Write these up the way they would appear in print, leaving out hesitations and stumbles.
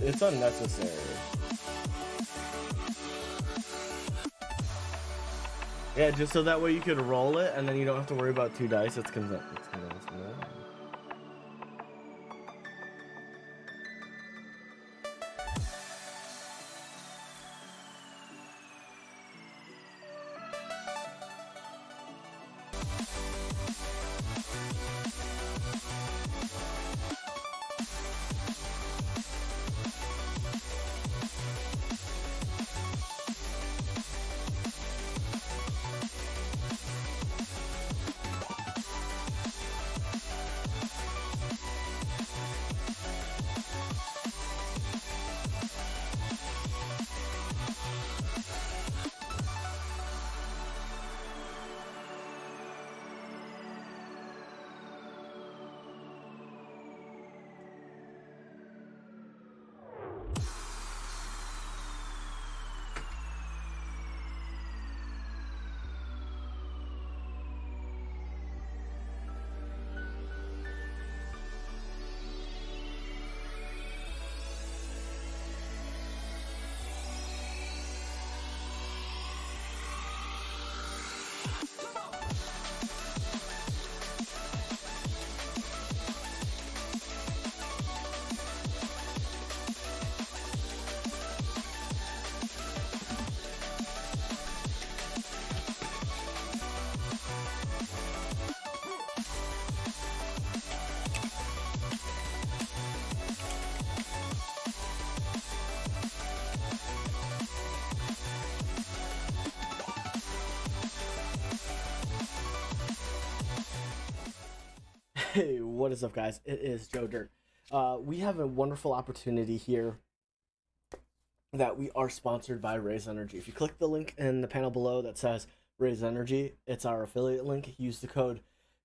it's unnecessary. Yeah, just so that way you could roll it, and then you don't have to worry about 2 dice. It's convincing. Hey, what is up, guys? It is Joe Dirt. We have a wonderful opportunity here that we are sponsored by Raise Energy. If you click the link in the panel below that says Raise Energy, it's our affiliate link. Use the code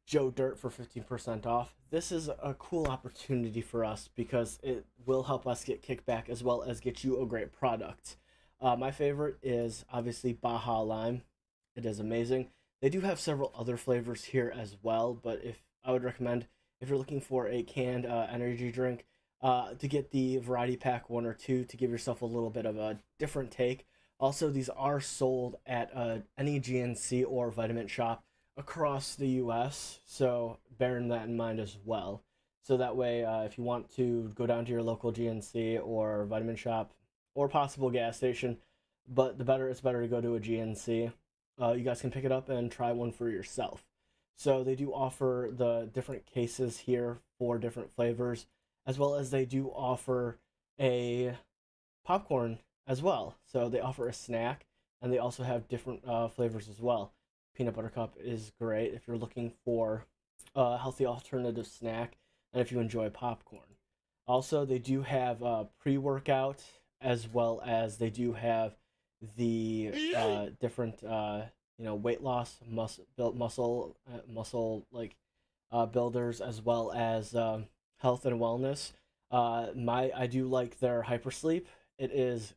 Joe Dirt for 15% off. This is a cool opportunity for us because it will help us get kickback as well as get you a great product. My favorite is obviously Baja Lime. It is amazing. They do have several other flavors here as well, but I would recommend, if you're looking for a canned energy drink, to get the variety pack 1 or 2 to give yourself a little bit of a different take. Also, these are sold at any GNC or vitamin shop across the US, so bearing that in mind as well. So that way, if you want to go down to your local GNC or vitamin shop or possible gas station, but it's better to go to a GNC, you guys can pick it up and try one for yourself. So they do offer the different cases here for different flavors, as well as they do offer a popcorn as well. So they offer a snack, and they also have different flavors as well. Peanut butter cup is great if you're looking for a healthy alternative snack, and if you enjoy popcorn. Also, they do have pre-workout, as well as they do have the different weight loss, muscle builders, as well as health and wellness. I do like their hypersleep. It is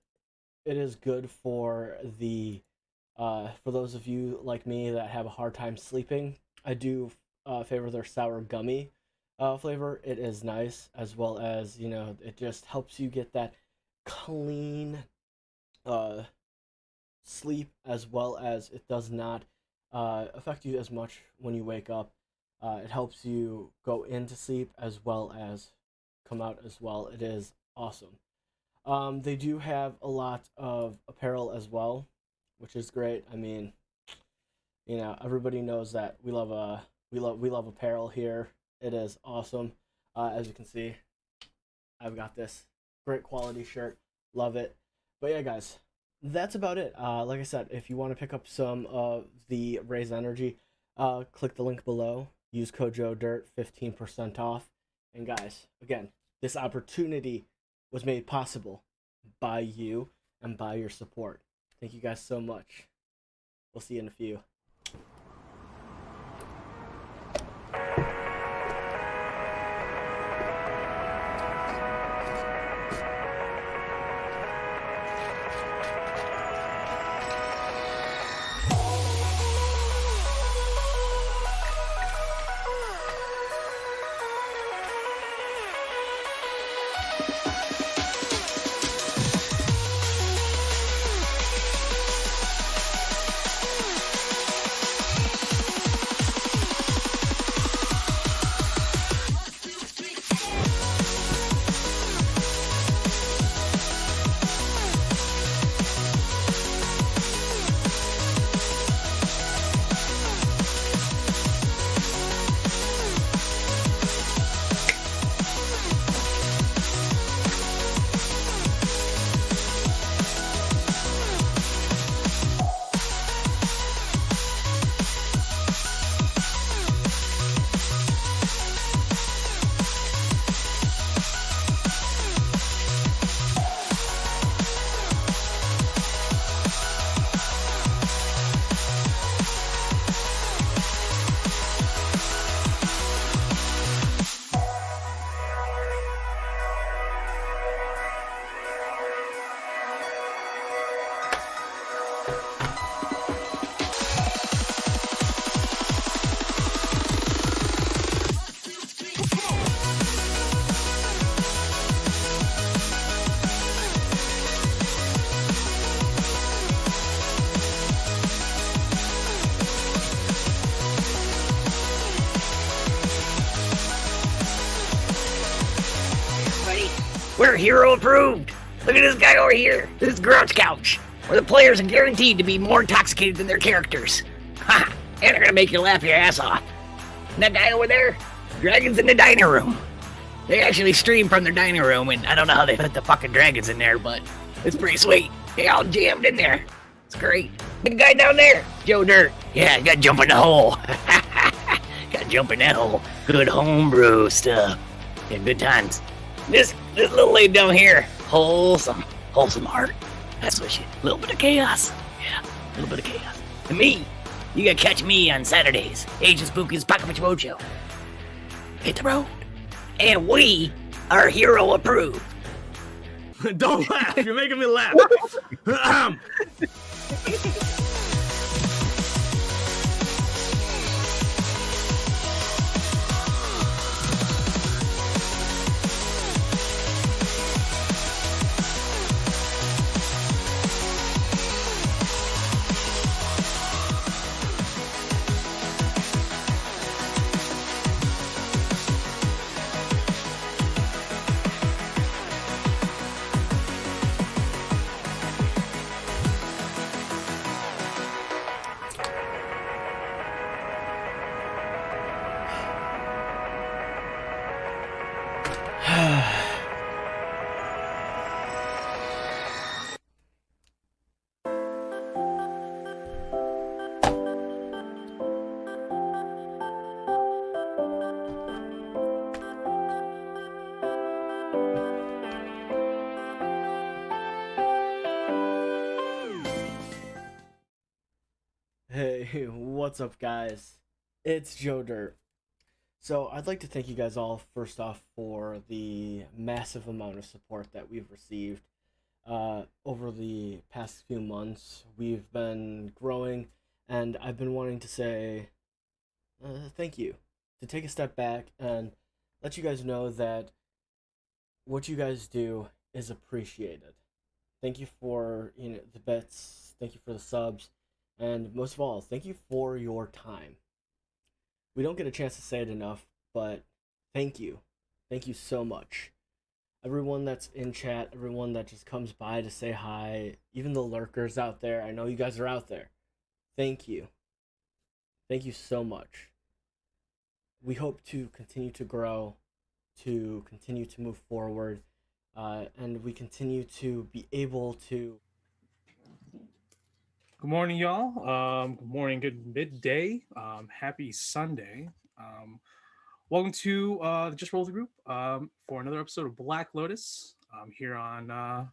good for for those of you like me that have a hard time sleeping. I do favor their sour gummy flavor. It is nice, as well as it just helps you get that clean sleep, as well as it does not affect you as much when you wake up. It helps you go into sleep as well as come out as well. It is awesome. They do have a lot of apparel as well, which is great. I mean, everybody knows that we love apparel here. It is awesome. As you can see, I've got this great quality shirt. Love it. But yeah, guys, that's about it. Like I said, if you want to pick up some of the Raise Energy, click the link below. Use code JoeDirt, 15% off. And guys, again, this opportunity was made possible by you and by your support. Thank you guys so much. We'll see you in a few. We're hero approved. Look at this guy over here. This is Grouch Couch, where the players are guaranteed to be more intoxicated than their characters. Ha! And they're gonna make you laugh your ass off. And that guy over there, dragons in the dining room. They actually stream from their dining room, and I don't know how they put the fucking dragons in there, but it's pretty sweet. They all jammed in there. It's great. Big guy down there, Joe Dirt. Yeah, got to jump in the hole. Got to jump in that hole. Good homebrew stuff. Yeah, good times. This little lady down here, wholesome heart. That's what she. A little bit of chaos. Yeah, a little bit of chaos. And me, you gotta catch me on Saturdays. Agent Spooky's Pocket Mojo. Hit the road. And we are hero approved. Don't laugh. You're making me laugh. Hey, what's up, guys? It's Joe Dirt. So, I'd like to thank you guys all, first off, for the massive amount of support that we've received over the past few months. We've been growing, and I've been wanting to say thank you. To take a step back and let you guys know that what you guys do is appreciated. Thank you for the bits, thank you for the subs, and most of all, thank you for your time. We don't get a chance to say it enough, but thank you. Thank you so much. Everyone that's in chat, everyone that just comes by to say hi, even the lurkers out there, I know you guys are out there. Thank you. Thank you so much. We hope to continue to grow, to continue to move forward, and we continue to be able to... Good morning, y'all. Good morning, good midday. Happy Sunday. Welcome to the Just Roll the Group for another episode of Black Lotus here on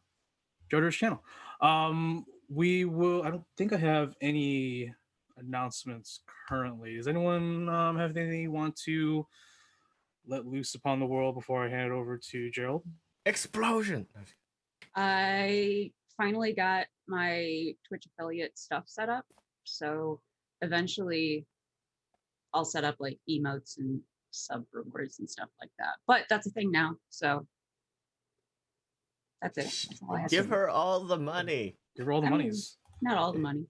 Joder's channel. I don't think I have any announcements currently. Does anyone have anything you want to let loose upon the world before I hand it over to Gerald? Explosion! I finally got my Twitch affiliate stuff set up, so eventually I'll set up like emotes and sub rewards and stuff like that. But that's a thing now, so that's it. That's all I have. Give her all the money. Give her all the monies. Not all the money.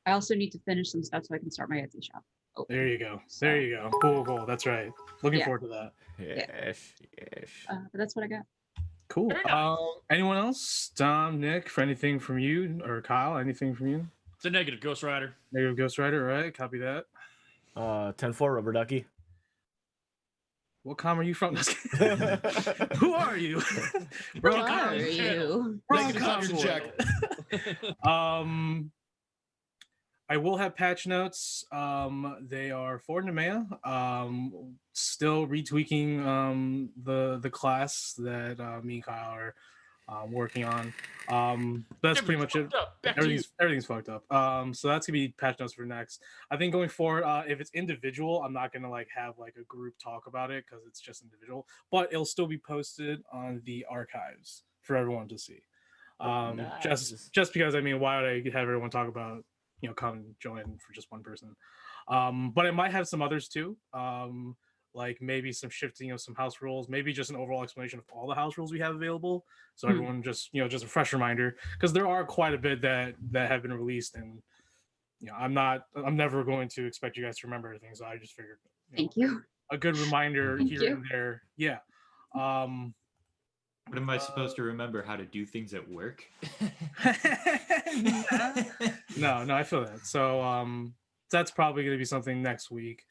I also need to finish some stuff so I can start my Etsy shop. Oh, There you go. So- There you go. Cool. That's right. Looking Yeah. forward to that. Yes. but that's what I got. Cool. Very nice. Anyone else? Tom, Nick, for anything from you, or Kyle, anything from you? It's a negative, Ghost Rider. Negative Ghost Rider, right? Copy that. 10-4 Rubber Ducky. What com are you from? Who are you? Who are you? Negative option check. I will have patch notes. They are for Nemea. Still retweaking the class that me and Kyle are working on. That's pretty much it. Everything's fucked up. So that's gonna be patch notes for next. I think going forward, if it's individual, I'm not gonna have a group talk about it because it's just individual. But it'll still be posted on the archives for everyone to see. Nice. Just because why would I have everyone talk about come and join for just one person? But it might have some others too. Like maybe some shifting of some house rules, maybe just an overall explanation of all the house rules we have available. So everyone just a fresh reminder, because there are quite a bit that have been released, and I'm never going to expect you guys to remember everything. So I just figured Thank you. a good reminder Thank here you. and there. Yeah. What am I supposed to remember? How to do things at work? No, I feel that. So that's probably going to be something next week.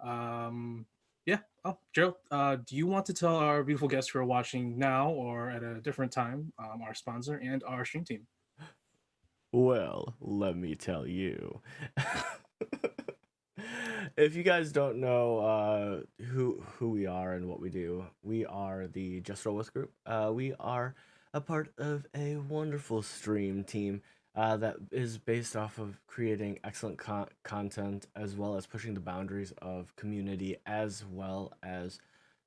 Yeah. Oh, Joe, do you want to tell our beautiful guests who are watching now or at a different time, our sponsor and our stream team? Well, let me tell you. If you guys don't know who we are and what we do, we are the Just Roll With group. We are a part of a wonderful stream team that is based off of creating excellent content as well as pushing the boundaries of community as well as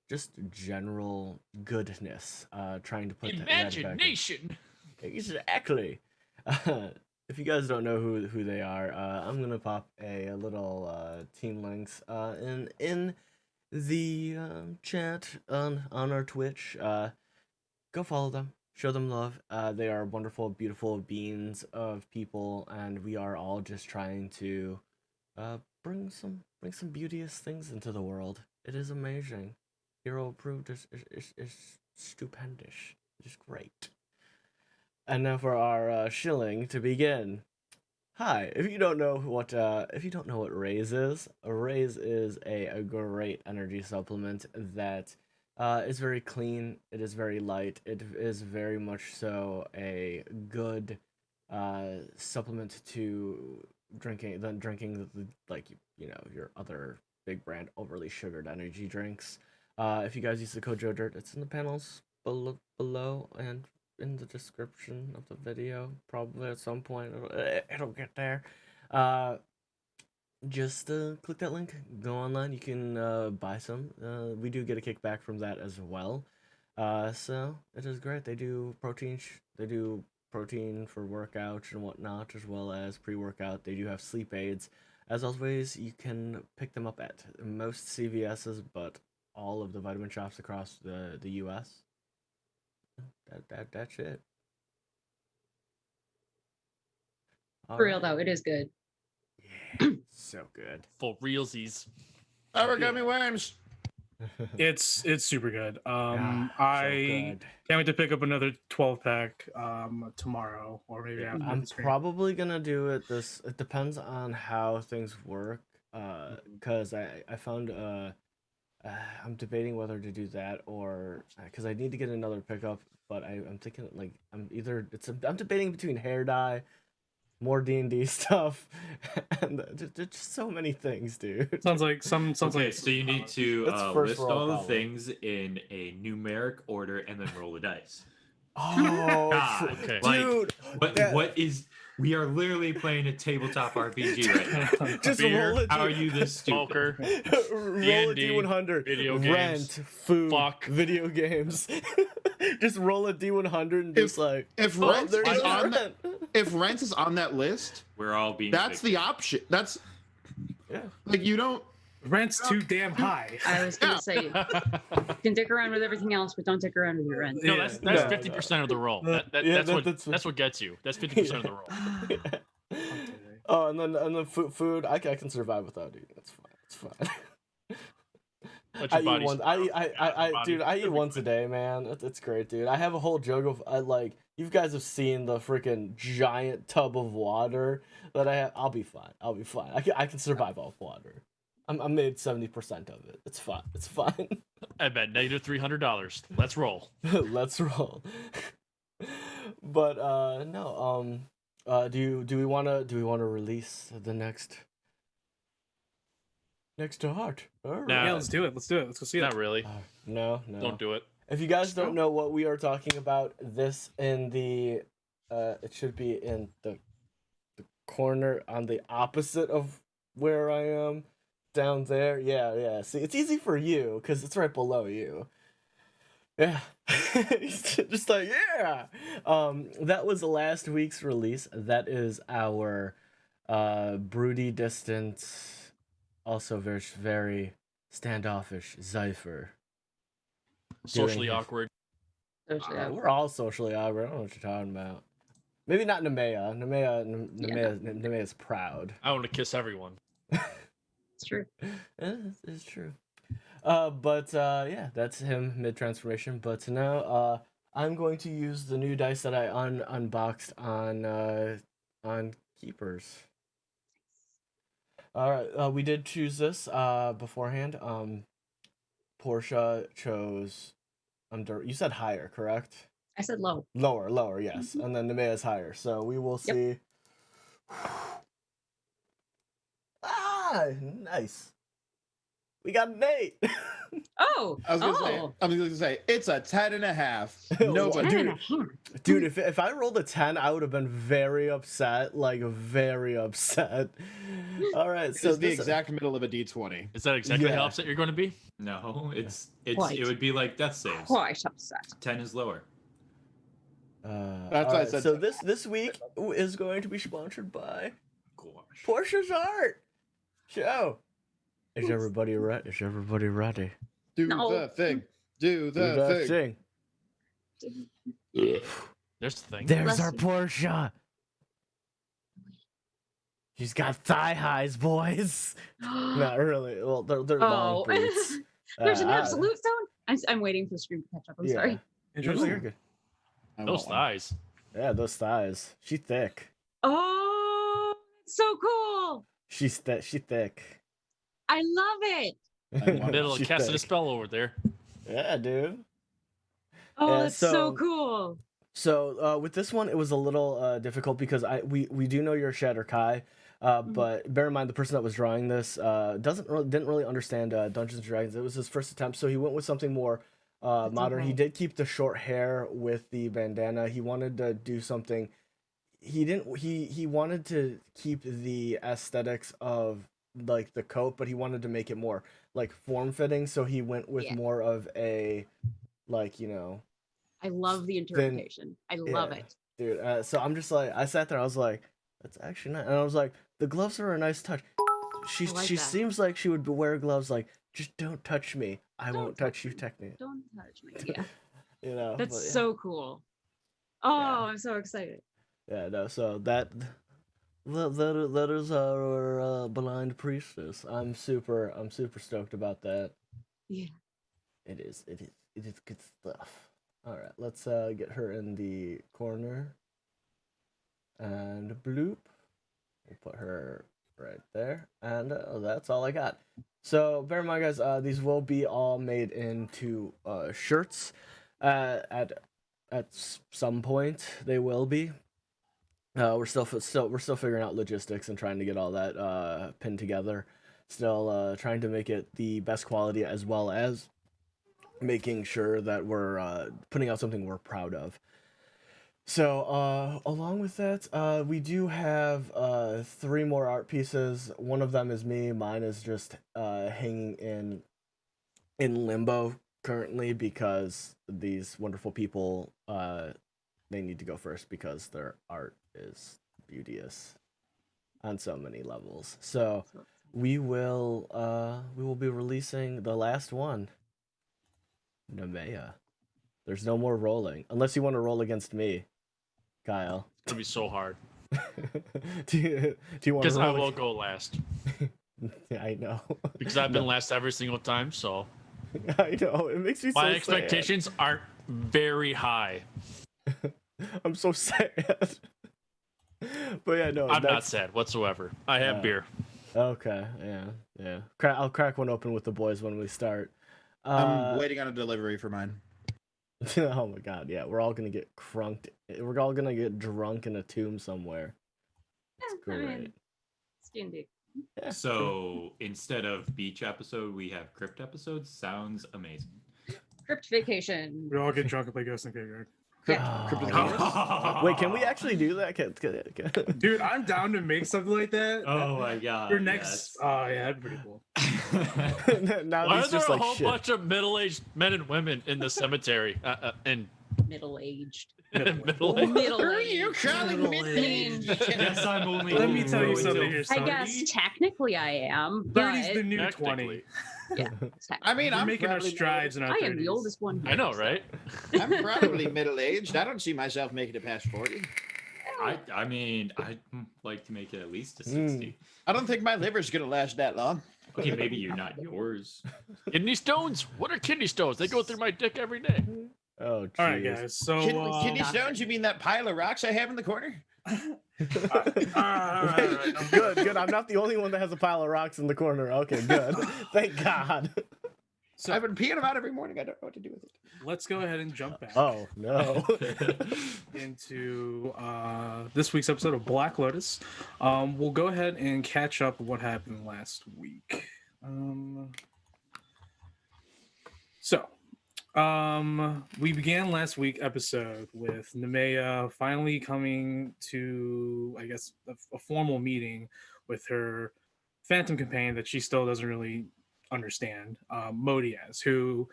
just general goodness. Trying to put that back in. Imagination. Exactly. If you guys don't know who they are, I'm gonna pop a little team links in the chat on our Twitch. Go follow them, show them love. They are wonderful, beautiful beings of people, and we are all just trying to bring some beauteous things into the world. It is amazing. Hero approved is stupendous. It is great. And now for our shilling to begin. Hi, if you don't know what Raise is a great energy supplement that is very clean. It is very light. It is very much so a good supplement to drinking like your other big brand overly sugared energy drinks. If you guys use the code JoeDirt, it's in the panels below and in the description of the video, probably at some point it'll get there. Just click that link, go online, you can buy some. We do get a kickback from that as well. So it is great. They do protein for workouts and whatnot, as well as pre-workout. They do have sleep aids. As always, you can pick them up at most CVS's, but all of the vitamin shops across the US. That's it. For real though, it is good. Yeah, so good. For realsies. Origami worms. It's super good. So I good. can't wait to pick up another 12-pack tomorrow or maybe after I'm the stream. probably gonna do it it depends on how things work. Cause I found I'm debating whether to do that or because I need to get another pickup, but I'm thinking like I'm debating between hair dye, more D&D stuff, and there's just so many things, dude. Sounds like Okay, like so you need to That's first list roll all the problem. things in a numeric order and then roll the dice. Oh, God, okay. dude! What is? We are literally playing a tabletop RPG right now. Just Beer, roll it. How are you this stupid? Poker. Roll a D&D, D100. video Rent, games, food, fuck. video games. Just roll a D100 and just like. If oh, rent there is goes on rent. if rent is on that list, We're all being. that's the victims. option. That's Yeah. like you don't. rent's too damn high. I was gonna say you can dick around with everything else, but don't dick around with your rent. No, Yeah. that's No, 50% of the roll. Yeah, That's what gets you. That's 50% of the roll. Oh, and then food. I can survive without eating. It's fine. It's fine. Let I your eat body once. Dude, I eat It'll be once a day, man. It's great, dude. I have a whole jug of like. You guys have seen the freaking giant tub of water that I have. I'll be fine. I can survive off water. I'm made 70% of it. It's fine. It's fine. I bet negative $300. Let's roll. Let's roll. But no. Do we wanna release the next art? Alright. Nah. Yeah, let's do it. Let's go see Not it. really. No. Don't do it. If you guys don't know what we are talking about, this in the it should be in the corner on the opposite of where I am, down there. Yeah. See, it's easy for you because it's right below you. Yeah. Just like, yeah. That was last week's release. That is our broody, distant, also very, very standoffish Zypher. Socially Doing- awkward. We're all socially awkward. I don't know what you're talking about. Maybe not Nemea. Nemea's proud. I want to kiss everyone. It's true. It's true. But yeah, that's him mid transformation. But now, I'm going to use the new dice that I unboxed on Keepers. All right, we did choose this beforehand. Portia chose under. You said higher, correct? I said low. Lower, yes. And then Nemea's higher. So we will see. Ah, nice. We got an 8. Oh. I was gonna say it's a 10.5. Nobody. 10.5. Dude, if I rolled a 10, I would have been very upset. Like, very upset. All right, so It's the this exact middle of a D20. Is that exactly Yeah. how upset you're going to be? No, it's Quite. it would be like death saves. Quite upset. 10 is lower. That's why I all right, said so 10. this week is going to be sponsored by Gosh. Portia's Art Show. Is everybody ready? Is everybody ready? Do No. the thing. Do Do the that thing. thing. There's the thing. There's Bless our you. Portia. She's got thigh highs, boys. Not really. Well, they're long Oh. boots. There's an Uh, absolute zone. I'm waiting for the stream to catch up. I'm yeah. sorry. You're Interesting. good. I Those want one. thighs. Yeah, those thighs. She thick. Oh, it's so cool. She thick. I love it. I want Middle of She's casting a thick. spell over there. Yeah, dude. Oh, Yeah, that's so so- cool. So with this one, it was a little difficult because we do know you're Shatter Kai, but bear in mind the person that was drawing this didn't really understand Dungeons and Dragons. It was his first attempt, so he went with something more modern. okay. He did keep the short hair with the bandana. He wanted to do something. He wanted to keep the aesthetics of like the coat, but he wanted to make it more like form fitting. So he went with Yeah. more of a like, you know. I love the interpretation. I love yeah. it. Dude, so I'm just like, I sat there, I was like, that's actually nice. And I was like, the gloves are a nice touch. She I like she that. seems like she would wear gloves like, just don't touch me. I Don't won't touch touch you, me. technically. Don't touch me. Yeah, You know, that's but yeah. so cool. Oh, Yeah. I'm so excited. Yeah, no, so that is our blind priestess. I'm super stoked about that. Yeah. It is good stuff. All right, let's get her in the corner. And bloop. We'll put her right there. And that's all I got. So bear in mind, guys, these will be all made into shirts. At some point, they will be. We're still figuring out logistics and trying to get all that pinned together. Still trying to make it the best quality, as well as making sure that we're putting out something we're proud of. So along with that, we do have 3 more art pieces. One of them is me. Mine is just hanging in limbo currently because these wonderful people they need to go first because their art is beauteous on so many levels. So we will be releasing the last one. Nemea. There's no more rolling. Unless you want to roll against me, Kyle. It's going to be so hard. do you want to Because I roll? will go last. Yeah, I know. Because I've been last every single time, so I know. It makes me so my sad. expectations aren't very high. I'm so sad. But yeah, no. I'm not that's- sad whatsoever. I have beer. Okay, yeah. I'll crack one open with the boys when we start. I'm waiting on a delivery for mine. Oh my god, yeah. We're all gonna get crunked. We're all gonna get drunk in a tomb somewhere. It's I mean, great. it's D&D. Yeah, So instead of beach episode, we have crypt episodes. Sounds amazing. Crypt vacation. We all get drunk and play Ghost in the Graveyard. Oh. Wait, can we actually do that? Dude, I'm down to make something like that. Oh my god. Your next, oh yeah, that'd be pretty cool. Now Why he's are there just a like whole shit. bunch of middle-aged men and women in the cemetery? And Middle-aged. middle-aged. Middle-aged. Yes, I'm only. Let me tell you until something here, I 30. guess technically I am, but 30's the new 20. Technically. yeah, I mean, We're I'm making our probably strides in our I 30s. am the oldest one here. I know, so- right? I'm probably middle aged. I don't see myself making it past 40. I mean, I'd like to make it at least to 60. I don't think my liver's gonna last that long. Okay, maybe you're not yours. Kidney stones? What are kidney stones? They go through my dick every day. Oh, All right, jeez. guys. So Kidney stones? You mean that pile of rocks I have in the corner? Good. I'm not the only one that has a pile of rocks in the corner. Okay, good. Thank God. So I've been peeing them out every morning. I don't know what to do with it. let's go ahead and jump back Oh no. into this week's episode of Black Lotus. We'll go ahead and catch up what happened last week. We began last week episode with Nemea finally coming to, I guess, a formal meeting with her phantom companion that she still doesn't really understand, Modiaz, who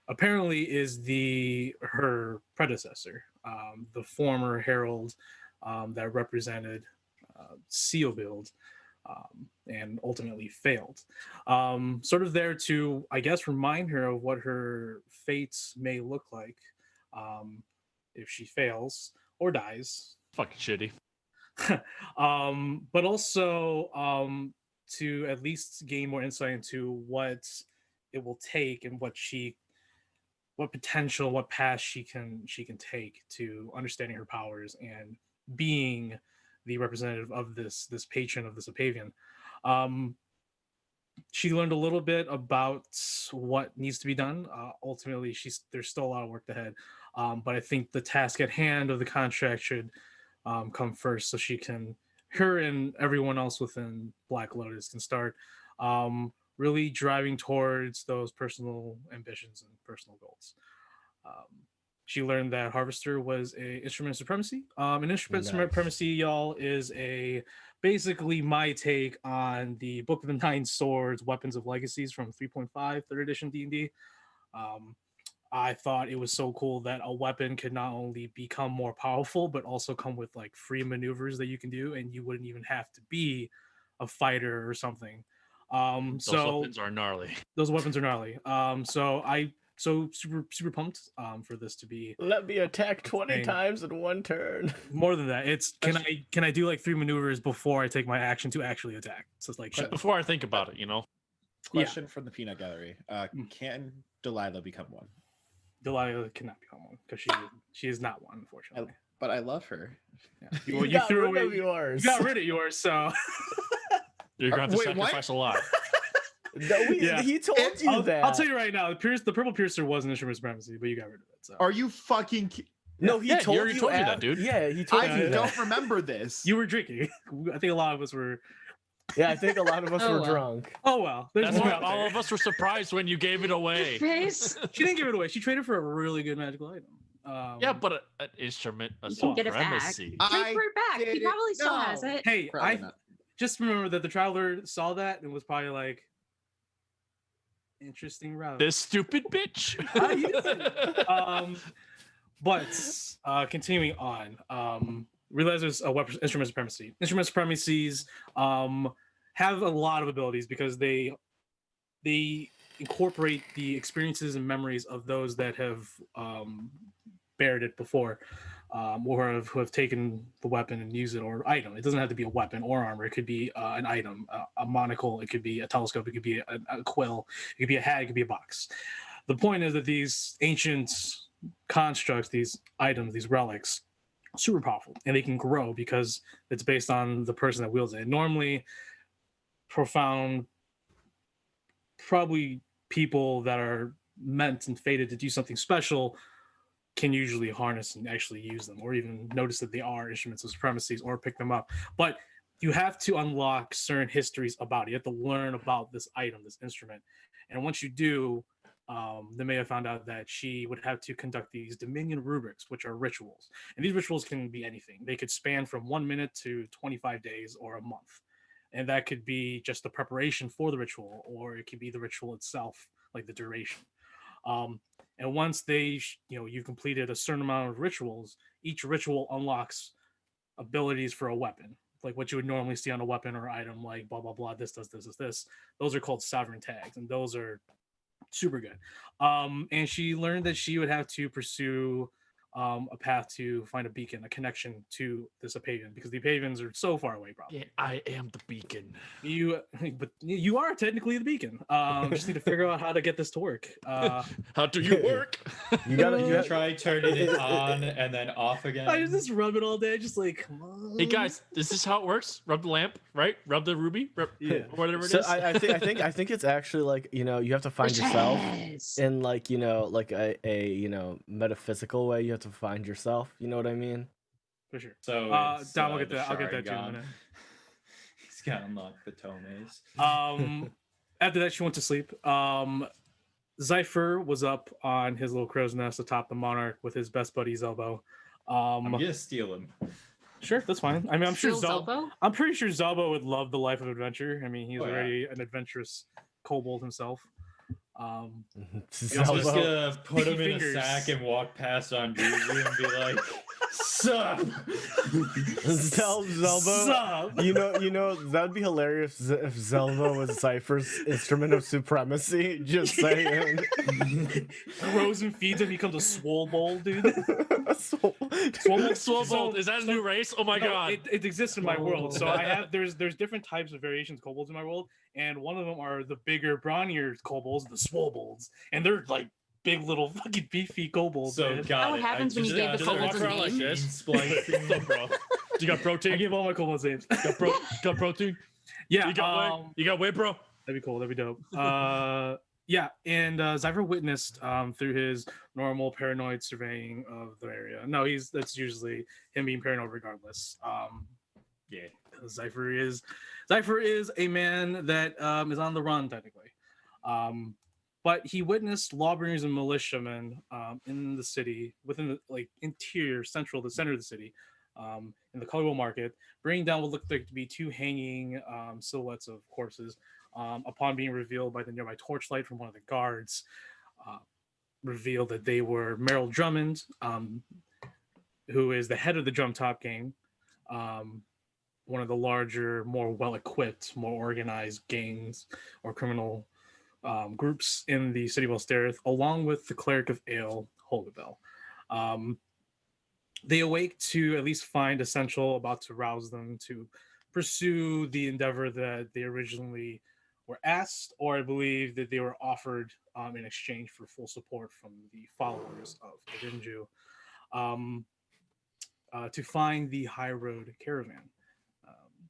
apparently is her predecessor, the former herald that represented Sealbuild, and ultimately failed. Sort of there to, I guess, remind her of what her fates may look like if she fails or dies. Fucking shitty. But also to at least gain more insight into what it will take and what path she can take to understanding her powers and being the representative of this patron of this Apavian. She learned a little bit about what needs to be done. Ultimately, there's still a lot of work ahead, but I think the task at hand of the contract should come first, so her and everyone else within Black Lotus can start really driving towards those personal ambitions and personal goals. She learned that Harvester was a instrument of supremacy. An instrument of supremacy, y'all, is basically my take on the Book of the Nine Swords, Weapons of Legacies from 3.5, 3rd edition D&D. I thought it was so cool that a weapon could not only become more powerful, but also come with like free maneuvers that you can do, and you wouldn't even have to be a fighter or something. Those weapons are gnarly. Those weapons are gnarly. So super pumped for this to be. Let me attack 20 times in one turn. More than that, it's can I do like 3 maneuvers before I take my action to actually attack? So it's like Before I think about it, Question from the peanut gallery: can Delilah become one? Delilah cannot become one because she is not one, unfortunately. But I love her. Yeah. Well, you threw away yours. You got rid of yours, so you're going to have to sacrifice a lot. No, he told you that. I'll tell you right now, the purple piercer was an instrument of supremacy, but you got rid of it. So. Are you fucking? No, he told you that, dude. Yeah, he told you that. I don't remember this. You were drinking. I think a lot of us were. Yeah, I think a lot of us were drunk. Oh well, that's why all of us were surprised when you gave it away. She didn't give it away. She traded for a really good magical item. Yeah, but an instrument of supremacy. Get it back. Trade for it back. He probably still has it. Hey, just remember that the traveler saw that and was probably like, interesting route. This stupid bitch. But continuing on, realize there's a weapon, instrument supremacy. Instrument supremacies have a lot of abilities because they incorporate the experiences and memories of those that have bared it before, or who have taken the weapon and used it, or item. It doesn't have to be a weapon or armor. It could be an item, a monocle. It could be a telescope. It could be a quill. It could be a hat. It could be a box. The point is that these ancient constructs, these items, these relics, super powerful, and they can grow because it's based on the person that wields it. Normally, profound, probably people that are meant and fated to do something special can usually harness and actually use them, or even notice that they are instruments of supremacies, or pick them up. But you have to unlock certain histories about it. You have to learn about this item, this instrument, and once you do, Nemea found out that she would have to conduct these Dominion rubrics, which are rituals. And these rituals can be anything. They could span from 1 minute to 25 days or a month. And that could be just the preparation for the ritual, or it could be the ritual itself, like the duration. And once you've completed a certain amount of rituals, each ritual unlocks abilities for a weapon, like what you would normally see on a weapon or item, like blah, blah, blah, this does this. Those are called sovereign tags, and those are super good. And she learned that she would have to pursue a path to find a beacon, a connection to this Apavian, because the Apavians are so far away. Probably. Yeah, I am the beacon. But you are technically the beacon. Just need to figure out how to get this to work. How do you work? You gotta Try turning it on and then off again. I just rub it all day, just like, come on. Hey guys, this is how it works. Rub the lamp, right? Rub the ruby, whatever it So is. I think it's actually like, you know, you have to find yourself in like, you know, like a you know, metaphysical way. You have to find yourself. You know what I mean? For sure. So Dom, I'll get the that. I'll get that to you in a Sharingan. minute. He's got unlocked the tomes. After that, she went to sleep. Zypher was up on his little crow's nest atop the monarch with his best buddy Zelbo. I'm gonna steal him. Sure, that's fine. I mean, I'm sure Steal Zelbo. Zelbo? I'm pretty sure Zelbo would love the life of adventure. I mean, he's Oh, yeah. already an adventurous kobold himself. I'm just Zelbo. gonna put him in Fingers. a sack and walk past on Juju and be like, "Sup?" Zelbo. Sup? You know that'd be hilarious if Zelbo was Cypher's instrument of supremacy. Just saying. Grows and feeds and becomes a swollebold, dude. Swobold, is that a new race? Oh my No, god. it exists in my world. So I have there's different types of variations of kobolds in my world, and one of them are the bigger, brawnier kobolds, the swobolds, and they're like big little fucking beefy kobolds. So man. got what it. happens when you just gave the do they kobolds walk a around like name? this? Splicing. So, bro, you got I protein? give all my kobolds names. Got protein? Yeah, You got weight? You got weight, bro? that'd be cool. That'd be dope. Yeah, and Zypher witnessed through his normal paranoid surveying of the area. No, that's usually him being paranoid regardless. Yeah. Zypher is a man that is on the run technically. But he witnessed lawbringers and militiamen in the city, within the like interior, the center of the city, in the Colorwell Market, bringing down what looked like to be two hanging silhouettes of corpses. Upon being revealed by the nearby torchlight from one of the guards, revealed that they were Merrill Drummond, who is the head of the Drum Top Gang, one of the larger, more well-equipped, more organized gangs or criminal groups in the city of Ulsterith, along with the cleric of Ale, Holabel. They awake to at least find Essential about to rouse them to pursue the endeavor that they originally were asked, or I believe that they were offered in exchange for full support from the followers of Edinju, to find the High Road Caravan.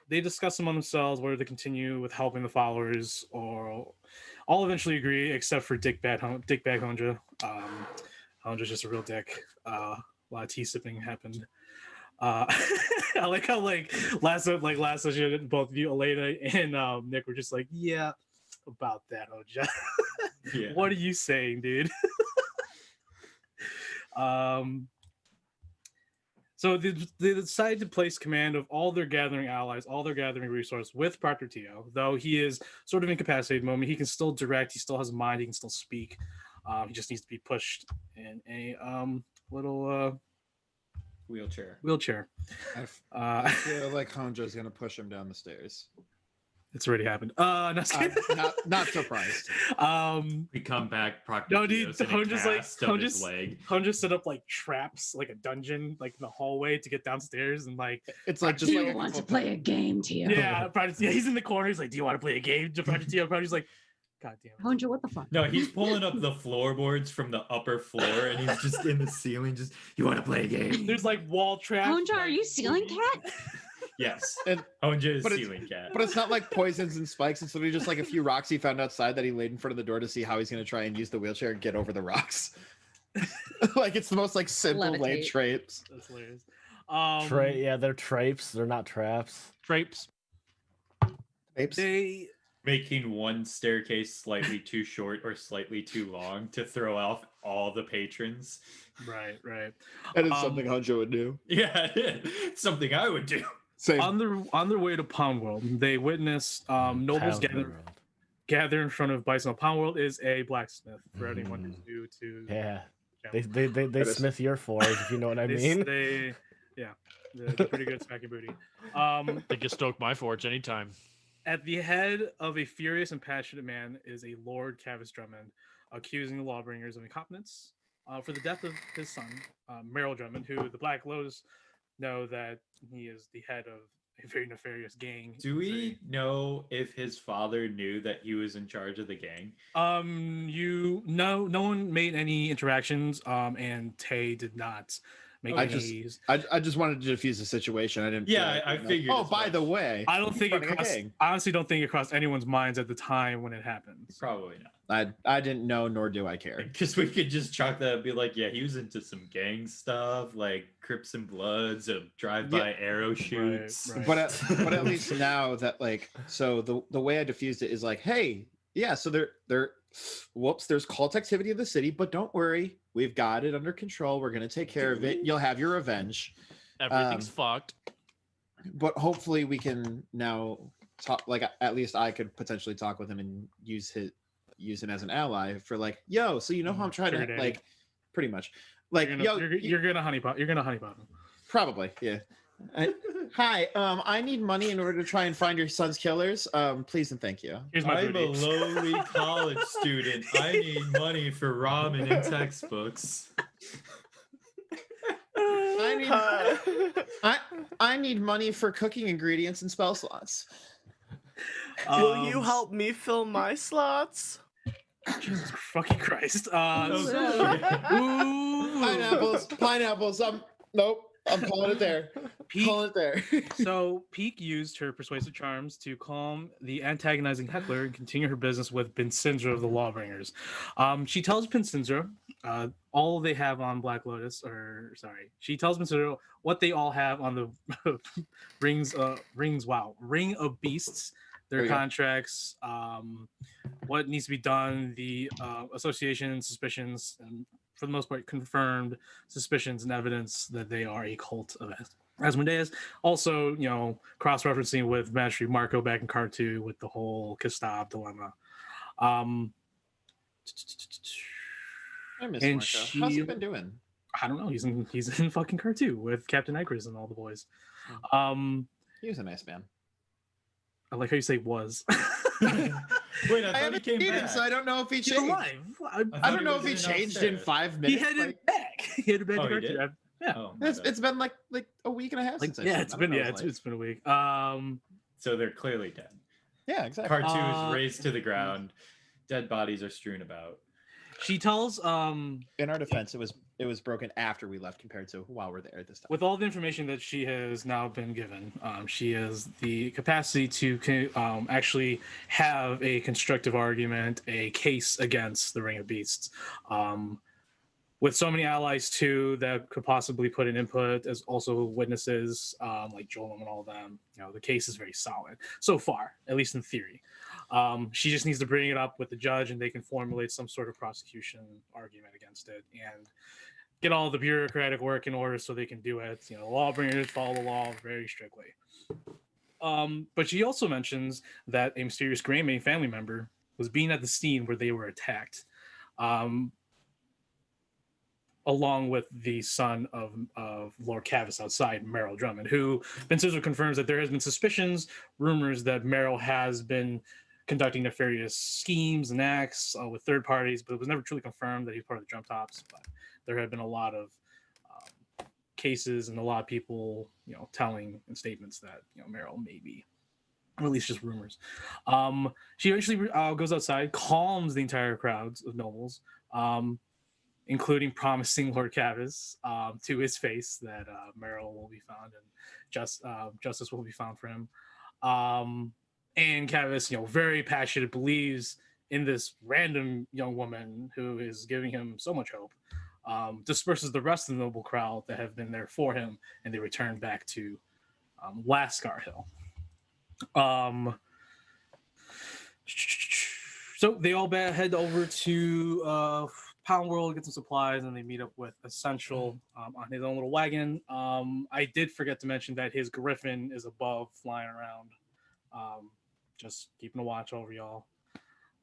They discuss among themselves whether to continue with helping the followers, or all eventually agree, except for Dickbag Honja. Honja's just a real dick. A lot of tea sipping happened. I like how last session both of you, Elena and Nick, were just like, yeah, about that, Honja. Yeah. What are you saying, dude? So they decided to place command of all their gathering allies, all their gathering resources with Proctor Tio, though he is sort of incapacitated at the moment. He can still direct, he still has a mind, he can still speak. He just needs to be pushed in a little wheelchair. I feel like Honjo's gonna push him down the stairs. It's already happened. I'm not surprised. We come back. Proctor No, dude, Theos in a Honja's like cast of his leg. Honja set up like traps, like a dungeon, like in the hallway to get downstairs, and like It's like Do just you like want to play a game, Tio? yeah, he's in the corner. He's like, "Do you want to play a game?" Proctor Tio, Proctor's like, "God damn it." Honja, what the fuck? No, he's pulling up the floorboards from the upper floor, and he's just in the ceiling. Just, you want to play a game? There's like wall traps. Honja, are you ceiling cat? Yes. And- Honja is but it's- ceiling cat. But it's not like poisons and spikes. It's literally just like a few rocks he found outside that he laid in front of the door to see how he's going to try and use the wheelchair and get over the rocks. Like it's the most like simple laid Levitate. traits. That's hilarious. Yeah, they're trapes. They're not traps. Drapes. Apes. They Making one staircase slightly too short or slightly too long to throw off all the patrons. right. That is something Honjo would do. Yeah, it's something I would do. Same. On their way to Pound World, they witnessed nobles Pound gather in front of Bison. Pound World is a blacksmith for Mm-hmm. anyone who's new to. Yeah, channel. they smith your forge, if you know what I mean. They're pretty good at smacking booty. They can stoke my forge anytime. At the head of a furious and passionate man is a Lord Cavis Drummond, accusing the lawbringers of incompetence, for the death of his son, Merrill Drummond, who the Black Lotus know that he is the head of a very nefarious gang. Do we know if his father knew that he was in charge of the gang? No one made any interactions, and Tay did not make I any. just wanted to diffuse the situation. I didn't. Yeah, I figured. Oh, as by much. the way, I don't think it running a crossed. gang. I honestly don't think it crossed anyone's minds at the time when it happened. Probably not. I didn't know, nor do I care. Because we could just chalk that and be like, yeah, he was into some gang stuff, like Crips and Bloods, drive-by arrow shoots. right. But at least now that like, so the way I diffused it is like, hey, yeah, so there's cult activity in the city, but don't worry, we've got it under control. We're gonna take care of it. You'll have your revenge. Everything's fucked. But hopefully we can now talk. Like at least I could potentially talk with him and use him as an ally for like, yo, so you know how I'm trying Sugar to daddy. like, pretty much, like, you're gonna honeypot. You're gonna honeypot him. probably, yeah. Hi, I need money in order to try and find your son's killers. Please and thank you. Here's my I'm a booty. lowly college student. I need money for ramen and textbooks. I need money for cooking ingredients and spell slots. Will you help me fill my slots? Jesus fucking Christ. Pineapples. Nope. I'm calling it there. Calling it there. So Peak used her persuasive charms to calm the antagonizing heckler and continue her business with Binsindra of the Lawbringers. She tells Binsindra all they have on Black Lotus, she tells Binsindra what they all have on the Ring of Beasts, their contracts, what needs to be done, the association suspicions, and for the most part confirmed suspicions and evidence that they are a cult of Asmodeus. Also, cross-referencing with Mastery Marco back in Card 2 with the whole Kistab dilemma. I miss And Marco. How's he been doing? I don't know. He's in fucking Card 2 with Captain Igris and all the boys. He was a nice man. I like how you say was. Wait, I I thought he haven't came seen him, back. so I don't know if he He's changed. alive. I don't know if he changed in 5 minutes. He headed back. He headed back to Oh, he Card did? 2. Yeah. Oh, my bad. It's been like a week and a half since I Yeah, saw it's him. been I don't know it's been a week. So they're clearly dead. yeah, exactly. Card 2 is razed to the ground. Dead bodies are strewn about. She tells In our defense, it was broken after we left compared to while we're there this time. with all the information that she has now been given, she has the capacity to actually have a constructive argument, a case against the Ring of Beasts. With so many allies too that could possibly put an input as also witnesses, like Joel and all of them, the case is very solid so far, at least in theory. She just needs to bring it up with the judge, and they can formulate some sort of prosecution argument against it and get all the bureaucratic work in order so they can do it. Lawbringers follow the law very strictly. But she also mentions that a mysterious Greymane family member was being at the scene where they were attacked, along with the son of Lord Cavis outside, Merrill Drummond, who Binsindra confirms that there has been suspicions, rumors that Merrill has been conducting nefarious schemes and acts with third parties, but it was never truly confirmed that he's part of the Drum Tops. But there have been a lot of cases and a lot of people, telling in statements that Merrill may be, or at least just rumors. She eventually goes outside, calms the entire crowd of nobles, including promising Lord Cavis to his face that Merrill will be found and justice will be found for him. And Cavis, very passionate, believes in this random young woman who is giving him so much hope. Disperses the rest of the noble crowd that have been there for him, and they return back to Lascar Hill. So they all head over to Pound World, get some supplies, and they meet up with Essential on his own little wagon. I did forget to mention that his griffin is above, flying around, just keeping a watch over y'all.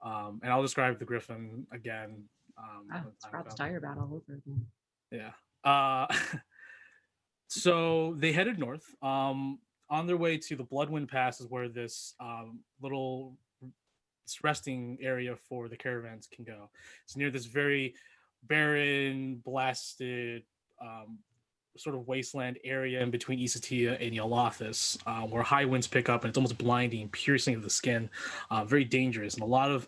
And I'll describe the griffin again. It's Rob's tire battle over again. Yeah. So they headed north. On their way to the Bloodwind Pass is where this little resting area for the caravans can go. It's near this very barren, blasted, sort of wasteland area in between Isatia and Yaelatthian, where high winds pick up and it's almost blinding, piercing of the skin, very dangerous, and a lot of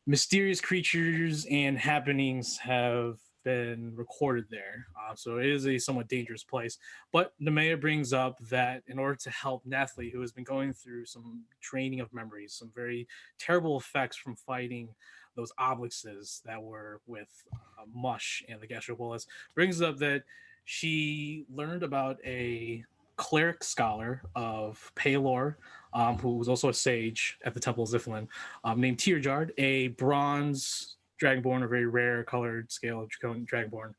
mysterious creatures and happenings have been recorded there. So it is a somewhat dangerous place. But Nemea brings up that in order to help Nathaly, who has been going through some draining of memories, some very terrible effects from fighting those obelisks that were with Mush and the Gastropolis, brings up that she learned about a cleric scholar of Paylor, who was also a sage at the Temple of Ziflin, named Tiarjod, a bronze Dragonborn, a very rare colored scale of Draconian Dragonborn.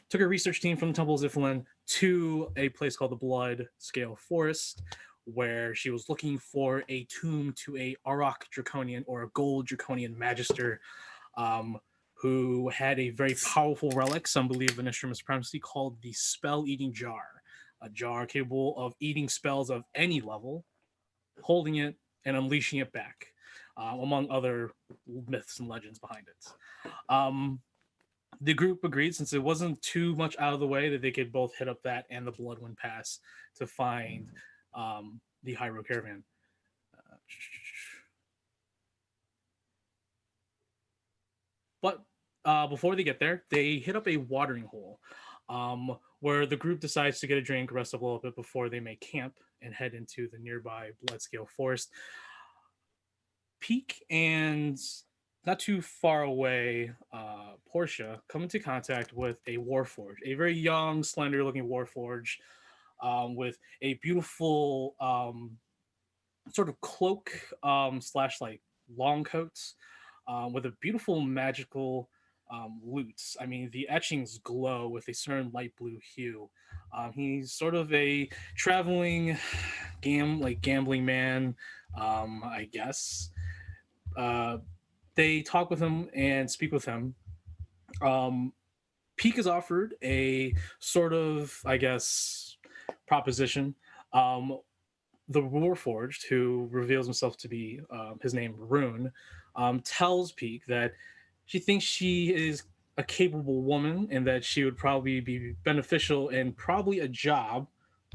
Took a research team from the Temple of Ziflin to a place called the Blood Scale Forest, where she was looking for a tomb to a Auroch Draconian or a Gold Draconian Magister, who had a very powerful relic, some believe an instrument of supremacy, called the Spell-Eating Jar. A jar capable of eating spells of any level, holding it and unleashing it back, among other myths and legends behind it. The group agreed, since it wasn't too much out of the way, that they could both hit up that and the Bloodwind Pass to find the High Road Caravan. But before they get there, they hit up a watering hole, where the group decides to get a drink, rest up a little bit before they make camp and head into the nearby Bloodscale Forest. Peak and not too far away, Portia come into contact with a Warforged, a very young, slender-looking Warforged, with a beautiful sort of cloak slash like long coats, with a beautiful magical loots. I mean, the etchings glow with a certain light blue hue. He's sort of a traveling gambling man, I guess. They talk with him and speak with him. Peak is offered a sort of, I guess, proposition. The Warforged, who reveals himself to be his name Rune, tells Peak that she thinks she is a capable woman and that she would probably be beneficial in probably a job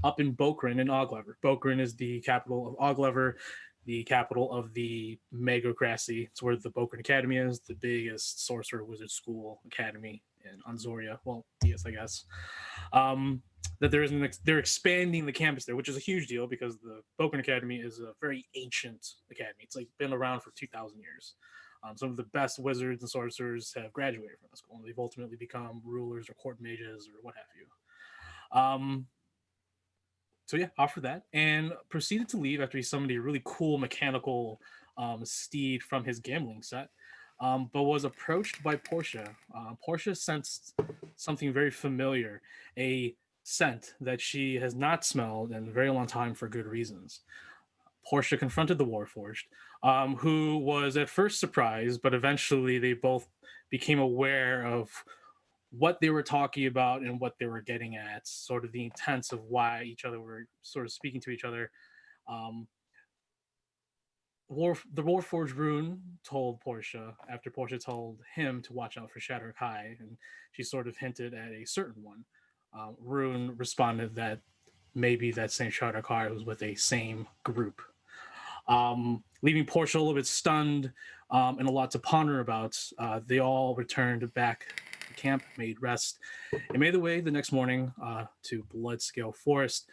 up in Bokrin in Oglever. Bokrin is the capital of Oglever, the capital of the Megocracy. It's where the Bokrin Academy is, the biggest sorcerer wizard school academy in Anzoria. Well, yes, I guess. That they're expanding the campus there, which is a huge deal because the Bokrin Academy is a very ancient academy. It's like been around for 2,000 years. Some of the best wizards and sorcerers have graduated from the school, and they've ultimately become rulers or court mages or what have you. So yeah, offered that and proceeded to leave after he summoned a really cool mechanical steed from his gambling set, but was approached by Portia. Portia sensed something very familiar, a scent that she has not smelled in a very long time for good reasons. Portia confronted the Warforged, who was at first surprised, but eventually they both became aware of what they were talking about and what they were getting at, sort of the intents of why each other were sort of speaking to each other. The Warforged Rune told Portia, after Portia told him to watch out for Shattered High, and she sort of hinted at a certain one. Rune responded that maybe that same Shattered High was with a same group. Leaving Portia a little bit stunned and a lot to ponder about, they all returned back to camp, made rest, and made their way the next morning to Bloodscale Forest.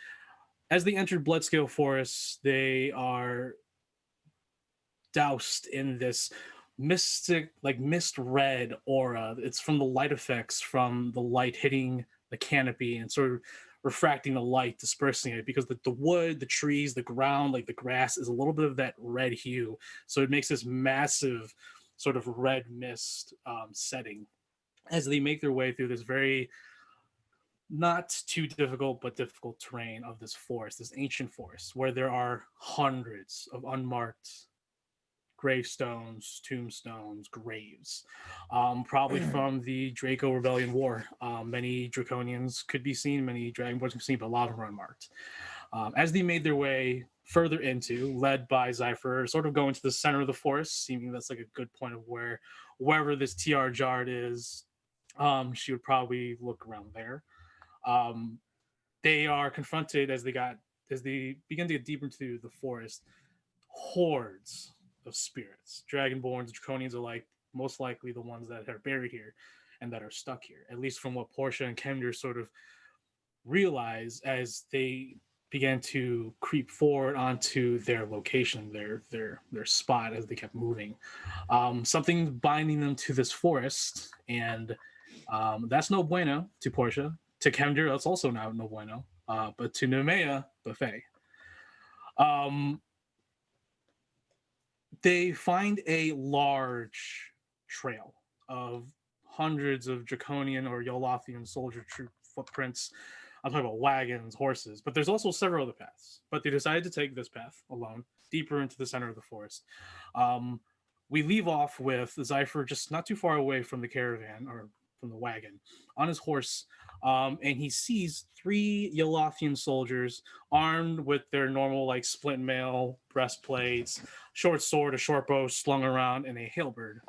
As they entered Bloodscale Forest, they are doused in this mystic, like mist red aura. It's from the light effects from the light hitting the canopy and sort of refracting the light, dispersing it, because the wood, the trees, the ground, like the grass is a little bit of that red hue. So it makes this massive sort of red mist setting as they make their way through this very not too difficult, but difficult terrain of this forest, this ancient forest, where there are hundreds of unmarked gravestones, tombstones, graves, probably from the Draco Rebellion War. Many Draconians could be seen, many Dragonborns could be seen, but a lot of them are unmarked. As they made their way further into, led by Zypher, sort of going to the center of the forest, seeming that's like a good point of wherever this Tiarjod is. She would probably look around there. They are confronted as they begin to get deeper into the forest. Hordes of spirits. Dragonborns and Draconians are like most likely the ones that are buried here and that are stuck here. At least from what Portia and Kemdir sort of realize as they began to creep forward onto their location, their spot as they kept moving. Something binding them to this forest, and that's no bueno to Portia. To Kemdir, that's also now no bueno. But to Nemea, buffet. They find a large trail of hundreds of Draconian or Yaelatthian soldier troop footprints. I'm talking about wagons, horses, but there's also several other paths. But they decided to take this path alone, deeper into the center of the forest. We leave off with Zypher just not too far away from the caravan or from the wagon on his horse, and he sees 3 Yaelatthian soldiers armed with their normal like splint mail, breastplates, short sword, a short bow slung around, and a halberd.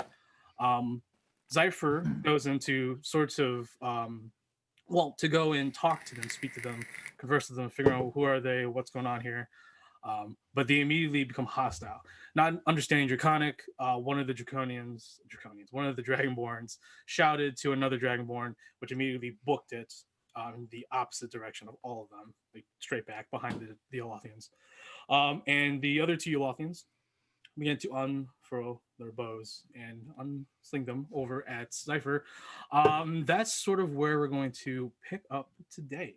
Zypher goes into sorts of to go and talk to them, speak to them, converse with them, figure out who are they, what's going on here. But they immediately become hostile. Not understanding Draconic, one of the one of the Dragonborns shouted to another Dragonborn, which immediately booked it in the opposite direction of all of them, like straight back behind the Yaelatthians. And the other 2 Yaelatthians began to unfurl their bows and unsling them over at Zypher. That's sort of where we're going to pick up today.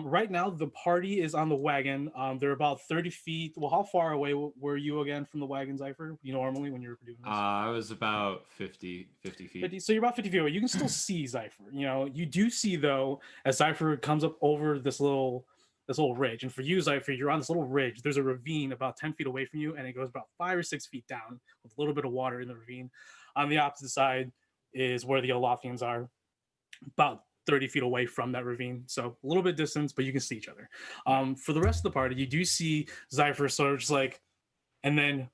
Right now, the party is on the wagon. They're about 30 feet. Well, how far away were you again from the wagon, Zypher? You normally when you were doing this? I was about 50 feet. 50, so you're about 50 feet away. You can still see Zypher. You do see, though, as Zypher comes up over this little ridge. And for you, Zypher, you're on this little ridge. There's a ravine about 10 feet away from you, and it goes about 5 or 6 feet down with a little bit of water in the ravine. On the opposite side is where the Yaelatthians are, about 30 feet away from that ravine. So a little bit distance, but you can see each other. For the rest of the party, you do see Zypher sort of just like, and then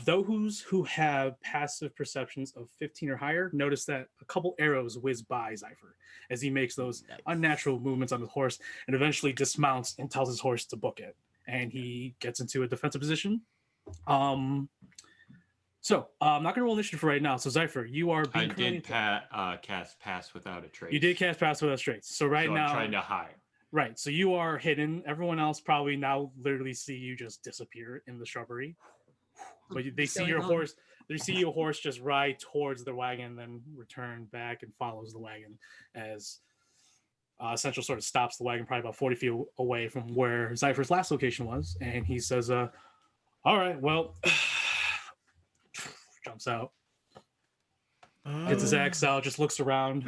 those who have passive perceptions of 15 or higher notice that a couple arrows whiz by Zypher as he makes those unnatural movements on his horse and eventually dismounts and tells his horse to book it. And he gets into a defensive position. So I'm not going to roll initiative for right now. So Zypher, you are being I did cast Pass Without a Trace. You did cast Pass Without a Trace. So now I'm trying to hide. Right. So you are hidden. Everyone else probably now literally see you just disappear in the shrubbery. But they see your horse. They see your horse just ride towards the wagon, then return back and follows the wagon as Central sort of stops the wagon probably about 40 feet away from where Zypher's last location was. And he says, all right, well, jumps out, gets his axe out, just looks around.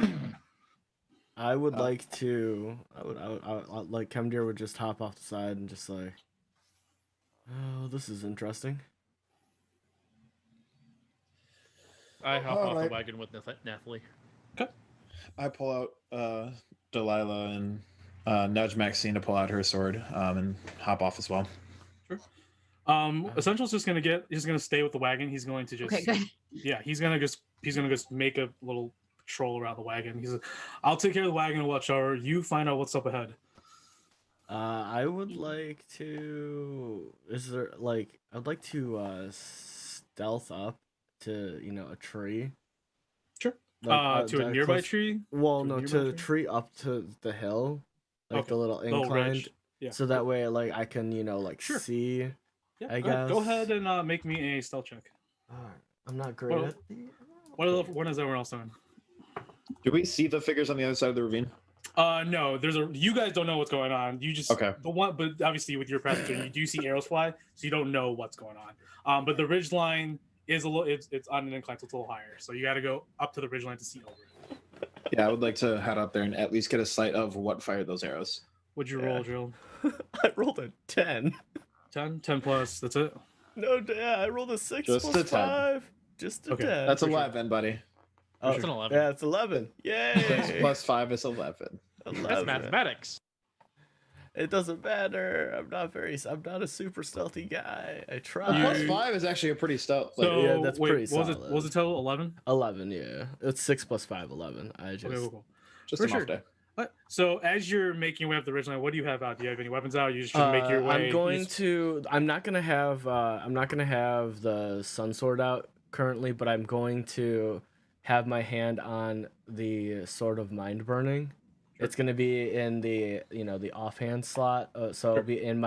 I would like to. I would like Kemdir would just hop off the side and just like, oh, this is interesting. I hop off the Alright. wagon with Nathaly. Okay. I pull out Delilah and nudge Maxine to pull out her sword and hop off as well. Essential's just gonna stay with the wagon. He's going to just Okay, good. yeah, he's gonna just make a little patrol around the wagon. He's I'll take care of the wagon and watch over. You find out what's up ahead. I would like to. Is there like I'd like to stealth up to a tree. Sure. Like, To a nearby tree. Well, To a no, nearby to the tree? tree up to the hill, like Okay. the little Little incline. ridge. Yeah. So that way, like I can Sure. see. Yeah, I go guess. ahead and make me a stealth check. Alright, I'm not great Well, at. What is everyone else doing? Do we see the figures on the other side of the ravine? No, you guys don't know what's going on. You just Okay. the one, but obviously with your perception, you do see arrows fly, so you don't know what's going on. But the ridge line is a little, it's on an incline, so it's a little higher. So you got to go up to the ridge line to see over it. Yeah, I would like to head up there and at least get a sight of what fired those arrows. What'd you roll, Jill? I rolled a 10. 10 plus. That's it. No, yeah, I rolled a 6 Just plus a 10. 5. Just a Okay, 10. That's for sure. 11, buddy. Oh, It's an 11. yeah, it's 11. Yay! Plus 5 is 11. That's 11. mathematics. It doesn't matter. I'm not a super stealthy guy. I A try. +5 is actually a pretty stealth. Like, So yeah, that's wait, pretty what was it? solid. What was the total? 11. 11, yeah. It's 6 + 5, 11. I just Okay, cool. just For an off sure. day. So as you're making your way up the ridgeline, what do you have out? Do you have any weapons out? You just trying to make your way. I'm not gonna have the sun sword out currently, but I'm going to have my hand on the sword of mind burning. It's gonna be in the the offhand slot, so it'll be in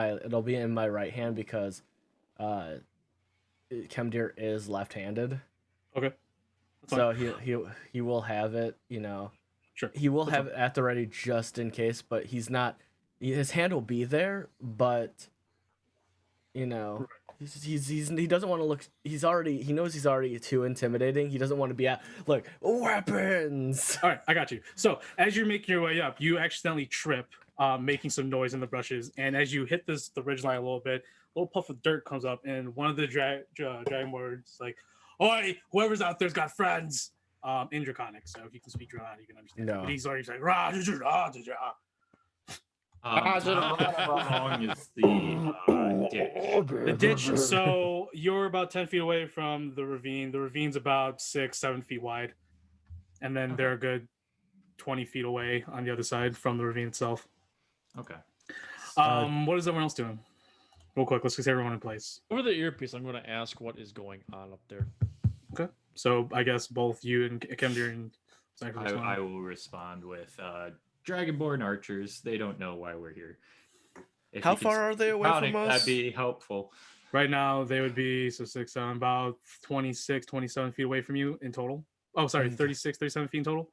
my right hand because Kemdir is left-handed. Okay. That's So fine. he will have it, Sure. He will That's have it at the ready just in case, but he's not. His hand will be there, but he doesn't want to look. He knows he's already too intimidating. He doesn't want to be at like weapons. All right, I got you. So as you're making your way up, you accidentally trip, making some noise in the brushes, and as you hit the ridgeline a little bit, a little puff of dirt comes up, and one of the Dragonborns like, "Oi, whoever's out there's got friends." In Draconic, so if you can speak Draconic, you can understand. No. But he's already like, "Rah, rah, rah, rah." How long is the ditch? The ditch. So you're about 10 feet away from the ravine. The ravine's about 6-7 feet wide, and then they're a good 20 feet away on the other side from the ravine itself. Okay. What is everyone else doing? Real quick, let's get everyone in place. Over the earpiece, I'm going to ask what is going on up there. Okay. So I guess both you and Kemdir and Cypher. I will respond with Dragonborn archers. They don't know why we're here. If How you could far are they away Draconic, from us? That'd be helpful. Right now, they would be 6, about 26, 27 feet away from you in total. Oh, sorry, 36, 37 feet in total.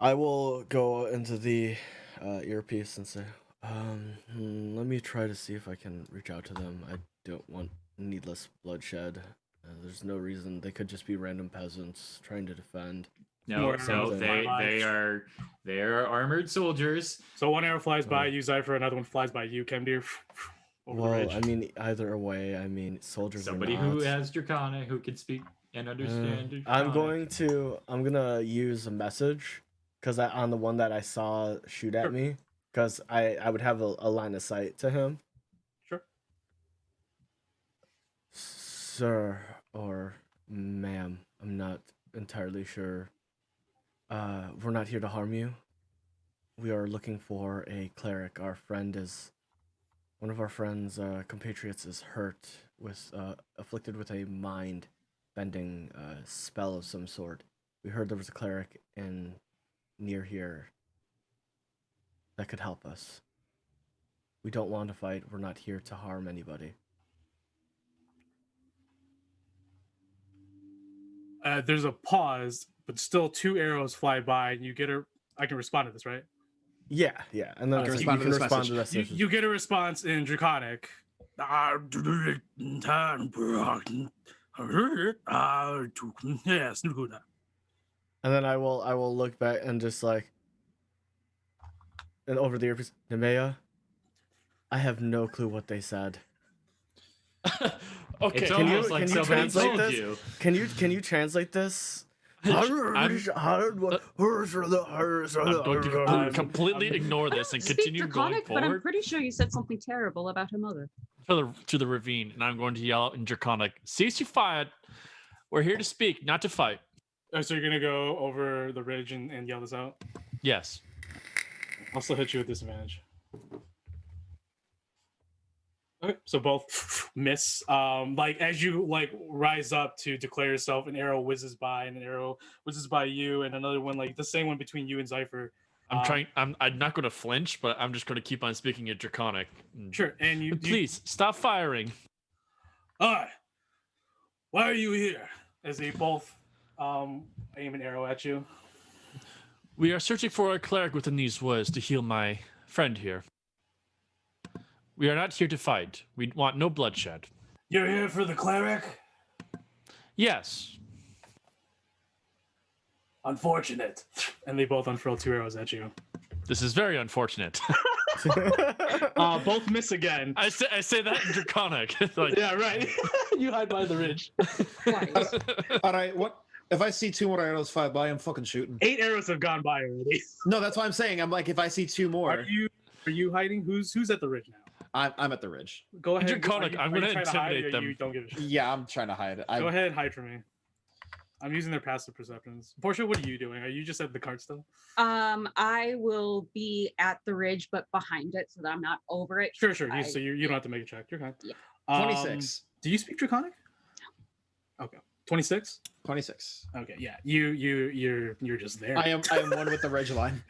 I will go into the earpiece and say, let me try to see if I can reach out to them. I don't want needless bloodshed. There's no reason. They could just be random peasants trying to defend. No, something. they are armored soldiers. So one arrow flies by you, Cypher. Another one flies by you, Kemdir. Over the Well, ridge. I mean, either way, soldiers Somebody are not. who has Draconic who can speak and understand. I'm Draconic. gonna use a message because on the one that I saw shoot at me, because I would have a line of sight to him. Sure. Sir or ma'am, I'm not entirely sure. We're not here to harm you. We are looking for a cleric. One of our friends, compatriots, is hurt afflicted with a mind-bending spell of some sort. We heard there was a cleric near here that could help us. We don't want to fight. We're not here to harm anybody. There's a pause, but still 2 arrows fly by, and you get a. I can respond to this, right? Yeah, and then You you can can respond to this respond to message. this. You get a response in Draconic. Yes. And then I will look back and just like, and over the earpiece, Nemea, I have no clue what they said. Okay. It's Can you- almost like can you somebody translate told this? you. Can you translate this? I'm going to completely ignore this and Speak continue going Draconic, but I'm forward pretty sure you said something terrible about her mother. to the ravine, and I'm going to yell out in Draconic, "Cease your fight! We're here to speak, not to fight." So you're gonna go over the ridge and yell this out. Yes. I'll still hit you with disadvantage. Okay, so both miss. Like as you like rise up to declare yourself, an arrow whizzes by, and an arrow whizzes by you, and another one like the same one between you and Cypher. I'm not going to flinch, but I'm just going to keep on speaking in Draconic. Sure, and you Please stop firing. Why are you here? As they both aim an arrow at you. We are searching for a cleric within these woods to heal my friend here. We are not here to fight. We want no bloodshed. You're here for the cleric? Yes. Unfortunate. And they both unfurl 2 arrows at you. This is very unfortunate. Both miss again. I say that in Draconic. It's like, Yeah, right. You hide by the ridge. Twice. All right, what if I see 2 more arrows fly by? I'm fucking shooting. 8 arrows have gone by already. No, that's what I'm saying. I'm like, if I see 2 more, Are Are you hiding? Who's at the ridge now? I'm at the ridge. Go ahead. Draconic, I'm are you gonna trying to hide, intimidate or them. You don't give a shit. Yeah, I'm trying to hide. Go ahead and hide from me. I'm using their passive perceptions. Portia, what are you doing? Are you just at the cart still? I will be at the ridge, but behind it, so that I'm not over it. Sure. So you don't have to make a check. You're fine. Yeah. 26. Do you speak Draconic? No. Okay. 26. 26. Okay. Yeah. You're just there. I am one with the ridge line.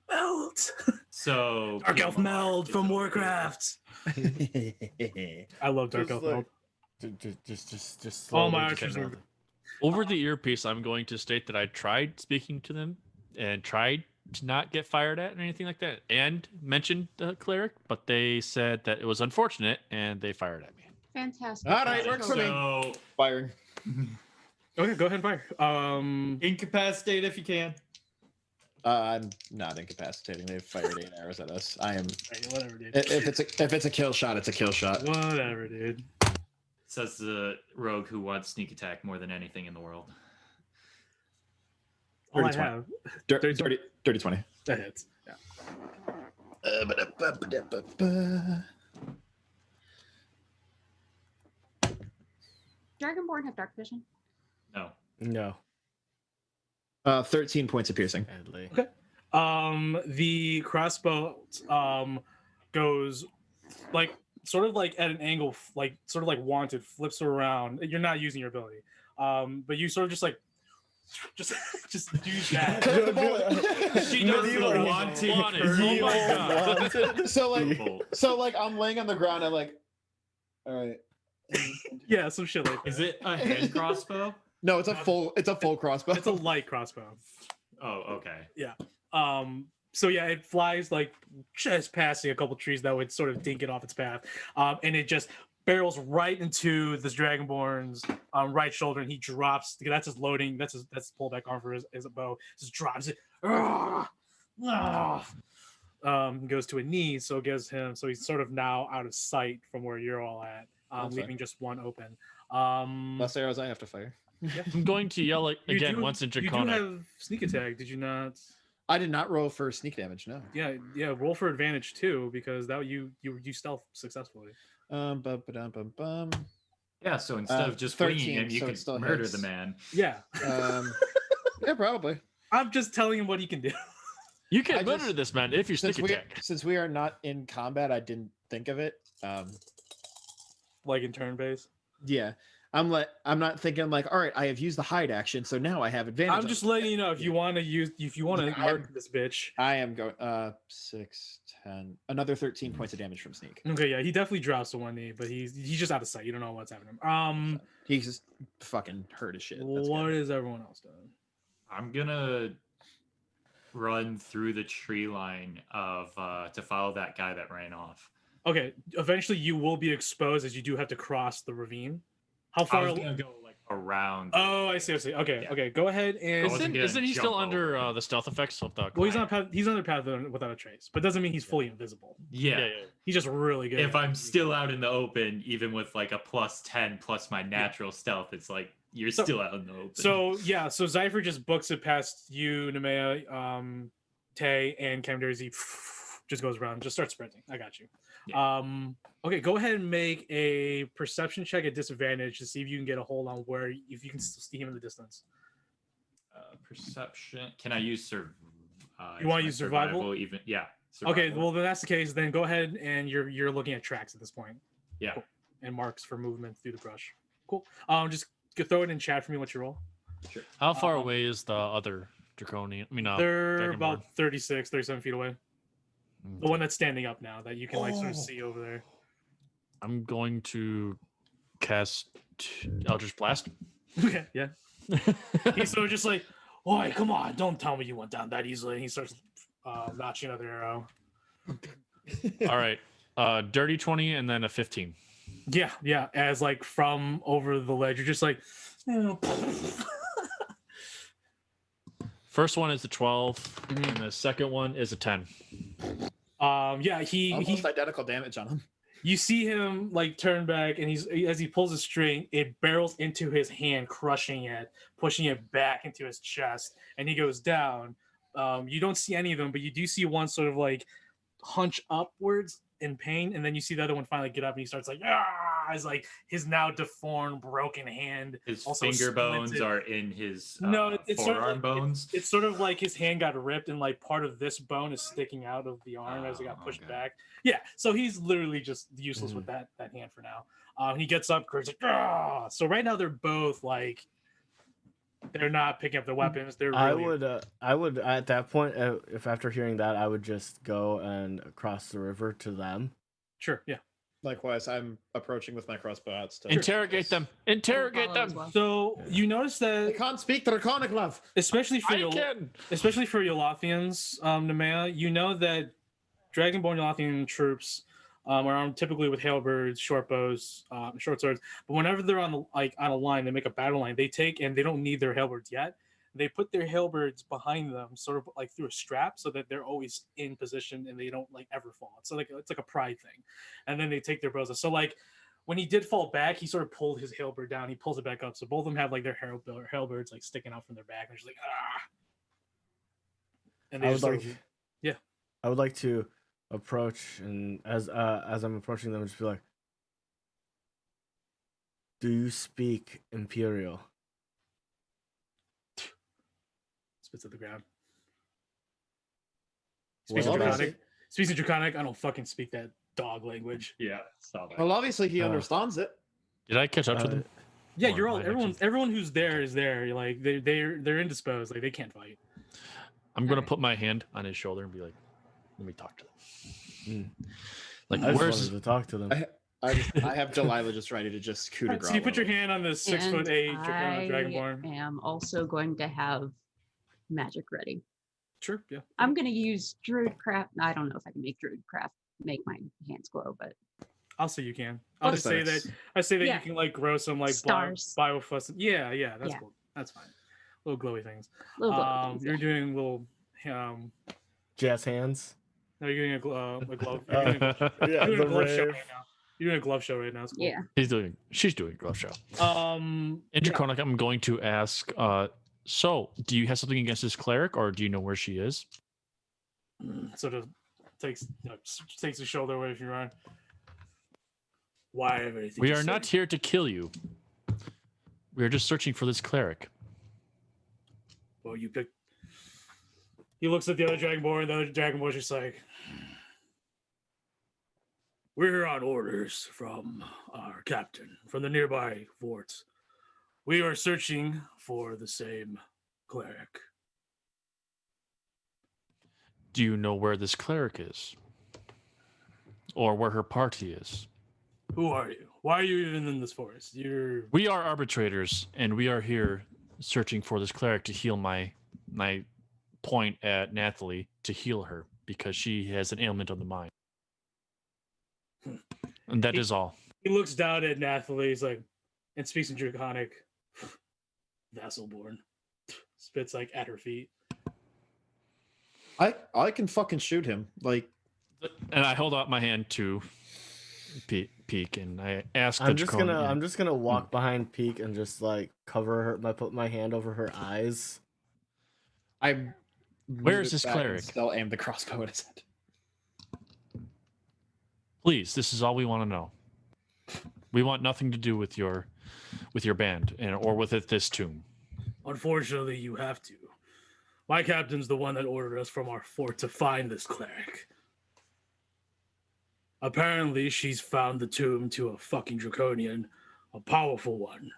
Meld. So Dark Elf Meld from Warcraft. I love Dark Elf Meld. Just All slowly my just archers are- meld. Over the earpiece, I'm going to state that I tried speaking to them and tried to not get fired at or anything like that, and mentioned the cleric, but they said that it was unfortunate and they fired at me. Fantastic. All right, works for me. So Firing. Okay, go ahead and fire. incapacitate if you can. I'm not incapacitating. They've fired 8 arrows at us. I am. Hey, whatever, dude. If it's a kill shot, it's a kill shot. Whatever, dude. Says the rogue who wants sneak attack more than anything in the world. All I 30-20. have. Dirty 20. That hits. Yeah. Dragonborn have dark vision. No. No. 13 points of piercing. Sadly. The crossbow goes like sort of like at an angle, like sort of like wanted, flips around. You're not using your ability. But you sort of just do that. She does the wanted. Oh my god. So like I'm laying on the ground. I'm like, all right. Yeah, some shit like that. Is it a hand crossbow? No, it's a full crossbow. It's a light crossbow. Oh, okay. So yeah, it flies like just passing a couple trees that would sort of dink it off its path. And it just barrels right into this Dragonborn's right shoulder, and he drops. That's his loading. That's his pullback arm for his bow. Just drops it. Goes to a knee, so it gives him. So he's sort of now out of sight from where you're all at, leaving just one open. Less arrows I have to fire. I'm going to yell You again do- once in You do Draconic. have sneak attack, did you not? I did not roll for sneak damage. No. Yeah. Roll for advantage too, because that you stealth successfully. Bum, bum, bum. Yeah, so instead of just 13, winging him, you so it could still murder hits. the man. Yeah. Yeah, probably. I'm just telling him what he can do. You can I murder just- this man if you sneak attack. Since we are not in combat, I didn't think of it. Like in turn base. Yeah, I'm not thinking like, all right, I have used the hide action, so now I have advantage. I'm just letting you know if you want to Yeah, murder this bitch. I am going 6, 10, another 13 points of damage from sneak. Okay, yeah, he definitely drops to one knee, but he's just out of sight. You don't know what's happening. He's just fucking hurt as shit. That's What good. is everyone else doing? I'm gonna run through the tree line of to follow that guy that ran off. Okay, eventually you will be exposed as you do have to cross the ravine. How I far? was gonna go like around. Oh, I see. Okay, Yeah. Okay. Go ahead and. wasn't Isn't, gonna isn't he still jump under over. the stealth effects of the Well, he's climb? on path. He's on the path without a trace, but doesn't mean he's fully invisible. Yeah. He's just really good. If I'm still out in the open, even with like a +10 plus my natural stealth, it's like you're So- still out in the open. So yeah, so Zypher just books it past you, Nemea, Tay, and Camderzi. Just goes around, just starts sprinting. I got you. Okay, go ahead and make a perception check at disadvantage to see if you can get a hold on where if you can still see him in the distance. Perception. Can I use You wanna my use survival? Even yeah. Okay, survival. well then that's the case. Then go ahead and you're looking at tracks at this point yeah. cool. And marks for movement through the brush. Cool. Just throw it in chat for me what you roll. How far away is the other draconian? I mean, They're Dragonborn. about 36, 37 feet away. The one that's standing up now that you can like sort of Oh. see over there. I'm going to cast Eldritch Blast. Okay, yeah. He's sort of just like, "Oi, come on! Don't tell me you went down that easily." And he starts notching another arrow. All right, dirty 20 and then a 15. Yeah. As like from over the ledge, you're just like, First one is a 12, Mhm. and the second one is a 10. yeah. He Almost identical damage on him. you see him like turn back, and as he pulls the string, it barrels into his hand, crushing it, pushing it back into his chest, and he goes down. You don't see any of them, but you do see one sort of like hunch upwards in pain, and then you see the other one finally get up, and he starts like, ah! It's like his now deformed, broken hand. His also finger bones splinted. are in his No, it's sort of forearm like, bones. It's sort of like his hand got ripped, and like part of this bone is sticking out of the arm as it got pushed back. Yeah, so he's literally just useless with that hand for now. He gets up, Kurt's like, ah! So right now they're both like, they're not picking up their weapons. They're really... I would at that point, if after hearing that, I would just go and cross the river to them. Sure, yeah. Likewise, I'm approaching with my crossbow out. Still. Interrogate them. Interrogate them. So you notice that I can't speak Draconic, love. especially for I can. Yaelatthians, Nemea, you know that Dragonborn Yaelatthian troops are armed typically with halberds, short bows, short swords. But whenever they're on a line, they make a battle line. They take, and they don't need their halberds yet. They put their halberds behind them, sort of like through a strap, so that they're always in position and they don't like ever fall. So like it's like a pride thing. And then they take their bows. So like when he did fall back, he sort of pulled his halberd down. He pulls it back up. So both of them have like their halberds like sticking out from their back. And they're just like, ah. And they I just would sort like, of, yeah. I would like to approach, and as I'm approaching them, just be like, "Do you speak Imperial?" Spits at the ground. Well, Speaks in obviously- Draconic. Speaks in Draconic. I don't fucking speak that dog language. Yeah, stop it. Well, obviously he understands it. Did I catch up to them? Yeah, Or you're all might actually- everyone who's there is there. You're like they're indisposed. Like they can't fight. I'm gonna Alright. put my hand on his shoulder and be like, "Let me talk to them." Like, I just where's wanted to talk to them. I have Delilah just ready to just coup de grace. So you put your hand on the 6'8" I Dragonborn. am also going to have magic ready. Sure, yeah. I'm going to use Druidcraft. I don't know if I can make Druidcraft make my hands glow, but I'll say you can. I'll just say that Aesthetics. you Yeah. can like grow some like Stars. biofluorescent. Yeah, that's Yeah. cool. That's fine. Little glowy things. little glow things, You're yeah. doing little Jazz hands. no, you're doing a glove. Yeah, You're doing a the glove show rave. right now. You're doing a glove show right now. It's cool. Yeah. she's doing a glove show. Yeah. Interchronic, I'm going to ask, so do you have something against this cleric, or do you know where she is? Sort of takes the shoulder away from your arm. Why have anything? We to are say? not here to kill you. We are just searching for this cleric. Well, you pick. He looks at the other Dragonborn. The other Dragonborn's just like, we're on orders from our captain from the nearby fort. We are searching for the same cleric. Do you know where this cleric is? Or where her party is? Who are you? Why are you even in this forest? We are arbitrators, and we are here searching for this cleric to heal my point at Nathaly, to heal her because she has an ailment of the mind. And that is all. He looks down at Nathaly. He's like, and speaks in Draconic. Vassalborn. Spits like at her feet. I can fucking shoot him. Like, And I hold out my hand to Peek, and I ask. I'm just gonna walk behind Peak and just like cover her. Put my hand over her eyes. I. Where is this cleric? Still aim the crossbow at his head. Please, this is all we want to know. We want nothing to do with your band or with this tomb. Unfortunately, you have to. My captain's the one that ordered us from our fort to find this cleric. Apparently, she's found the tomb to a fucking draconian, a powerful one,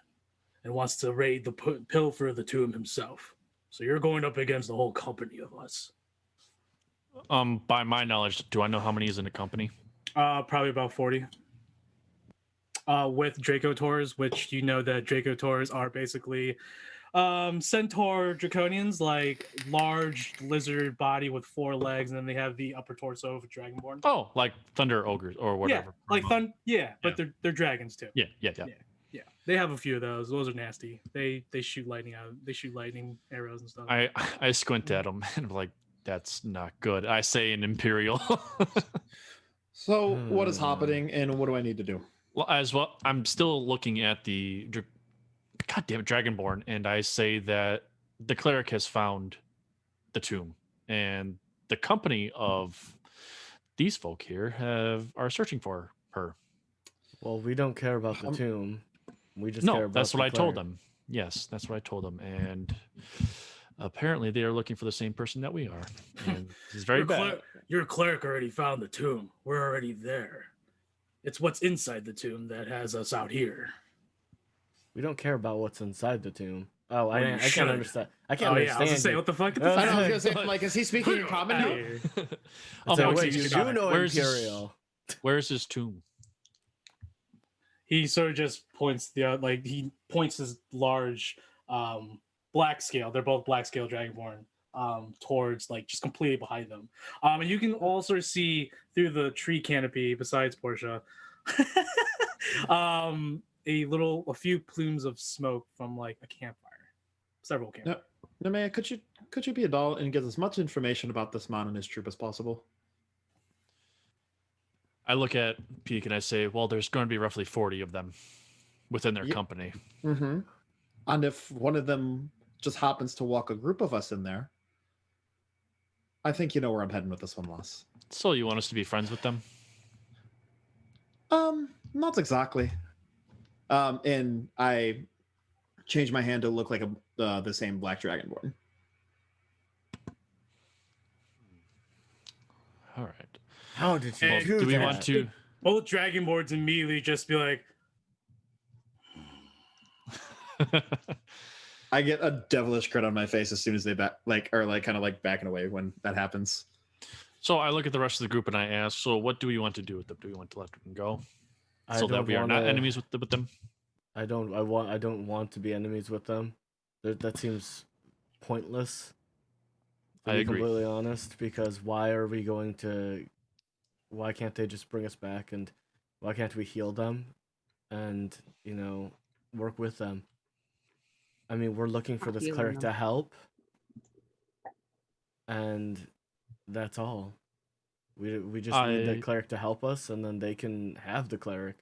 and wants to raid the pilfer the tomb himself. So you're going up against the whole company of us. By my knowledge, do I know how many is in the company? Probably about 40. With Dracotors, which you know that Dracotors are basically centaur draconians, like large lizard body with 4 legs, and then they have the upper torso of a dragonborn. Oh, like thunder ogres or whatever. Yeah, like but they're dragons too. Yeah. Yeah, they have a few of those. Those are nasty. They shoot lightning out. They shoot lightning arrows and stuff. I squint at them and I'm like, that's not good. I say an imperial. So what is happening, and what do I need to do? Well, as well, I'm still looking at the goddamn Dragonborn, and I say that the cleric has found the tomb, and the company of these folk here are searching for her. Well, we don't care about the tomb. We just care No, about that's what the I told cleric. them. Yes, that's what I told them. And apparently they are looking for the same person that we are. And this is very bad. Your cleric already found the tomb. We're already there. It's what's inside the tomb that has us out here. We don't care about what's inside the tomb. Oh, Well, you I can't should. understand. I can't Oh understand. yeah, I was gonna say, you. what the fuck? I I know, I was was gonna say, like, is he speaking in common now? Oh, So wait, wait, you he's- do know where's his- Imperial. Where's his tomb? He sort of just points he points his large black scale. They're both black scale dragonborn towards like just completely behind them. And you can also see through the tree canopy besides Portia a few plumes of smoke from like a campfire. Several campfires. Nemea, could you be a doll and get as much information about this man and his troop as possible? I look at Peak and I say, well, there's going to be roughly 40 of them within their Yep. company. Mm-hmm. And if one of them just happens to walk a group of us in there, I think you know where I'm heading with this one, Loss. So you want us to be friends with them? Not exactly. And I change my hand to look like the same black dragonborn. All right. How did you Well, do Do we that? want to? Both dragonborns immediately just be like, I get a devilish grin on my face as soon as they kind of backing away when that happens. So I look at the rest of the group and I ask, so what do we want to do with them? Do we want to let them go I so that don't we are not wanna- enemies with them? I don't want to be enemies with them. That seems pointless. To I be agree. completely honest, because why can't they just bring us back, and why can't we heal them and, work with them? I mean, we're looking for Not this healing cleric to them. help, and that's all. We just need the I- cleric to help us, and then they can have the cleric.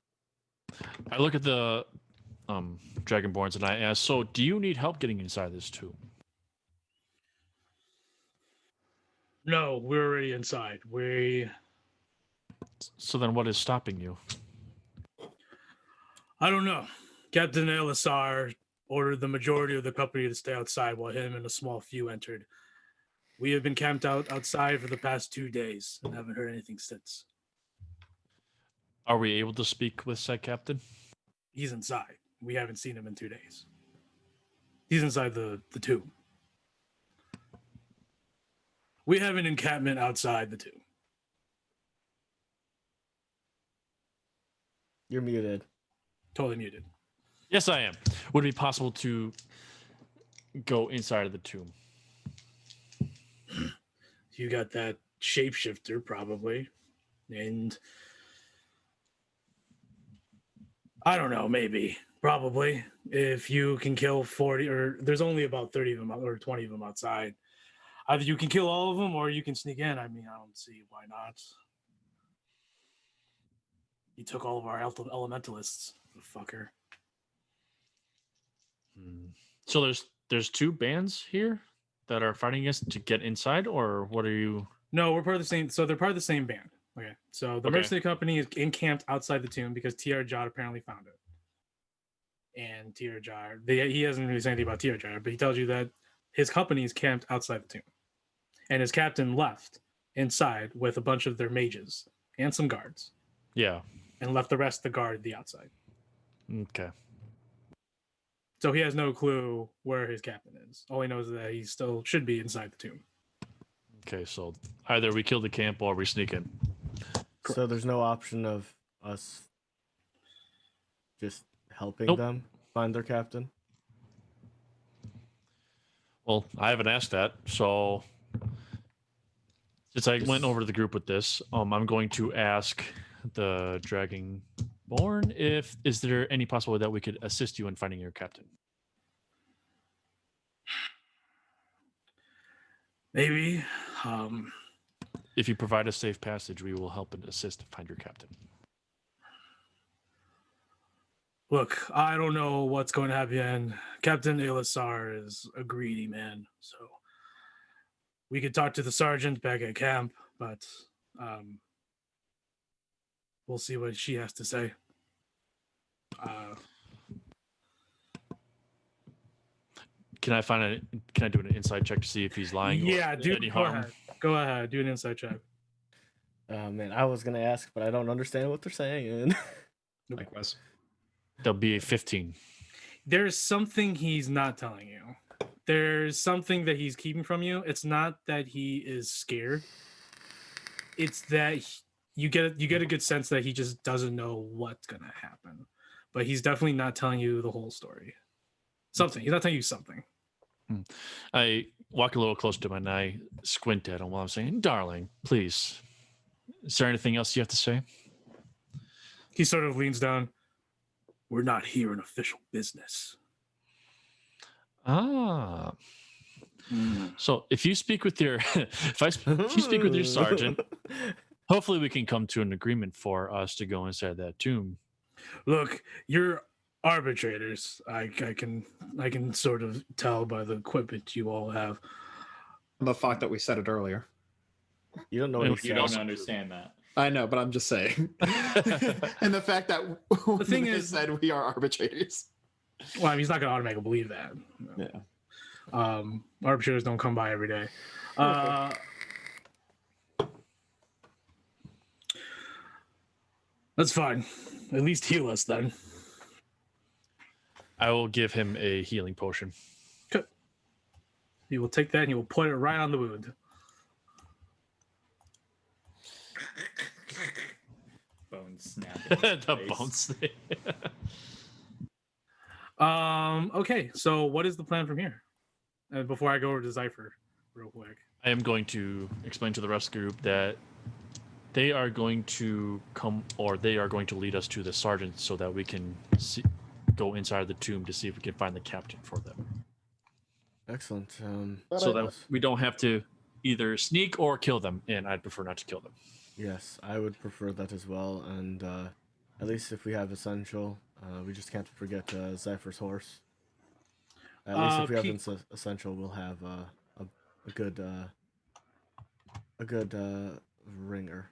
I look at the Dragonborns and I ask, so do you need help getting inside this tomb? no, we're already inside. So then what is stopping you? I don't know. Captain Elisar ordered the majority of the company to stay outside while him and a small few entered. We have been camped outside for the past 2 days and haven't heard anything since. Are we able to speak with said captain? He's inside. We haven't seen him in 2 days. He's inside the tomb. We have an encampment outside the tomb. You're muted. Totally muted. Yes, I am. Would it be possible to go inside of the tomb? You got that shapeshifter, probably. And I don't know, maybe. Probably. If you can kill 40, or there's only about 30 of them or 20 of them outside. Either you can kill all of them or you can sneak in. I mean, I don't see why not. You took all of our elementalists, the fucker. So there's two bands here that are fighting us to get inside, or what are you? No, we're part of the same. So they're part of the same band. Okay. So the Okay. mercenary company is encamped outside the tomb because Tiarjod apparently found it. And Tiarjod, he hasn't really said anything about Tiarjod, but he tells you that his company is camped outside the tomb. And his captain left inside with a bunch of their mages and some guards, Yeah. and left the rest of the guard at the outside. Okay. So he has no clue where his captain is. All he knows is that he still should be inside the tomb. Okay. So either we kill the camp or we sneak in. So there's no option of us just helping Nope. them find their captain. Well, I haven't asked that, so since I went over to the group with this, I'm going to ask the Dragonborn is there any possible way that we could assist you in finding your captain? Maybe. If you provide a safe passage, we will help and assist to find your captain. Look, I don't know what's going to happen. Captain Elisar is a greedy man, so we could talk to the sergeant back at camp, but we'll see what she has to say. Can I do an inside check to see if he's lying? Yeah, or dude. any Go harm? ahead. Go ahead. Do an insight check. Man, I was gonna ask, but I don't understand what they're saying. Likewise. There'll be a 15. There's something he's not telling you. There's something that he's keeping from you. It's not that he is scared. It's that you get a good sense that he just doesn't know what's gonna happen. But he's definitely not telling you the whole story. Something. He's not telling you something. I walk a little closer to him and I squint at him while I'm saying, "Darling, please. Is there anything else you have to say?" He sort of leans down. We're not here in official business. Ah. So if you speak with your if you speak with your sergeant, hopefully we can come to an agreement for us to go inside that tomb. Look, you're arbitrators. I can sort of tell by the equipment you all have. The fact that we said it earlier. You don't know what You he You said. don't understand that. I know, but I'm just saying. And the fact that The thing they is- said we are arbitrators. Well, I mean, he's not going to automatically believe that. Yeah. Arbitrators don't come by every day. That's fine. At least heal us then. I will give him a healing potion. He will take that and he will put it right on the wound. Bone snapping. The bones. Okay, so what is the plan from here? Before I go over to Cypher, real quick. I am going to explain to the rest of the group that they are going to come, or they are going to lead us to the sergeant so that we can go inside the tomb to see if we can find the captain for them. Excellent. So that we don't have to either sneak or kill them, and I'd prefer not to kill them. Yes, I would prefer that as well. And at least if we have essential, we just can't forget Zypher's horse. At least if we have essential, we'll have a good ringer.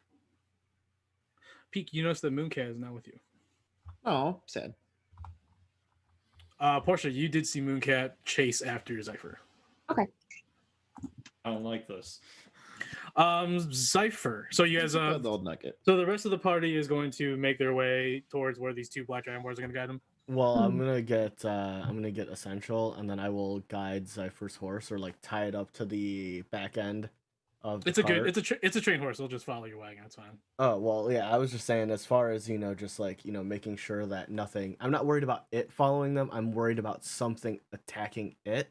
Peak, you notice that Mooncat is not with you. Oh, sad. Portia, you did see Mooncat chase after Cypher. I don't like this. Cypher. So you guys, The old nugget. so the rest of the party is going to make their way towards where these two black Dragonborns are going to guide them. Well, I'm gonna get essential, and then I will guide Zypher's horse, or like tie it up to the back end of. It's a good. It's a trained horse. They'll just follow your wagon. It's fine. Oh well, yeah. I was just saying, as far as just like making sure that nothing. I'm not worried about it following them. I'm worried about something attacking it.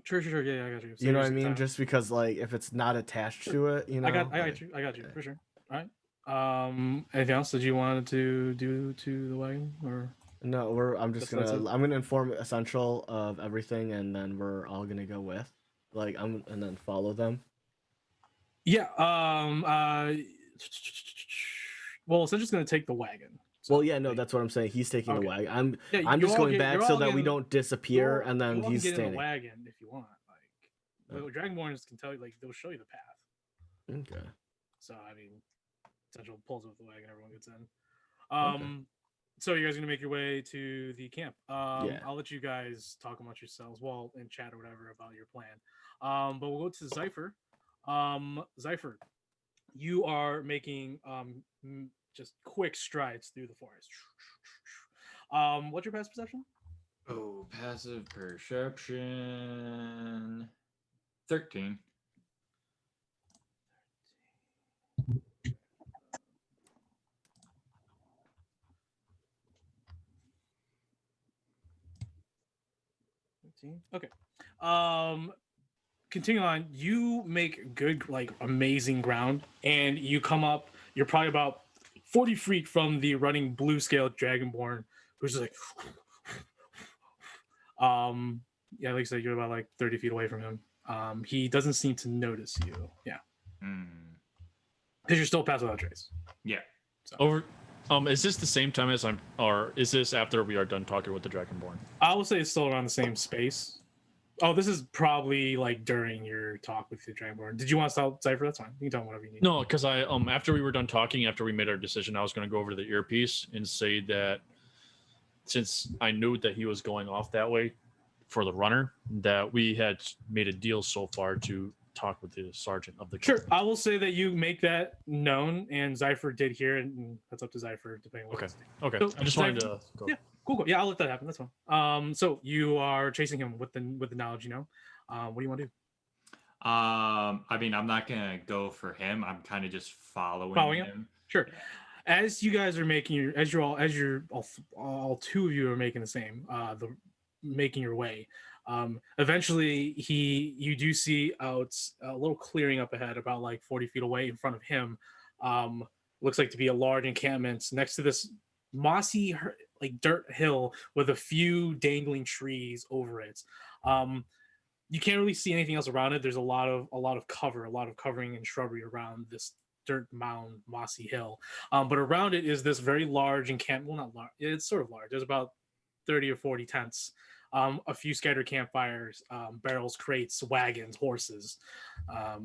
Sure. Yeah, I got you. So You know what I you're mean? just- Just because like if it's not attached to it, I got you for sure. All right. Anything else that you wanted to do to the wagon, or? No, I'm just That's gonna. I'm gonna inform essential of everything, and then we're all gonna go with, and then follow them. Yeah. Well, Essential's going to take the wagon. So, Well, yeah, no, that's what I'm saying. He's taking Okay. the wagon. Yeah, I'm you just all going get- back you're so all that we getting- don't disappear, you'll- and then you'll all he's get in standing. the wagon if you want. Like, Dragonborns can tell you, like, they'll show you the path. Okay. So I mean, Essential pulls up the wagon, everyone gets in. So you guys are gonna make your way to the camp. Yeah. I'll let you guys talk amongst yourselves, well, in chat or whatever about your plan. But we'll go to Cypher. Cypher, you are making just quick strides through the forest. What's your past perception? Oh, passive perception. 13. Okay. Continue on. You make good, like, amazing ground, and you come up. You're probably about 40 feet from the running blue scaled Dragonborn, who's just like, yeah, like I said, you're about like 30 feet away from him. He doesn't seem to notice you. Yeah, because you're still past without trace. Yeah. Over. Is this the same time as or is this after we are done talking with the Dragonborn? I will say it's still around the same space. Oh, this is probably like during your talk with the Dragonborn. Did you want to stop Cypher? That's fine. You can tell him whatever you need. No, because I after we were done talking, after we made our decision, I was going to go over to the earpiece and say that since I knew that he was going off that way for the runner, that we had made a deal so far to talk with the sergeant of the Sure. company. I will say that you make that known, and Zypher did hear it, and that's up to Zypher depending on what Okay. he Okay. So, I just wanted Zypher- to go. Yeah. Cool. Yeah, I'll let that happen. That's fine. So you are chasing him with the knowledge you know. What do you want to do? I mean, I'm not gonna go for him. I'm kind of just Following him. Sure. As you guys are making your, as you're all two of you are making the same, making your way. Eventually, you do see out a little clearing up ahead, about like 40 feet away in front of him. Looks like to be a large encampment next to this mossy, like dirt hill with a few dangling trees over it. You can't really see anything else around it. There's a lot of cover, a lot of covering and shrubbery around this dirt mound, mossy hill. But around it is this very large encampment. Well, not large. It's sort of large. There's about 30 or 40 tents, a few scattered campfires, barrels, crates, wagons, horses,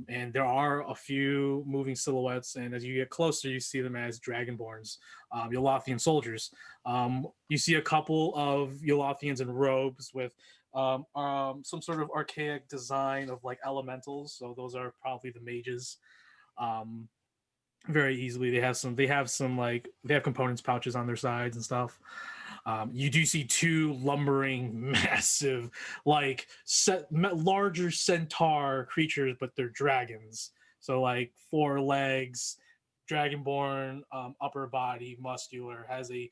and there are a few moving silhouettes. And as you get closer, you see them as Dragonborns, Yaelatthian soldiers. You see a couple of Yaelatthians in robes with some sort of archaic design of like elementals. So those are probably the mages. Very easily, they have components pouches on their sides and stuff. You do see two lumbering, massive, like larger centaur creatures, but they're dragons. So like 4 legs, dragonborn, upper body, muscular, has a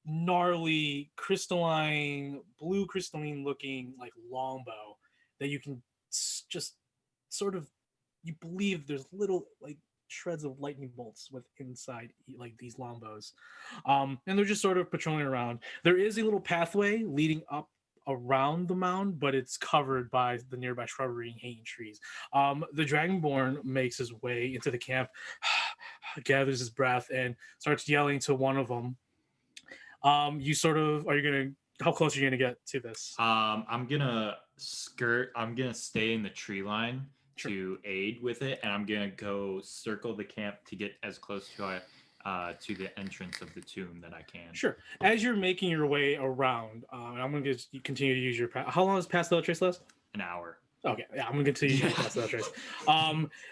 gnarly blue crystalline looking like longbow that you can just sort of, you believe there's little like shreds of lightning bolts with inside like these longbows, and they're just sort of patrolling around. There is a little pathway leading up around the mound, but it's covered by the nearby shrubbery and hanging trees. The dragonborn makes his way into the camp, gathers his breath, and starts yelling to one of them. How close are you gonna get to this? I'm gonna stay in the tree line to aid with it, and I'm gonna go circle the camp to get as close to the entrance of the tomb that I can. Sure. As you're making your way around, I'm gonna continue to use your. How long does Pastel Trace last? An hour. Okay, yeah, I'm gonna continue to use Pastel Trace.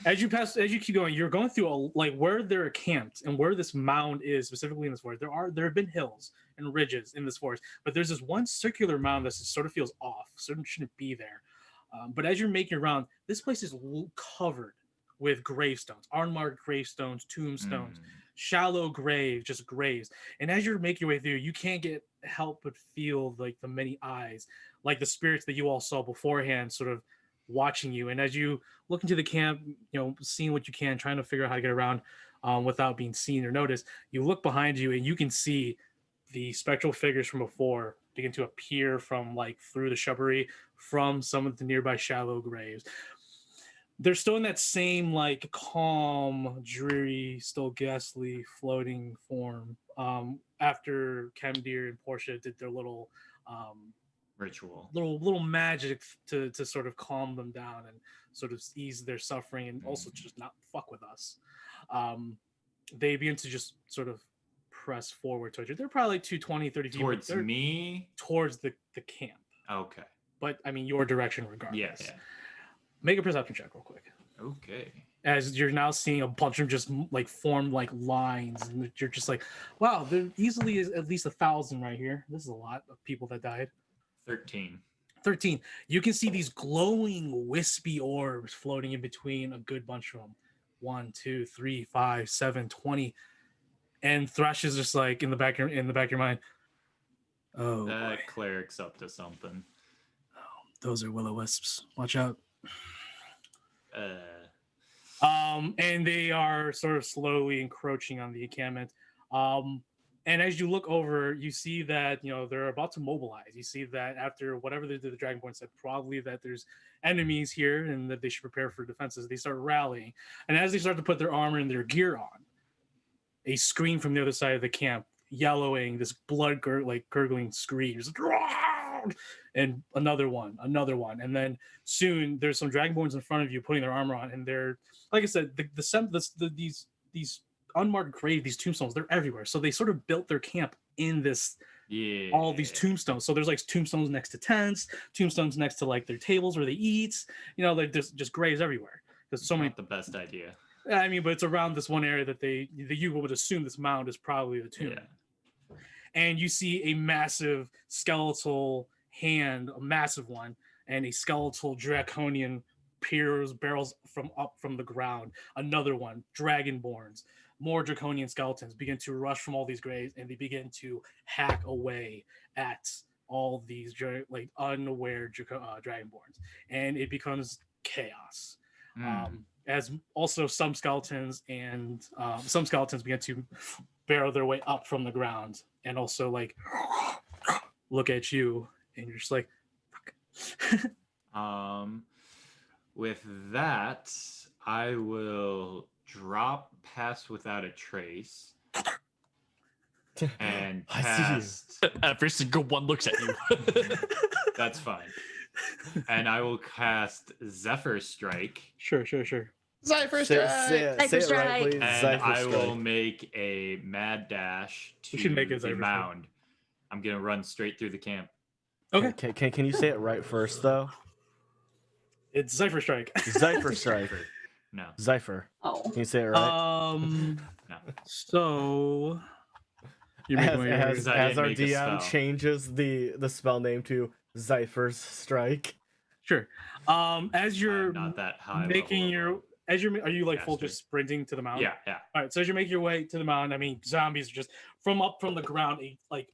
As you keep going, you're going through where they're camped and where this mound is specifically in this forest. There have been hills and ridges in this forest, but there's this one circular mound that sort of feels off. Shouldn't be there. But as you're making around, this place is covered with gravestones, unmarked gravestones, tombstones, shallow graves, just graves. And as you're making your way through, you can't help but feel like the many eyes, like the spirits that you all saw beforehand, sort of watching you. And as you look into the camp, seeing what you can, trying to figure out how to get around without being seen or noticed, you look behind you and you can see the spectral figures from before begin to appear from through the shrubbery from some of the nearby shallow graves. They're still in that same calm, dreary, still ghastly, floating form. After Kemdir and Portia did their little ritual, little magic to sort of calm them down and sort of ease their suffering, and also just not fuck with us. They begin to just sort of press forward towards you. They're probably 220, 30 feet towards me, towards the camp. Okay, but I mean your direction regardless. Yeah. Make a perception check real quick. Okay. As you're now seeing a bunch of just formed lines, and you're just wow, there easily is at least 1,000 right here. This is a lot of people that died. 13. You can see these glowing, wispy orbs floating in between a good bunch of them. 1, 2, 3, 5, 7, 20. And Thresh is just in the back of your mind. Oh, that boy. Cleric's up to something. Oh, those are will-o-wisps. Watch out. And they are sort of slowly encroaching on the encampment. And as you look over, you see that they're about to mobilize. You see that after whatever the Dragonborn said, probably that there's enemies here and that they should prepare for defenses. They start rallying, and as they start to put their armor and their gear on, a scream from the other side of the camp, yellowing, this blood gurgling scream, just, and another one, and then soon there's some Dragonborns in front of you putting their armor on, and they're like I said, these unmarked grave, these tombstones, they're everywhere. So they sort of built their camp in this all these tombstones. So there's like tombstones next to tents, tombstones next to like their tables where they eat. Like there's just graves everywhere. There's so many. Not the best idea. I mean, but it's around this one area that you would assume this mound is probably the tomb. Yeah. And you see a massive skeletal hand, a massive one, and a skeletal draconian barrels from the ground. Another one, dragonborns, more draconian skeletons begin to rush from all these graves, and they begin to hack away at all these like unaware dragonborns, and it becomes chaos. As also some skeletons begin to barrel their way up from the ground, and also like look at you, and you're just like, fuck. With that, I will drop Pass Without a Trace and I see you. cast. Every single one looks at you. That's fine. And I will cast Zephyr Strike. Sure. Cypher Say strike. it right, Strike. please. And Cypher I will strike. make a mad dash We should to make a the Zephyr Strike. mound. I'm gonna run straight through the camp. Okay, Can you say it right first though? it's Cypher Strike. Zypher strike. No. Zypher. Oh. Can you say it right? No. So you're making my as I didn't our make a DM spell. changes the spell name to Zypher's strike. Sure. As you're I'm not that high. making level your of are you like full caster. just sprinting to the a- mound? Yeah. All right. So as you make your way to the mound, I mean, zombies are just from the ground. A like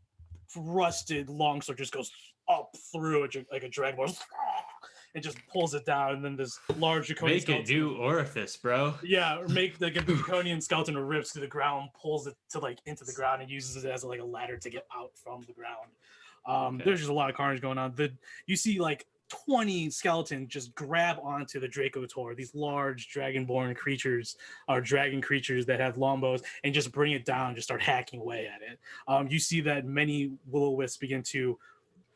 rusted longsword just goes up through like a dragonborn, and just pulls it down. And then this large draconian Make a skeleton. new orifice, bro. Yeah, or make like a draconian skeleton rips through the ground, pulls it to like into the ground, and uses it as like a ladder to get out from the ground. Okay. There's just a lot of carnage going on. You see like 20 skeletons just grab onto the Dracotor, these large dragonborn creatures or dragon creatures that have longbows, and just bring it down, just start hacking away at it. You see that many will-o-wisps begin to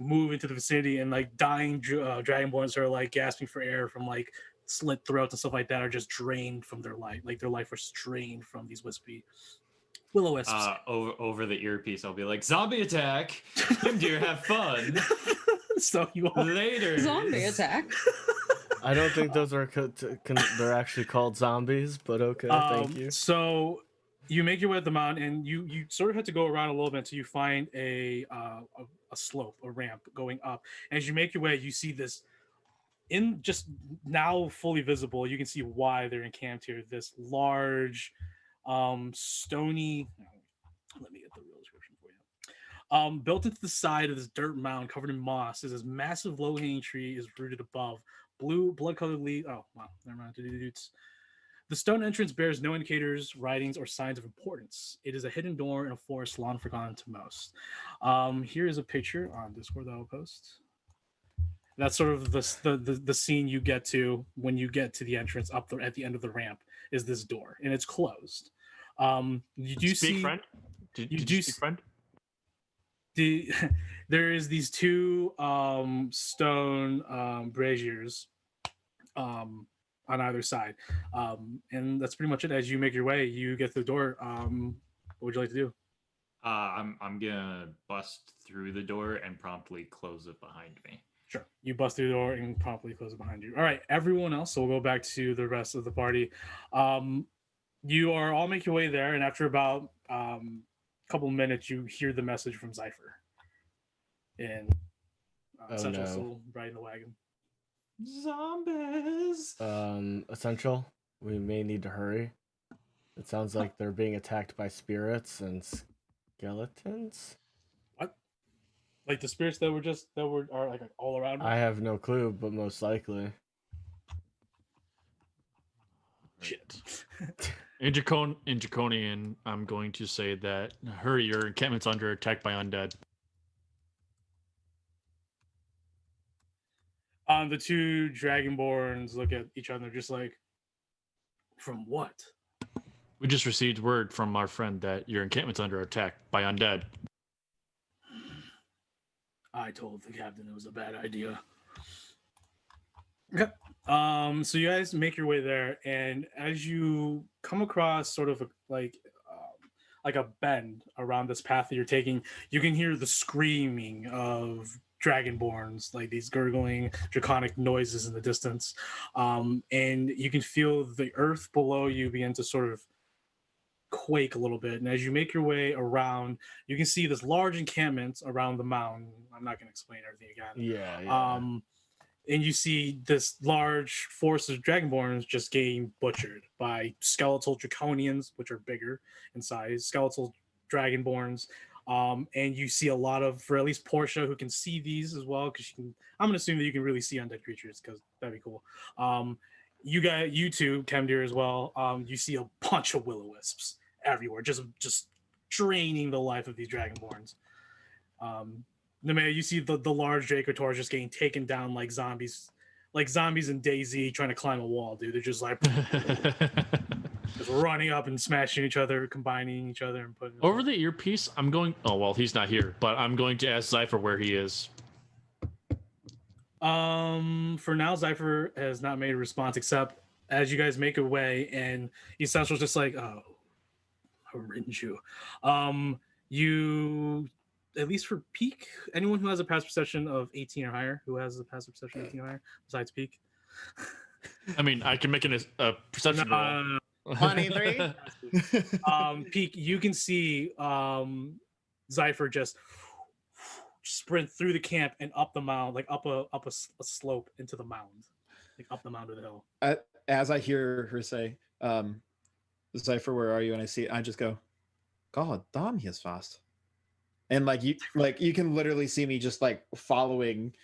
move into the vicinity, and like dying dragonborns who are like gasping for air from like slit throats and stuff like that are just drained from their life. Like their life was drained from these wispy will-o-wisps. Over the earpiece, I'll be like, "Zombie attack! Come dear, have fun." So you all Later. Zombie attack. I don't think those are they're actually called zombies, but okay, thank you. So you make your way up the mountain, and you sort of have to go around a little bit until you find a slope, a ramp going up. And as you make your way, you see this in just now fully visible. You can see why they're encamped here. This large, stony. Let me get the real description for you. Built into the side of this dirt mound covered in moss is this massive low-hanging tree is rooted above. Blue blood-colored leaves. Oh wow, never mind. The stone entrance bears no indicators, writings, or signs of importance. It is a hidden door in a forest long forgotten to most. Here is a picture on Discord that I'll post. That's sort of the scene you get to when you get to the entrance up at the end of the ramp is this door, and it's closed. You do Speak, see friend. Did you you do speak, s- friend? there is these two stone braziers on either side, and that's pretty much it. As you make your way, you get to the door. What would you like to do? I'm gonna bust through the door and promptly close it behind me. Sure. You bust through the door and promptly close it behind you. All right, everyone else. So we'll go back to the rest of the party. You are all making your way there, and after about a couple minutes, you hear the message from Zypher. And Central no. still riding the wagon. Zombies. Essential. We may need to hurry. It sounds like they're being attacked by spirits and skeletons. What? Like the spirits that are like all around? I have no clue, but most likely. Shit. In Draconian, I'm going to say that hurry, your encampment's under attack by undead. The two Dragonborns look at each other just like, from what? We just received word from our friend that your encampment's under attack by undead. I told the captain it was a bad idea. Okay. So you guys make your way there, and as you come across sort of like a bend around this path that you're taking, you can hear the screaming of dragonborns, like these gurgling draconic noises in the distance, and you can feel the earth below you begin to sort of quake a little bit. And as you make your way around, you can see this large encampment around the mountain. I'm not going to explain everything again. Yeah. And you see this large force of dragonborns just getting butchered by skeletal draconians, which are bigger in size, skeletal dragonborns. And you see a lot of, for at least Portia, who can see these as well, because I'm gonna assume that you can really see undead creatures, because that'd be cool. You two, Kemdir as well. You see a bunch of will-o-wisps everywhere, just draining the life of these dragonborns. Nemea, you see the large Dracotaurs just getting taken down like zombies in DayZ trying to climb a wall, dude. They're just like just running up and smashing each other, combining each other, and putting Over the earpiece, I'm going. Oh well, he's not here, but I'm going to ask Zypher where he is. For now, Zypher has not made a response, except as you guys make your way, and Essential's just like, oh, Rinju. You, at least for Peak, anyone who has a passive perception of 18 or higher, who has a passive perception of 18 or higher, besides Peak. I mean, I can make a perception roll. 23. Peak, you can see Zypher just sprint through the camp and up the mound, like up a slope into the mound, like up the mound of the hill. As I hear her say, Zypher, where are you? And I see it, I just go, God damn, he is fast. And you can literally see me just like following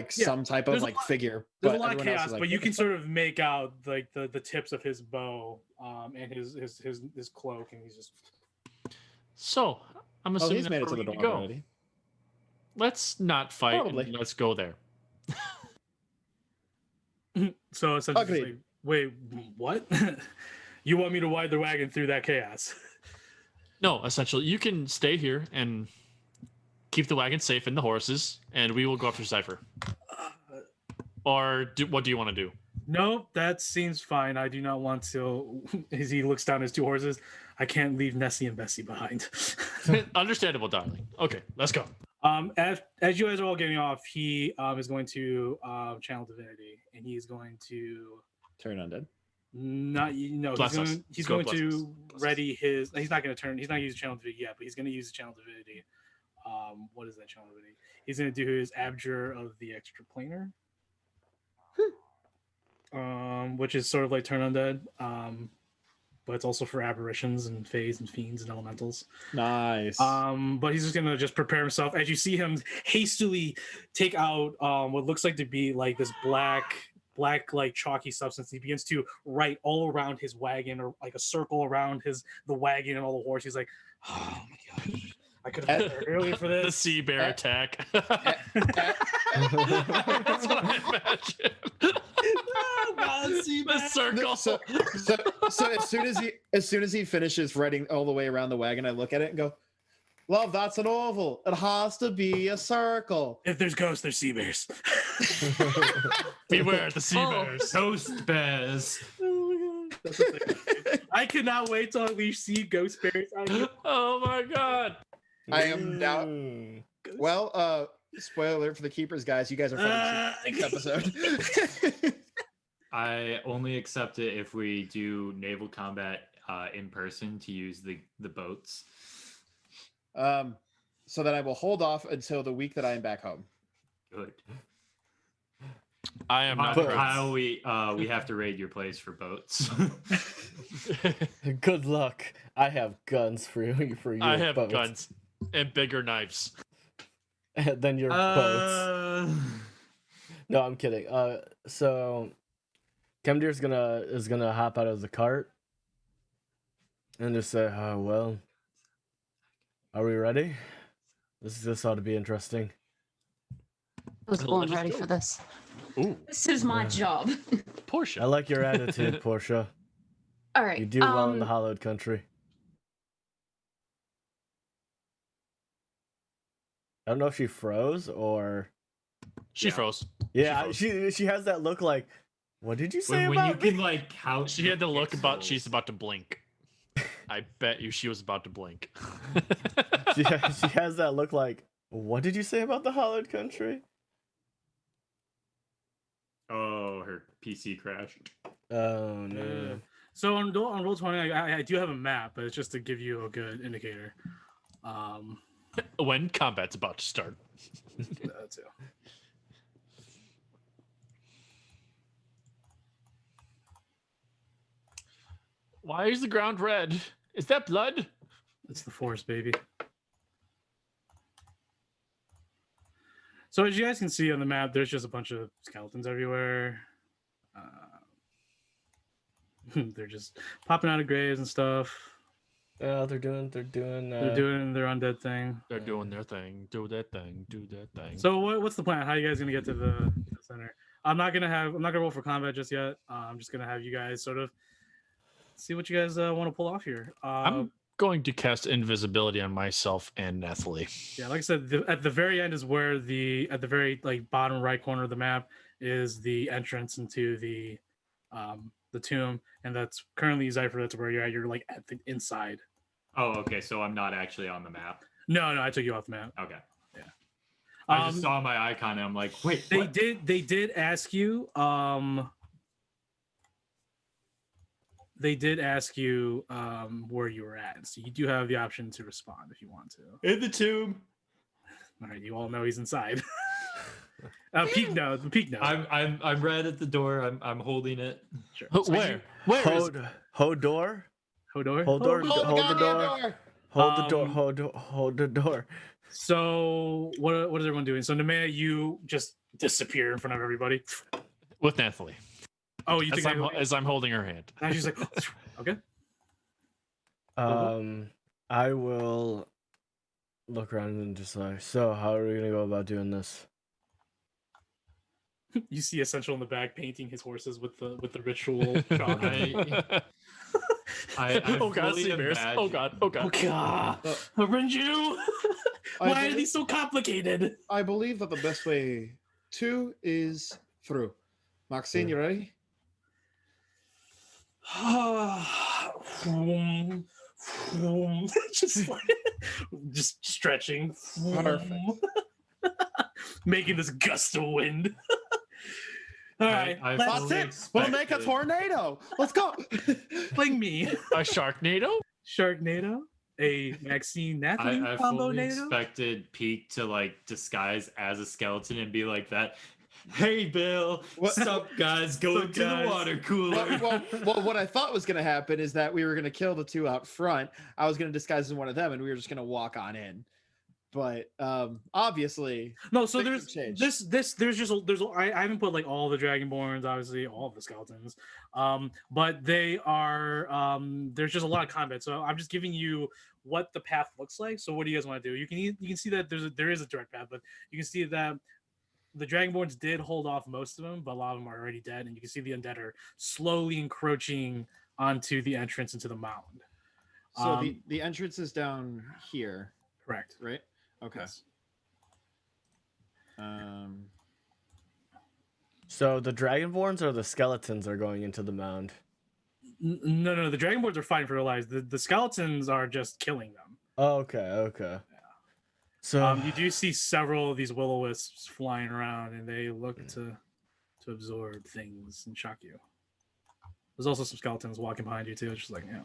some type of figure. There's a lot of chaos, but you can sort of make out like the tips of his bow and his cloak, and he's just. So I'm assuming he's made it to the door already. Let's not fight. And let's go there. So essentially, like, wait, what? You want me to ride the wagon through that chaos? No, essentially, you can stay here and keep the wagon safe and the horses, and we will go after Zypher. Or what do you want to do? No, that seems fine. I do not want to. As he looks down his two horses, I can't leave Nessie and Bessie behind. Understandable, darling. Okay, let's go. As you guys are all getting off, he is going to channel divinity, and he is going to turn undead. He's going to ready his. He's not going to turn. He's not using channel divinity yet, but he's going to use the channel divinity. What is that channel divinity? He's going to do his abjure of the extraplanar, which is sort of like turn undead. But it's also for aberrations and fays and fiends and elementals. Nice. But he's just gonna prepare himself. As you see him hastily take out what looks like to be like this black like chalky substance. He begins to write all around his wagon, or like a circle around the wagon and all the horse. He's like, oh my gosh, I could have been there earlier for this. The sea bear attack. That's what I imagine. The circle. So as soon as he finishes writing all the way around the wagon, I look at it and go, love, that's an oval. It has to be a circle. If there's ghosts, there's sea bears. Beware the sea bears. Ghost bears. Oh my god. I cannot wait till we see ghost bears. Oh my god. I am now. Well, spoiler alert for the keepers, guys. You guys are funny next episode. I only accept it if we do naval combat in person to use the boats. So that I will hold off until the week that I am back home. Good. I am not. Kyle, we have to raid your place for boats. Good luck. I have guns for you. For your I have boats. guns and bigger knives than your boats. No, I'm kidding. So Kemdir's gonna hop out of the cart and just say, "Oh well, are we ready? This ought to be interesting." I was born ready for this. Ooh, This is my job. Portia. I like your attitude, Portia. All right. You do well in the Hallowed Country. I don't know if she froze or She Yeah. froze. yeah, froze. she has that look like, what did you say When you about me? can like count. She had the look about pixels. she's about to blink. I bet you she was about to blink. she has that look like, what did you say about the hollowed country? Oh, her PC crashed. Oh no. So on Roll20, I do have a map, but it's just to give you a good indicator. When combat's about to start. That too. Why is the ground red? Is that blood? It's the force, baby. So as you guys can see on the map, there's just a bunch of skeletons everywhere. They're just popping out of graves and stuff. Yeah, they're doing They're doing their undead thing. They're doing their thing. Do that thing. Do that thing. So what's the plan? How are you guys gonna get to the center? I'm not gonna roll for combat just yet. I'm just gonna have you guys sort of see what you guys want to pull off here. I'm going to cast invisibility on myself and Nathaly. Yeah, like I said, at the very end is where at the very like bottom right corner of the map is the entrance into the tomb, and that's currently Zypher. That's where you're at. You're like at the inside. Oh, okay. So I'm not actually on the map. No, I took you off the map. Okay. Yeah. I just saw my icon and I'm like, wait. They what? did ask you. They did ask you where you were at, so you do have the option to respond if you want to. In the tomb. All right, you all know he's inside. Peek nose. I'm right at the door. I'm holding it. Sure. Where? Where is Hold door. Hodor. Hold door. Oh, Hold the door. Hold the door. Um, Hold the door. So what is everyone doing? So Nemea, you just disappear in front of everybody. with Nathaly? Oh, you As think as I'm holding her hand. and she's like, okay. I will look around and just like, so how are we gonna go about doing this? You see Essential in the back painting his horses with the ritual chalk. Oh god, fully see bears. imagined- Oh god, oh god. God, Renju, why are these so complicated? I believe that the best way to is through. Maxine, you ready? just stretching. Perfect. Making this gust of wind. All right, I let's fully That's it. We'll make a expected- tornado. Let's go. fling me. A Sharknado? Sharknado, a Maxine Nathaly I combo fully nado. expected Peak to like disguise as a skeleton and be like that. Hey Bill, what's up guys? Going to guys? the water cooler. well, what I thought was going to happen is that we were going to kill the two out front. I was going to disguise as one of them, and we were just going to walk on in. But obviously, No, so things there's have changed. I haven't put like all the Dragonborns, obviously all of the skeletons, but they are there's just a lot of combat. So I'm just giving you what the path looks like. So what do you guys want to do? You can see that there is a direct path, but you can see that the Dragonborns did hold off most of them, but a lot of them are already dead, and you can see the undead are slowly encroaching onto the entrance into the mound. so the entrance is down here, Correct. right? Okay. Yes. So the Dragonborns or the skeletons are going into the mound? No, the Dragonborns are fighting for their lives. The skeletons are just killing them. Oh, okay. So You do see several of these will-o-wisps flying around, and they look to absorb things and shock you. There's also some skeletons walking behind you too. It's just like, yeah.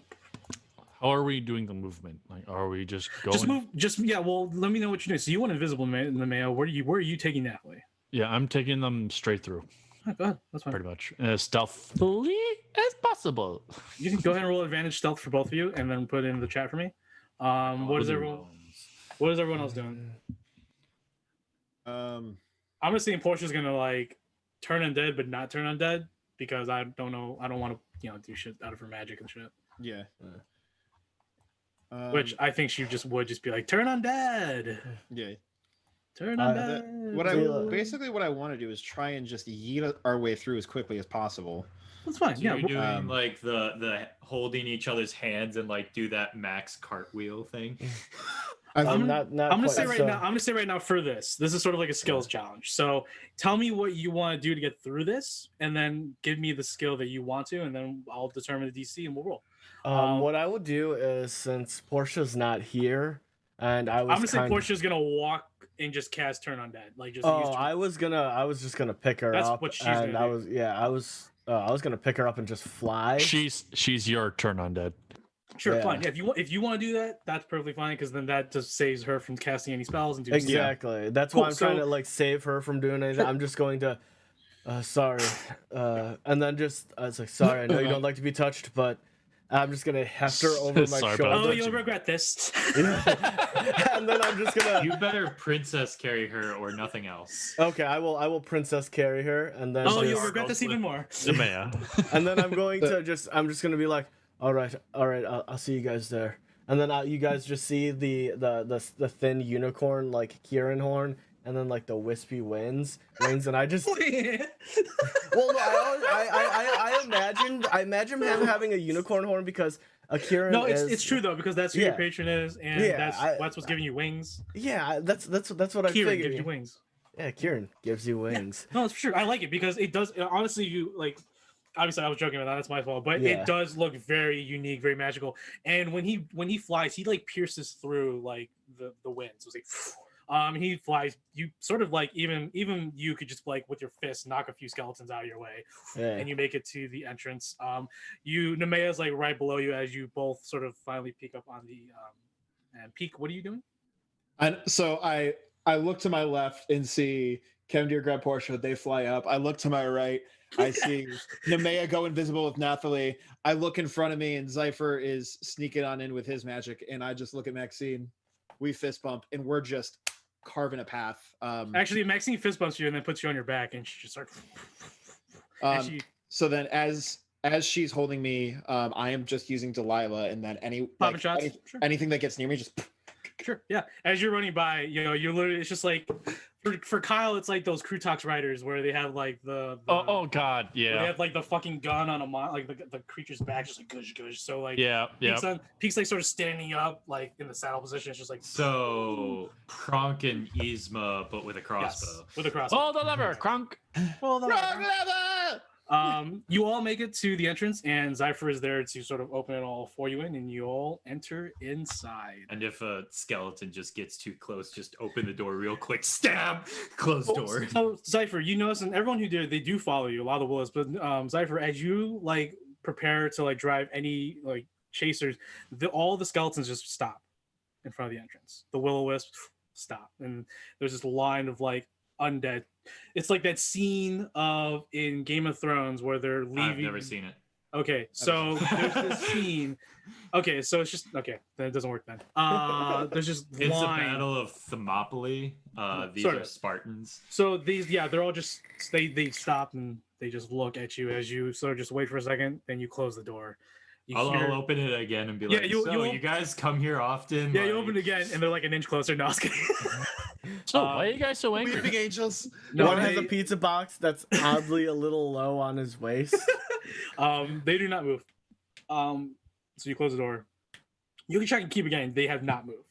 How are we doing the movement? Like, are we just going? Just move. Yeah. Well, let me know what you're doing. So you went invisible in the mail. Where are you taking Nathaly? Yeah, I'm taking them straight through, Oh, go ahead. That's fine. pretty much, as stealthily as possible. You can go ahead and roll advantage stealth for both of you, and then put it in the chat for me. What is everyone else doing? Um, I'm just saying Portia's gonna like turn undead, but not turn undead because I don't know. I don't want to do shit out of her magic and shit. yeah. Which I think she would just be like, turn undead, yeah. turn Uh, undead. What I Kayla. basically what I want to do is try and just yeet our way through as quickly as possible. That's fine. So Yeah. you're doing um, like the holding each other's hands and like do that max cartwheel thing. I'm not I'm gonna quite, say right so- now. I'm gonna say right now for this. This is sort of like a skills challenge. So tell me what you want to do to get through this, and then give me the skill that you want to, and then I'll determine the DC and we'll roll. What I would do is, since Portia's not here, and I I'm was gonna say kind Portia's gonna walk and just cast Turn Undead, like just. Oh, use I was just gonna pick her That's up, what she's and gonna I do. was gonna pick her up and just fly. She's your turn undead. Sure, Yeah. fine. Yeah, if you want to do that, that's perfectly fine because then that just saves her from casting any spells and doing Exactly. That's Cool, why I'm trying so- to like save her from doing anything. Sure. I'm just going to, sorry, and then just I was like, sorry, I know you don't like to be touched, but I'm just gonna heft her over my Sorry, shoulder. but Oh, you'll regret this. And then I'm just gonna. You better princess carry her or nothing else. Okay, I will princess carry her, and then Oh, just, you'll regret this even more. Zemaya. and then I'm going to I'm just gonna be like, all right, I'll see you guys there, and then you guys just see the thin unicorn like Kieran horn, and then like the wispy wings, and I just well, no, I imagine him having a unicorn horn because a Kieran No, is, it's true though because that's who your Yeah. patron is, and Yeah, that's what's giving you wings. Yeah, that's what I Kieran figured. gives you wings. Yeah, Kieran gives you wings. No, it's for sure. I like it because it does. Honestly, you like. Obviously, I was joking about that. That's my fault, but Yeah. it does look very unique, very magical. And when he flies, he like pierces through like the wind. So it's like, he flies. You sort of like even you could just like with your fist knock a few skeletons out of your way, Yeah. and you make it to the entrance. Nemea's like right below you as you both sort of finally peek up on the and peek. What are you doing? And so I look to my left and see Kevin grab Portia. They fly up. I look to my right. I see Nemea go invisible with Nathaly. I look in front of me and Zypher is sneaking on in with his magic. And I just look at Maxine. We fist bump and we're just carving a path. Actually, Maxine fist bumps you and then puts you on your back, and she just starts. And she So then as she's holding me, I am just using Delilah, and then popping shots. Sure. anything that gets near me just Sure. Yeah. As you're running by, you're literally, it's just like for Kyle, it's like those Crutox riders where they have like the Oh god, where they yeah. have like the fucking gun on a like the creature's back, just like gush gush. So like Yeah. Peek's like sort of standing up like in the saddle position. It's just like So Kronk and Yzma, but with a crossbow. yes, with a crossbow. Oh, the lever, Kronk. You all make it to the entrance, and Zypher is there to sort of open it all for you in, and you all enter inside. And if a skeleton just gets too close, just open the door real quick, stab, close door. So Zypher, you notice, and everyone who did, they do follow you. A lot of the wolves, but Zypher, as you like prepare to like drive any like chasers, all the skeletons just stop in front of the entrance. The will-o-wisps stop, and there's this line of like undead. It's like that scene of in Game of Thrones where they're leaving. I've never seen it. Okay, so there's this scene. Okay, so it's just okay. Then it doesn't work then. There's just It's a line. battle of Thermopylae. These Sort are of. Spartans. So they're all just they stop and they just look at you as you sort of just wait for a second, then you close the door. You I'll open it again and be Yeah, like, you you guys come here often? yeah, you Like- open it again and they're like an inch closer. No, I was kidding. So why are you guys so angry? Weeping angels. No, One has a they- pizza box that's oddly a little low on his waist. They do not move. So you close the door. You can check and keep again. They have not moved.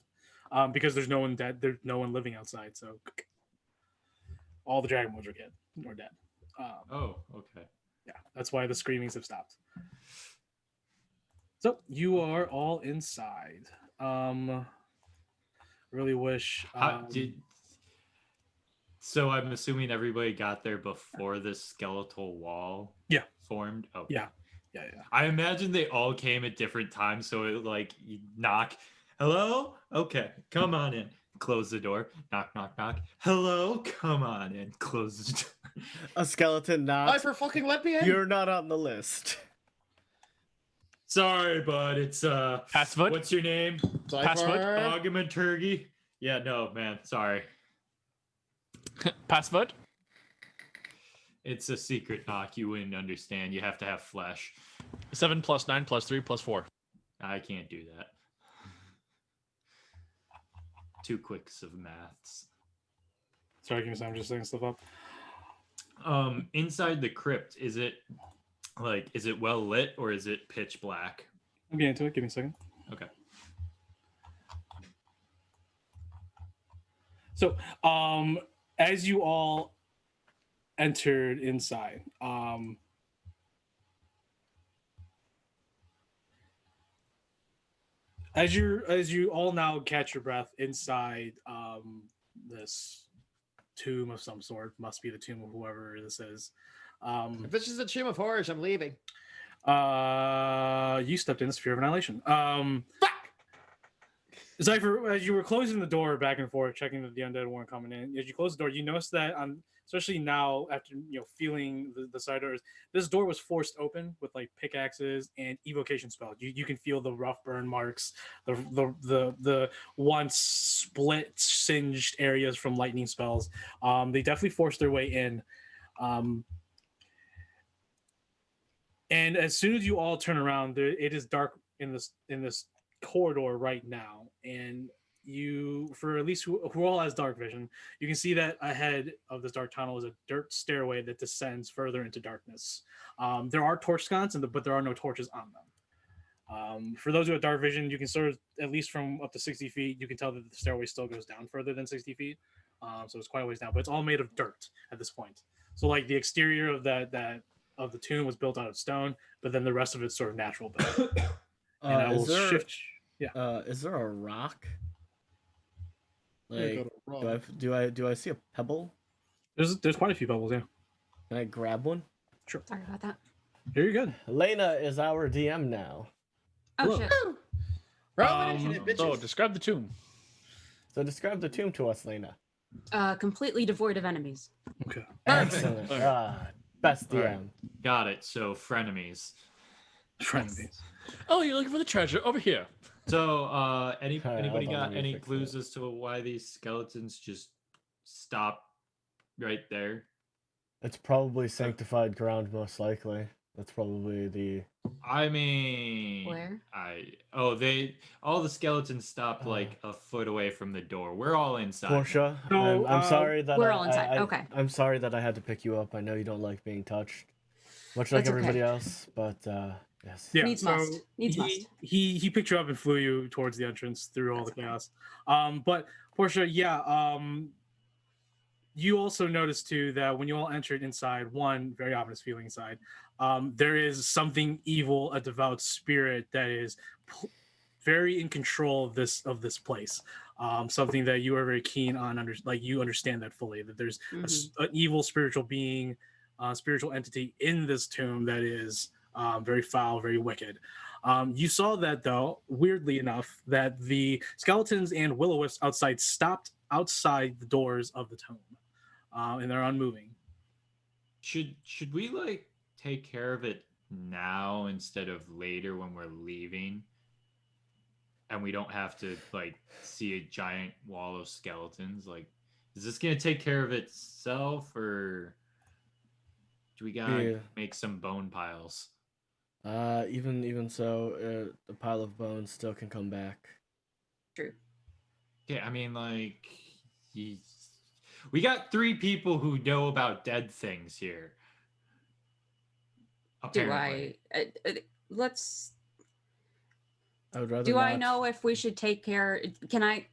Because there's no one dead. There's no one living outside. So all the Dragonborns are dead. Oh, okay. Yeah, that's why the screamings have stopped. So you are all inside. Really wish. So I'm assuming everybody got there before the skeletal wall Yeah. formed? Oh. Yeah. I imagine they all came at different times, so it like you knock, hello? Okay, come on in. Close the door. Knock, knock, knock. Hello? Come on in. Close the door. A skeleton knocks. Zypher, fucking let me in. You're not on the list. Sorry, bud. It's Passfoot. what's your name? Zypher. Augmenturgy? Yeah, no, man. Sorry. Passfoot. It's a secret knock. You wouldn't understand. You have to have flesh. 7 + 9 + 3 + 4. I can't do that. Too quicks of maths. Sorry, give me a second. I'm just setting stuff up. Inside the crypt, is it well lit or is it pitch black? I'm getting into it. Give me a second. Okay. So, as you all entered inside, as you all now catch your breath inside this tomb of some sort, must be the tomb of whoever this is. If this is a tomb of horrors, I'm leaving. You stepped in the sphere of annihilation. Cypher, as you were closing the door back and forth, checking that the undead weren't coming in, as you close the door, you notice that especially now after feeling the side doors, this door was forced open with like pickaxes and evocation spells. You can feel the rough burn marks, the once split singed areas from lightning spells. They definitely forced their way in. And as soon as you all turn around, it is dark in this corridor right now, and you, for at least who all has dark vision, you can see that ahead of this dark tunnel is a dirt stairway that descends further into darkness. There are torch sconces, but there are no torches on them. For those who have dark vision, you can sort of, at least from up to 60 feet, you can tell that the stairway still goes down further than 60 feet. So it's quite a ways down, but it's all made of dirt at this point. So like the exterior of that of the tomb was built out of stone, but then the rest of it's sort of natural built. And I will shift. Yeah. Is there a rock? There you Like, go, do I see a pebble? There's quite a few bubbles, yeah. Can I grab one? Sure. Sorry about that. Here you go. Elena is our DM now. Oh Hello. shit. So describe the tomb. So describe the tomb to us, Lena. Completely devoid of enemies. Okay. Excellent. Best DM. All right. Got it. So frenemies. Frenemies. Oh, you're looking for the treasure over here. So anybody hold on, got let me any fix clues that. as to why these skeletons just stop right there? It's probably sanctified ground, most likely. That's probably the. I mean, Where? all the skeletons stopped like a foot away from the door. We're all inside. Portia, No, I'm sorry that we're all inside. Okay. I'm sorry that I had to pick you up. I know you don't like being touched, much like That's okay. everybody else. But yes. Yeah. Needs must. Needs must. He picked you up and flew you towards the entrance through all the chaos. But Portia, yeah. You also noticed too that when you all entered inside, one very ominous feeling inside. There is something evil, a devout spirit that is very in control of this place. Something that you are very keen on. You understand that fully. That there's an evil spiritual being, spiritual entity in this tomb that is very foul, very wicked. You saw that though, weirdly enough, that the skeletons and will-o-wisps outside stopped outside the doors of the tomb, and they're unmoving. Should we like take care of it now instead of later when we're leaving, and we don't have to like see a giant wall of skeletons? Like, is this gonna take care of itself, or do we gotta make some bone piles? Even so, the pile of bones still can come back. True. Yeah, I mean, like, we got 3 people who know about dead things here. Apparently. Let's. I would rather. Do I not. know if we should take care? Can I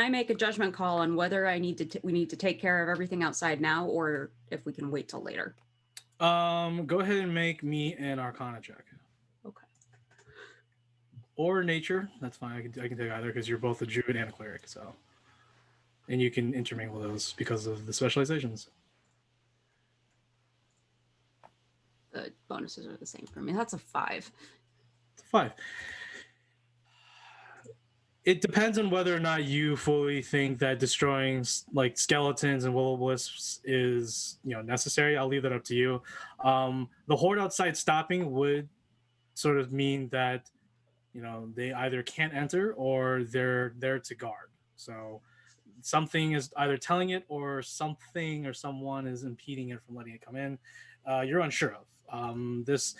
make a judgment call on whether I need to? We need to take care of everything outside now, or if we can wait till later? Go ahead and make me an Arcana check. Okay. Or Nature. That's fine. I can take either because you're both a druid and a cleric, so. And you can intermingle those because of the specializations. The bonuses are the same for me. That's a 5. 5. It depends on whether or not you fully think that destroying like skeletons and will-o-wisps is necessary. I'll leave that up to you. The horde outside stopping would sort of mean that they either can't enter or they're there to guard. So something is either telling it or something or someone is impeding it from letting it come in. You're unsure of this.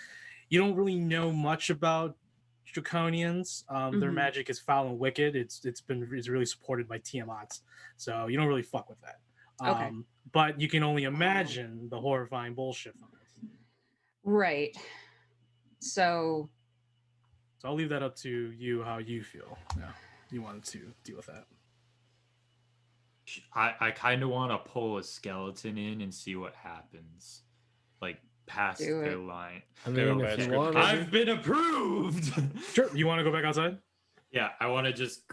You don't really know much about Draconians. Their magic is foul and wicked. It's really supported by Tiamat, so you don't really fuck with that. Okay. But you can only imagine the horrifying bullshit from it. Right. So I'll leave that up to you how you feel. Yeah, you wanted to deal with that. I kind of want to pull a skeleton in and see what happens, like past Do their it. line. I Go mean, bad if you script. want, I've been approved. Sure. You want to go back outside? Yeah, I want to just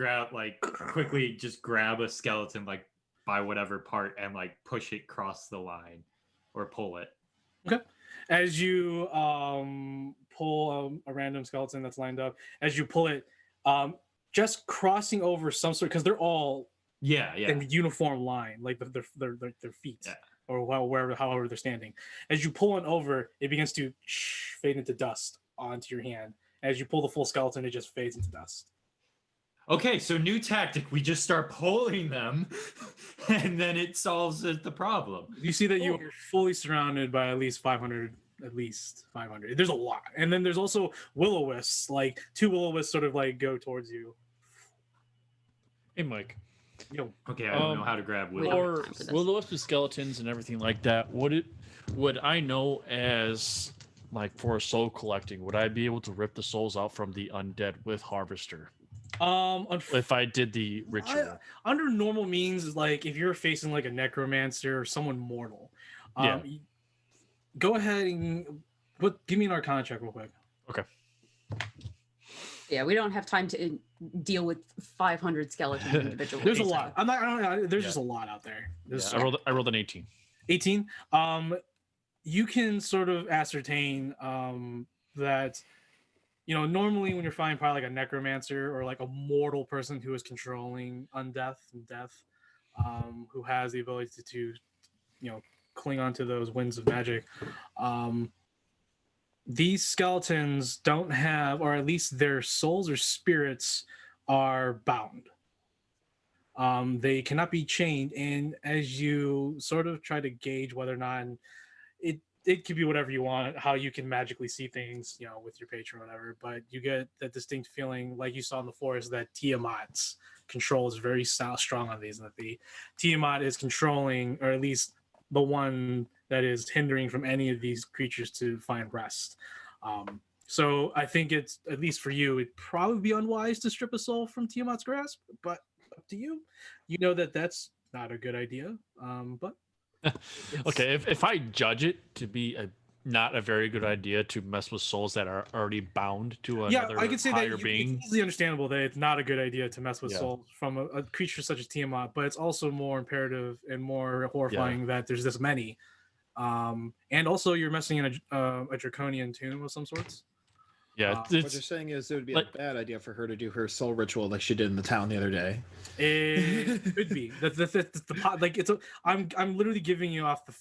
quickly just grab a skeleton like by whatever part and like push it across the line or pull it. Okay. As you pull a random skeleton that's lined up, as you pull it, just crossing over some sort, because they're all Yeah, in uniform line, like their feet, Yeah. or however they're standing. As you pull one over, it begins to fade into dust onto your hand. As you pull the full skeleton, it just fades into dust. Okay, so new tactic. We just start pulling them, and then it solves the problem. You see that you are fully surrounded by at least 500. There's a lot. And then there's also will-o-wisps, like 2 will-o-wisps sort of like go towards you. Hey, Mike. Yo, Okay, I don't know how to grab We Willow. don't Or have time for this. will-o-wisp with skeletons and everything like that. Would I know as like for soul collecting? Would I be able to rip the souls out from the undead with harvester if I did the ritual? Under normal means, like if you're facing like a necromancer or someone mortal, Yeah. Go ahead and give me an Arcana check real quick. Okay. Yeah, we don't have time to deal with 500 skeletons individually. There's a so- lot. I don't know. There's Yeah. just a lot out there. There's Yeah, I rolled an 18. 18. You can sort of ascertain that, normally when you're fighting probably like a necromancer or like a mortal person who is controlling undeath and death, who has the ability to cling onto those winds of magic. These skeletons don't have, or at least their souls or spirits are bound. They cannot be chained, and as you sort of try to gauge whether or not it could be whatever you want, how you can magically see things, with your patron or whatever, but you get that distinct feeling, like you saw in the forest, that Tiamat's control is very strong on these, and that the Tiamat is controlling, or at least the one that is hindering from any of these creatures to find rest. So I think it's, at least for you, it'd probably be unwise to strip a soul from Tiamat's grasp, but up to you. You know that that's not a good idea, but Okay, if I judge it to be not a very good idea to mess with souls that are already bound to another I could say that higher being. it's easily understandable that it's not a good idea to mess with Yeah. souls from a creature such as Tiamat, but it's also more imperative and more horrifying that there's this many. And also you're messing in a draconian tomb of some sorts. Yeah, What What it's you're saying is it would be like- a bad idea for her to do her soul ritual like she did in the town the other day. It could be I'm literally giving you off the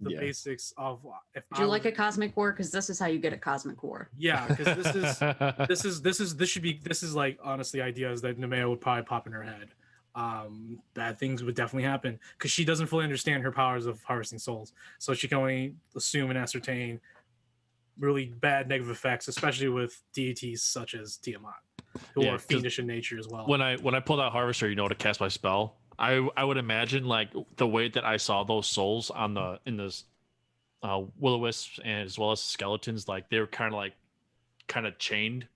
Yeah. basics of if Would you like a cosmic war? Because this is how you get a cosmic war. yeah, because this is like honestly ideas that Nemea would probably pop in her head. Bad things would definitely happen because she doesn't fully understand her powers of harvesting souls, so she can only assume and ascertain really bad negative effects, especially with deities such as Tiamat, who Yeah, are 'cause fiendish in nature as well. when I pulled out harvester, to cast my spell. I would imagine like the way that I saw those souls in this will-o-wisps and as well as skeletons, like they were kind of chained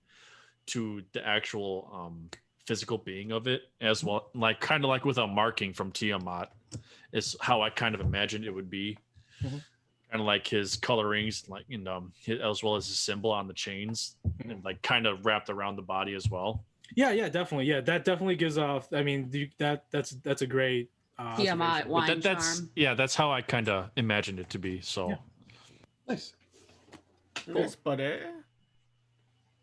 to the actual physical being of it as well, like kind of like with a marking from Tiamat is how I kind of imagined it would be. Mhm. Kind of like his colorings, like as well as his symbol on the chains, and like kind of wrapped around the body as well. Yeah, definitely. Yeah, that definitely gives off. I mean, that's a great Tiamat, observation. wine That's charm. that's how I kind of imagined it to be. So Yeah. Nice. Yes, buddy.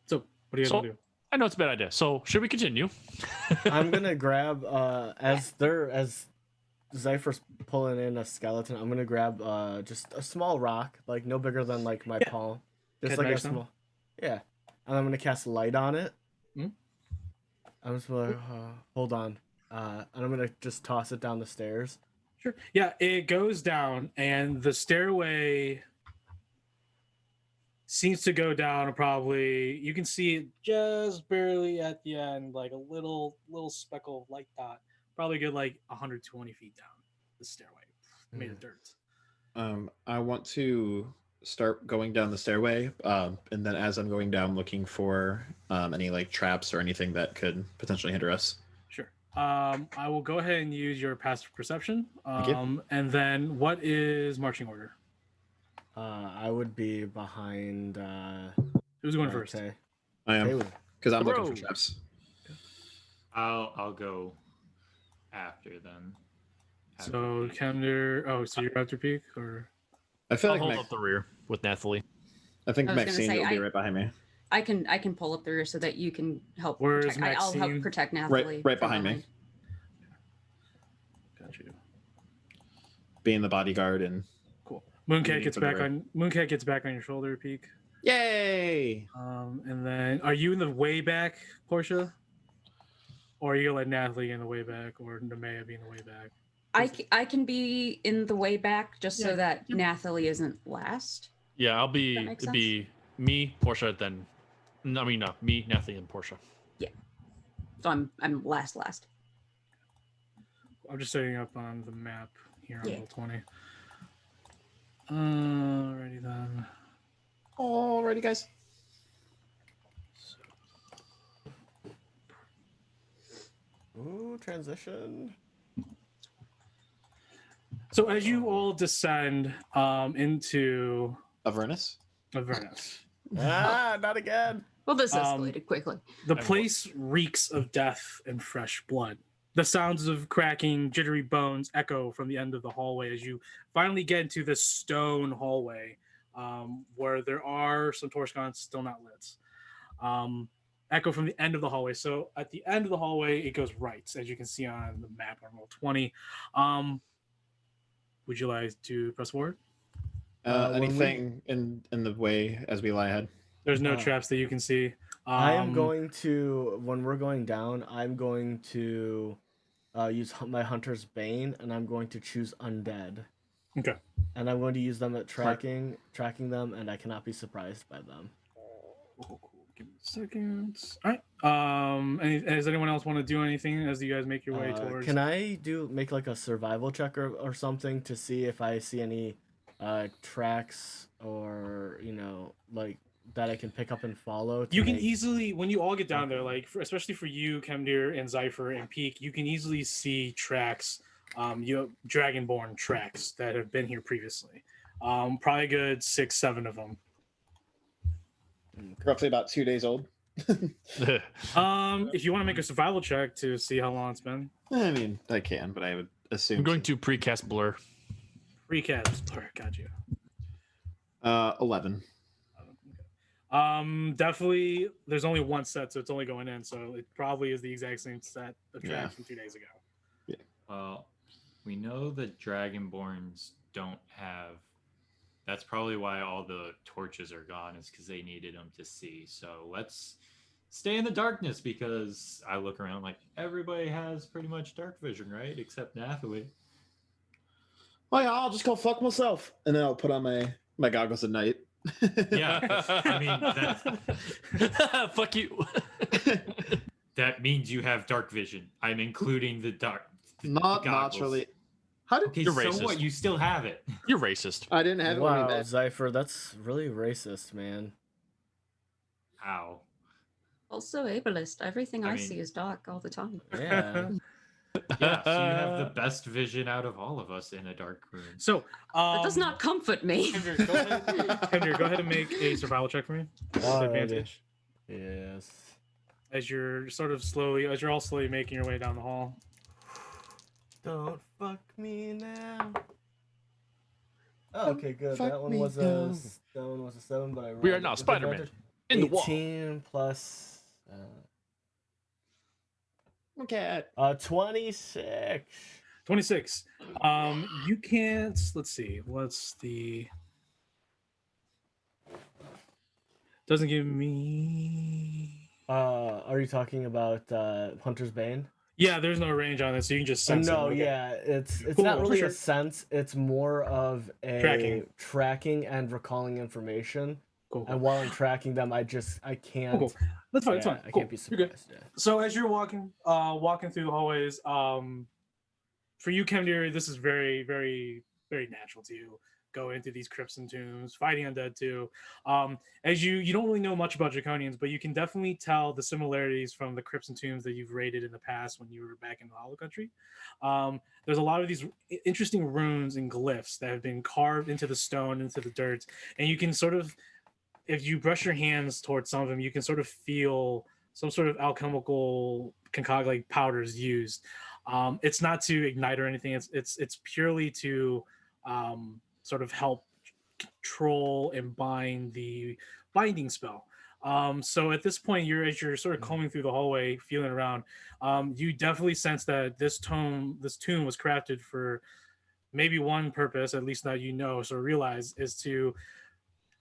So, what are you So- gonna do? I know it's a bad idea. So should we continue? I'm gonna grab as Zypher's pulling in a skeleton. I'm gonna grab just a small rock, like no bigger than like my Yeah. palm, just Head like a knife sound? small. Yeah, and I'm gonna cast light on it. Hmm? I'm just gonna hold on, and I'm gonna just toss it down the stairs. Sure. Yeah, it goes down, and the stairway seems to go down. Probably you can see it just barely at the end, like a little speckle of light dot. Probably good like 120 feet down the stairway, made of dirt. I want to start going down the stairway, and then as I'm going down, looking for any like traps or anything that could potentially hinder us. Sure. I will go ahead and use your passive perception. you. And then what is marching order? I would be behind. Who's going first? Tay. I am Taylor. because I'm looking Bro. for traps. I'll go after then. After So Peak. Kender. Oh, so you're after Peak, or I feel I'll like hold Max, up the rear with Nathaly. I think I was gonna Maxine say, will be right behind me. I can pull up the rear so that you can help. Where is protect. I'll help Maxine? protect Nathaly. Right from behind me. got you. Being the bodyguard and Cool. Mooncake Waiting gets for the back rear. on. Mooncake gets back on your shoulder, Peak. yay! And then, are you in the way back, Portia? Or are you gonna let Nathaly in the way back, or Nemea be in the way back? I can be in the way back just Yeah. so that Nathaly isn't last. Yeah, I'll be. That makes It'd be me, Portia, then. No, I mean, no, me, Nathaly, and Portia. So I'm last. I'm just setting up on the map here on Yeah. level 20. Alrighty then. Alrighty, guys. Ooh, transition. So as you all descend into Avernus. Avernus, Not again. Well, this Um, escalated quickly. the And place reeks of death and fresh blood. The sounds of cracking, jittery bones echo from the end of the hallway as you finally get into this stone hallway, where there are some torch guns still not lit. Echo from the end of the hallway. So at the end of the hallway, it goes right, as you can see on the map on roll 20. Would you like to press forward? When we- Anything in the way as we lie ahead? There's no Uh, traps that you can see. I am going to, when we're going down, I'm going to use my Hunter's Bane, and I'm going to choose Undead. Okay. And I'm going to use them at tracking them, and I cannot be surprised by them. Cool. Give me a second. All right. Does anyone else want to do anything as you guys make your way towards? Can I make like a survival check or something to see if I see any tracks or like that I can pick up and follow? You can easily, when you all get down there, like especially for you, Kemdir and Zypher and Peak, you can easily see tracks, Dragonborn tracks that have been here previously. Probably a good 6-7 of them. Roughly about 2 days old. If you want to make a survival check to see how long it's been, I mean, I can, but I would assume. I'm going to precast blur. recast. All right, got you. 11. Definitely. There's only one set, so it's only going in. So it probably is the exact same set of tracks Yeah. from 2 days ago. Well, we know that Dragonborns don't have. That's probably why all the torches are gone, is because they needed them to see. So let's stay in the darkness, because I look around like everybody has pretty much dark vision, right? Except Nathaly. Oh yeah, I'll just go fuck myself, and then I'll put on my goggles at night. Yeah, I mean, Fuck you. that means you have dark vision. I'm including the dark. Not goggles. naturally. How did Okay, You're so racist. what? You still have it. You're racist. I didn't have it when we Wow, met. Zypher, that's really racist, man. How? Also ableist. Everything I mean- see is dark all the time. Yeah. Yeah, so you have the best vision out of all of us in a dark room. So That does not comfort me. Kender, go ahead and make a survival check for me. With Alrighty. advantage. Yes. As you're all slowly making your way down the hall. Don't fuck me now. Oh, okay, good. fuck That one me was now. that one was a 7, but I We are rolled now with Spider-Man. advantage. In the wall. 18 plus Okay. 26. 26. You can't. Let's see. What's the? Doesn't give me. Are you talking about Hunter's Bane? Yeah, there's no range on it, so you can just sense it. No, Okay. yeah, it's Cool, not for really sure. a sense. It's more of a tracking and recalling information. Cool. And while I'm tracking them, I can't. Cool. That's fine. It's yeah, fine. I Cool. can't be You're good. surprised. Yeah. So as you're walking through the hallways, for you, Kemdir, this is very, very, very natural to you. go into these crypts and tombs, fighting undead too. As you don't really know much about Draconians, but you can definitely tell the similarities from the crypts and tombs that you've raided in the past when you were back in the Hollow Country. There's a lot of these interesting runes and glyphs that have been carved into the stone, into the dirt, and you can sort of, if you brush your hands towards some of them, you can sort of feel some sort of alchemical like powders used. It's not to ignite or anything. It's purely to sort of help control and bind the binding spell. So at this point, as you're sort of combing through the hallway, feeling around, you definitely sense that this tomb was crafted for maybe one purpose, at least that so realize, is to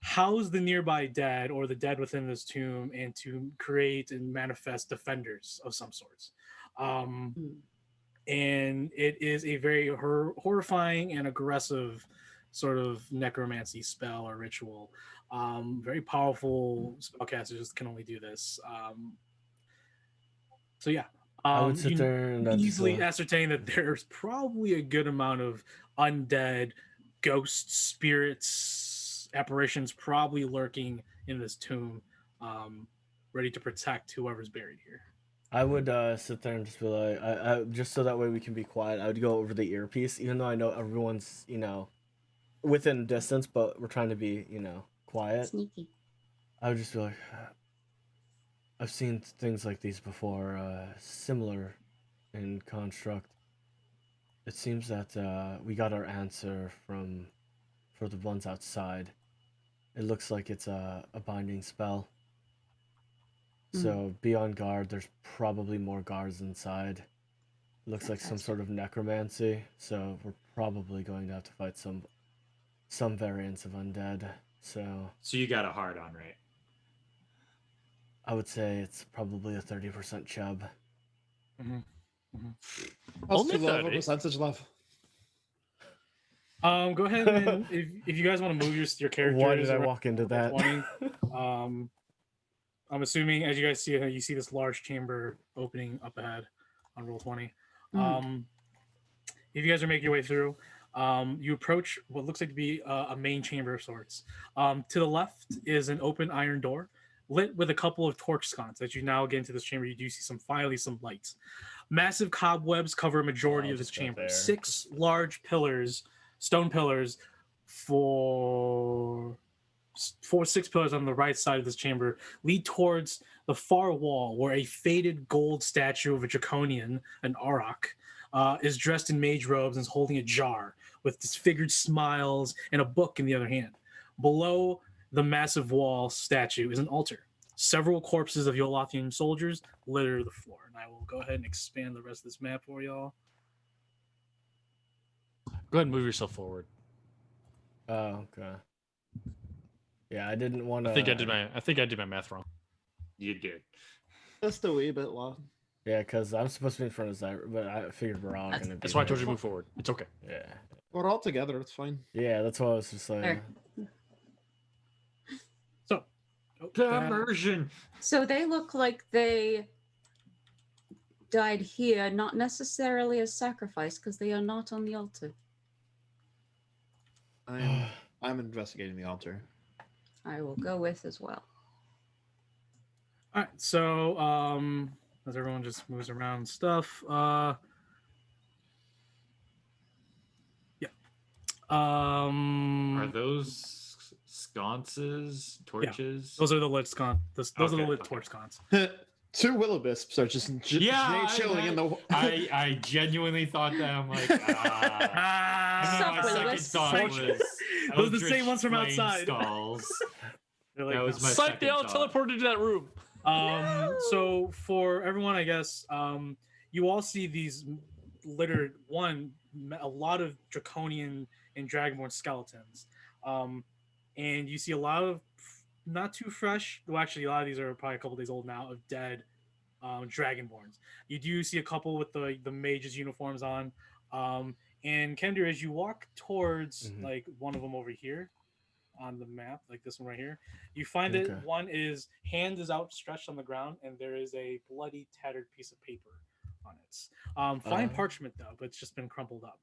house the nearby dead or the dead within this tomb and to create and manifest defenders of some sorts. And it is a very horrifying and aggressive sort of necromancy spell or ritual. Very powerful spellcasters can only do this. So yeah, I would sit there and easily ascertain that there's probably a good amount of undead, ghosts, spirits, apparitions probably lurking in this tomb, ready to protect whoever's buried here. I would sit there and just be like, I just so that way we can be quiet. I would go over the earpiece, even though I know everyone's within distance, but we're trying to be quiet. Sneaky. I would just be like, I've seen things like these before, similar in construct. It seems that we got our answer for the ones outside. It looks like it's a binding spell. So be on guard. There's probably more guards inside. Looks like some sort of necromancy. So we're probably going to have to fight some variants of undead. So you got a hard on, right? I would say it's probably a 30% chub. Only Only 30. Percentage love. Go ahead and if you guys want to move your characters. Why did I walk into that? 20, I'm assuming, as you guys see, you see this large chamber opening up ahead on roll 20. If you guys are making your way through, you approach what looks like to be a main chamber of sorts. To the left is an open iron door lit with a couple of torch sconces. As you now get into this chamber, you do see some lights. Massive cobwebs cover a majority of this chamber. 6 large pillars, stone pillars, for 6 pillars on the right side of this chamber lead towards the far wall, where a faded gold statue of a Draconian, an Auroch, is dressed in mage robes and is holding a jar with disfigured smiles and a book in the other hand. Below the massive wall statue is an altar. Several corpses of Yaelatthian soldiers litter the floor. And I will go ahead and expand the rest of this map for y'all. Go ahead and move yourself forward. Oh, okay. Yeah, I didn't want to. I think I did my math wrong. You did. Just a wee bit long. Yeah, because I'm supposed to be in front of Zyra, but I figured we're all gonna be. That's why I told you to move forward. It's okay. Yeah. We're all together. It's fine. Yeah, that's why I was just like. There. So, Immersion. So they look like they died here, not necessarily as sacrifice, because they are not on the altar. I'm investigating the altar. I will go with as well. all right. So, as everyone just moves around and stuff, yeah. Are those sconces, torches? Those are the lit sconce. Those are the lit okay. torch sconce. 2 will-o-wisps are just chilling in the. I genuinely thought that. I'm like, and then my second Will-o-wisps. thought was Those are the same Eldritch ones from Flame outside. Skulls. They're like, That was my Psych, they all second thought. teleported into that room. So for everyone, I guess, you all see these littered a lot of Draconian and Dragonborn skeletons, and you see a lot of not too fresh. Well, actually, a lot of these are probably a couple days old now of dead Dragonborns. You do see a couple with the mages uniforms on, and Kender, as you walk towards like one of them over here on the map, like this one right here, you find that one hand is outstretched on the ground, and there is a bloody, tattered piece of paper on it. Fine parchment though, but it's just been crumpled up.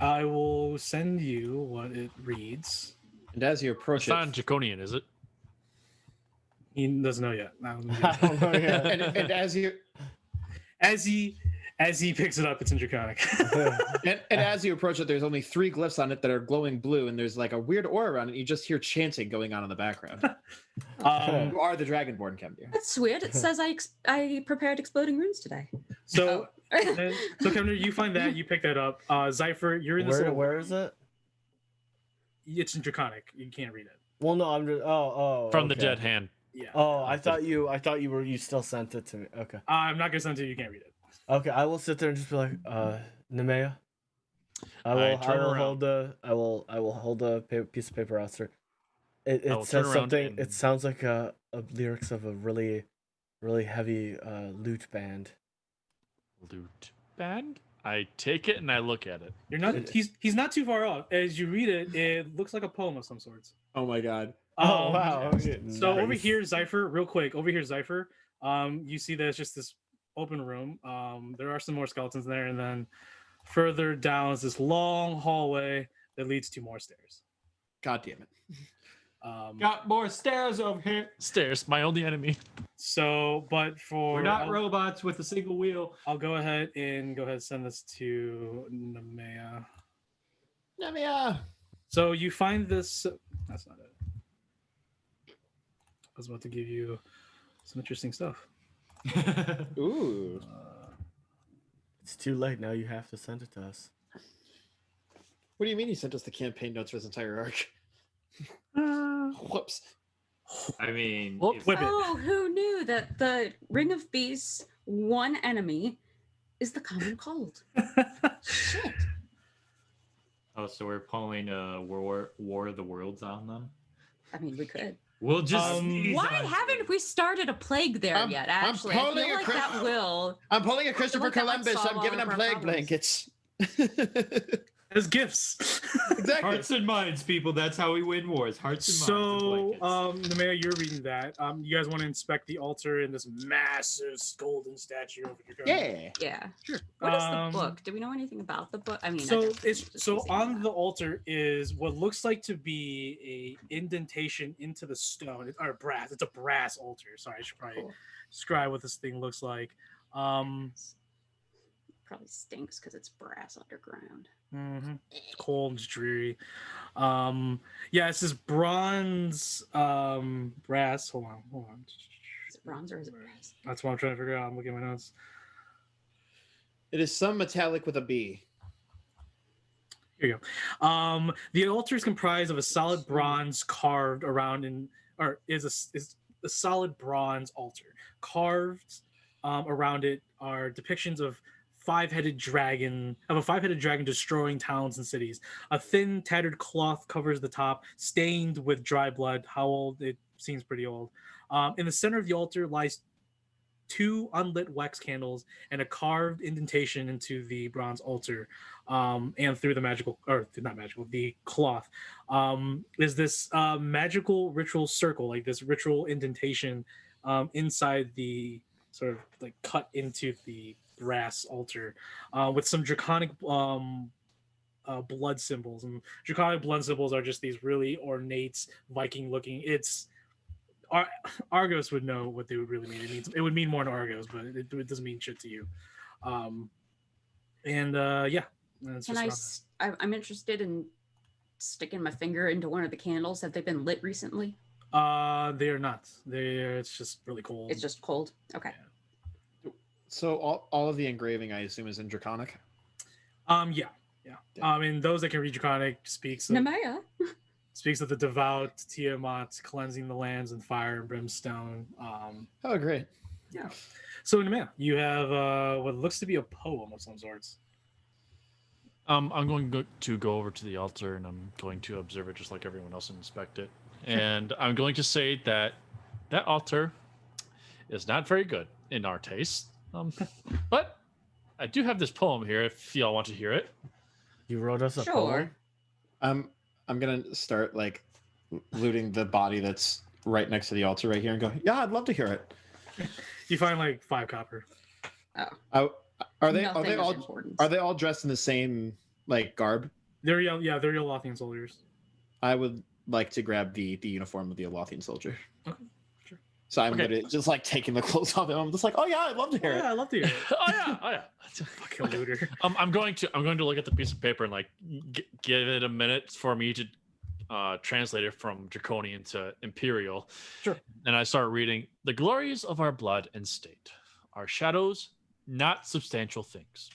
I will send you what it reads. And as you It's approach not in it, Draconian, is it? He doesn't know yet. I don't know yet. and as he picks it up, it's in Draconic. and as you approach it, there's only 3 glyphs on it that are glowing blue, and there's like a weird aura around it. You just hear chanting going on in the background. You are the Dragonborn, Kemdir. That's weird. It says I prepared exploding runes today. So, so Kevin, you find that, you pick that up. Zypher, you're in this. Where is it? It's in Draconic. You can't read it. Well, no, I'm just. Oh. From the okay. dead hand. Yeah. Oh, I thought you still sent it to me. Okay. I'm not gonna send it to you. You can't read it. Okay, I will sit there and just be like, Nemea. I will hold a piece of paper out, sir. It will says turn around something. and- It sounds like a lyrics of a really heavy lute band. Loot band? I take it and I look at it. You're not. He's not too far off. As you read it, it looks like a poem of some sorts. Oh my god. Oh wow. Okay, So over nice. here, Zypher, real quick. Over here, Zypher. You see there's just this open room. There are some more skeletons there, and then further down is this long hallway that leads to more stairs. God damn it. Got more stairs over here. Stairs, my only enemy. So, but for We're not robots with a single wheel. I'll go ahead and send this to Nemea. Nemea. So you find this. That's not it. I was about to give you some interesting stuff. Ooh. It's too late now. You have to send it to us. What do you mean he sent us the campaign notes for his entire arc? Whoops. I mean, Whoop, if- whip it. Oh, who knew that the Ring of Beasts' one enemy is the common cold? Shit. oh, so we're pulling a War of the Worlds on them. I mean, we could. We'll just. sneeze Why on haven't you. we started a plague there I'm- yet? I'm Actually, I pulling feel a like Chris- that will. I'm pulling a Christopher like that might Columbus. solve I'm all giving of him our plague problems. blankets. As gifts. Exactly. Hearts and minds, people. That's how we win wars. Hearts and minds. So, and blankets. Nemea, you're reading that. You guys want to inspect the altar and this massive golden statue over your Yeah. Yeah. Sure. What is the Um, book? Do we know anything about the book? I mean, I So guess we it's can just so see on that. the altar is what looks like to be a indentation into the stone or brass. It's a brass altar. Sorry, I should probably Cool. describe what this thing looks like. Probably stinks because it's brass underground. It's cold, it's dreary. Yeah, it's this bronze brass. Hold on. Is it bronze or is it brass? That's what I'm trying to figure out. I'm looking at my notes. It is some metallic with a B. Here you go. The altar is comprised of a solid bronze carved around is a solid bronze altar. Carved around it are depictions of a five-headed dragon destroying towns and cities. A thin, tattered cloth covers the top, stained with dry blood. How old? It seems pretty old. In the center of the altar lies 2 unlit wax candles and a carved indentation into the bronze altar, and through the cloth is this magical ritual circle, like this ritual indentation inside the sort of like cut into the brass altar, with some draconic blood symbols. And draconic blood symbols are just these really ornate Viking looking. Argos would know what they would really mean. It would mean more to Argos, but it doesn't mean shit to you. Yeah. That's Can just I'm interested in sticking my finger into one of the candles. Have they been lit recently? they are not. It's just really cold. It's just cold. Okay. So all of the engraving, I assume, is in Draconic. Yeah. And those that can read Draconic speaks of the devout Tiamat cleansing the lands in fire and brimstone. Oh, great. Yeah. So Nemea, you have what looks to be a poem of some sorts. I'm going to go over to the altar and I'm going to observe it just like everyone else and inspect it. And I'm going to say that altar is not very good in our taste. But I do have this poem here if y'all want to hear it. You wrote us a Sure. poem? I'm gonna start like looting the body that's right next to the altar right here and go, yeah, I'd love to hear it. You find like 5 copper. Are they Nothing of all importance. are they all dressed in the same like garb? They're Yaelatthian soldiers. I would like to grab the uniform of the Yaelatthian soldier. Okay, sure. So I'm Okay. literally just like taking the clothes off him. I'm just like, oh yeah, I'd love to hear it. Yeah, I love to hear it. Oh yeah. Fucking looter. I'm going to look at the piece of paper and like give it a minute for me to translate it from Draconian to Imperial. Sure. And I start reading: the glories of our blood and state, our shadows, not substantial things.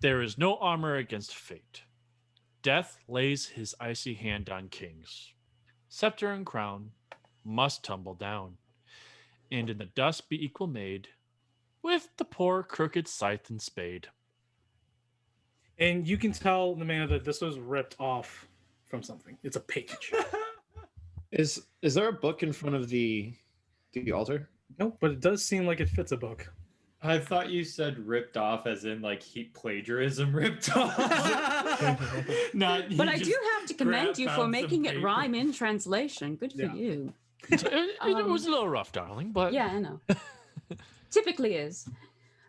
There is no armor against fate. Death lays his icy hand on kings. Scepter and crown must tumble down, and in the dust be equal made with the poor crooked scythe and spade. And you can tell the man that this was ripped off from something. It's a page. Is there a book in front of the altar? Nope, but it does seem like it fits a book. I thought you said ripped off as in like he plagiarism ripped off. Not he But I just do have to commend you for found some making it paper. rhyme in translation. Good for Yeah. you. It was a little rough, darling, but Yeah, I know. Typically is.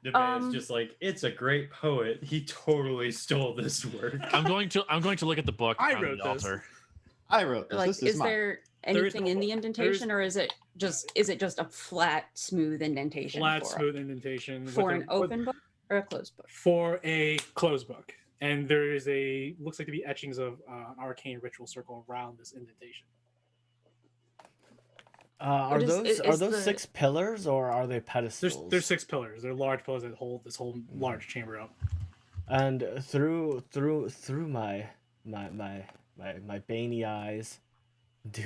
The man's just like, it's a great poet. He totally stole this work. I'm going to look at the book I on wrote the this. altar. I wrote this. Like, This is mine. there There is anything no in the book. indentation, or is it just a flat, smooth indentation? Flat, for smooth indentation. for with an a- open book or a closed book? For a closed book. And there is looks like to be etchings of an arcane ritual circle around this indentation. Are is- those is those the- 6 pillars or are they pedestals? There's 6 pillars. They're large pillars that hold this whole large chamber up. And through my Baney eyes,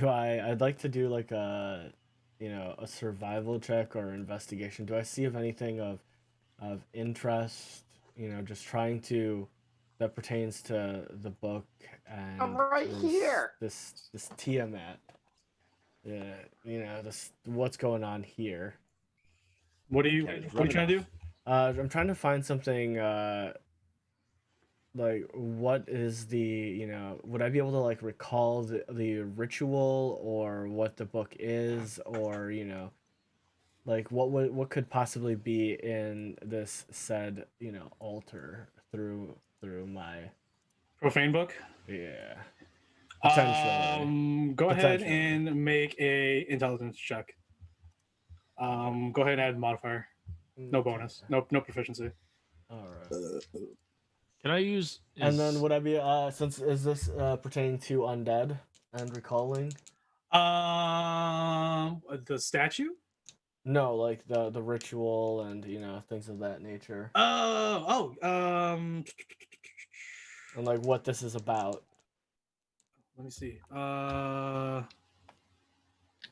I'd like to do like a survival check or investigation. Do I see if anything of interest, just trying to that pertains to the book and I'm right here. This Tiamat. This what's going on here. What are you trying to do? I'm trying to find something like what is the would I be able to like recall the ritual or what the book is, or like what could possibly be in this said altar through my Profane book? yeah potentially. Go ahead Potentially. and make a intelligence check. Go ahead and add a modifier. No bonus. No proficiency. All right. Can I use? And then would I be is this pertaining to undead and recalling? The statue? No, like the ritual and things of that nature, And and like what this is about. let me see.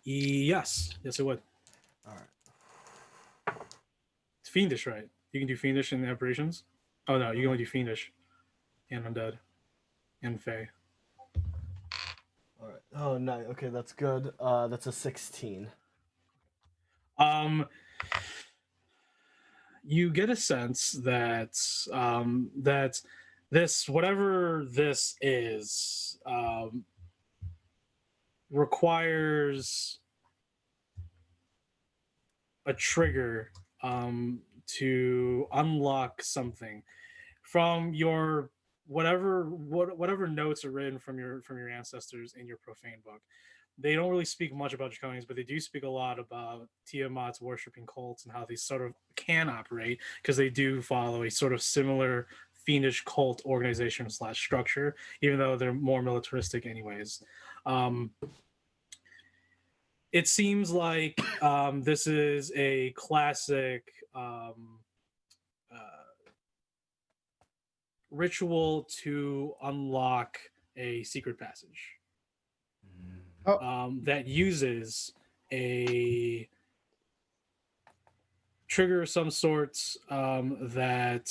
Yes, it would. All right. It's fiendish, right? You can do fiendish in aberrations. Oh no, you can only do fiendish and undead and fey. All right. Oh no. Okay, that's good. That's a 16. You get a sense that that this whatever this is requires a trigger to unlock something from your whatever notes are written from your ancestors in your profane book. They don't really speak much about Draconians, but they do speak a lot about Tiamat's worshipping cults and how they sort of can operate, because they do follow a sort of similar fiendish cult organization / structure, even though they're more militaristic anyways. It seems like this is a classic ritual to unlock a secret passage. That uses a trigger of some sorts that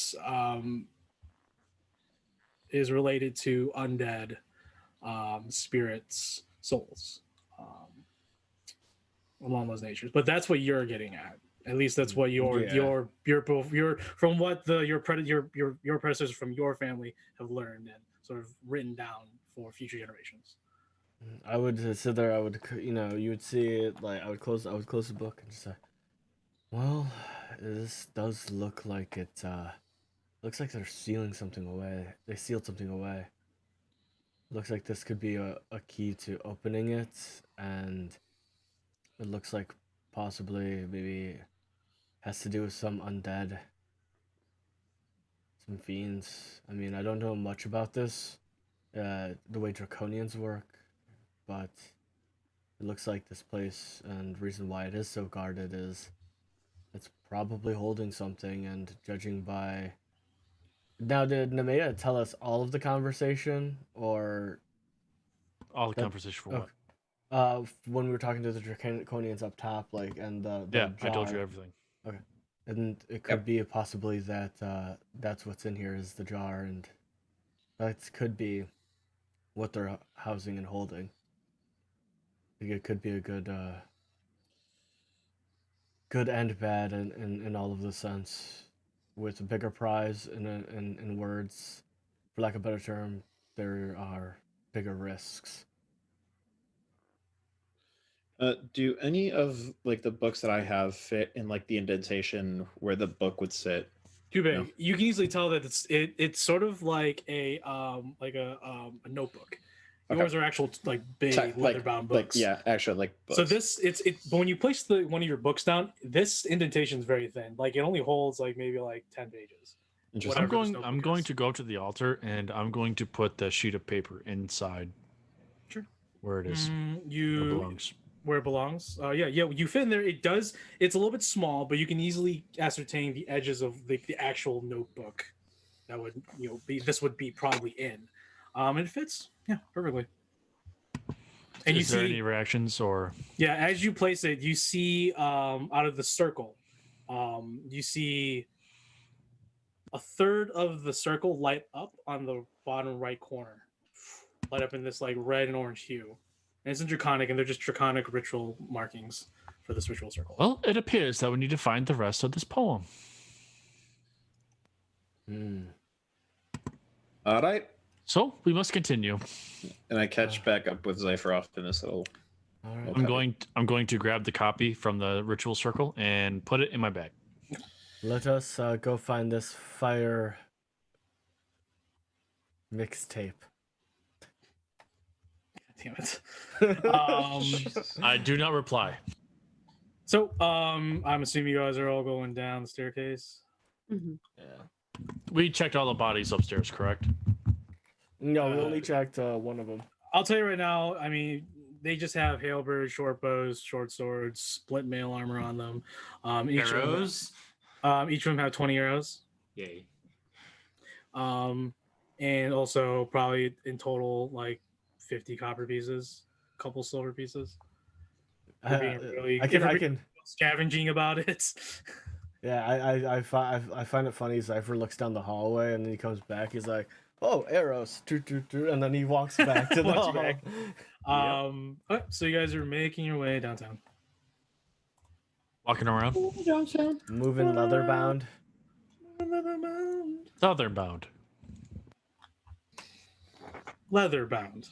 is related to undead spirits, souls, along those natures. But that's what you're getting at. At least that's what your from what your predecessors from your family have learned and sort of written down for future generations. I would sit there. I would, you would see it. Like I would close the book and just say, "Well, this does look like it Looks like they're sealing something away. They sealed something away. Looks like this could be a key to opening it, and it looks like possibly maybe has to do with some undead, some fiends. I mean, I don't know much about this, the way Draconians work, but it looks like this place, and reason why it is so guarded is it's probably holding something, and judging by... Now, did Nemea tell us all of the conversation, or... All the That- conversation for what? when we were talking to the Draconians up top, like, and the Yeah, I told you jar. everything. And it could be a possibility that that's what's in here is the jar, and that could be what they're housing and holding. I think it could be a good good and bad in all of the sense. With a bigger prize in words, for lack of a better term, there are bigger risks. Do any of like the books that I have fit in like the indentation where the book would sit? Too big. No. You can easily tell that it's sort of like a notebook. Okay. Yours are actual like big leather bound like books. yeah, actually like books. So this but when you place one of your books down, this indentation is very thin. Like it only holds like maybe like 10 pages. Interesting. whatever this I'm notebook going is. to go to the altar and I'm going to put the sheet of paper inside. Sure. Where it is. Where it You belongs. where it belongs. Yeah. You fit in there. It does. It's a little bit small, but you can easily ascertain the edges of the actual notebook. That would be this would be probably in, and it fits. Yeah, perfectly. And Is there any reactions or? Yeah, as you place it, you see out of the circle, you see a third of the circle light up on the bottom right corner, light up in this like red and orange hue. And it's in Draconic, and they're just Draconic ritual markings for this ritual circle. Well, it appears that we need to find the rest of this poem. All right. So we must continue. And I catch back up with Zephyroth in this little. All right. Okay. I'm going to grab the copy from the ritual circle and put it in my bag. Let us go find this fire mixtape. Damn it. I do not reply. So I'm assuming you guys are all going down the staircase. Hmm. Yeah. We checked all the bodies upstairs, correct? No, we only checked one of them. I'll tell you right now. I mean, they just have halberds, short bows, short swords, split mail armor on them. Arrows. Each of them have 20 arrows. Yay. And also probably in total like 50 copper pieces, a couple silver pieces. They're being really- I can. Scavenging about it. Yeah, I find it funny. Cypher looks down the hallway and then he comes back. He's like, "Oh, arrows!" And then he walks back to the Walks hall. back. Okay, so you guys are making your way downtown. Walking around. Moving leather bound. Southern bound. Leather bound.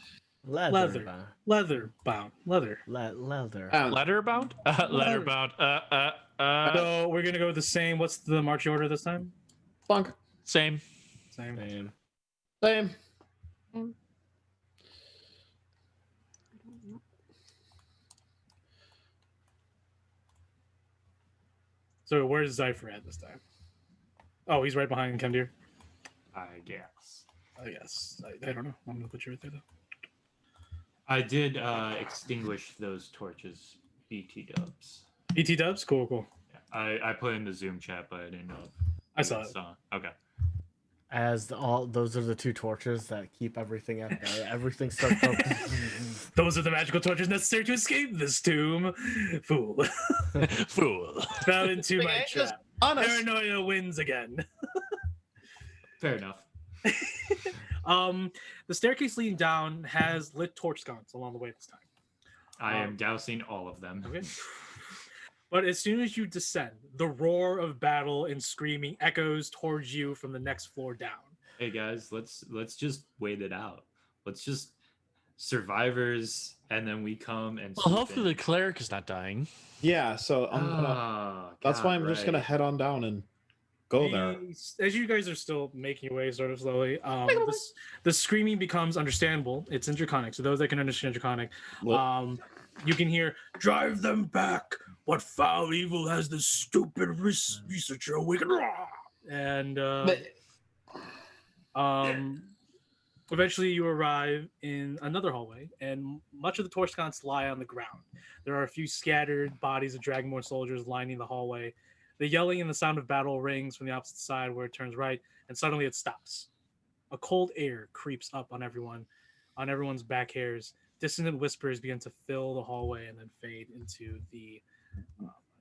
Leather Leather. bound. Leather bound. Leather. Leather. Letter bound? Letter bound. So we're gonna go with the same. What's the marching order this time? Plunk. Same. Same. Same. Same. So where's Zypher at this time? Oh, he's right behind Kendir. I guess. I guess. I don't know. I'm gonna put you right there though. I did extinguish those torches, BT dubs. BT dubs? Cool. I put in the Zoom chat, but I didn't know. I saw it. Okay. As those are the two torches that keep everything at bay. Everything starts up. Those are the magical torches necessary to escape this tomb. Fool. Fool. Fell into my ain't just trap. honest. Paranoia wins again. Fair enough. The staircase leading down has lit torch sconces along the way this time. I am dousing all of them. Okay. But as soon as you descend, the roar of battle and screaming echoes towards you from the next floor down. Hey guys, let's just wait it out. Let's just survivors, and then we come and. Well, swoop hopefully in. the cleric is not dying. Yeah, so I'm gonna, Ah, that's why God, I'm just gonna right. head on down and go there. As you guys are still making your way sort of slowly, the screaming becomes understandable. It's in Draconic, so those that can understand Draconic, you can hear, "Drive them back! What foul evil has this stupid researcher awakened?" And eventually you arrive in another hallway, and much of the torch counts lie on the ground. There are a few scattered bodies of Dragonborn soldiers lining the hallway. The yelling and the sound of battle rings from the opposite side where it turns right, and suddenly it stops. A cold air creeps up on everyone's back hairs. Dissonant whispers begin to fill the hallway and then fade into the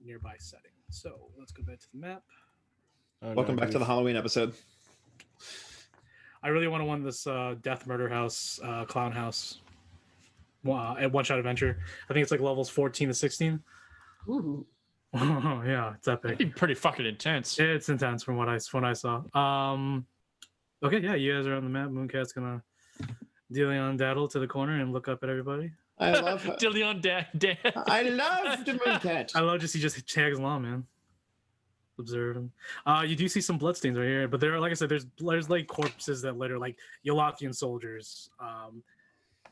nearby setting. So let's go back to the map. Welcome back to the Halloween episode. I really want to win this Death Murder House, Clown House, at One Shot Adventure. I think it's like levels 14 to 16. Ooh. Yeah, it's epic. That'd be pretty fucking intense. It's intense from what I saw. Okay, yeah, you guys are on the map. Mooncat's gonna Dillion daddle to the corner and look up at everybody. I love her. Dillion dad. I love the Mooncat. I love he just tags along, man. Observing. You do see some bloodstains right here, but there, like I said, there's like corpses that litter, like Yaelatthian soldiers,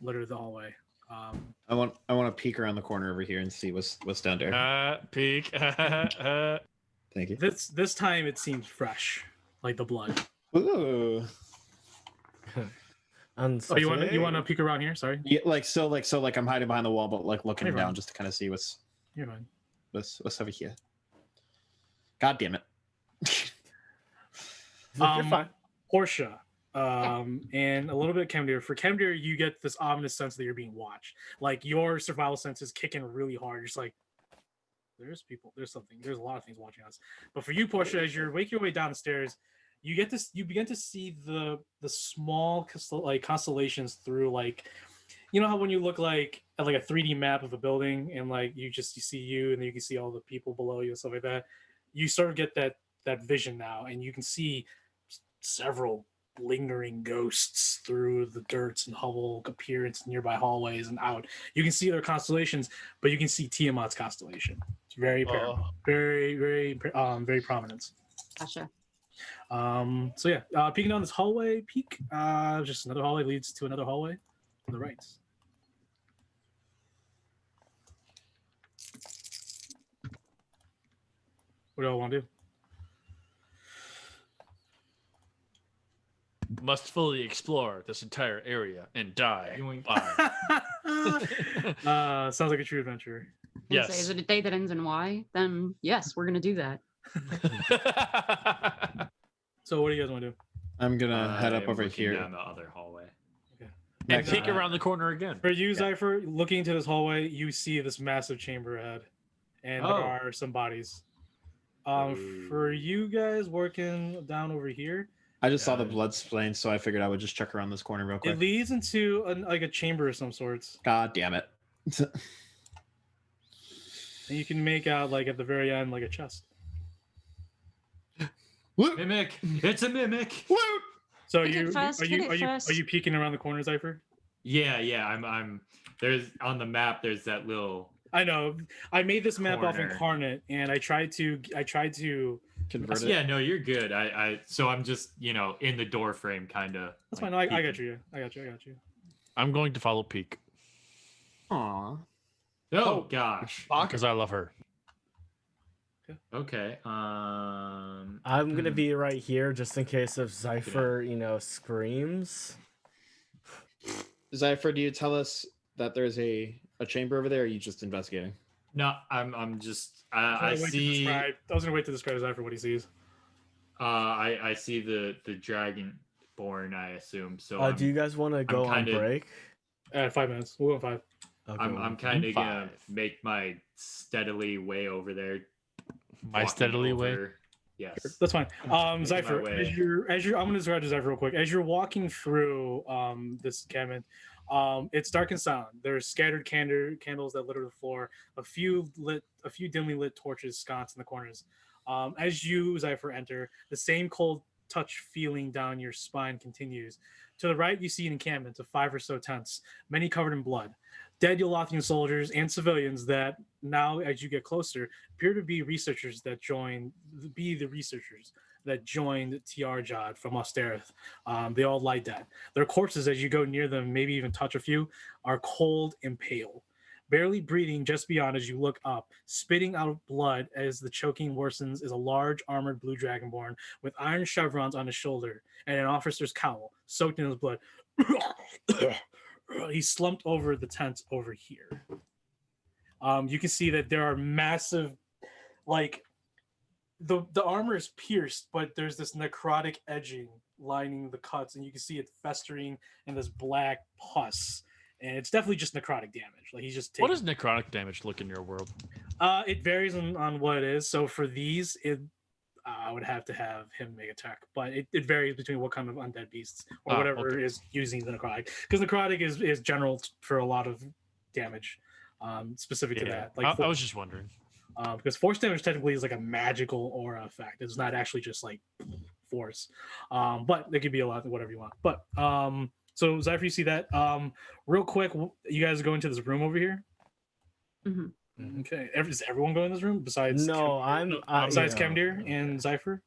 litter the hallway. I want to peek around the corner over here and see what's down there. Peek. Thank you. This time it seems fresh, like the blood. Ooh. Oh, you want to peek around here? Sorry. Yeah, like I'm hiding behind the wall, but like looking You're down fine. just to kind of see what's You're fine. what's over here. God damn it. You're fine. Portia, and a little bit of Kemdir. For Kemdir, you get this ominous sense that you're being watched. Like your survival sense is kicking really hard. You're just like, there's people, there's something, there's a lot of things watching us. But for you, Portia, as you're making your way down the stairs, you begin to see the small constellations through, like, you know how when you look like at like a 3D map of a building and like you see you and then you can see all the people below you and stuff like that. You sort of get that vision now, and you can see several lingering ghosts through the dirt and hovel appear into nearby hallways and out. You can see their constellations, but you can see Tiamat's constellation. It's very apparent, very prominent. Gotcha. So yeah, peeking down this hallway, just another hallway leads to another hallway to the right. What do y'all want to do? Must fully explore this entire area and die. Sounds like a true adventure. Yes. Yes. Is it a day that ends in Y? Then yes, we're gonna do that. So what do you guys want to do? I'm gonna head up I'm over looking here. down the other hallway. And peek around the corner again. For you, Zypher, looking into this hallway, you see this massive chamber ahead, and there are some bodies. For you guys working down over here, I just saw the blood splain, so I figured I would just check around this corner real quick. it leads into a chamber of some sorts, God damn it. and you can make out like at the very end like a chest. Mimic! It's a mimic! So Hit it first, hit it first. are you peeking around the corner, Zypher? Yeah, I'm there's on the map there's that little I know. I made this map off Corner. Incarnate, and I tried to Convert it. Yeah, no, you're good. So I'm just, in the door frame kind of. That's fine. I got you. I got you. I'm going to follow Peek Aw. Oh gosh. because I love her. Okay. I'm gonna be right here just in case if Zypher, screams. Zypher, do you tell us that there's a chamber over there, or are you just investigating? No, I'm just I see I was gonna wait to describe Zypher what he sees. I see the Dragonborn, I assume. So Do you guys want to go on kinda- break? 5 minutes. We'll go 5. Okay, I'm kind of gonna 5. make my steadily way over there. My walking steadily way. over. Yes. That's fine. Making my Zypher, way. as you're I'm gonna describe to Zypher real quick. As you're walking through this cabin, it's dark and silent. There's scattered candles that litter the floor, a few dimly lit torches sconce in the corners. As you, Zypher, enter, the same cold touch feeling down your spine continues. To the right, you see an encampment of 5 or so tents, many covered in blood. Dead Yaelatthian soldiers and civilians that now, as you get closer, appear to be researchers that join the researchers. that joined Tiarjod from Osterith. They all lie dead. Their corpses, as you go near them, maybe even touch a few, are cold and pale. Barely breathing just beyond as you look up, spitting out blood as the choking worsens, is a large armored blue dragonborn with iron chevrons on his shoulder and an officer's cowl soaked in his blood. He's slumped over the tent over here. You can see that there are massive, like, the armor is pierced, but there's this necrotic edging lining the cuts, and you can see it festering in this black pus. And it's definitely just necrotic damage. Like, he's just taking... What does necrotic damage look in your world? It varies on what it is. So for these, I would have to have him make a check, but it varies between what kind of undead beasts or whatever is using the necrotic. Because necrotic is general for a lot of damage, specific to that. Like I was just wondering. Because force damage technically is like a magical aura effect. It's not actually just like force, but it could be a lot, whatever you want. But so Zypher, you see that? Real quick, you guys go into this room over here. Mm-hmm. Okay, is everyone going in this room besides? No, besides yeah. Kemdir and Zypher.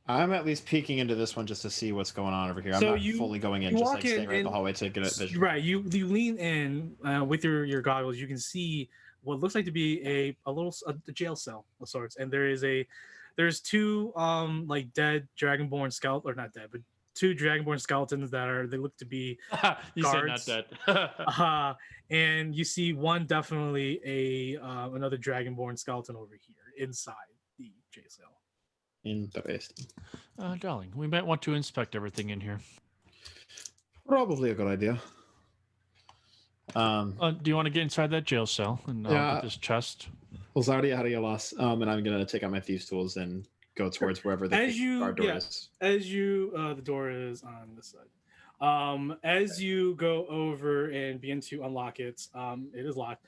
I'm at least peeking into this one just to see what's going on over here. I'm So not you- fully going in, you just walk like in staying right in the and- hallway to get a vision. Right, you lean in with your goggles. You can see what looks like to be a jail cell of sorts, and there's two like dead dragonborn skeleton, or not dead, but two dragonborn skeletons they look to be You guards. said not dead. and you see one definitely another dragonborn skeleton over here inside the jail cell. Interesting. Darling, we might want to inspect everything in here. Probably a good idea. Do you want to get inside that jail cell and get this chest? Well, Zardi, how do you lost? And I'm gonna take out my thieves' tools and go towards wherever the guard door is. As you the door is on this side. As you go over and begin to unlock it, it is locked.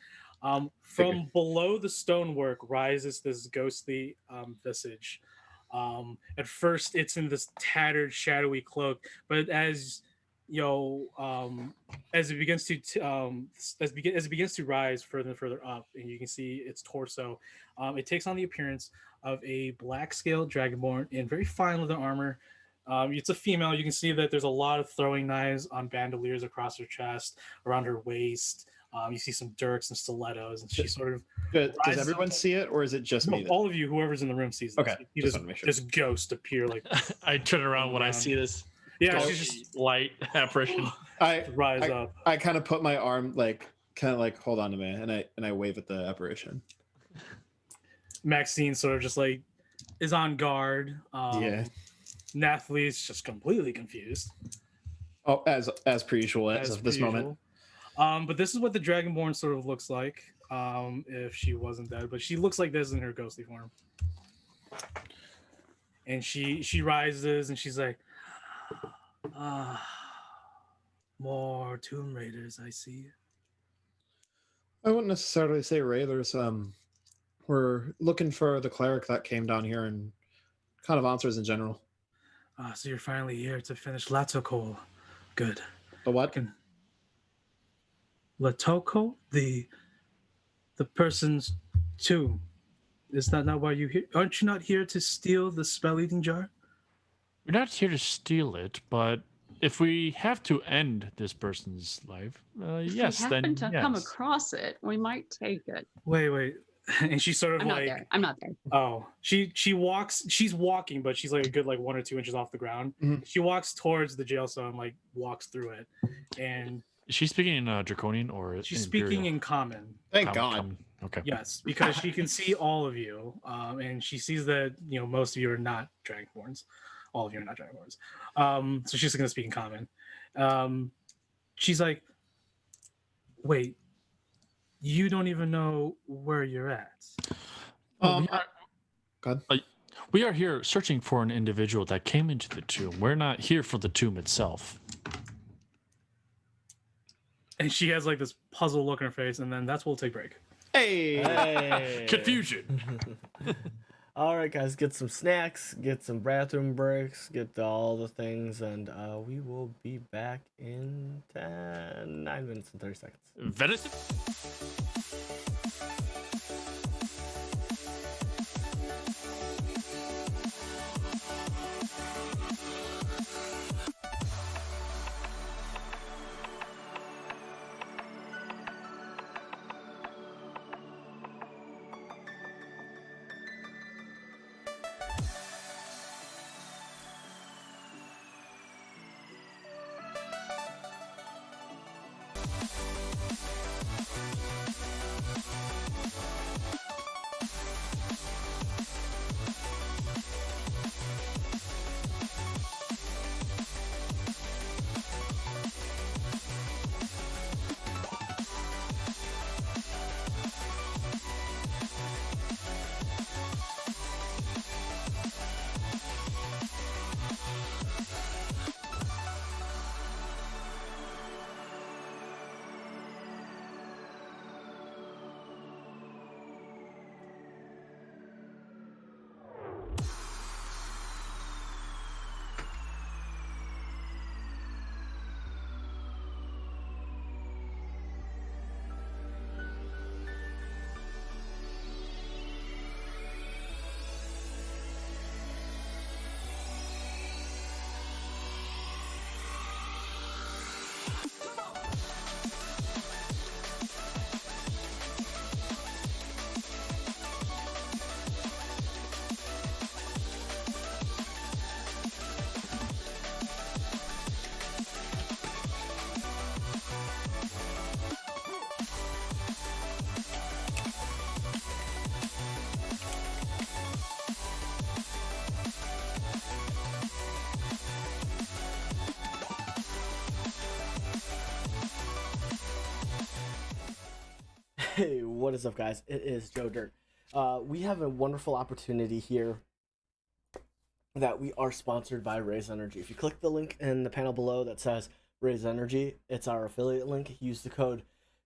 From below the stonework rises this ghostly visage. At first, it's in this tattered, shadowy cloak, but as it begins to rise further and further up, and you can see its torso, it takes on the appearance of a black scaled dragonborn in very fine leather armor. It's a female. You can see that there's a lot of throwing knives on bandoliers across her chest, around her waist. You see some dirks and stilettos, and she sort of. Does everyone see it, or is it just me? All of you, whoever's in the room, sees this. Okay, You just just wanted to make sure. this ghost appear like. I turn around when I Around. see this. Yeah, ghostly she's just light apparition. rise up. I kind of put my arm hold on to me, and I wave at the apparition. Maxine sort of just like is on guard. Yeah. Nathaly's just completely confused. Oh, as per usual as of per this moment. usual. But this is what the Dragonborn sort of looks like if she wasn't dead. But she looks like this in her ghostly form. And she rises and she's like, more Tomb Raiders, I see. I wouldn't necessarily say raiders. We're looking for the cleric that came down here and kind of answers in general. So you're finally here to finish Latokhol. Good. The what? Latokhol? The person's tomb. Is that not why you here? Aren't you not here to steal the spell-eating jar? We're not here to steal it, but if we have to end this person's life, yes, if we then happen to yes. come across it, we might take it. Wait. And she's sort of I'm not like, there. I'm not there. oh, she's walking, but she's like a good 1 or 2 inches off the ground. Mhm. She walks towards the jail cell and like walks through it, and Is she speaking in Draconian or she's Imperial? speaking in common. Thank God. Okay. Yes, because she can see all of you, and she sees that most of you are not Dragonborns. All of you are not Dragonborns. So she's going to speak in common. She's like, "Wait, you don't even know where you're at." We are here searching for an individual that came into the tomb. We're not here for the tomb itself. And she has like this puzzled look on her face, and then that's where we'll take a break. Hey. Confusion. All right, guys, get some snacks, get some bathroom breaks, get all the things, and we will be back in 9 minutes and 30 seconds. Venison. Hey, what is up, guys? It is Joe Dirt. We have a wonderful opportunity here that we are sponsored by Raise Energy. If you click the link in the panel below that says Raise Energy, it's our affiliate link. Use the code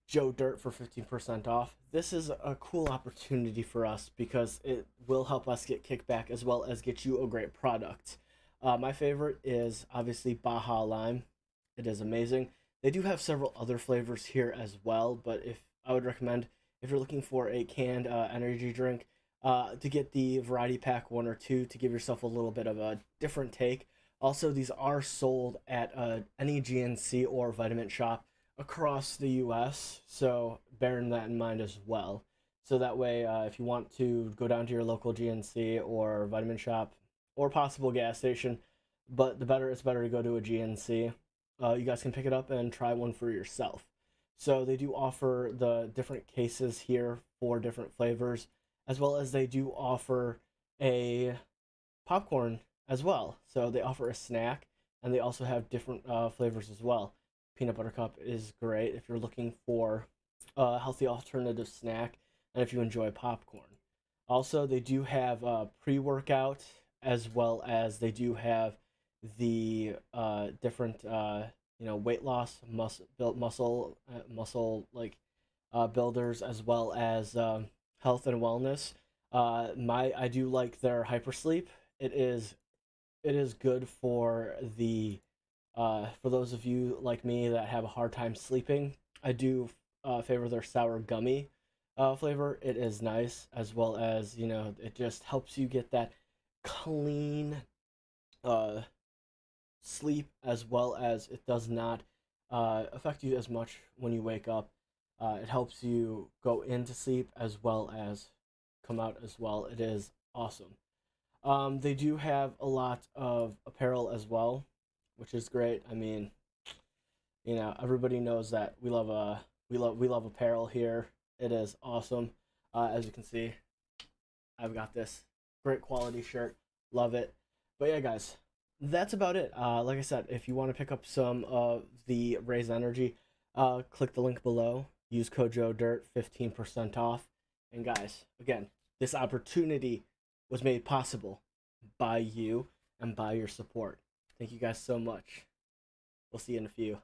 Joe Dirt for 15% off. This is a cool opportunity for us because it will help us get kickback as well as get you a great product. My favorite is obviously Baja Lime. It is amazing. They do have several other flavors here as well, but I would recommend if you're looking for a canned energy drink to get the variety pack 1 or 2 to give yourself a little bit of a different take. Also, these are sold at any GNC or vitamin shop across the US, so bearing that in mind as well. So that way, if you want to go down to your local GNC or vitamin shop or possible gas station, but it's better to go to a GNC, you guys can pick it up and try one for yourself. So they do offer the different cases here for different flavors, as well as they do offer a popcorn as well. So they offer a snack, and they also have different flavors as well. Peanut butter cup is great if you're looking for a healthy alternative snack, and if you enjoy popcorn. Also, they do have pre-workout, as well as they do have the different weight loss, muscle builders, as well as health and wellness. I do like their hypersleep. It is good for for those of you like me that have a hard time sleeping. I do favor their sour gummy flavor. It is nice, as well as it just helps you get that clean sleep, as well as it does not affect you as much when you wake up. It helps you go into sleep as well as come out as well. It is awesome. They do have a lot of apparel as well, which is great. I mean, everybody knows that we love apparel here. It is awesome. As you can see, I've got this great quality shirt. Love it. But yeah, guys, that's about it. Like I said, if you want to pick up some of the Raise Energy, click the link below. Use code Joe Dirt, 15% off. And guys, again, this opportunity was made possible by you and by your support. Thank you guys so much. We'll see you in a few.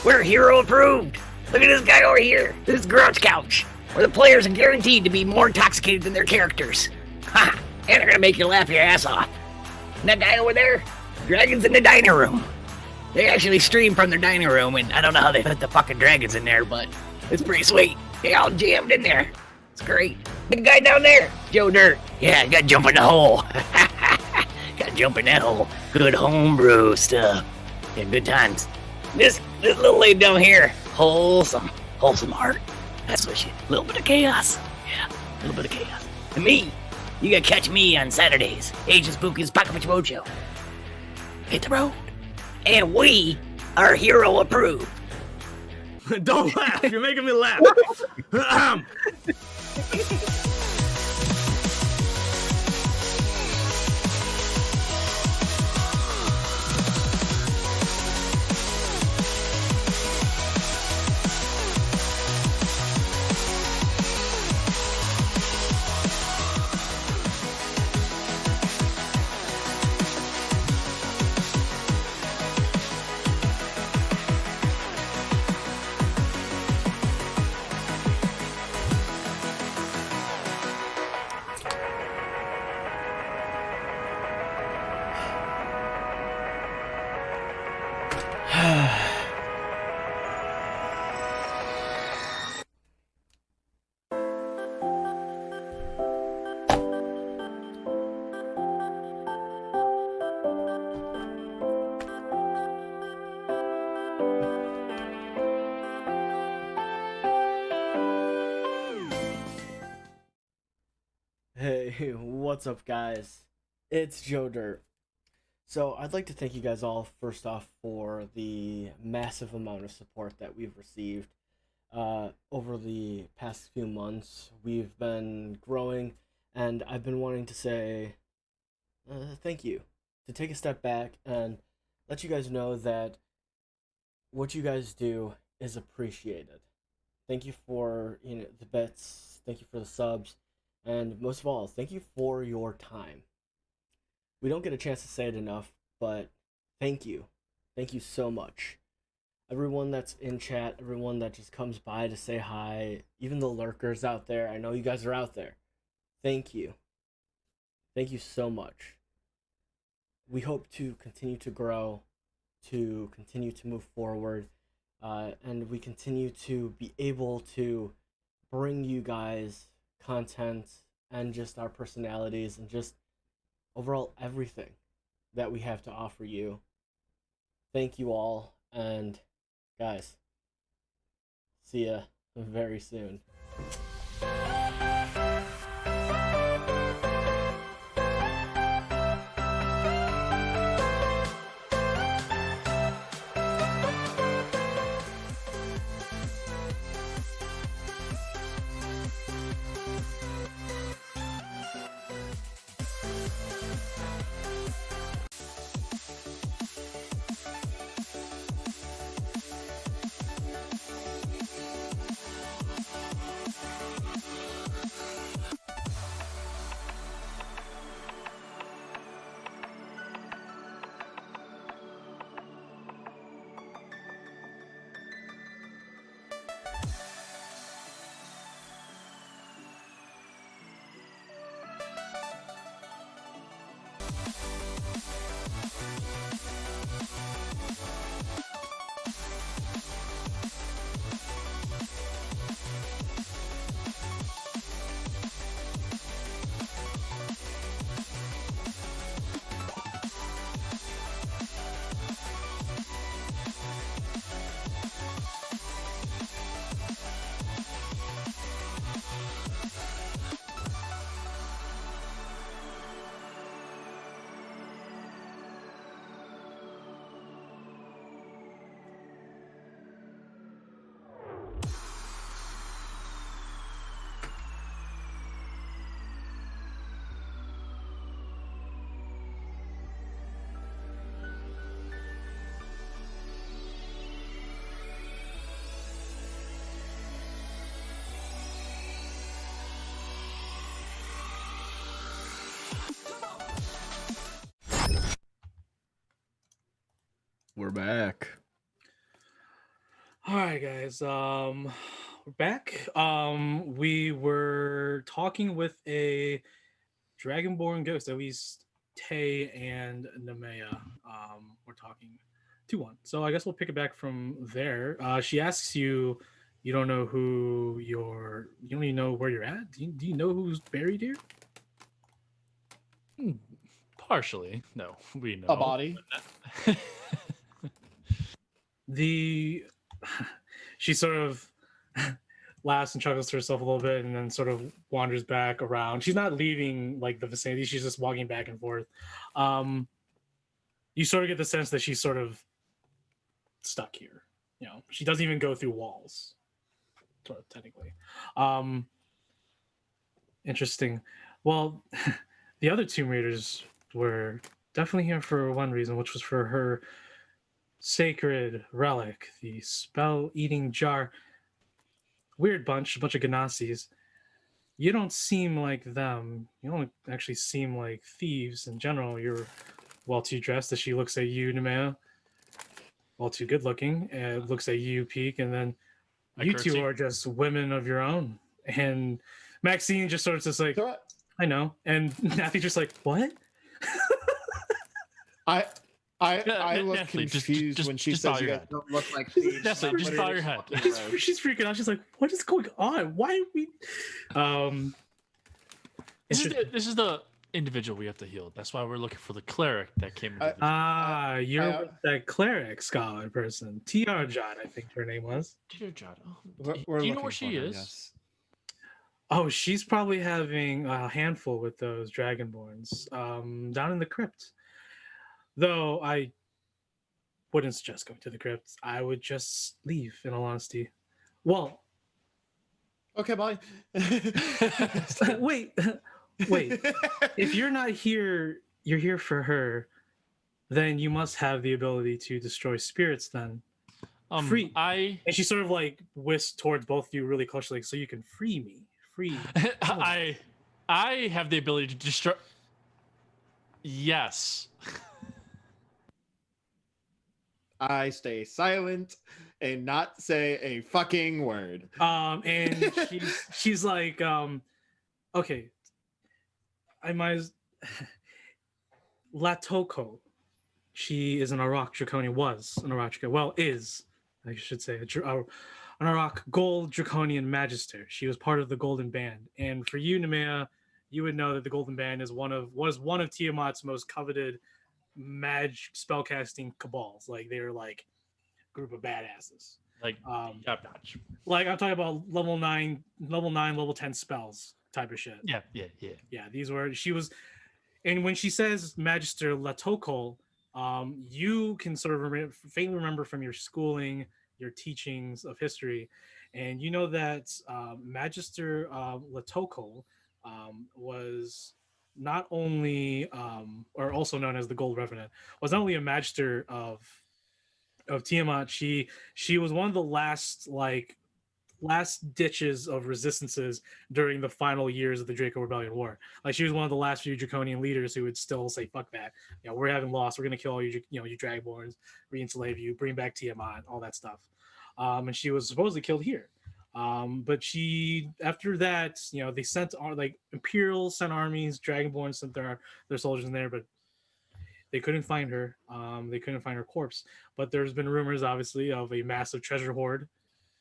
We're hero approved. Look at this guy over here. This is Grunch Couch, where the players are guaranteed to be more intoxicated than their characters. Ha! And they're gonna make you laugh your ass off. And that guy over there, dragons in the dining room. They actually stream from their dining room, and I don't know how they put the fucking dragons in there, but it's pretty sweet. They all jammed in there. It's great. The guy down there, Joe Dirt. Yeah, you gotta jump in the hole. Gotta jump in that hole. Good homebrew stuff. Yeah, good times. This little lady down here, wholesome heart. That's what she. A little bit of chaos. Yeah, a little bit of chaos. And me, you gotta catch me on Saturdays. Agent Spooky's Pocket Mojo. Hit the road. And we are hero approved. Don't laugh. You're making me laugh. Hey, what's up, guys? It's Joe Dirt. So, I'd like to thank you guys all, first off, for the massive amount of support that we've received over the past few months. We've been growing, and I've been wanting to say thank you. To take a step back and let you guys know that what you guys do is appreciated. Thank you for the bits. Thank you for the subs. And most of all, thank you for your time. We don't get a chance to say it enough, but thank you. Thank you so much. Everyone that's in chat, everyone that just comes by to say hi, even the lurkers out there, I know you guys are out there. Thank you. Thank you so much. We hope to continue to grow, to continue to move forward, and we continue to be able to bring you guys content and just our personalities and just overall everything that we have to offer you. Thank you all, and guys, see ya very soon. We're back. All right, guys. We're back. We were talking with a Dragonborn ghost, at least Tay and Nemea. We're talking 2-1. So I guess we'll pick it back from there. She asks you, you don't know you don't even know where you're at. Do you know who's buried here? Partially, no, we know A body. She sort of laughs and chuckles to herself a little bit, and then sort of wanders back around. She's not leaving like the vicinity; she's just walking back and forth. You sort of get the sense that she's sort of stuck here. You know, she doesn't even go through walls, sort of technically. Interesting. Well, the other Tomb Raiders were definitely here for one reason, which was for her sacred relic, the spell-eating jar. Weird bunch, a bunch of Ganassis. You don't seem like them. You don't actually seem like thieves in general. You're well too dressed as she looks at you, Nemea. Well too good looking. And looks at you, Peak, and then you two are just women of your own. And Maxine just sort of just like, I know. And Nathaly just like, what? I look Nathaly, confused when she says you guys don't look like thieves. Nathaly, just bow your head. She's freaking out. She's like, what is going on? Why are we This is the individual we have to heal. That's why we're looking for the cleric that came. You're with that cleric scholar person, Tiarjod, I think her name was. Tiarjod. We're do you know looking where she for her, is? yes. Oh, she's probably having a handful with those Dragonborns down in the crypt. Though I wouldn't suggest going to the crypt. I would just leave, in all honesty. Well, Okay, bye. wait. If you're not here, you're here for her, then you must have the ability to destroy spirits then. Free. And she sort of like whisks towards both of you really closely, like, so you can free me. Free. I have the ability to destroy. Yes. I stay silent and not say a fucking word. And she's like, okay, I might as... Latokhol. She is an Arak Draconian, was an Arak Draconian, well, is, I should say, an Arak Gold Draconian Magister. She was part of the Golden Band. And for you, Nemea, you would know that the Golden Band was one of Tiamat's most coveted spellcasting cabals. Like, they're like a group of badasses. Like, like I'm talking about level 9, level 10 spells type of shit. Yeah. She was, and when she says Magister Latokhol, you can sort of faintly remember from your schooling, your teachings of history, and you know that Magister Latokhol was not only, or also known as the Gold Revenant, was not only a Magister of Tiamat. She was one of the last ditches of resistances during the final years of the Draco Rebellion War. Like, she was one of the last few Draconian leaders who would still say, fuck that. You know, we're having lost. We're going to kill all you Dragonborns, re-enslave you, bring back Tiamat, all that stuff. And she was supposedly killed here. But after that, they sent, like, Imperial sent armies, Dragonborn sent their soldiers in there, but they couldn't find her. They couldn't find her corpse. But there's been rumors, obviously, of a massive treasure hoard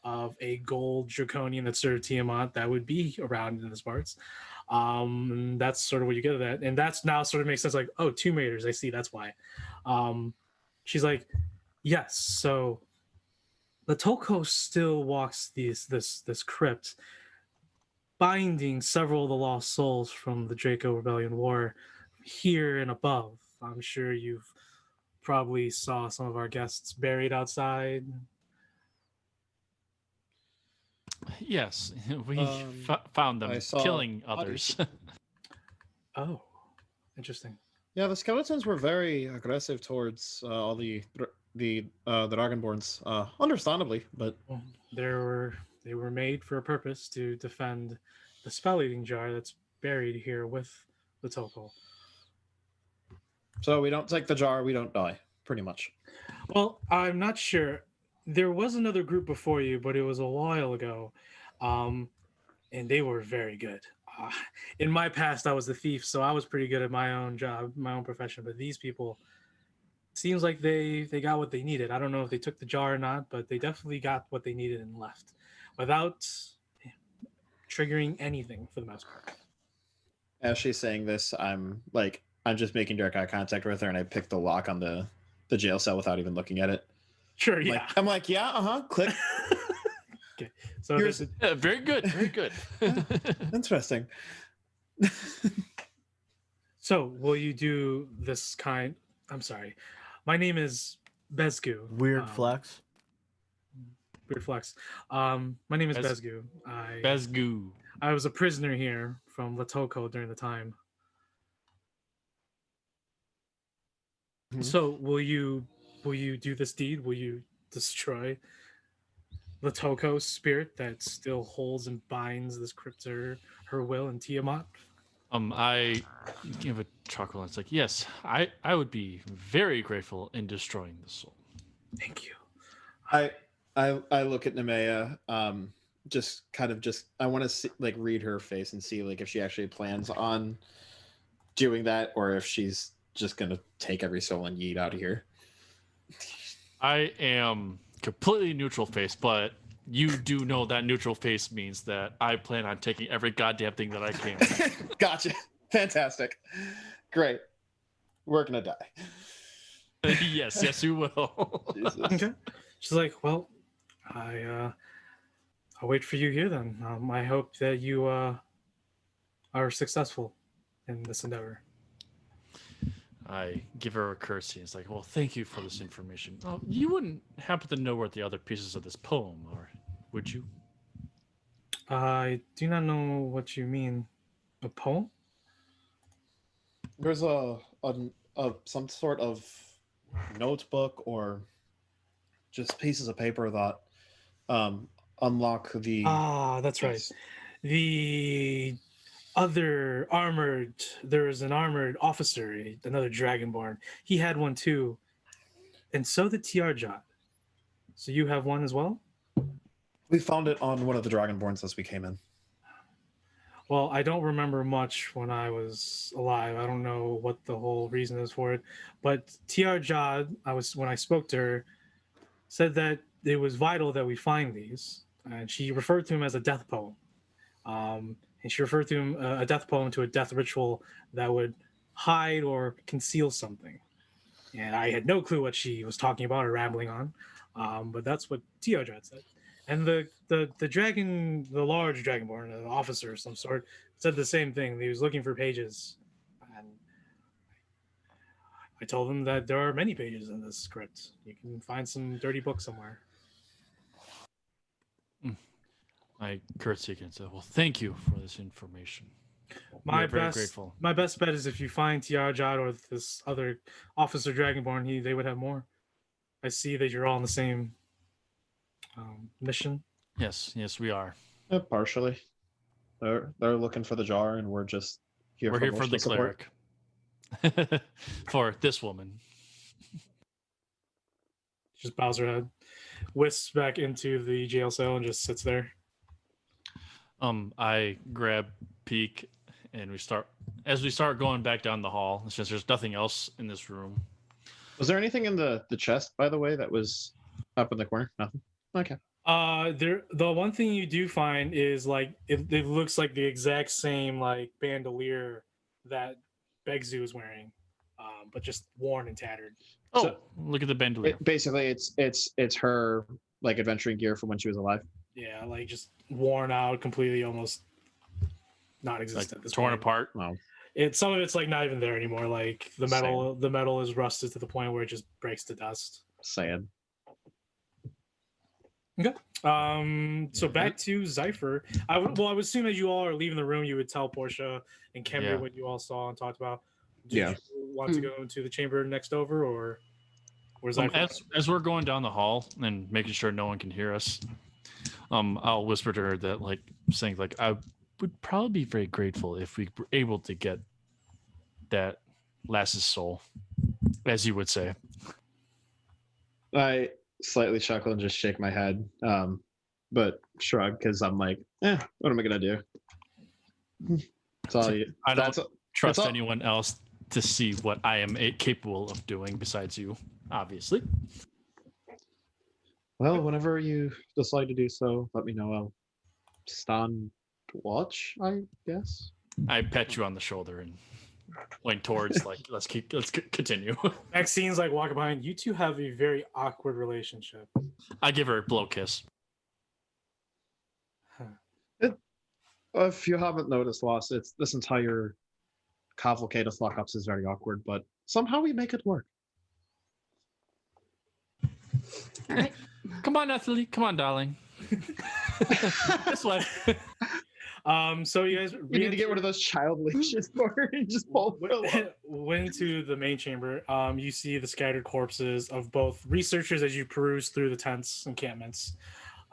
of a gold draconian that served Tiamat that would be around in these parts. That's sort of what you get of that. And that's now sort of makes sense, like, oh, Tomb Raiders, I see, that's why. She's like, yes, so Latokhol still walks this crypt, binding several of the lost souls from the Draco Rebellion War here and above. I'm sure you've probably saw some of our guests buried outside. Yes, we found them killing others. Oh, interesting. Yeah, the skeletons were very aggressive towards all the Dragonborns, understandably, but they were made for a purpose, to defend the spell-eating jar that's buried here with the Latokhol. So we don't take the jar, we don't die, pretty much. Well, I'm not sure. There was another group before you, but it was a while ago, and they were very good. In my past, I was a thief, so I was pretty good at my own job, my own profession. But these people, seems like they got what they needed. I don't know if they took the jar or not, but they definitely got what they needed and left without triggering anything for the most part. As she's saying this, I'm like I'm just making direct eye contact with her, and I pick the lock on the jail cell without even looking at it. Sure, I'm yeah. like, I'm like, yeah, click. Okay. So Here's- there's Yeah, very good, very good. Interesting. So, will you do this kind? I'm sorry. My name is Bezgu. Weird flex. Weird flex. My name is Bez- Bezgu. Bezgoo. I was a prisoner here from Latokhol during the time. Mhm. So, will you do this deed? Will you destroy Latokho's spirit that still holds and binds this crypt to her will and Tiamat? I give a chuckle. And it's like, yes, I would be very grateful in destroying the soul. Thank you. I look at Nemea, I want to see, like, read her face and see like if she actually plans on doing that or if she's just gonna take every soul and yeet out of here. I am completely neutral face, but you do know that neutral face means that I plan on taking every goddamn thing that I can. Gotcha. Fantastic. Great. We're gonna die. yes, you will. Jesus. Okay. She's like, well, I'll wait for you here then. I hope that you are successful in this endeavor. I give her a curtsy. It's like, well, thank you for this information. Oh, you wouldn't happen to know where the other pieces of this poem are, would you? I do not know what you mean. A poem? There's a some sort of notebook or just pieces of paper that unlock the That's right. The other there is an armored officer, another Dragonborn. He had one too. And so did Tiarjod. So you have one as well? We found it on one of the Dragonborns as we came in. Well, I don't remember much when I was alive. I don't know what the whole reason is for it. But Tiarjod, when I spoke to her, said that it was vital that we find these. And she referred to him as a death poem. And she referred to him a death poem to a death ritual that would hide or conceal something. And I had no clue what she was talking about or rambling on. But that's what Tiarjod said. And the large Dragonborn, an officer of some sort, said the same thing. He was looking for pages. And I told him that there are many pages in this script. You can find some dirty book somewhere. I curtsy again and said, well, thank you for this information. My We're very best, grateful. my best bet is if you find Tiarjod or this other officer Dragonborn, they would have more. I see that you're all on the same mission. Yes, we are. Partially. They're looking for the jar, and we're just here. We're for here for the emotional support. cleric. For this woman. Just bows her head, whisks back into the jail cell, and just sits there. I grab Peek, and we start going back down the hall. Since there's nothing else in this room. Was there anything in the chest, by the way, that was up in the corner? Nothing. Okay. The one thing you do find is like it looks like the exact same like bandolier that Begzu is wearing, but just worn and tattered. Oh, So- look at the bandolier. Basically, it's her like adventuring gear from when she was alive. Yeah, like just worn out completely, almost non-existent. Like at this torn point. apart. Wow. Some of it's like not even there anymore. Like the metal is rusted to the point where it just breaks to dust. Sad. So back to Zypher. I would assume as you all are leaving the room, you would tell Portia and Kemri Yeah. what you all saw and talked about. Did Yeah. you want to go into the chamber next over, or Zypher? As we're going down the hall and making sure no one can hear us, I'll whisper to her that, like, saying, like, I would probably be very grateful if we were able to get that lass's soul, as you would say. I slightly chuckle and just shake my head, but shrug because I'm like, what am I gonna do? It's all you. I don't That's trust all- anyone else to see what I am capable of doing besides you, obviously. Well, whenever you decide to do so, let me know. I'll stand watch, I guess. I pat you on the shoulder and point towards like let's continue. Maxine's like walking behind. You two have a very awkward relationship. I give her a blow kiss. If you haven't noticed, Lost, it's this entire cavalcade of fuck-ups is very awkward, but somehow we make it work. All right. Come on, Nathaly. Come on, darling. This way. So you guys We need to get rid of those child leashes for her and just pull went to the main chamber. You see the scattered corpses of both researchers as you peruse through the tents encampments.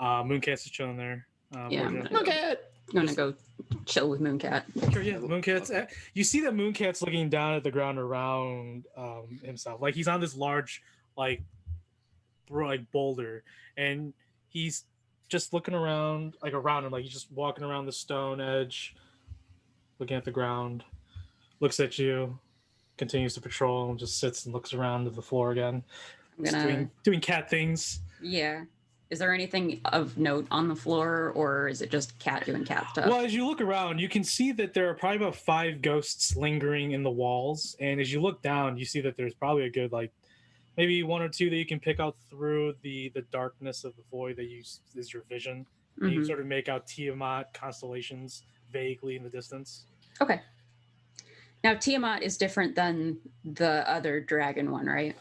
Mooncats is chilling there. Yeah, I'm Morgan. gonna go chill with Mooncat. Sure, yeah, Mooncat's. You see that Mooncat's looking down at the ground around himself, like he's on this large, like boulder, and he's just looking around, like around him, like he's just walking around the stone edge, looking at the ground. Looks at you, continues to patrol, and just sits and looks around to the floor again. I'm Just gonna. doing cat things. Yeah. Is there anything of note on the floor, or is it just cat doing cat stuff? Well, as you look around, you can see that there are probably about 5 ghosts lingering in the walls. And as you look down, you see that there's probably a good, like, maybe 1 or 2 that you can pick out through the darkness of the void that is your vision. And you Mhm. sort of make out Tiamat constellations vaguely in the distance. Okay. Now Tiamat is different than the other dragon one, right?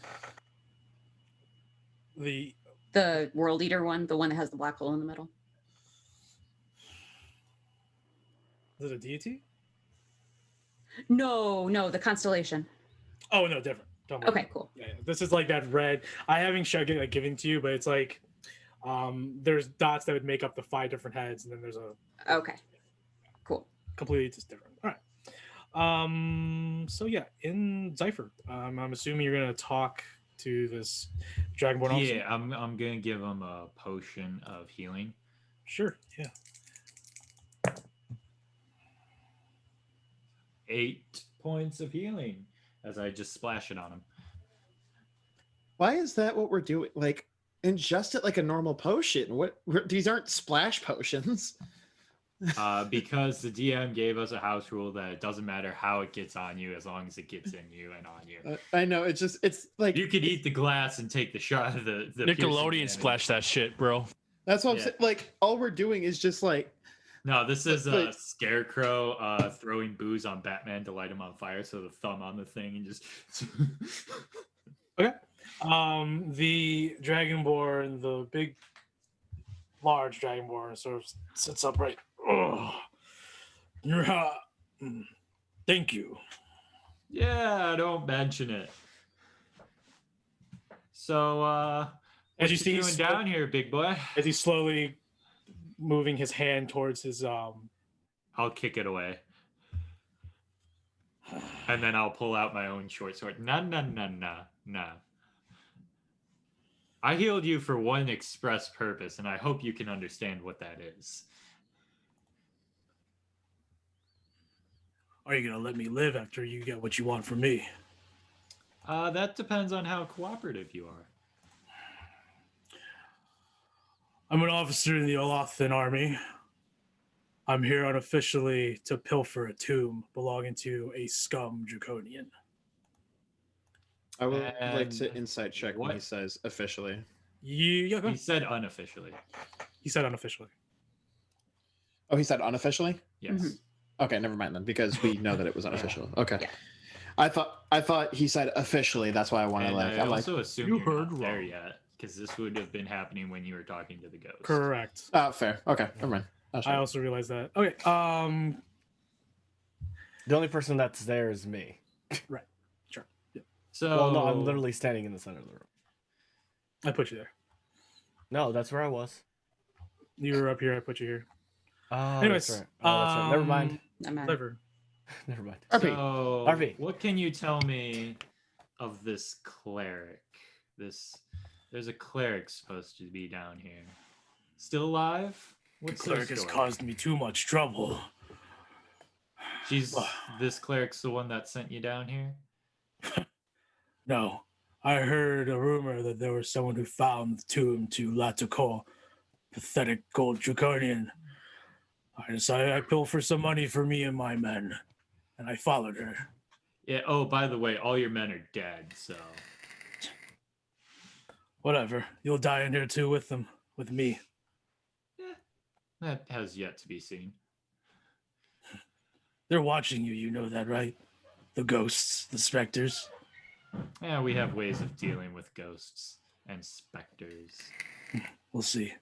The World Eater one, the one that has the black hole in the middle. Is it a deity? No, the constellation. Oh, no, different. Don't worry. Okay, cool. Yeah. This is like that red. I haven't given to you, but it's like there's dots that would make up the 5 different heads, and then there's a Okay, cool. completely just different. All right. So yeah, in Zypher, I'm assuming you're gonna talk to this Dragonborn officer. Yeah, I'm gonna give him a potion of healing. Sure. Yeah. 8 points of healing as I just splash it on him. Why is that what we're doing? Like, ingest it like a normal potion. These aren't splash potions. Because the DM gave us a house rule that it doesn't matter how it gets on you as long as it gets in you and on you. I know, it's like You could eat the glass and take the shot of the piercing Nickelodeon damage. splash that shit, bro. that's what I'm Yeah. saying. Like, all we're doing is just like No, this is a Like- scarecrow throwing booze on Batman to light him on fire. So the thumb on the thing and just. The Dragonborn, the big, large Dragonborn, sort of sits upright. Oh, thank you. Yeah, don't mention it. So, As what you see, doing he's down here, big boy? As he's slowly moving his hand towards his I'll kick it away. And then I'll pull out my own short sword. Nah. I healed you for one express purpose, and I hope you can understand what that is. Are you gonna let me live after you get what you want from me? That depends on how cooperative you are. I'm an officer in the Yaelatthian army. I'm here unofficially to pilfer a tomb belonging to a scum draconian. I would like to And insight check when he what? says officially. Yeah, go He ahead. said unofficially. He said unofficially. Oh, he said unofficially? Yes. Mhm. Okay, never mind then, because we know that it was unofficial. Okay. Yeah. I thought he said officially. That's why I wanted And like I I'm like, also assume you you're heard not there wrong. yet, because this would have been happening when you were talking to the ghost. Correct. oh, fair. Okay, never mind. That's I fine. also realized that. Okay. The only person that's there is me. So, Well, no, I'm literally standing in the center of the room. I put you there. No, that's where I was. You were up here. I put you here. Oh, Anyways, that's right. Oh, that's right. Never mind. I'm at- Clever. Never mind. RP. So, RP. what can you tell me of this cleric? There's a cleric supposed to be down here. Still alive? What's The their cleric has story? caused me too much trouble. This cleric's the one that sent you down here? No, I heard a rumor that there was someone who found the tomb to Latokhol, pathetic gold draconian. I decided I'd pilfer some money for me and my men, and I followed her. Yeah. Oh, by the way, all your men are dead. So Whatever. You'll die in here too with them, with me. that has yet to be seen. They're watching you. You know that, right? The ghosts, the specters. Yeah, we have ways of dealing with ghosts and specters. We'll see.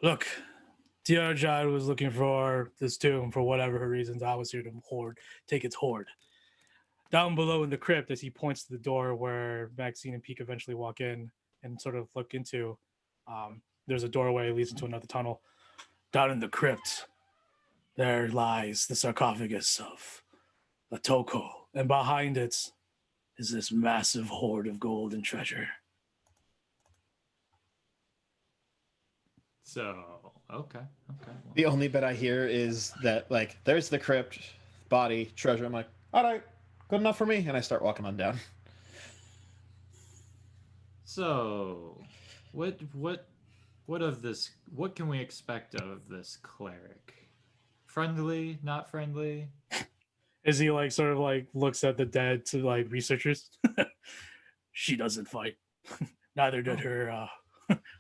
Look, Tiarjod was looking for this tomb for whatever her reasons. I was here to take its hoard. Down below in the crypt, as he points to the door where Maxine and Peak eventually walk in and sort of look into, there's a doorway that leads into another tunnel. Down in the crypt, there lies the sarcophagus of Latokhol, and behind it is this massive hoard of gold and treasure. So okay. Well, The only bit I hear is that like there's the crypt, body, treasure. I'm like, all right, good enough for me, and I start walking on down. so what of this? What can we expect of this cleric? Friendly? Not friendly? As he like sort of like looks at the dead to like researchers. She doesn't fight. Neither did her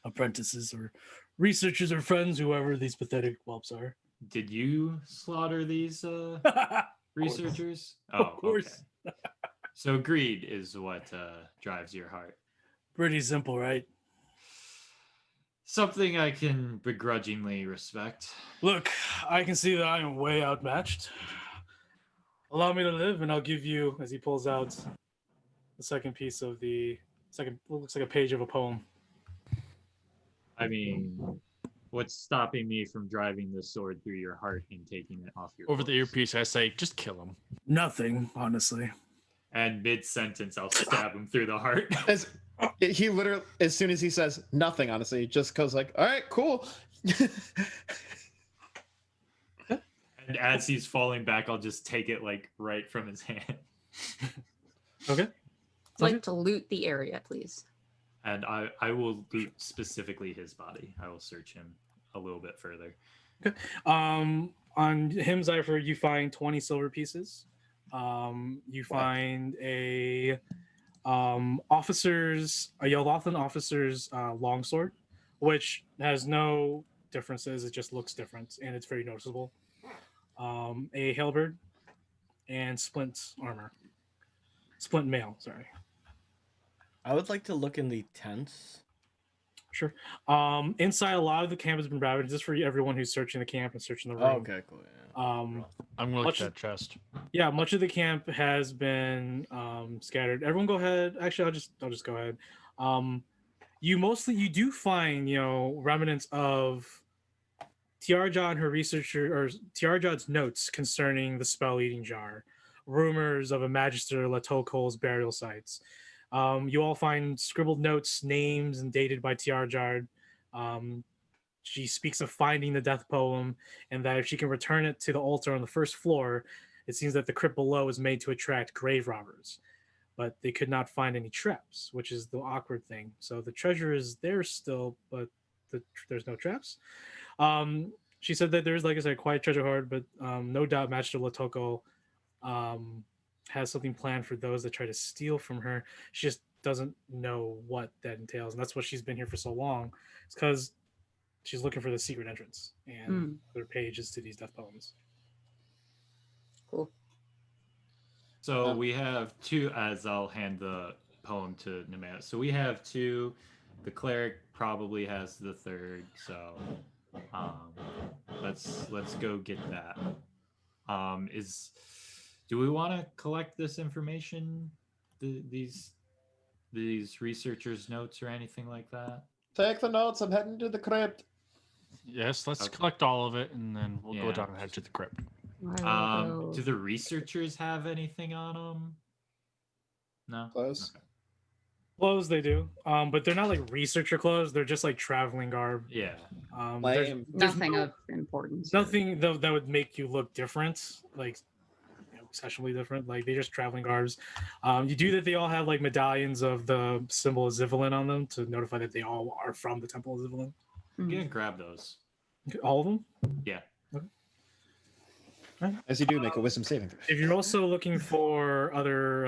apprentices or researchers or friends, whoever these pathetic whelps are. Did you slaughter these researchers? Of course. Okay. So greed is what drives your heart. Pretty simple, right? Something I can begrudgingly respect. Look, I can see that I am way outmatched. Allow me to live, and I'll give you, as he pulls out the second piece of the second, what looks like a page of a poem. I mean, what's stopping me from driving this sword through your heart and taking it off your Over the corpse? earpiece, I say, just kill him. Nothing, honestly. And mid-sentence, I'll stab him through the heart. He literally, as soon as he says nothing, honestly, just goes like, all right, cool. And as he's falling back, I'll just take it like right from his hand. Okay. I'd like to loot the area, please. And I will loot specifically his body. I will search him a little bit further. On him, Zypher, you find 20 silver pieces. You find a Yaelatthian officer's longsword, which has no differences. It just looks different, and it's very noticeable. A halberd and splint armor. Splint mail, sorry. I would like to look in the tents. Sure. Inside, a lot of the camp has been ravaged. Just for everyone who's searching the camp and searching the room. Oh, okay, cool. Yeah. I'm gonna look at that chest. Yeah, much of the camp has been scattered. Everyone, go ahead. Actually, I'll just go ahead. You do find remnants of Tiarjod and her researcher, or Tiarjod's notes concerning the spell-eating jar, rumors of a Magister Latokhol's burial sites. You all find scribbled notes, names, and dated by Tiarjod. She speaks of finding the death poem, and that if she can return it to the altar on the first floor, it seems that the crypt below is made to attract grave robbers. But they could not find any traps, which is the awkward thing. So the treasure is there still, but there's no traps. She said that there's, like I said, a quiet treasure hoard, but no doubt Magister Latokhol has something planned for those that try to steal from her. She just doesn't know what that entails, and that's what she's been here for so long. It's because she's looking for the secret entrance and their pages to these death poems. Cool. So we have two, as I'll hand the poem to Nemea. So we have two. The cleric probably has the third. So let's go get that. Do we want to collect this information? These researchers' notes or anything like that? Take the notes. I'm heading to the crypt. Yes, let's Okay. collect all of it, and then we'll go Yeah. down and head to the crypt. I will go- Do the researchers have anything on them? No. Close. Okay. Clothes they do, but they're not like researcher clothes. They're just like traveling garb. Yeah. There's Lame. Nothing no- of importance. nothing that would make you look different, like exceptionally different. Like they're just traveling garbs. You do that. They all have like medallions of the symbol of Zivalin on them to notify that they all are from the Temple of Zivalin. I'm gonna grab those. All of them. Yeah. Okay. As you do, make a wisdom saving throw. If you're also looking for other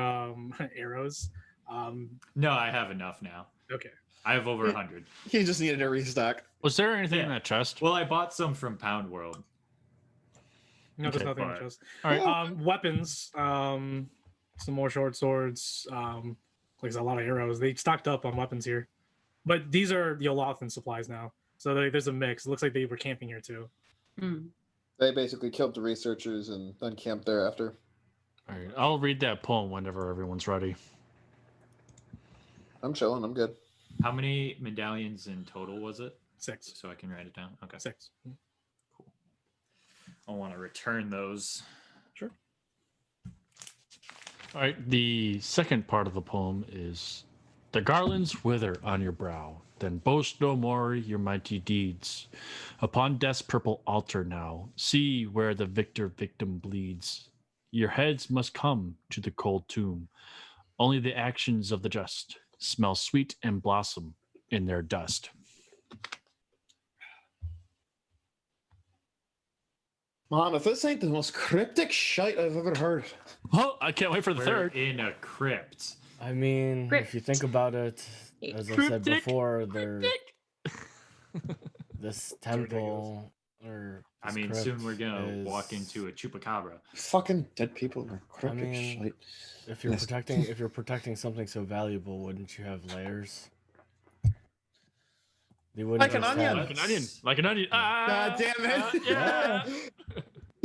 arrows, No, I have enough now. okay. I have over 100. He just needed a restock. Was there anything in Yeah. that chest? Well, I bought some from Pound World. No, there's Okay, nothing in the alright. chest. All right. Weapons, some more short swords, like a lot of arrows. They stocked up on weapons here, but these are the Yaelatthian supplies now. So there's a mix. It looks like they were camping here too. Hmm. They basically killed the researchers and then camped there after. All right. I'll read that poem whenever everyone's ready. I'm chilling. I'm good. How many medallions in total was it? 6. So I can write it down. Okay. 6. Cool. I want to return those. Sure. All right. The second part of the poem is: the garlands wither on your brow, then boast no more your mighty deeds. Upon death's purple altar now, see where the victor victim bleeds. Your heads must come to the cold tomb. Only the actions of the just smell sweet and blossom in their dust. Man, if this ain't the most cryptic shite I've ever heard. Oh, I can't wait for the We're third. in a crypt. I mean, if you think about it, as I said Cryptic. before, this temple or I this mean, soon we're crypt gonna walk is- into a chupacabra. Fucking dead people are cryptic mean, shite. If you're Yes. protecting something so valuable, wouldn't you have layers? They Like an just onion. have- Like an onion. Like an onion. God damn it. Yeah.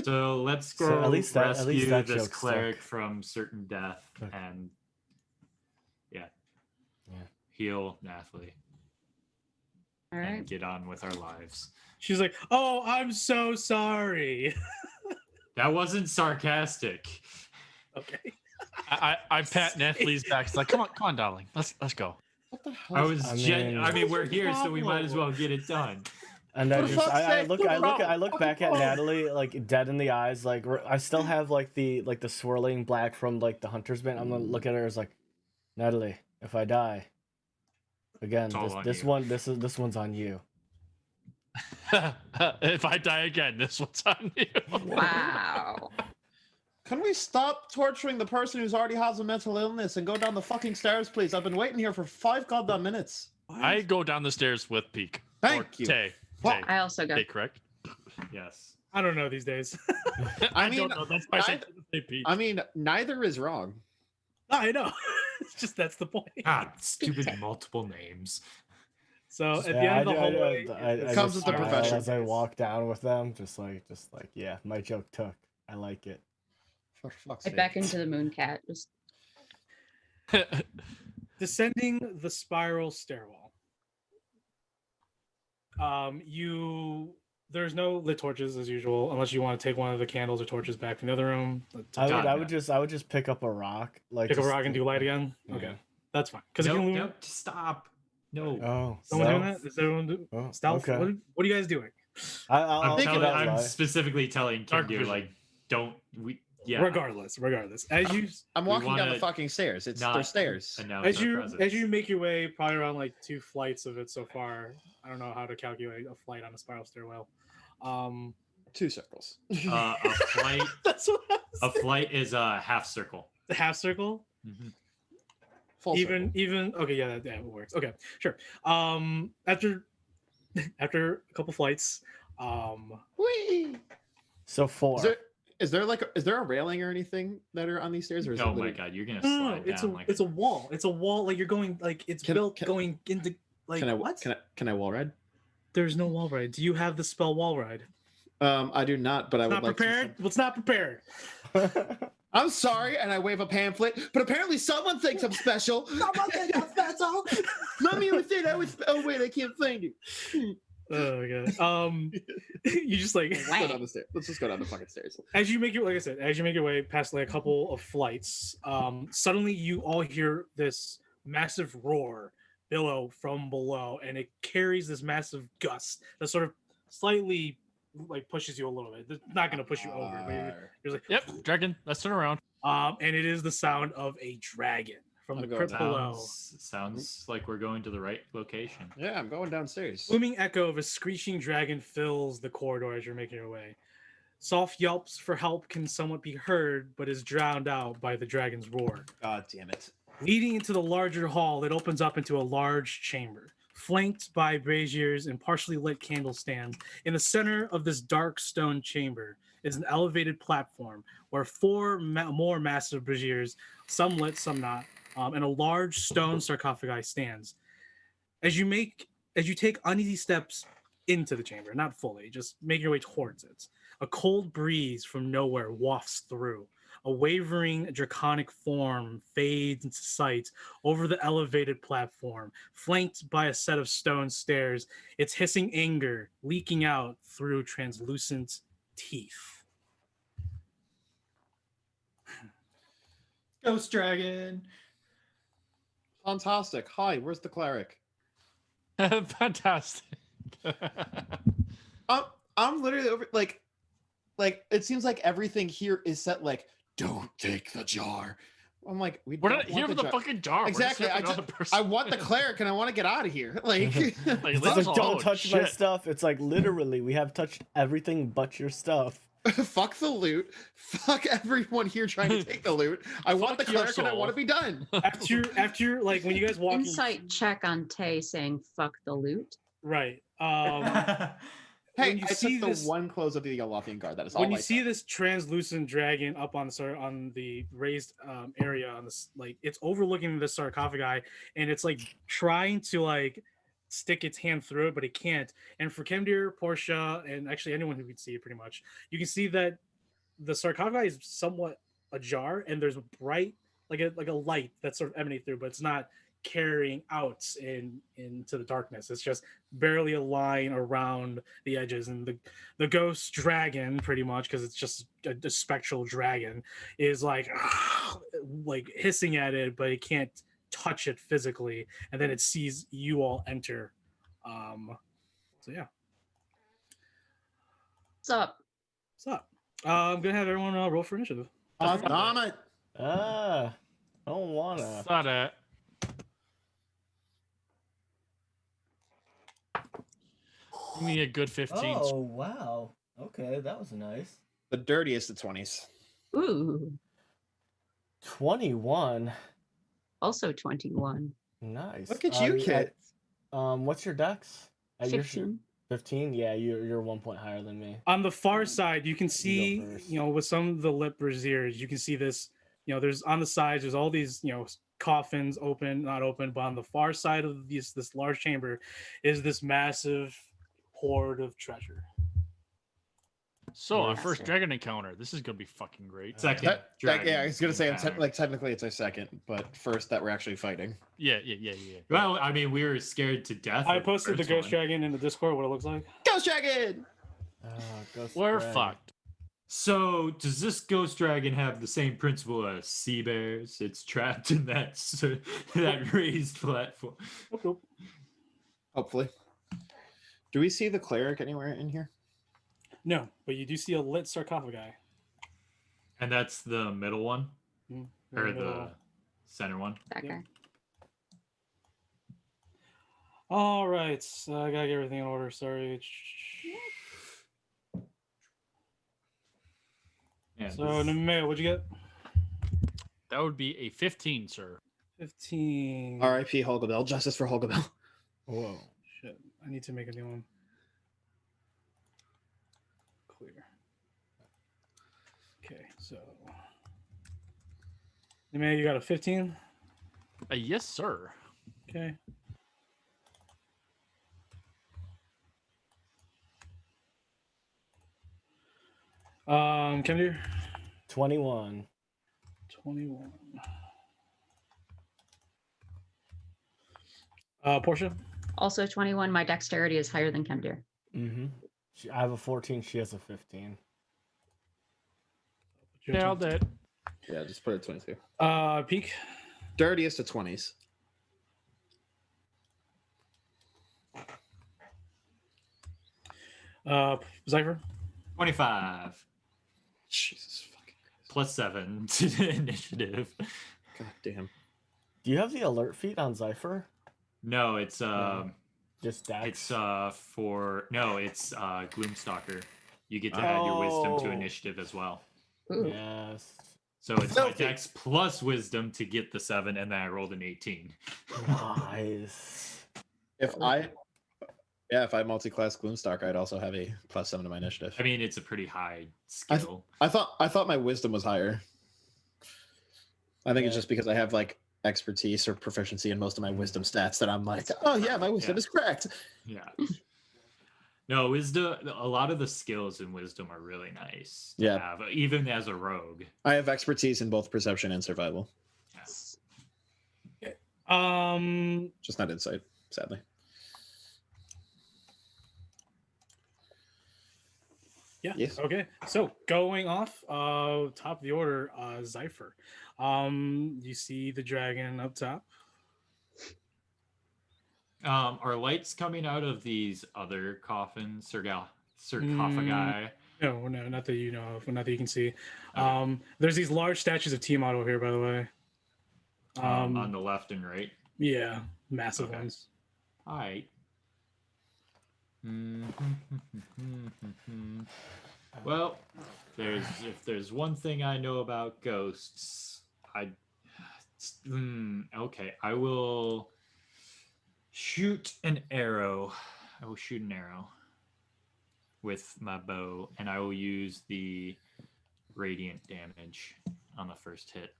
So let's go So at least rescue that this joke cleric stuck. from certain death Okay. and Yeah. heal Nathaly All and right. get on with our lives. She's like, "Oh, I'm so sorry." That wasn't sarcastic. Okay. I pat Nathaly's back. It's like, come on, darling. Let's go. What the hell? I was I mean- we're here, so we might as well get it done. And I For just fuck's I sake, look back at Nathaly like dead in the eyes, like I still have like the swirling black from like the hunter's band. I'm gonna look at her as like, Nathaly, if I die again, It's all on this you. one's on you. If I die again, this one's on you. Wow. Can we stop torturing the person who's already has a mental illness and go down the fucking stairs, please? I've been waiting here for 5 goddamn minutes. I go down the stairs with Peak. Thank Or you. Tay. Well, Tay. I also go. Tay, correct? Yes. I don't know these days. I mean, don't know. That's why I said say Peak. I mean, neither is wrong. I know. It's just that's the point. God, stupid multiple names. So at the end of the hallway, It comes with the smile profession. as I walk down with them, just like yeah, my joke took. I like it. For fuck's I sake. back into the moon cat. Just descending the spiral stairwell. There's no lit torches as usual, unless you want to take one of the candles or torches back from the other room. I would just pick up a rock, like Pick a just- rock and do light again. Yeah. Okay, that's fine. Because No, you can no, stop. No. Oh, someone no. doing that? Is everyone do Oh, stealth? okay. What are you guys doing? I'll I'm, think about I'm live. specifically telling Dark Kindir, vision. like, don't we? Yeah. Regardless, as you I'm We walking down the wanna fucking stairs. It's not they're stairs. announce as our you presence. as you make your way, probably around like 2 flights of it so far. I don't know how to calculate a flight on a spiral stairwell. 2 circles. a flight. That's what I was A flight is a half circle. the half circle. Full even circle. okay, yeah, that works. Okay, sure. After a couple flights, Whee! So 4. Is there a railing or anything that are on these stairs? Or is it Oh my literally- god, you're gonna no, slide it's down a like it's a wall. It's a wall. Like you're going like it's Can- built can- going into like Can I what? can I wall ride? There's no wall ride. Do you have the spell wall ride? I do not, but I would Not like prepared. What's not prepared? I'm sorry, and I wave a pamphlet, but apparently someone thinks I'm special. Someone thinks I'm special. Let me say I was. Oh wait, I can't find you. Oh my god. You just like Let's go down the stairs. Let's just go down the fucking stairs. as you make your like I said, as you make your way past like a couple of flights, suddenly you all hear this massive roar billow from below, and it carries this massive gust that sort of slightly like pushes you a little bit. It's not going to push you over, but you're like, Yep, dragon. Let's turn around. and it is the sound of a dragon from the I'm going crypt below. sounds like we're going to the right location. Yeah, I'm going downstairs. Booming echo of a screeching dragon fills the corridor as you're making your way. Soft yelps for help can somewhat be heard, but is drowned out by the dragon's roar. God damn it. Leading into the larger hall, it opens up into a large chamber, flanked by braziers and partially lit candle stands. In the center of this dark stone chamber is an elevated platform where four more massive braziers, some lit, some not, and a large stone sarcophagi stands. As you take uneasy steps into the chamber, not fully, just make your way towards it, a cold breeze from nowhere wafts through. A wavering draconic form fades into sight over the elevated platform, flanked by a set of stone stairs, its hissing anger leaking out through translucent teeth. Ghost dragon. Fantastic. Hi, where's the cleric? Fantastic. I'm literally over like it seems like everything here is set like, don't take the jar. I'm like, We're don't not here want for the fucking jar. Exactly. I want the cleric and I want to get out of here. Like, Like, It's leave like, us don't alone. touch my Shit. stuff. It's like literally, we have touched everything but your stuff. fuck the loot. Fuck everyone here trying to take the loot. I want the Fuck your cleric and I soul. want to be done. After like when you guys walk in, Insight check on Tay saying "fuck the loot." right? Hey, when you I see took this- the one close of the Yaelatthian guard. That is all. When you I see took. this translucent dragon up on the raised area on this, like it's overlooking the sarcophagi, and it's like trying to like stick its hand through it, but it can't. And for Kemdir, Portia, and actually anyone who can see it, pretty much, you can see that the sarcophagi is somewhat ajar, and there's a bright like a light that's sort of emanating through, but it's not carrying out into the darkness. It's just barely a line around the edges, and the ghost dragon, pretty much because it's just a spectral dragon, is like like hissing at it, but it can't touch it physically, and then it sees you all enter. So yeah, What's up? what's up? I'm gonna have everyone roll for initiative. Damn it. I don't wanna. Saw that. Give me a good 15. Oh wow. Okay, that was nice. The dirtiest of 20s. Ooh, 21. also 21. Nice. Look at you, kid. What's your dex? Your 15. 15. Yeah, you're 1 point higher than me. On the far side, you can go see, first. with some of the lip braziers, you can see this, there's on the sides, there's all these, coffins open, not open, but on the far side of this large chamber is this massive hoard of treasure. So, our Yes. first dragon encounter. This is going to be fucking great. Second. Yeah, I was gonna say encounter. technically it's our second, but first that we're actually fighting. Yeah. Well, I mean, we were scared to death. I of posted the first ghost one. dragon in the Discord, what it looks like. Ghost dragon. Ghost We're dragon. fucked. So, does this ghost dragon have the same principle as sea bears? It's trapped in that raised platform. Nope. Hopefully. Do we see the cleric anywhere in here? No, but you do see a lit sarcophagi. And that's the middle one, Mhm. or the center one. That Yeah. guy. All right, so I gotta get everything in order. Sorry. Yeah, So, this- Nemea, what'd you get? That would be a 15, sir. 15. R.I.P. Holgabell. Justice for Holgabell. Whoa. Shit, I need to make a new one. Clear. Okay, so. Nemea, you got a 15? Yes, sir. Okay. Kemdir? 21. 21. Portia? Also 21. My dexterity is higher than Kemdir. Mm-hmm. I have a 14. She has a 15. Your Nailed turn. it. Yeah, just put it 22. Peak? Dirtiest of 20s. Zypher? 25 Jesus fucking plus 7 to the initiative. God damn. Do you have the alert feat on Zypher? No, it's Just Dax. it's Gloomstalker. You get to add your wisdom to Oh. initiative as well. Ooh. Yes. So it's my Filthy. dex plus wisdom to get the 7, and then I rolled an 18. Nice. If I multi-class Gloomstalker, I'd also have a +7 to my initiative. I mean, it's a pretty high skill. I thought my wisdom was higher. I think it's Yeah. just because I have like expertise or proficiency in most of my wisdom stats that I'm like, oh yeah, my wisdom Yeah. is correct. Yeah. No, wisdom. A lot of the skills in wisdom are really nice to Yeah. have, even as a rogue. I have expertise in both perception and survival, just not insight, sadly. Yeah. Yes. Okay. So going off, top of the order, Zypher. You see the dragon up top. Are lights coming out of these other coffins, sarcophagi? No, not that you know of, not that you can see. Okay. There's these large statues of Tiamat over here, by the way. On the left and right. Yeah, massive Okay. ones. All right. Well, if there's one thing I know about ghosts, okay, I will shoot an arrow. I will shoot an arrow with my bow, and I will use the radiant damage on the first hit.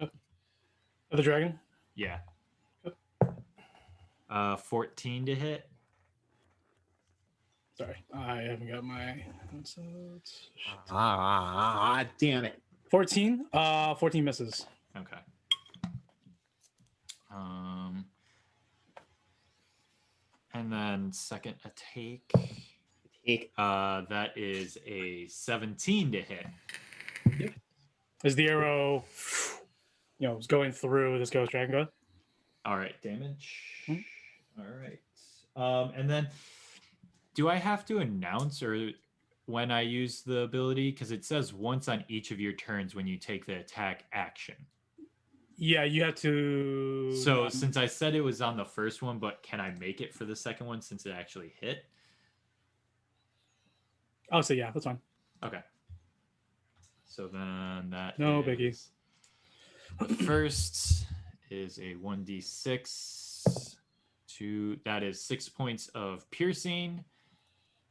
Of the dragon? Yeah. 14 to hit. Sorry, I haven't got my. Damn it. 14. 14 misses. Okay. And then second attack. That is a 17 to hit. As the arrow, is going through this ghost dragon. Go. All right, damage. All right. And then, do I have to announce or when I use the ability? Because it says once on each of your turns when you take the attack action. Yeah, you have to. So since I said it was on the first one, but can I make it for the second one since it actually hit? Oh, so yeah, that's fine. Okay. So then that No biggie. The first is a 1d6. That is 6 points of piercing.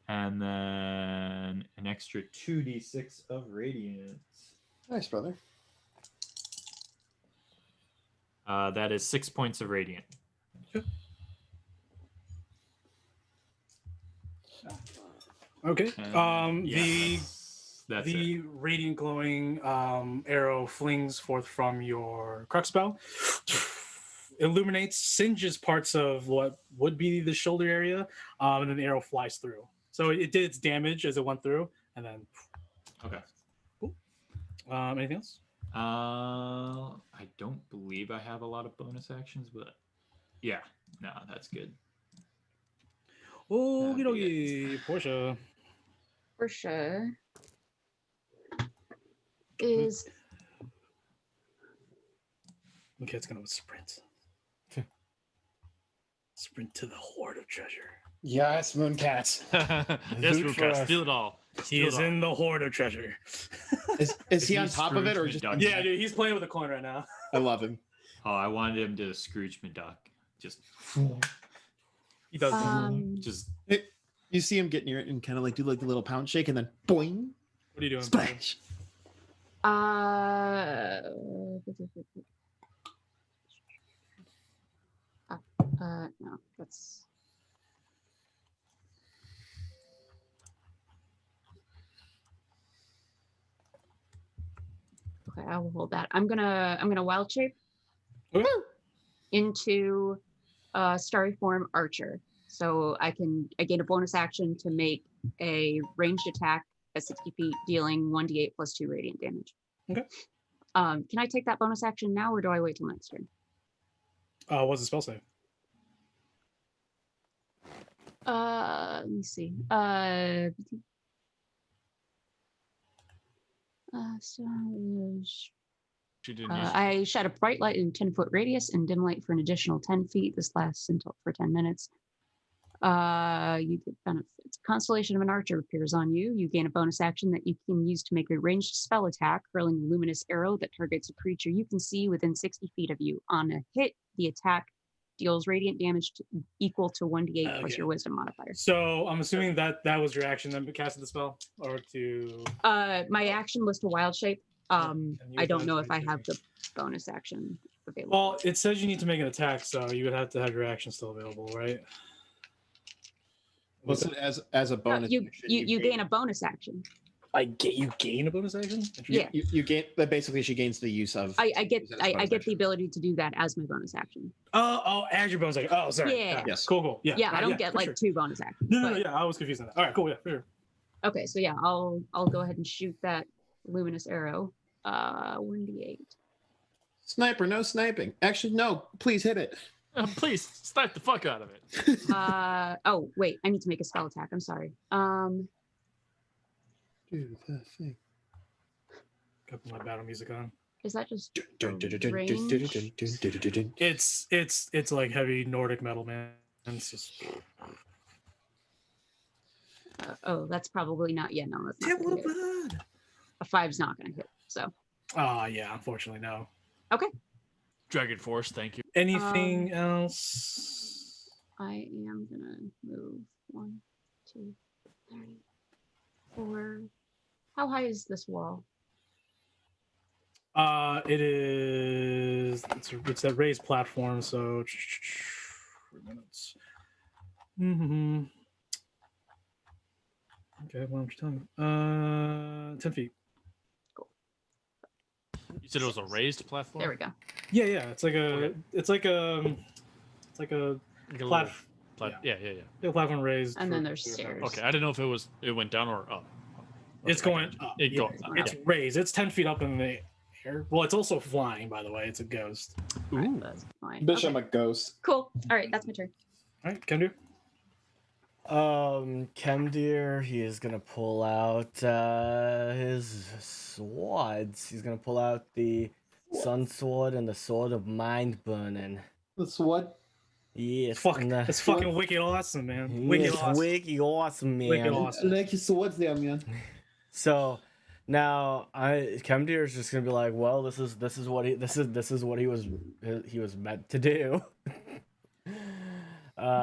And then an extra 2d6 of radiant. Nice, brother. That is 6 points of radiant. Okay. And, that's the it. radiant glowing arrow flings forth from your crux spell, illuminates, singes parts of what would be the shoulder area, and then the arrow flies through. So it did its damage as it went through, and then. Okay. Cool. Anything else? I don't believe I have a lot of bonus actions, but yeah, no, that's good. Oh, That'd be Portia. Portia is Okay, it's gonna sprint. Sprint to the hoard of treasure. Yes, Mooncat. Yes, Loot for Mooncat, us. steal it all. He Steal is it all. in the hoard of treasure. Is he on He's top of it or Scrooge just? McDuck. Yeah, dude, he's playing with a coin right now. I love him. Oh, I wanted him to Scrooge McDuck. Just He does. just You see him get near it and kind of like do like the little pound shake and then boing, What are you doing? splash. No, that's okay. I will hold that. I'm gonna wild shape Okay. into starry form archer, so I gain a bonus action to make a ranged attack at 60 feet, dealing 1d8 plus 2 radiant damage. Okay. Can I take that bonus action now, or do I wait till next turn? What's the spell save? Let me see. She didn't use I shed a bright light in 10-foot radius and dim light for an additional 10 feet. This lasts until for 10 minutes. You get benefits. Constellation of an Archer appears on you. You gain a bonus action that you can use to make a ranged spell attack, hurling a luminous arrow that targets a creature you can see within 60 feet of you. On a hit, the attack deals radiant damage equal to 1d8 plus your wisdom modifier. So I'm assuming that was your action then, casting the spell, or to. My action was to wild shape. I don't know if I have the bonus action available. Well, it says you need to make an attack, so you would have to have your action still available, right? What's it as a bonus? You gain a bonus action. You gain a bonus action? Yeah. You gain, but basically she gains the use of. I get the ability to do that as my bonus action. Oh, as your bonus action. Oh, sorry. Yeah. Yes. Cool. Yeah. Yeah, I don't get for like sure. 2 bonus actions. No, but- yeah, I was confused on that. All right, cool. Yeah, fair. Okay, so yeah, I'll go ahead and shoot that luminous arrow. 1d8. Sniper, no sniping. Actually, no. Please hit it. Please snipe the fuck out of it. Oh wait, I need to make a spell attack. I'm sorry. Dude, that thing. Got my battle music on. Is that just It's like heavy Nordic metal, man. It's just. oh, that's probably not. Yeah, no, that's not. Gonna hit. A 5's not gonna hit. So. Yeah, unfortunately, no. Okay. Dragon Force, thank you. Anything else? I am gonna move 1, 2, 3, 4. How high is this wall? It is. It's that raised platform. So. 3 minutes. Mm-hmm. Okay, what am I telling you? 10 feet. You said it was a raised platform? There we go. Yeah. It's like a. Okay. It's like a. Like a Plat- yeah. The platform raised. And then there's stairs. Okay, I didn't know if it went down or up. It's Okay, going up. It Yeah, goes up. it's raised. It's 10 feet up in the air. Well, it's also flying, by the way. It's a ghost. All right, that's fine. Bitch, Okay. I'm a ghost. Cool. All right, that's my turn. All right, can do. Kemdir, he is gonna pull out his swords. He's gonna pull out the Sun Sword and the Sword of Mind Burning. That's what? Yes, Fuck, and the- that's fucking wicked awesome, man. Wicked yes, awesome. wicked awesome, man. Wicked I awesome. like your swords there, man. So now Kemdir is just gonna be like, well, this is what he was meant to do.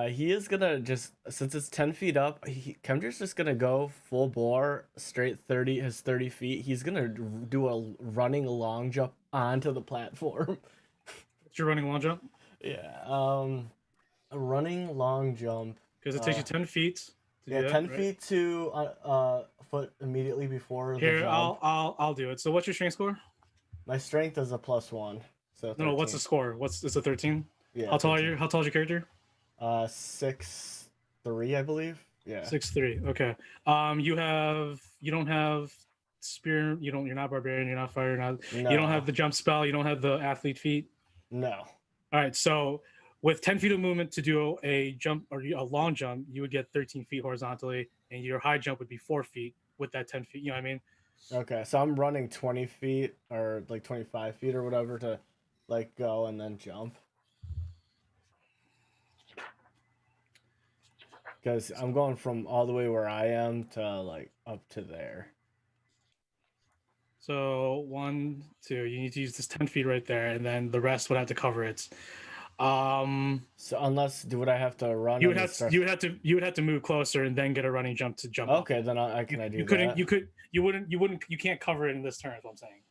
He is gonna just, since it's 10 feet up, Kemdir's just gonna go full bore, straight 30 feet. He's gonna do a running long jump onto the platform. What's your running long jump? Yeah, a running long jump. Because it takes you 10 feet. To Yeah, do that, 10 right? feet to foot immediately before the Here, jump. I'll do it. So, what's your strength score? My strength is a +1. So No, what's the 13. score? It's a 13. Yeah, How tall are 13. you? How tall is your character? 6'3", I believe. Yeah. 6'3". Okay. You don't have spear. You're not barbarian. You're not fire. You don't have the jump spell. You don't have the athlete feat. No. All right. So with 10 feet of movement to do a jump or a long jump, you would get 13 feet horizontally, and your high jump would be 4 feet with that 10 feet. You know what I mean? Okay, so I'm running 20 feet or like 25 feet or whatever to like go and then jump. Because I'm going from all the way where I am to like up to there. So 1, 2. You need to use this 10 feet right there, and then the rest would have to cover it. So unless, would I have to run? You and would just have you would have to move closer and then get a running jump to jump. up. Okay, then I do You that. couldn't. You can't cover it in this turn. Is what I'm saying.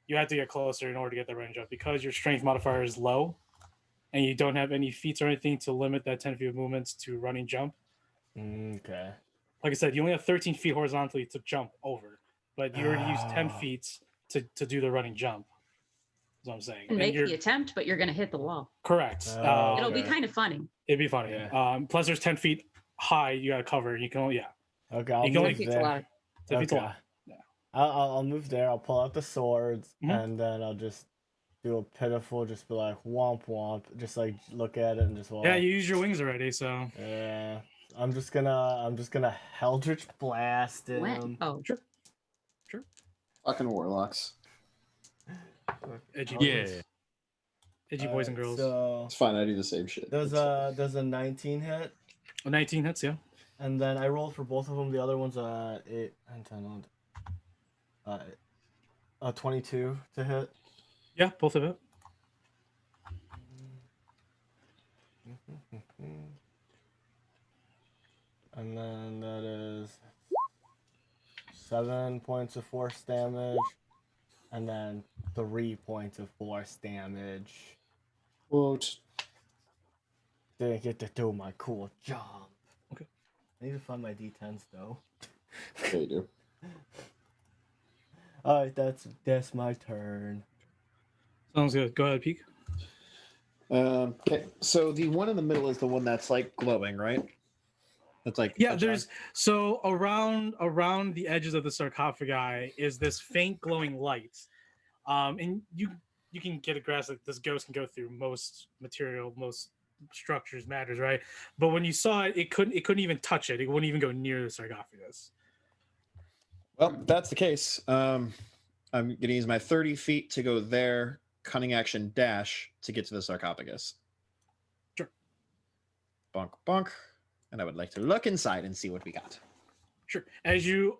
You have to get closer in order to get that running jump because your strength modifier is low, and you don't have any feats or anything to limit that 10 feet of movements to running jump. Okay. Like I said, you only have 13 feet horizontally to jump over, but you already used 10 feet to do the running jump. That's what I'm saying. And make you're the attempt, but you're going to hit the wall. correct. It'll be Okay. kind of funny. It'd be funny. Yeah. Plus, there's 10 feet high. You got to cover. You can only Okay, I'll You can only move Feet's there. allowed. 10 feet's a Okay. lot. Yeah. I'll move there. I'll pull out the swords Mhm. and then I'll just do a pitiful, just be like womp womp, just like look at it and just walk. Yeah, you used your wings already, so Yeah. I'm just gonna Eldritch blast him. When? Oh, sure. Fucking warlocks. Edgy Yeah. boys. Edgy boys and girls. So It's fine. I do the same shit. does It's fine. a 19 hit? A 19 hits, yeah. And then I rolled for both of them. The other one's 8 and 10 a 22 to hit. Yeah, both of it. And then that is 7 points of force damage, and then 3 points of force damage. Quote. Didn't get to do my cool job. Okay. I need to find my D10s though. Yeah, you do. Alright, that's my turn. Sounds good. Go ahead, Peek. Okay, so the one in the middle is the one that's like glowing, right? That's like Yeah, a there's so around the edges of the sarcophagi is this faint glowing light. And you can get a grasp that this ghost can go through most material, most structures, matters, right? But when you saw it, it couldn't even touch it. It wouldn't even go near the sarcophagus. Well, if that's the case. I'm gonna use my 30 feet to go there, cunning action dash to get to the sarcophagus. Sure. Bonk bonk. And I would like to look inside and see what we got. Sure. As you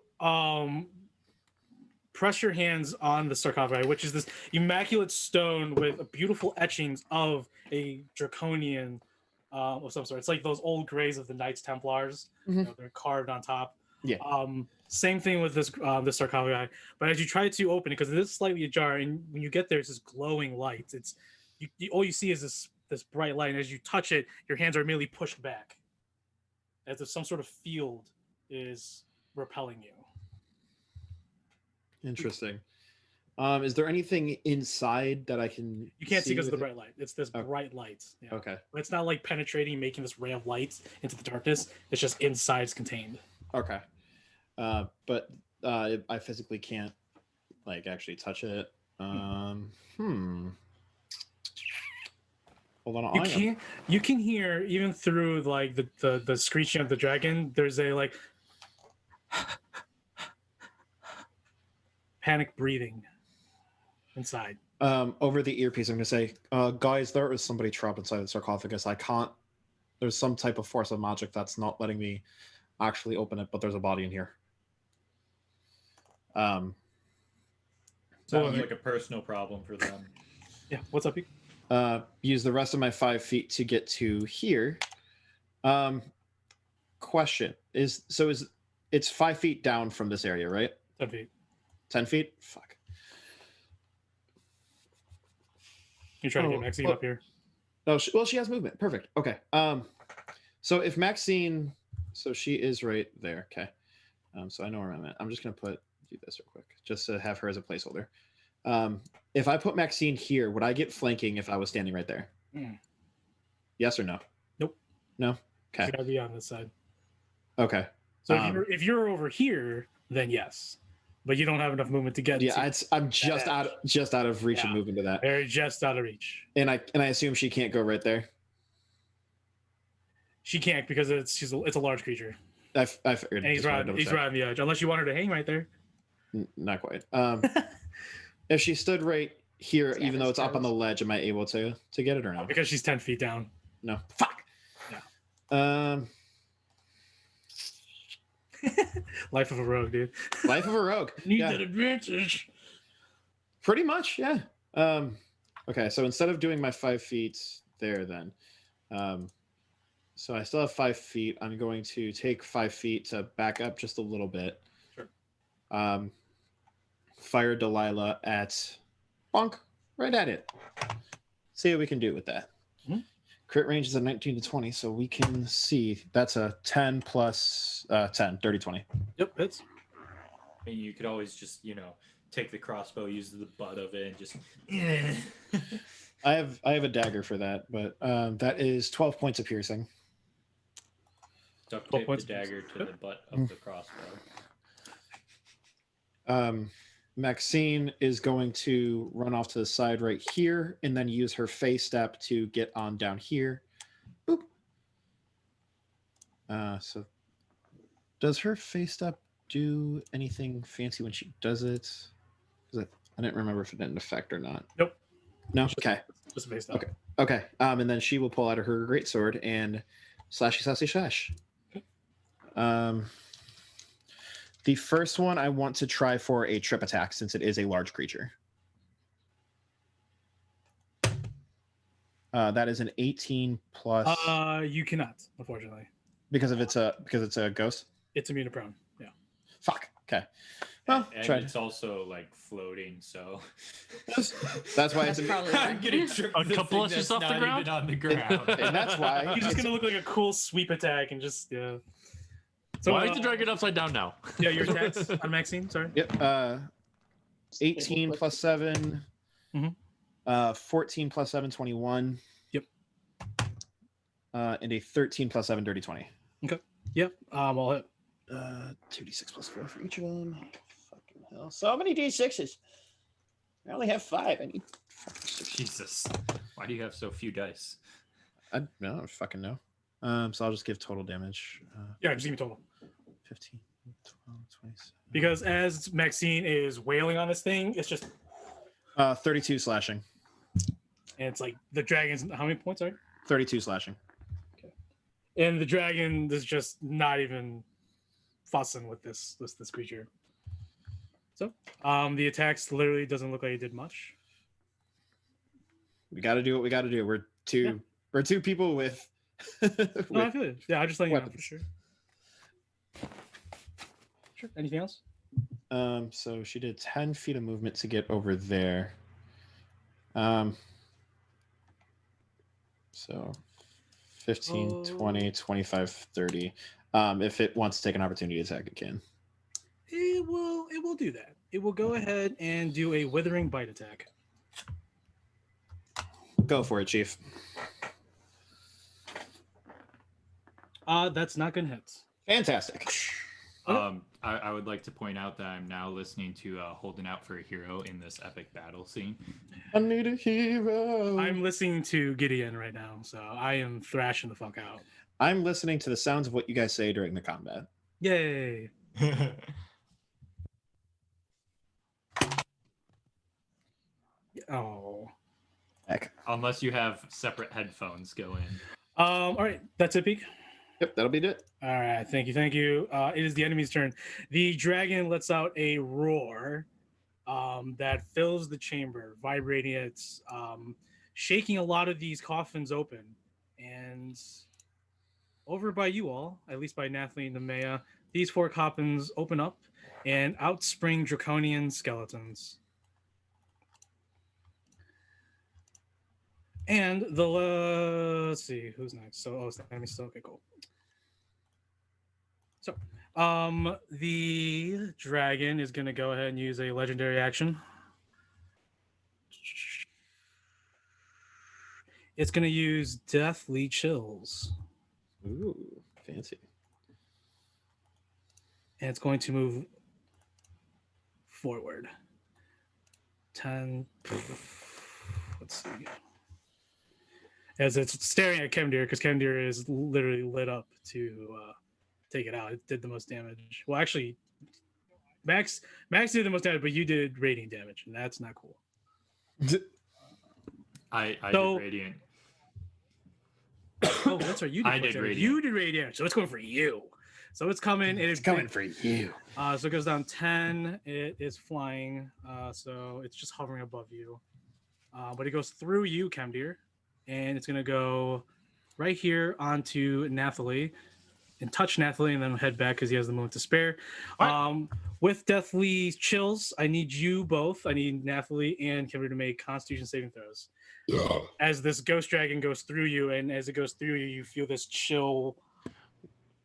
press your hands on the sarcophagi, which is this immaculate stone with beautiful etchings of a draconian of some sort. It's like those old grays of the Knights Templars. Mhm. You know, they're carved on top. Yeah. Same thing with this sarcophagi. But as you try to open it, because it is slightly ajar, and when you get there, it's this glowing light. It's all you see is this bright light, and as you touch it, your hands are immediately pushed back, as if some sort of field is repelling you. Interesting. Is there anything inside that I can? You can't see because of the with it? bright light. It's this Oh. bright light. Yeah. Okay. But it's not like penetrating, making this ray of light into the darkness. It's just inside, it's contained. Okay. But I physically can't like actually touch it. Hold on. You can hear even through like the screeching of the dragon. There's a like panic breathing inside. Over the earpiece, I'm gonna say, guys, there is somebody trapped inside the sarcophagus. I can't. There's some type of force of magic that's not letting me actually open it, but there's a body in here. Sounds Well, like a personal problem for them. Yeah. What's up, Pete? Use the rest of my 5 feet to get to here. Question is it's 5 feet down from this area, right? 10 feet. 10 feet? Fuck. You're trying to get Maxine up here. No, she has movement. Perfect. Okay. So if Maxine, so she is right there. Okay. So I know where I'm at. I'm just gonna do this real quick, just to have her as a placeholder. If I put Maxine here, would I get flanking if I was standing right there? Yes or no? Nope. No. Okay. You gotta be on this side. Okay. So if you're over here, then yes, but you don't have enough movement to get. Yeah, to I'm just edge. out of reach of movement to that. They're just out of reach. And I assume she can't go right there. She can't because it's a large creature, I figured. and he's right on the edge. Unless you want her to hang right there. Not quite. If she stood right here, Yeah, even though it's that's up on the ledge, am I able to get it or no? Because she's 10 feet down. No. Fuck. Yeah. Life of a rogue, dude. Life of a rogue. Need Yeah. that advantage. Pretty much, yeah. Okay, so instead of doing my 5 feet there, then, so I still have 5 feet. I'm going to take 5 feet to back up just a little bit. Sure. Fire Delilah at bonk, right at it. See what we can do with that. Mhm. Crit range is a 19 to 20, so we can see that's a 10 plus 10, 30, 20. Yep, it's. And you could always just, take the crossbow, use the butt of it, and just. I have a dagger for that, but that is 12 points of piercing. Duct 12 tape the points. dagger to the butt of the crossbow. Maxine is going to run off to the side right here and then use her phase step to get on down here. Boop. So does her phase step do anything fancy when she does it? I didn't remember if it didn't affect or not. Nope. No? Okay. Just based on. Okay. And then she will pull out her greatsword and Slashy, sassy, slash. The first one I want to try for a trip attack since it is a large creature. That is an 18 plus. You cannot, unfortunately. Because it's a ghost. It's immune to prone. Yeah. Fuck. Okay. Well, And try. it's also like floating, so That's why it's Probably I'm right. getting tripped. A with this couple thing inches that's off the not ground? even on the ground. and that's why He's just gonna look like a cool sweep attack and just yeah. So Why is the dragon upside down now? Yeah, your attacks on Maxine. Sorry. Yep. 18 plus 7. Mhm. 14 plus 7, 21. Yep. And a 13 plus 7, dirty 20. Yep. I'll hit. 2d6 plus 4 for each of them. Fucking hell. So many d6s. I only have 5. I need fucking 6. Jesus, why do you have so few dice? I don't fucking know. So I'll just give total damage. Yeah, just give me total. 15, 12, 27. Because as Maxine is wailing on this thing, it's just 32 slashing. and it's like the dragon's how many points are? 32 slashing. And the dragon is just not even fussing with this creature. So the attacks literally doesn't look like it did much. We got to do what we got to do. We're two people with. No, I feel it. Yeah, I just letting you know for weapons. sure. Sure. Anything else? So she did 10 feet of movement to get over there. So 15, 20, 25, 30. If it wants to take an opportunity attack, it can. It will do that. It will go ahead and do a withering bite attack. Go for it, Chief. That's not gonna hit. Fantastic. I would like to point out that I'm now listening to "Holding Out for a Hero" in this epic battle scene. I need a hero. I'm listening to Gideon right now, so I am thrashing the fuck out. I'm listening to the sounds of what you guys say during the combat. Yay! Oh. Heck. Unless you have separate headphones go in. All right, that's it, Peak. Yep, that'll be it. All right, thank you. It is the enemy's turn. The dragon lets out a roar that fills the chamber, vibrating it, shaking a lot of these coffins open. And over by you all, at least by Nathaly and Nemea, these 4 coffins open up and out spring draconian skeletons. And let's see who's next. So, it's the enemy still. Okay, cool. So, the dragon is going to go ahead and use a legendary action. It's going to use Deathly Chills. Ooh, fancy. And it's going to move forward. 10. Let's see. As it's staring at Kemdir, because Kemdir is literally lit up to take it out. It did the most damage. Well, actually, Max did the most damage, but you did radiant damage, and that's not cool. I did radiant. Oh, that's right. You did I did damage. radiant. You did radiant damage, so it's going for you. So it's coming. It's coming for you. So it goes down 10. It is flying. So it's just hovering above you. But it goes through you, Kemdir. And it's going to go right here onto Nathaly and touch Nathaly and then head back because he has the moment to spare. With Deathly Chills, I need you both. I need Nathaly and Kemdir to make Constitution saving throws. As this ghost dragon goes through you, and as it goes through you, you feel this chill.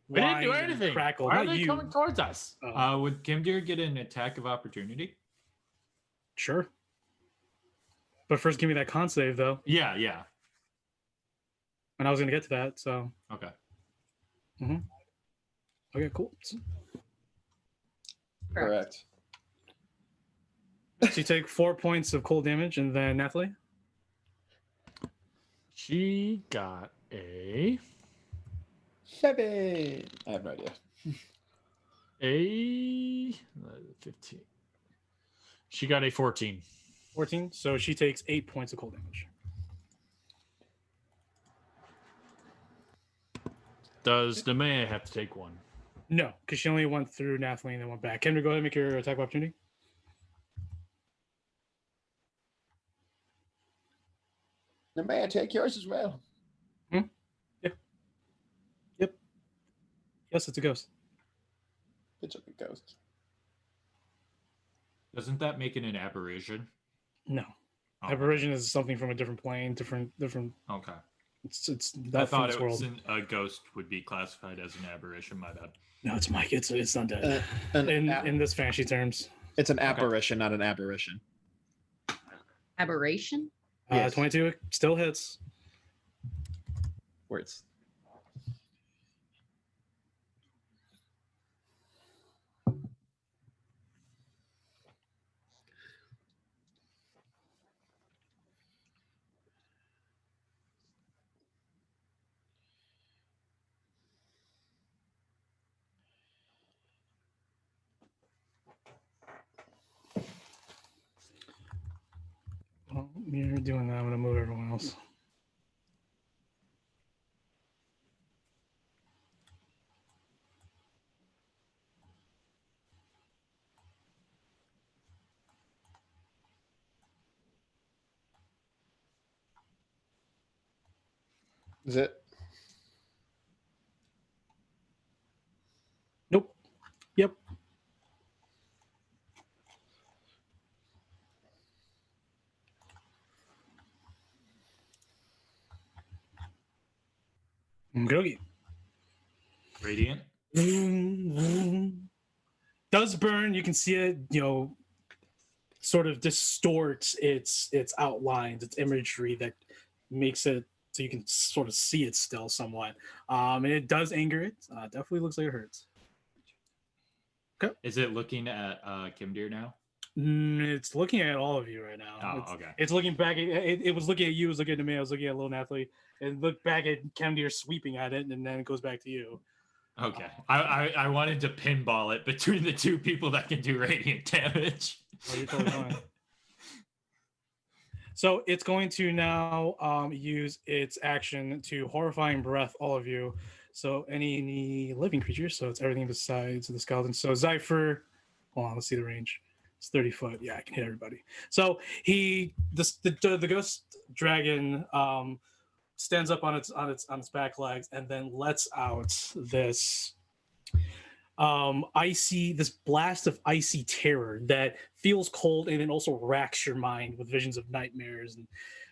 We didn't do whine and anything. Crackle. Why are Not they you. coming towards us? Would Kimdir get an attack of opportunity? Sure. But first, give me that con save, though. Yeah. And I was going to get to that, so. Okay. Okay, cool. Correct. So you take 4 points of cold damage, and then Nathaly? She got a 7. I have no idea. 15. She got a 14. 14. So she takes 8 points of cold damage. Does Nemea have to take one? No, because she only went through Nathaly and then went back. Kendra, go ahead and make your attack of opportunity. The man take yours as well. Yep. Yes, it's a ghost. It's a ghost. Doesn't that make it an aberration? No. Oh, Aberration is something from a different plane, different. Okay. It's I not from thought this it world. was a ghost would be classified as an aberration. My bad. No, it's Mike. It's undead. An in this fantasy terms. It's an apparition, not an aberration. Aberration? Yes. 22 still hits. Words. Well, you're doing that. I'm gonna move everyone else. Is it? Nope. Yep. Okay. Radiant. Does burn. You can see it, sort of distorts its outlines, its imagery that makes it so you can sort of see it still somewhat. And it does anger it. Definitely looks like it hurts. Is it looking at Kimdir now? It's looking at all of you right now. Oh, okay. It's looking back. It was looking at you. It was looking at me. I was looking at little Nathaly. And looked back at Kemdir sweeping at it, and then it goes back to you. Okay. I wanted to pinball it between the two people that can do radiant damage. Oh, you're totally fine. So it's going to now use its action to horrifying breath all of you. So any living creatures. So it's everything besides the skeleton. So Zypher, hold on, let's see the range. It's 30 foot. Yeah, I can hit everybody. So the ghost dragon stands up on its back legs and then lets out this this blast of icy terror that feels cold and it also racks your mind with visions of nightmares and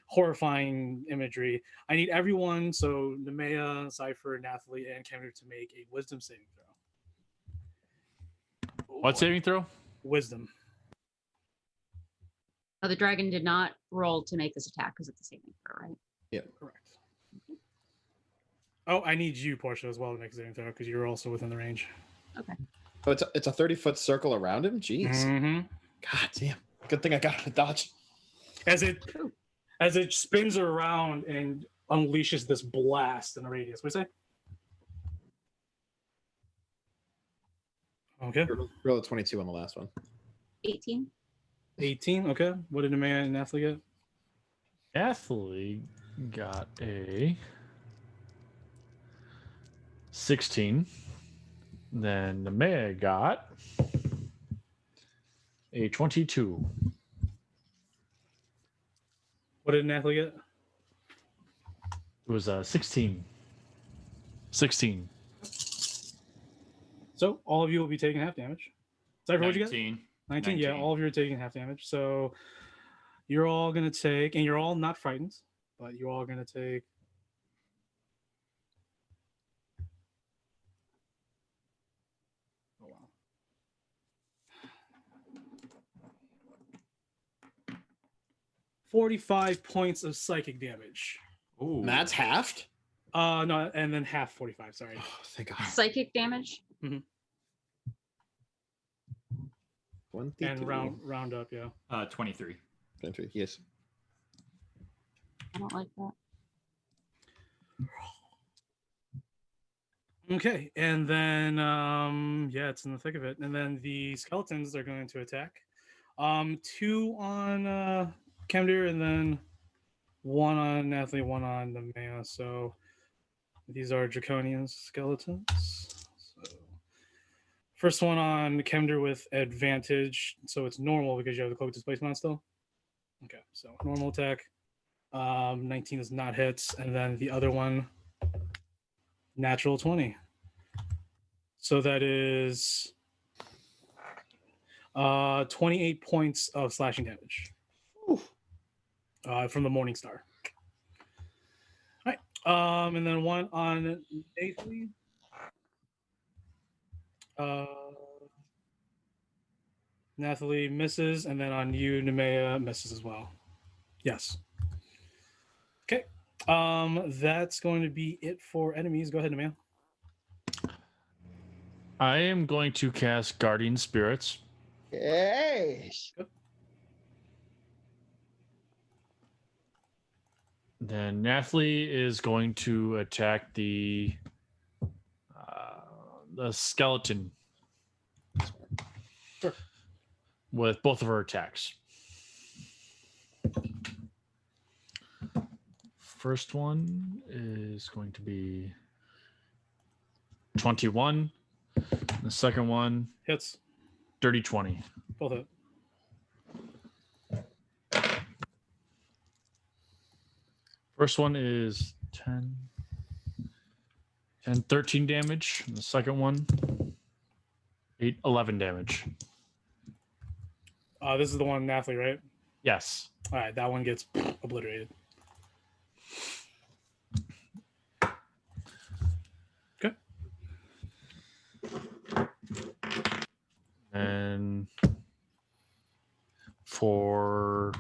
horrifying imagery. I need everyone, so Nemea, Zypher, Nathaly, and Kemdir, to make a wisdom saving throw. What saving throw? Wisdom. Oh, the dragon did not roll to make this attack because it's a saving throw, right? Yeah. Correct. Oh, I need you, Portia, as well to make a saving throw because you're also within the range. Okay. Oh, it's a 30-foot circle around him? Jeez. Mm-hmm. God damn. Good thing I got a dodge. As it spins around and unleashes this blast in a radius. What do you say? Okay. Roll a 22 on the last one. 18. 18. Okay. What did Nemea and Nathaly get? Nathaly got a 16. Then Nemea got a 22. What did Nathaly get? It was a 16. 16. So all of you will be taking half damage. Zypher, what'd you get? 19. 19. Yeah, all of you are taking half damage. So you're all going to take, and you're all not frightened, but you're all going to take. Oh, wow. 45 points of psychic damage. Ooh. And that's halved? No, and then half 45, sorry. Oh, thank God. Psychic damage? And 23. round up, yeah. 23. 23, yes. I don't like that. Okay, and then yeah, it's in the thick of it. And then the skeletons are going to attack. 2 on Kemdir, and then 1 on Nathaly, 1 on Nemea. So These are Draconian skeletons. So, first one on Kemder with advantage. So it's normal because you have the cloak displacement on still. Okay, so normal attack. 19 is not hits. And then the other one, natural 20. So that is 28 points of slashing damage from the Morning Star. All right. And then one on Nathaly. Nathaly misses, and then on you, Nemea misses as well. Yes. Okay. That's going to be it for enemies. Go ahead, Nemea. I am going to cast Guardian Spirits. Hey. Then Nathaly is going to attack the skeleton with both of her attacks. First one is going to be 21. The second one hits. Dirty 20. Both hit. First one is 13 damage. And the second one, 11 damage. This is the one, Nathaly, right? Yes. All right, that one gets obliterated. Okay. And for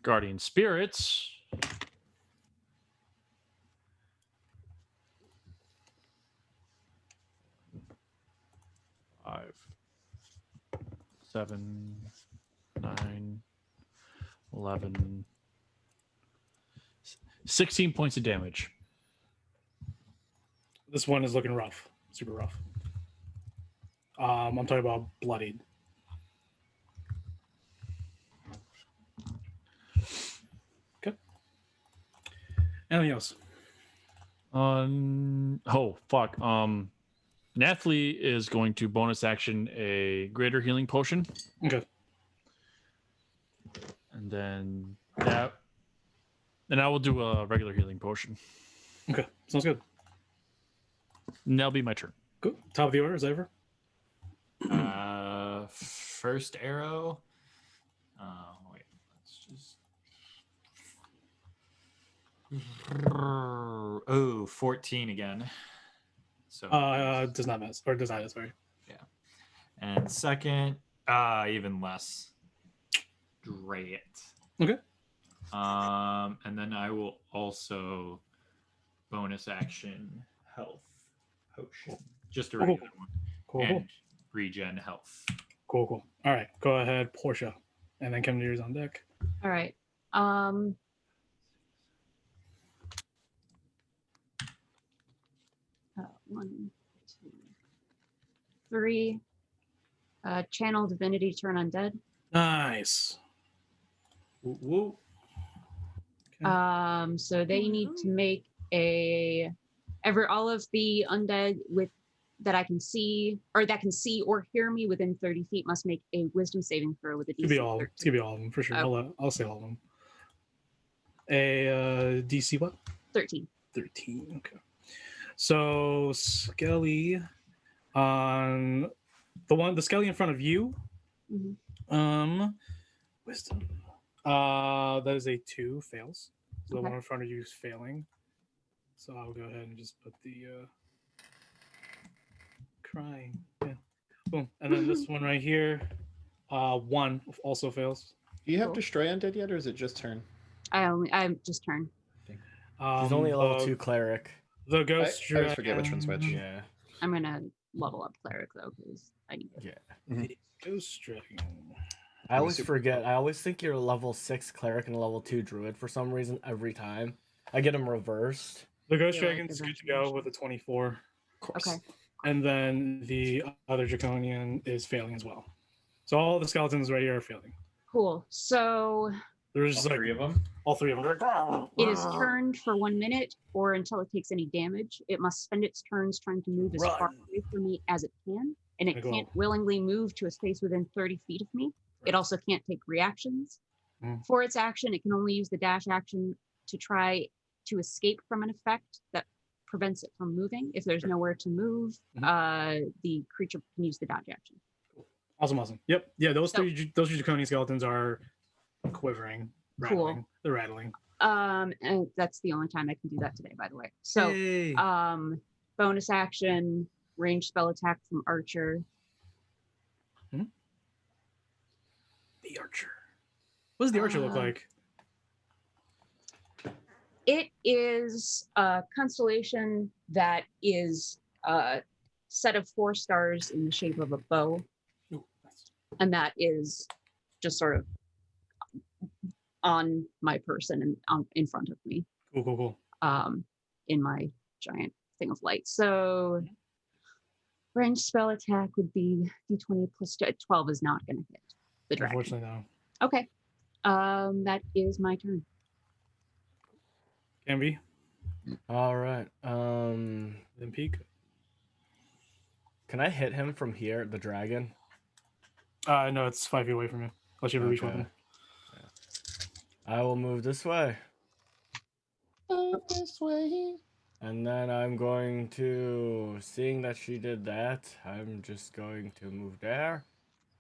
Guardian Spirits, five, 7, 9, 11, 16 points of damage. This one is looking rough, super rough. I'm talking about bloodied. Okay. Anything else? Oh fuck. Nathaly is going to bonus action a greater healing potion. Okay. And then that. Then I will do a regular healing potion. Okay. Sounds good. And that'll be my turn. Cool. Top of the order is over. First arrow. Wait, let's just. 14 again. So does not miss, or does not hit, sorry. Yeah. And second, even less. Great. Okay. And then I will also bonus action health potion. Just a regular one. Cool. And regen health. Cool. All right, go ahead, Portia, and then Kemder's on deck. All right. 1, 2, 3. Channel Divinity, turn undead. Nice. Woo. Okay. So they need to make all of the undead that I can see, or that can see or hear me within 30 feet must make a wisdom saving throw with a DC. It's gonna be all of them for sure. Okay. I'll say all of them. A DC what? 13. 13. Okay. So Skelly on the Skelly in front of you. Mm-hmm. Wisdom. That is a 2, fails. So the Okay. one in front of you is failing. So I'll go ahead and just put the crying. Yeah. Boom. And then this one right here, 1 also fails. Do you have Cool. destroy undead yet, or is it just turn? I just turn. He's only a level 2 cleric. The I ghost. always forget which one's which. Yeah. I'm gonna level up cleric though because I need it. Yeah. Ghost dragon. I always forget. I always think you're a level 6 cleric and a level 2 druid for some reason every time. I get them reversed. The ghost Yeah, like dragon's the good to go with a 24. Of course. Okay. And then the other draconian is failing as well. So all the skeletons right here are failing. Cool. So The There's All just three like of them. all three of them. It is turned for 1 minute or until it takes any damage. It must spend its turns trying to move as far Run. away from me as it can, and it I go. can't willingly move to a space within 30 feet of me. It also can't take reactions. For its action, it can only use the dash action to try to escape from an effect that prevents it from moving. If there's nowhere to move, the creature can use the dodge action. Awesome. Yep. Yeah, those So- three draconian skeletons are quivering, Cool. rattling. They're rattling. And that's the only time I can do that today, by the way. So, Yay. bonus action, range spell attack from Archer. The archer. What does the archer look like? It is a constellation that is a set of 4 stars in the shape of a bow, Ooh, nice. and that is just sort of on my person and in front of me, Cool. in my giant thing of light. So range spell attack would be d20 plus 12 is not going to hit the dragon. Unfortunately, no. Okay. That is my turn. Can be. All right. Then peek. Can I hit him from here, the dragon? No, it's 5 feet away from you. Unless you have a reach Okay. weapon. I will move this way. This way. And then I'm going to, seeing that she did that, I'm just going to move there.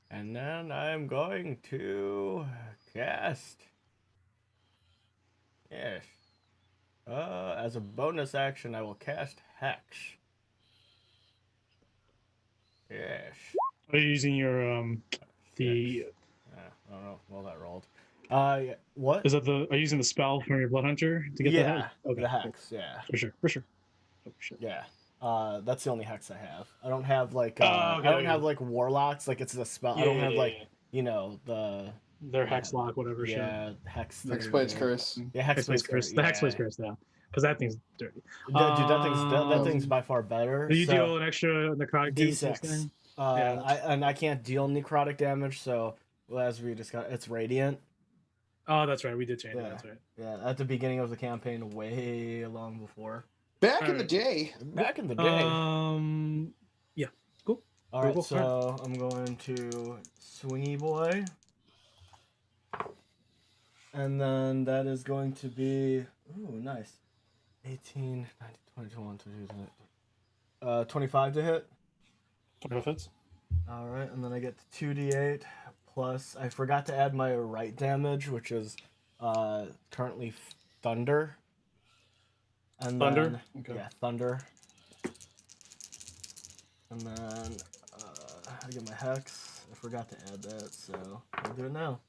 And then I'm going to cast. Yes. As a bonus action, I will cast Hex. Yes. Are you using your the? I don't know. Well, that rolled. Yeah, what? Is that the? Are you using the spell from your blood hunter to get Yeah, the hex? Okay, the cool. Hex. Yeah. For sure. Oh, shit. Yeah. That's the only hex I have. I don't have like okay, I don't okay. have like warlocks, like it's a spell. I don't have like, you know, the their hex lock, whatever. yeah, hex. Hexblade's thing. curse. Yeah, Hexblade's Hexblade's curse. The Hexblade's curse now, because that thing's dirty. Dude, that thing's by far better. Do you so, deal an extra necrotic damage to this D6. thing? Yeah. I can't deal necrotic damage, so as we discussed, it's radiant. Oh, that's right. We did change it. Yeah. That's right. Yeah, at the beginning of the campaign, way long before. Back in the Alright. day. Back in the day. Yeah. Cool. All right, cool. so I'm going to Swingy Boy. And then that is going to be, ooh, nice. 18, 19, 20, 21, 25 to hit. 25 hits. All right, and then I get 2d8 plus, I forgot to add my right damage, which is currently thunder. And Thunder? Then, Okay. Yeah, thunder. And then I get my hex. I forgot to add that, so I'll do it now.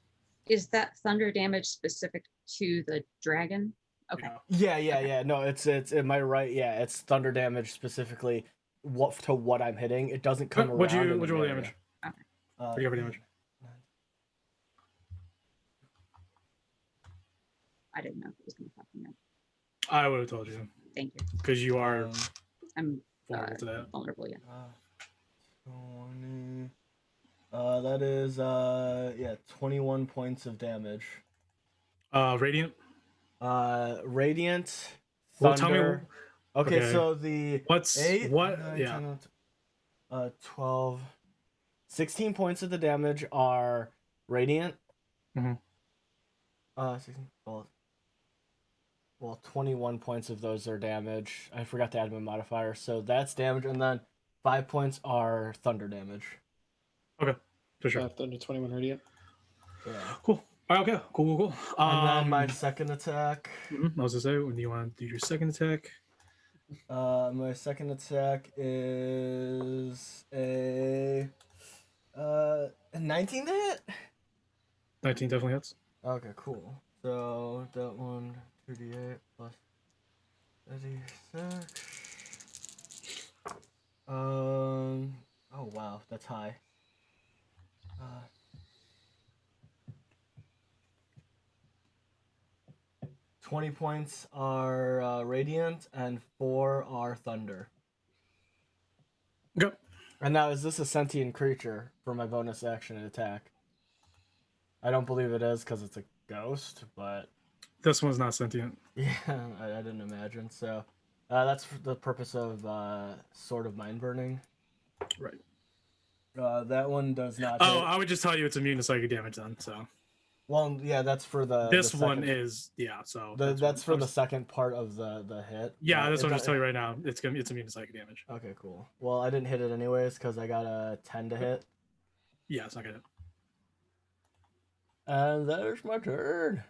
Is that thunder damage specific to the dragon? Okay. Yeah. No, it's my right. Yeah, it's thunder damage specifically. What I'm hitting. It doesn't come around. What'd you in roll the area. damage? Okay. What do you have for damage? I didn't know if it was going to happen yet. I would have told you Thank you. because you are I'm vulnerable to that. vulnerable, yeah. 20. That is 21 points of damage. Radiant. Radiant. Well, tell me. Thunder. Okay, okay. so the What's 8, what? 9, Yeah. 10, 12, 16 points of the damage are radiant. Mhm. 16, well, 21 points of those are damage. I forgot to add my modifier, so that's damage, and then 5 points are thunder damage. Okay, for sure. Under 21 radiant. Yeah. Cool. All right, okay. Cool. And then my second attack. I was gonna say, when do you want to do your second attack? My second attack is a 19 to hit. 19 definitely hits. Okay, cool. So that one, 2d8 plus 36. Oh wow, that's high. 20 points are radiant and 4 are thunder. Okay. And now, is this a sentient creature for my bonus action and attack? I don't believe it is because it's a ghost, but This one's not sentient. yeah, I didn't imagine. So that's for the purpose of Sword of Mind Burning. Right. That one does not. Oh, hit. I would just tell you it's immune to psychic damage then. So Well, yeah, that's for the. this the one second, is So that's for the second part of the hit. Yeah, that's what I'm just it- telling you right now. It's immune to psychic damage. Okay, cool. Well, I didn't hit it anyways because I got a 10 to hit. Yeah, it's not gonna. And there's my turn.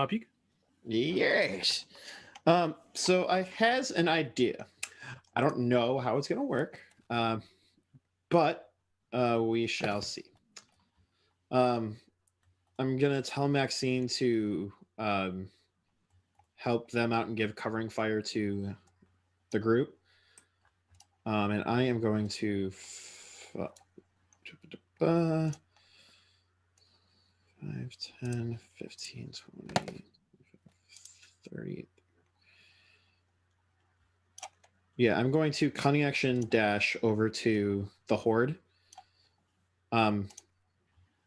Peek. Yes. So I has an idea. I don't know how it's gonna work, but we shall see. I'm gonna tell Maxine to help them out and give covering fire to the group, and I am going to 5, 10, 15, 20, 30. Yeah, I'm going to cunning action dash over to the horde. And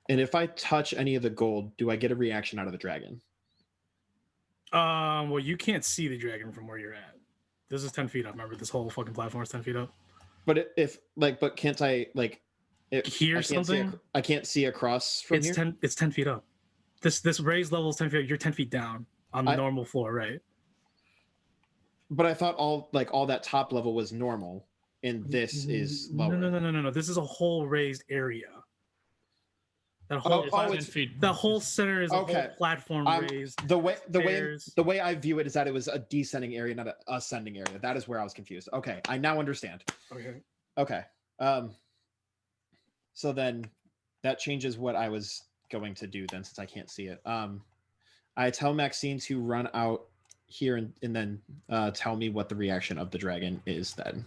if I touch any of the gold, do I get a reaction out of the dragon? Well, you can't see the dragon from where you're at. This is 10 feet up. Remember, this whole fucking platform is 10 feet up. But but can't I Hear I can't something? I can't see across from It's here. 10 feet up. This raised level is 10 feet up. You're 10 feet down on the normal floor, right? But I thought all that top level was normal, and this is lower. No. This is a whole raised area. That whole the whole center is a whole platform raised. The way I view it is that it was a descending area, not an ascending area. That is where I was confused. Okay, I now understand. Okay. So then that changes what I was going to do then, since I can't see it. I tell Maxine to run out here and then tell me what the reaction of the dragon is then.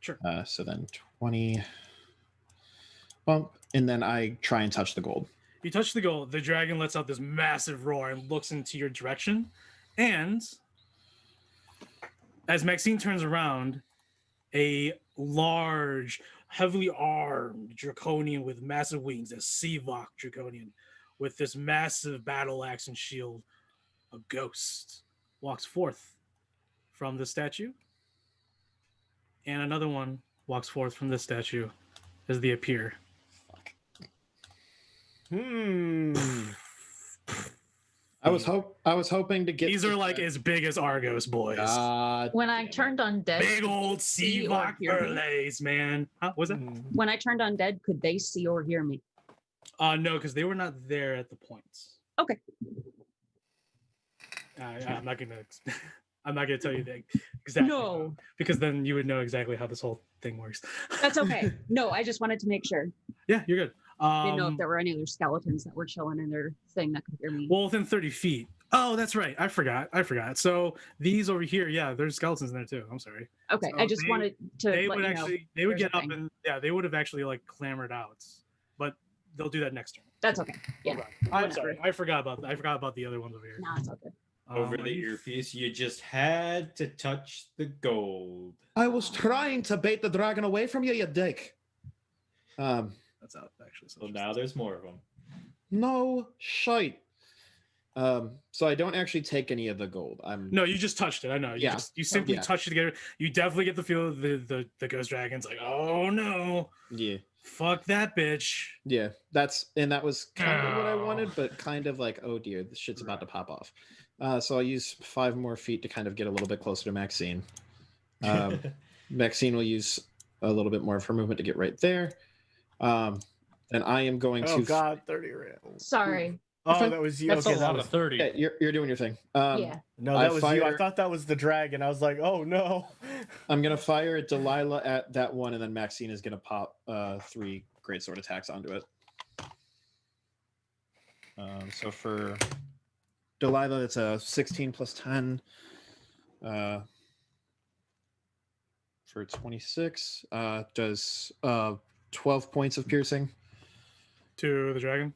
Sure. So then 20 bump, and then I try and touch the gold. You touch the gold, the dragon lets out this massive roar and looks into your direction. And as Maxine turns around, a large, heavily armed draconian with massive wings, a Sivok draconian with this massive battle axe and shield, a ghost, walks forth from the statue. And another one walks forth from the statue as they appear. I was hoping to get. These are like as big as Argos boys. When I turned undead, big old see or Sivok hear me? burleys, man. Huh? What was that? When I turned undead, could they see or hear me? No, because they were not there at the points. Okay. I'm not gonna. I'm not gonna tell you that exactly. No. Because then you would know exactly how this whole thing works. That's okay. No, I just wanted to make sure. Yeah, you're good. Didn't know if there were any other skeletons that were chilling in their thing that could hear me. Well, within 30 feet. Oh, that's right. I forgot. So these over here, yeah, there's skeletons in there too. I'm sorry. Okay, So I just wanted to. They let would you know actually. They would there's a get up thing. and they would have actually like clamored out, but they'll do that next turn. That's okay. Yeah. I'm Whatever. sorry. I forgot about the other ones over here. No, it's all good. Over the earpiece, you just had to touch the gold. I was trying to bait the dragon away from you, you dick. That's out actually. So now there's more of them. No shite. So I don't actually take any of the gold. No, you just touched it. I know. You simply touched it together. You definitely get the feel of the ghost dragon's like, oh no. Yeah. Fuck that bitch. Yeah. That was kind of what I wanted, but kind of like, oh dear, this shit's about to pop off. So I'll use 5 more feet to kind of get a little bit closer to Maxine. Maxine will use a little bit more of her movement to get right there. And I am going to. Oh God, 30 rounds. Sorry. Oh, that was you. That's Okay, a lot of 30. Yeah, you're doing your thing. Yeah. No, that was you. I thought that was the dragon. I was like, oh no. I'm gonna fire at Delilah at that one, and then Maxine is gonna pop 3 greatsword attacks onto it. So for Delilah, it's a 16 plus 10. For 26, does 12 points of piercing. To the dragon?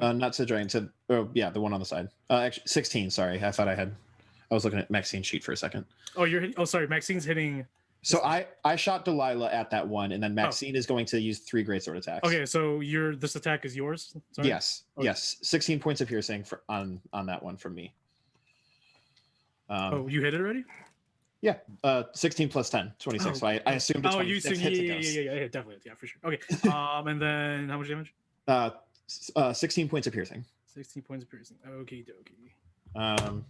Not to the dragon, the one on the side. Actually, 16, sorry. I was looking at Maxine's sheet for a second. Oh, you're hitting. Oh, sorry. Maxine's hitting So I shot Delilah at that one, and then Maxine is going to use 3 greatsword attacks. Okay, so this attack is yours? Sorry? Yes. Okay. Yes. 16 points of piercing on that one from me. You hit it already? Yeah. 16 plus 10, 26. So I assumed it's 26 hits against. Yeah, definitely. Yeah, for sure. Okay. And then how much damage? 16 points of piercing. 16 points of piercing. Okie dokie.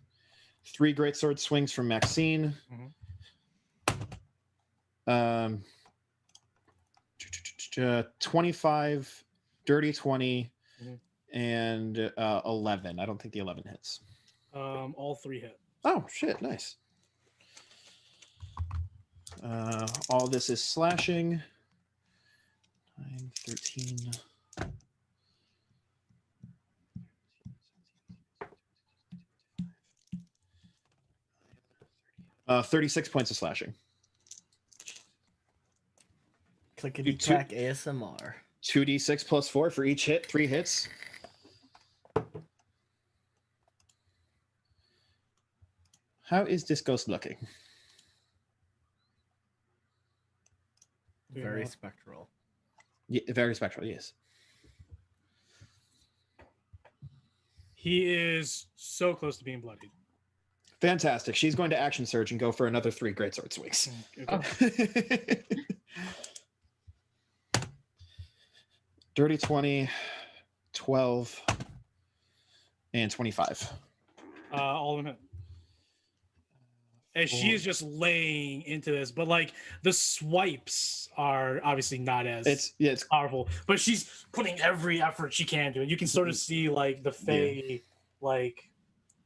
3 greatsword swings from Maxine. 25, dirty 20, and 11. I don't think the 11 hits. All 3 hit. Oh shit! Nice. All this is slashing. 9, 13. 36 points of slashing. Clickety clack ASMR. 2d6 plus 4 for each hit. 3 hits. How is this ghost looking? Very spectral. Yeah, very spectral, yes. He is so close to being bloodied. Fantastic. She's going to action surge and go for another 3 greatsword swings. Okay. Dirty 20, 12, and 25. All of them hit. And she is just laying into this, but like the swipes are obviously not as it's powerful, but she's putting every effort she can do it. You can sort of see like the Fae like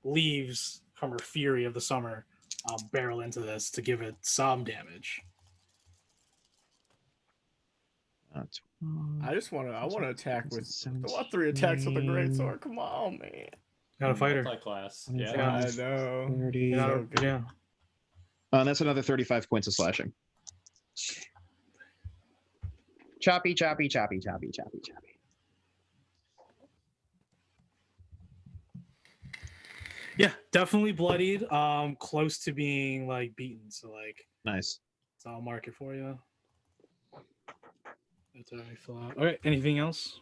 leaves from her fury of the summer barrel into this to give it some damage. I want to attack with. I want 3 attacks with a greatsword. Come on, man. Got a fighter. Multi-class. Yeah, Yeah. I know. 30. Yeah. That's another 35 points of slashing. Choppy, choppy, choppy, choppy, choppy, choppy. Yeah, definitely bloodied. Close to being like beaten. So like Nice. so I'll mark it for you. That's already fill out. All right. Anything else?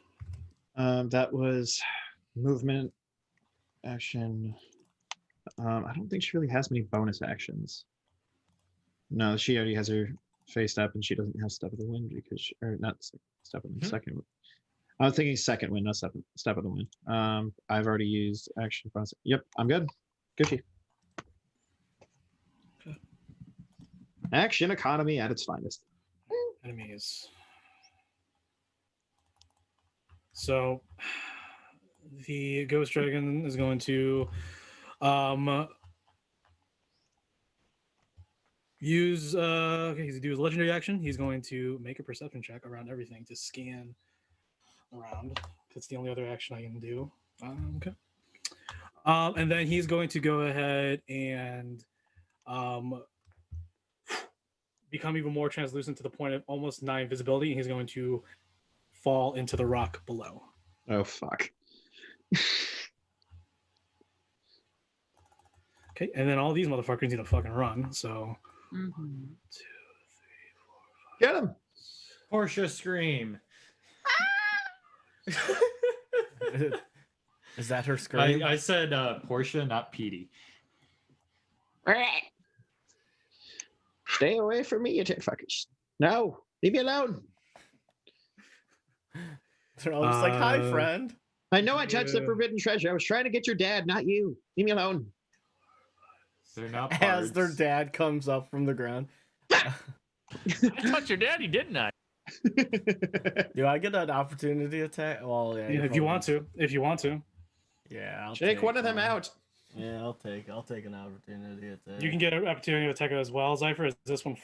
That was movement, action. I don't think she really has many bonus actions. No, she already has her face step, and she doesn't have step of the wind because, or not step of the second. I was thinking second wind, not step of the wind. I've already used action. Yep, I'm good. Gucci. Okay. Action economy at its finest. Enemies. So the ghost dragon is going to use okay, he's gonna do his legendary action. He's going to make a perception check around everything to scan around. That's the only other action I can do. Okay. And then he's going to go ahead and become even more translucent to the point of almost 9 visibility, and he's going to fall into the rock below. Oh fuck. Okay, and then all these motherfuckers need to fucking run. So 2, 3, 4, 5. Get him. Portia scream. Is that her scream? I said Portia, not Petey. Stay away from me, you tit fuckers. No, leave me alone. They're all just like, hi, friend. I know I touched the forbidden treasure. I was trying to get your dad, not you. Leave me alone. They're not As bards. their dad comes up from the ground. I touched your daddy, didn't I? Do I get an opportunity attack? Well, yeah. Yeah, if you want to. If you want to. Yeah, I'll Take one of them out. Yeah, I'll take an opportunity attack. You can get an opportunity to attack it as well, Zypher, as this one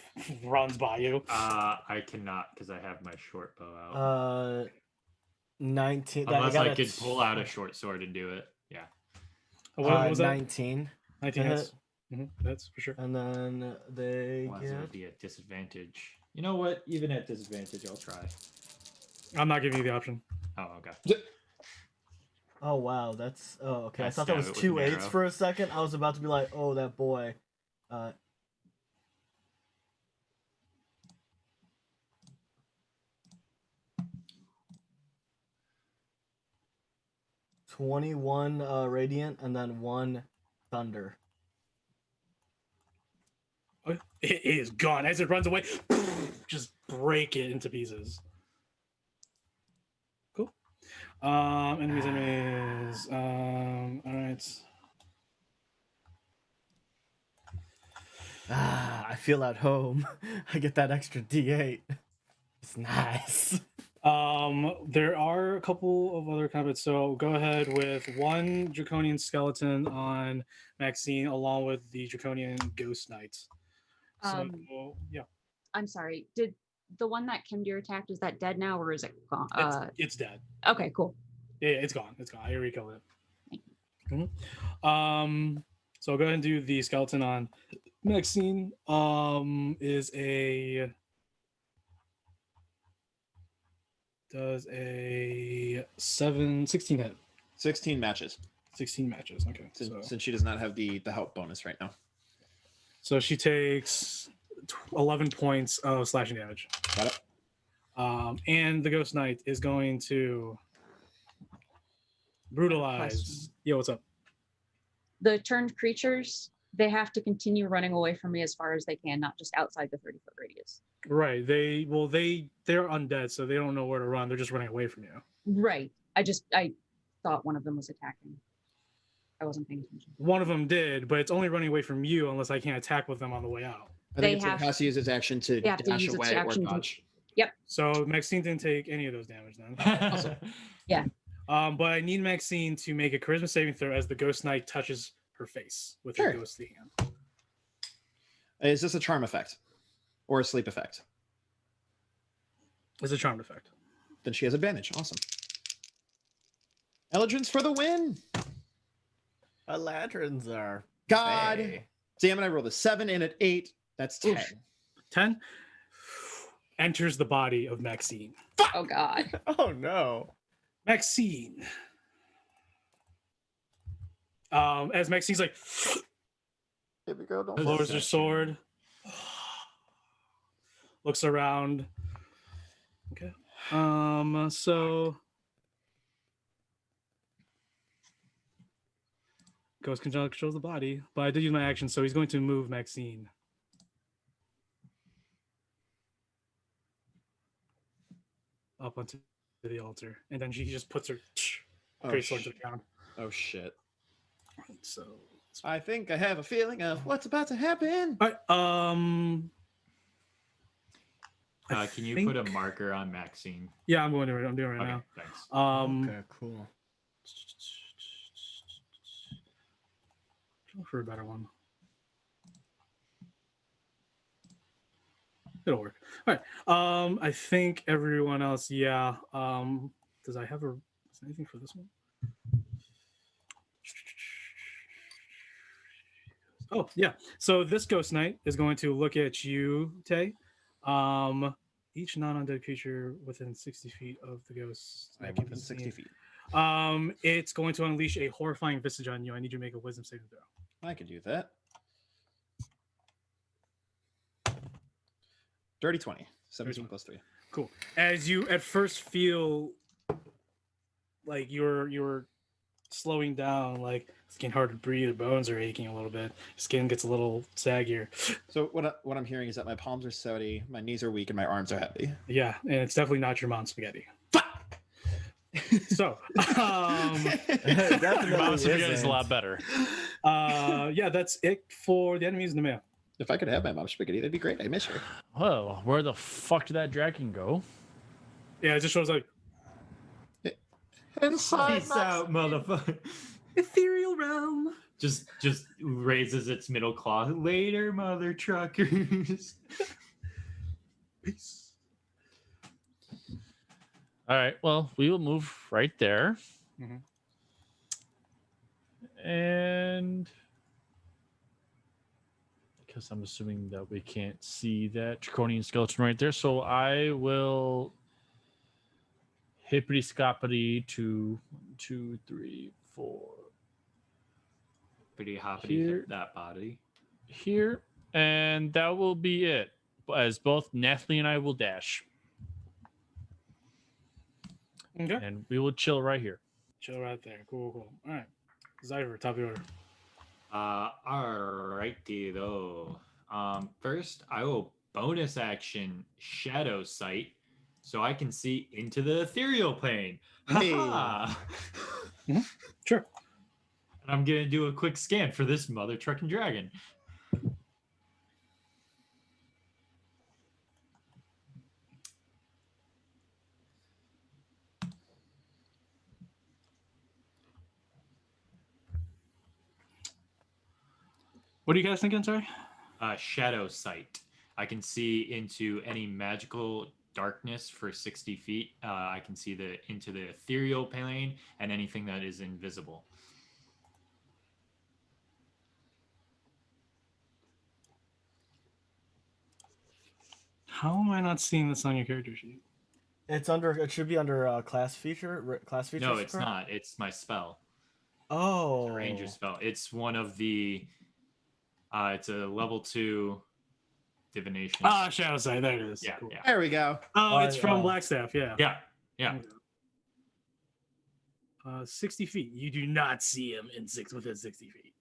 runs by you. I cannot because I have my short bow out. 19. Unless I could pull out a short sword and do it. Yeah. What was that? 19. 19 hits. That's for sure. And then they Otherwise it would get... be at disadvantage. You know what? Even at disadvantage, I'll try. I'm not giving you the option. Oh, okay. Oh, wow. That's... Oh, okay. I That's thought that was stab it 2 with an 8s arrow. for a second. I was about to be like, oh, that boy. 21 radiant, and then 1 thunder. It is gone as it runs away. Just break it into pieces. Cool. Enemies. All right. I feel at home. I get that extra D8. It's nice. There are a couple of other combats. So go ahead with 1 draconian skeleton on Maxine, along with the draconian ghost knight. So yeah, I'm sorry. Did the one that Kimdir attacked, is that dead now or is it gone? it's dead. Okay, cool. Yeah, it's gone. It's gone. I already killed it. So I'll go ahead and do the skeleton on Maxine. Is a does a 16 hit. 16 matches. 16 matches. Okay. Since she does not have the help bonus right now. So she takes 11 points of slashing damage. Got it. And the Ghost Knight is going to brutalize. Yo, what's up? The turned creatures, they have to continue running away from me as far as they can, not just outside the 30-foot radius. Right. They're undead, so they don't know where to run. They're just running away from you. Right. I thought one of them was attacking. I wasn't paying attention. One of them did, but it's only running away from you unless I can't attack with them on the way out. I think it has to use its action to dash away or dodge. Yep. So Maxine didn't take any of those damage then. Awesome. Yeah. But I need Maxine to make a charisma saving throw as the Ghost Knight touches her face with her ghostly hand. Is this a charm effect or a sleep effect? It's a charmed effect. Then she has advantage. Awesome. Eldrin's for the win. Eladrins are. God Hey. damn it! I rolled a 7 and an 8. That's 10. Oof. 10 enters the body of Maxine. Oh God. Oh no. Maxine. As Maxine's like, Here we go. Don't lowers her sword, looks around. Okay. So Ghost controls the body, but I did use my action, so he's going to move Maxine. Up onto the altar, and then she just puts her great sword to the ground. Oh shit. So I think I have a feeling of what's about to happen. all right, Can you put a marker on Maxine? Yeah, I'm doing it right Okay, now. thanks. Okay, cool. Look for a better one. It'll work. All right. I think everyone else, yeah. Does I have is anything for this one? Oh, yeah. So this Ghost Knight is going to look at you, Tay. Each non-undead creature within 60 feet of the ghost. I am can within be 60 seen. feet. It's going to unleash a horrifying visage on you. I need you to make a wisdom saving throw. I can do that. Dirty 20. 17 plus 3. Cool. As you at first feel like you're slowing down, like it's getting hard to breathe, your bones are aching a little bit, skin gets a little saggier. So what I'm hearing is that my palms are sweaty, my knees are weak, and my arms are heavy. Yeah, and it's definitely not your mom's spaghetti. So, Your mom's spaghetti is a lot better. yeah, that's it for the enemies in the mail. If I could have my mom's spaghetti, that'd be great. I miss her. Well, where the fuck did that dragon go? Yeah, it just shows like Inside Peace out, motherfucker. ethereal realm. Just raises its middle claw. Later, mother truckers. Peace. All right. Well, we will move right there. Mhm. And because I'm assuming that we can't see that draconian skeleton right there, so I will hippity scoppity to 1, 2, 3, 4 Pretty hoppity Here. hit that body. here, and that will be it. As both Nathaly and I will dash, Okay. and we will chill right here. Chill right there. Cool. All right. Zyver, top of the order. Alrighty though. First, I will bonus action Shadow Sight, so I can see into the ethereal plane. Hey. Ha-ha! Sure. And I'm gonna do a quick scan for this mother trucking dragon. What are you guys thinking? Sorry. Shadow Sight. I can see into any magical darkness for 60 feet. I can see into the ethereal plane and anything that is invisible. How am I not seeing this on your character sheet? It's under. It should be under class feature. Class features. No, it's correct? not. It's my spell. Oh. It's a ranger spell. It's one of the. It's a level 2 divination. Shadow Sight. There it is. Yeah, Cool. yeah. There we go. Oh, it's from Blackstaff. Yeah. Yeah. 60 feet. You do not see him within 60 feet.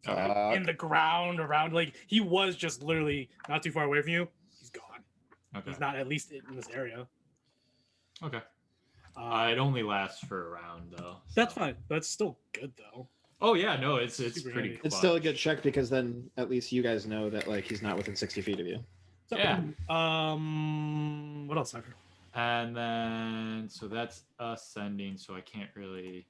Fuck. In the ground around, like he was just literally not too far away from you. He's gone. Okay. He's not at least in this area. Okay. It only lasts for a round though. That's so- fine. That's still good though. Oh yeah, no, it's Super pretty. handy. It's still a good check because then at least you guys know that like he's not within 60 feet of you. So, Yeah. What else, Cypher? And then so that's ascending, so I can't really.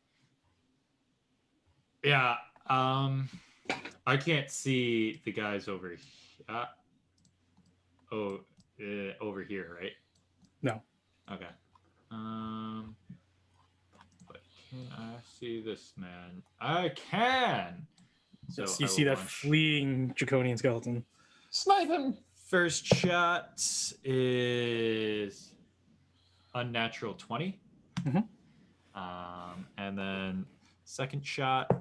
Yeah. I can't see the guys over here. Over here, right? No. Okay. But can I see this man? I can. So Yes, you I see will that launch. fleeing draconian skeleton. Snipe him. First shot is unnatural 20. Mhm. And then second shot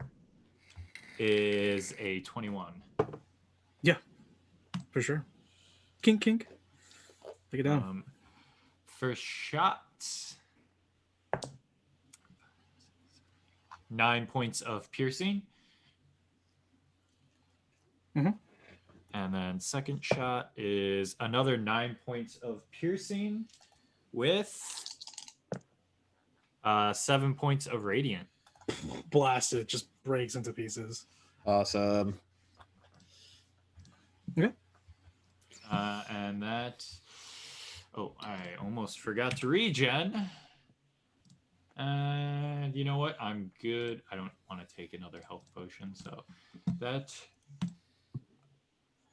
is a 21. For sure. Kink. Take it down. First shot, 9 points of piercing. Mhm. And then second shot is another 9 points of piercing with 7 points of radiant. Blasted. Just breaks into pieces. Awesome. And that. Oh, I almost forgot to regen. And you know what? I'm good. I don't want to take another health potion, so that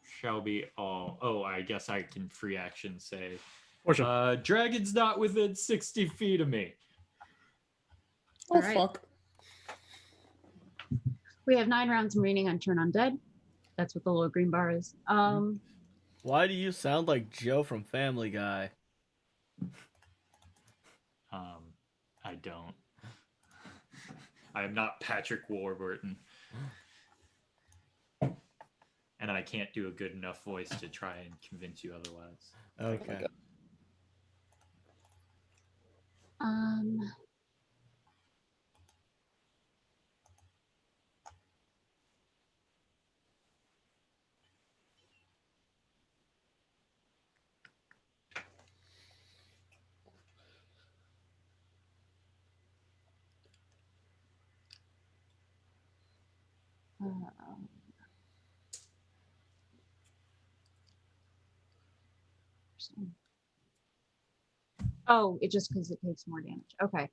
shall be all. Oh, I guess I can free action say, For sure. dragon's not within 60 feet of me. Oh All right. fuck. We have 9 rounds remaining on Turn Undead. That's what the little green bar is. Why do you sound like Joe from Family Guy? I don't. I am not Patrick Warburton. And I can't do a good enough voice to try and convince you otherwise. Okay. Oh, it just because it takes more damage. Okay.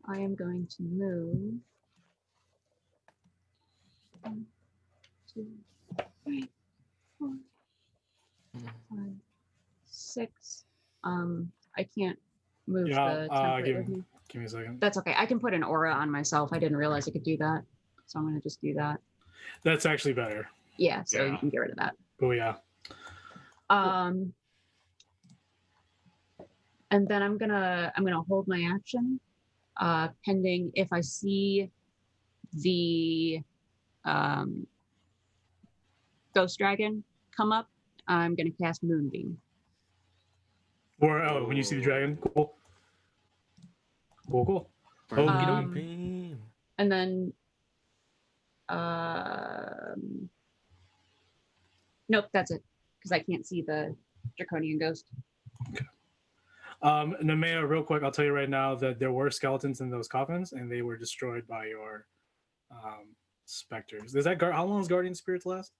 I am going to move 1, 2, 3, 4, 5, 6. I can't move Yeah, the template with me. Give me a second. That's okay. I can put an aura on myself. I didn't realize I could do that. So I'm going to just do that. That's actually better. Yeah, so Yeah. you can get rid of that. Oh yeah. And then I'm gonna hold my action, pending if I see the ghost dragon come up, I'm gonna cast Moonbeam. Or when you see the dragon, cool. Cool. Um, Beam. And then, nope, that's it. Because I can't see the draconian ghost. Nemea, real quick, I'll tell you right now that there were skeletons in those coffins, and they were destroyed by your specters. How long does Guardian Spirits last?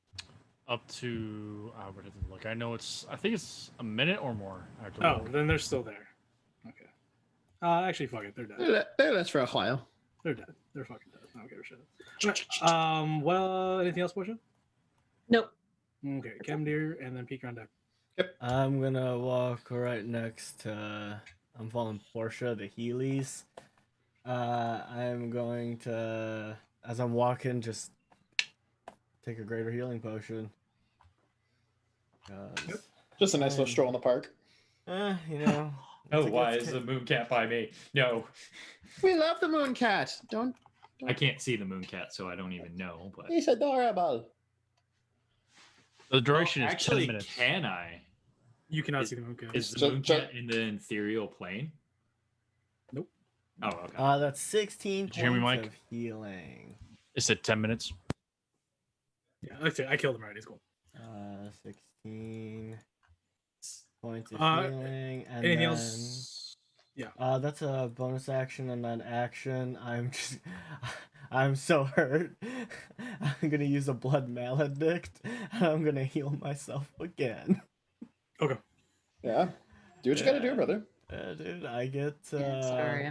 Up to where did it look? I think it's a minute or more. I have to Oh, look. then they're still there. Okay. Actually, fuck it, they're dead. That's for a while. They're dead. They're fucking dead. I don't give a shit. Well, anything else, Portia? Nope. Okay, Camdeer, and then peek on deck. I'm gonna walk right next to. I'm following Portia, the Heelys. I'm going to, as I'm walking, just take a greater healing potion. Just a nice little stroll in the park. You know. Oh, it's- why it's- is the moon cat by me? No, We love the moon cat. Don't. I can't see the moon cat, so I don't even know. But He's adorable. The duration is actually, 10 minutes. can I? You cannot see the moon cat. Is the So- moon so- cat in the ethereal plane? Nope. Oh, okay. That's 16 Did you hear me, points Mike? of healing. It said 10 minutes. Yeah, I killed him already. It's cool. 16 points of Uh, healing, and Anything then, else? Yeah. That's a bonus action and then action. I'm so hurt. I'm gonna use a blood maledict, and I'm gonna heal myself again. Okay. Yeah. Do what you gotta do, brother. Dude, I get. Yeah, sorry,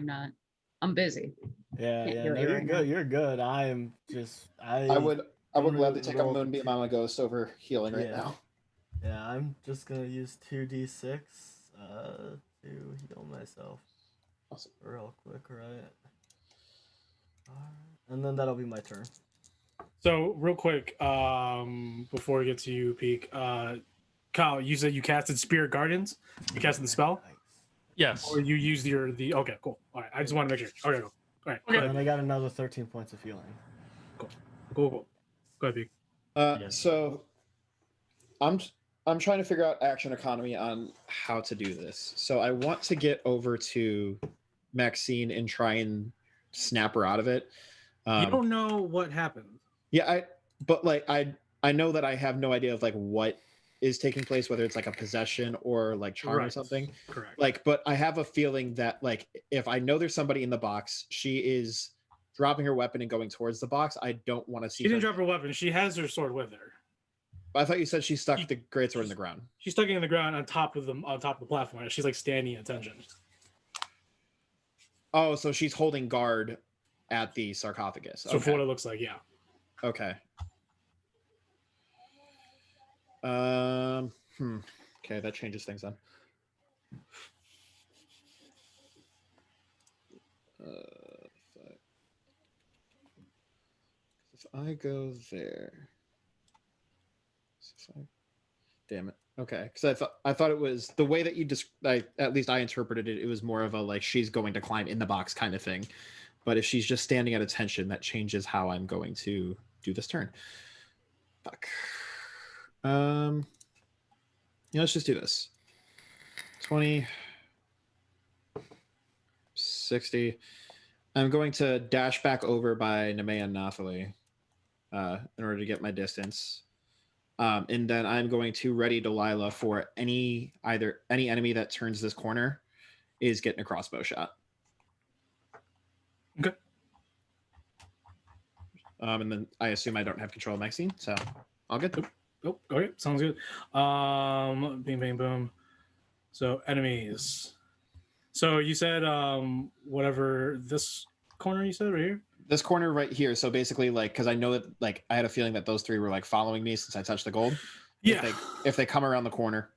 I'm busy. Yeah, Can't yeah, hear no, you you're right good. now. You're good. I would gladly take a roll moonbeam two- on a ghost over healing right Yeah. now. Yeah, I'm just gonna use 2d6 to heal myself. Awesome. Real quick, right? And then that'll be my turn. So real quick, before we get to you, Peak, Kyle, you said you casted Spirit Guardians. You casted the spell, Nice. Yes. or you used the. Okay, cool. All right, I just want to make sure. Okay, cool. All right, go And ahead. then I got another 13 points of healing. Cool. Go ahead, Peak. Yes. So, I'm trying to figure out action economy on how to do this. So I want to get over to Maxine and try and snap her out of it. You don't know what happened. Yeah, but like I know that I have no idea of like what is taking place, whether it's like a possession or like charm or Right. something. Correct. Like, but I have a feeling that like if I know there's somebody in the box, she is dropping her weapon and going towards the box. I don't want to see She didn't her. drop her weapon. She has her sword with her. I thought you said she stuck the greatsword in the ground. She's stuck it in the ground on top of the platform. She's like standing at attention. Oh, so she's holding guard at the sarcophagus. So for what it looks like, yeah. Okay. Okay, that changes things then. If I go there, damn it. Okay, because I thought it was the way that you just at least I interpreted it. It was more of a like she's going to climb in the box kind of thing. But if she's just standing at attention, that changes how I'm going to do this turn. Fuck. Yeah, let's just do this. 20, 60. I'm going to dash back over by Nemea and Nathaly in order to get my distance. And then I'm going to ready Delilah for any enemy that turns this corner is getting a crossbow shot. Okay. And then I assume I don't have control of Maxine, so all good. Oh, okay, sounds good. Bing, bang, boom. So enemies. So you said whatever this corner you said right here. This corner right here. So basically, like, because I know that, like, I had a feeling that those three were like following me since I touched the gold. Yeah. If they come around the corner,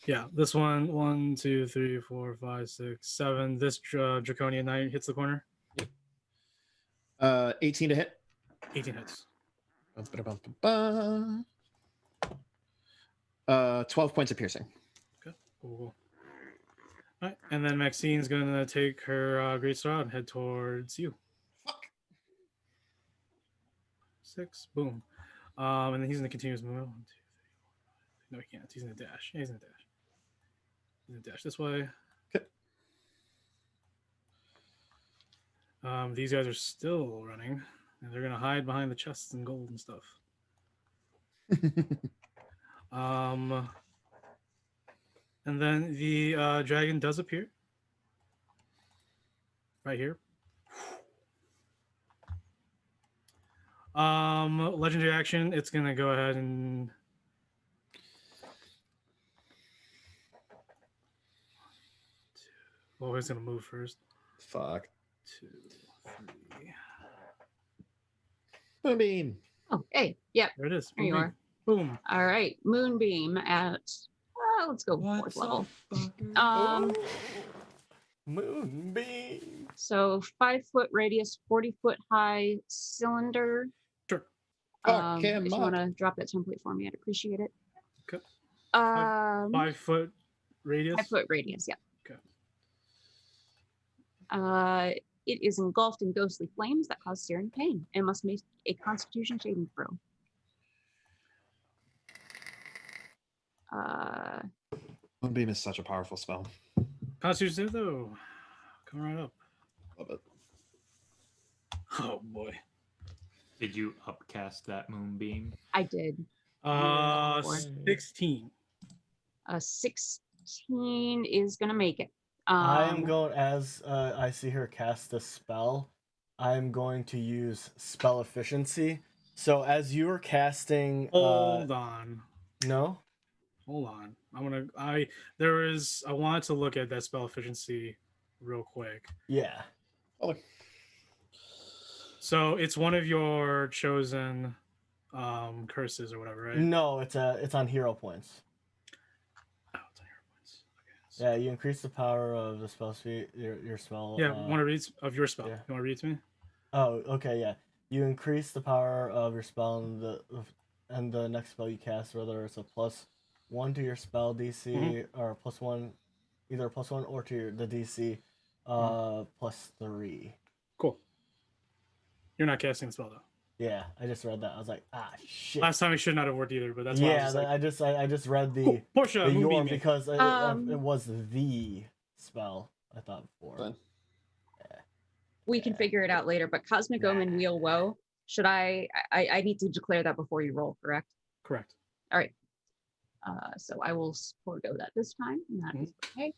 Yeah, this one, 1, 2, 3, 4, 5, 6, 7. This Draconian Knight hits the corner. 18 to hit. 18 hits. 12 points of piercing. Okay, cool. All right, and then Maxine's gonna take her great sword out and head towards you. Fuck. 6, boom. And then he's in the continuous movement. 1, 2, 3, 4, 5. No, he can't. He's in the dash. Yeah, he's in the dash. He's in the dash this way. Okay. These guys are still running, and they're gonna hide behind the chests and gold and stuff. And then the dragon does appear right here. Legendary action. It's gonna go ahead and well, he's gonna move first. Fuck. 2, 3. Moonbeam. Oh, hey, yep, There it is. there you Boom, are. boom. All right, Moonbeam at let's go fourth level. Moonbeam. So 5-foot radius, 40-foot high cylinder. Sure. Fuck him If you up. want to drop that template for me, I'd appreciate it. Okay. 5 5-foot radius. 5-foot radius, yeah. Okay. It is engulfed in ghostly flames that cause searing pain and must make a Constitution saving throw. Moonbeam is such a powerful spell. Constitution save though. Come right up. Love it. Oh boy. Did you upcast that moonbeam? I did. 16. 16 is gonna make it. I'm going, as I see her cast the spell, I'm going to use spell efficiency. So as you are casting, Hold on. no, Hold on. I wanted to look at that spell efficiency real quick. yeah, So it's one of your chosen curses or whatever, right? no, it's on hero points. Oh, it's on hero points. Okay. Yeah, you increase the power of the spell speed, your spell. Yeah, want to read of your spell? yeah. You want to read it to me? Oh, okay, yeah. You increase the power of your spell and the next spell you cast, whether it's a +1 to your spell DC or +1, either +1 or to the DC, +3. Cool. You're not casting the spell though. Yeah, I just read that. I was like, shit. Last time it should not have worked either, but that's why Yeah, I was just like, I just read the cool. Portia, the moonbeam your me. because it was the spell I thought before. Fine. We can figure it out later, but Cosmic Omen Wheel Woe, should I need to declare that before you roll, correct? Correct. All right. So I will forego that this time, and that is okay.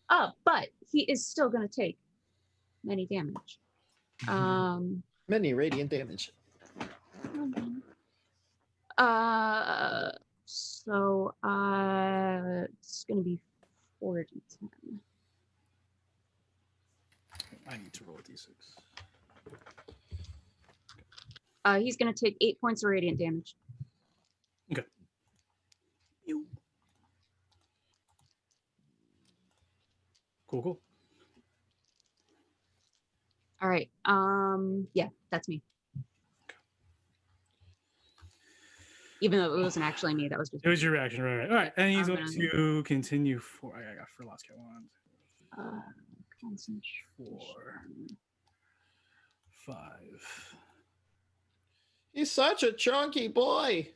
But he is still going to take many damage. Many radiant damage. So it's going to be 4d10. I need to roll a d6. He's going to take 8 points of radiant damage. Okay. Cool. All right. Yeah, that's me. Even though it wasn't actually me, that was just It was your reaction, right? All right, and he's I'm going gonna- to continue for. I got for last count 1, concentration. 4, 5. He's such a chunky boy.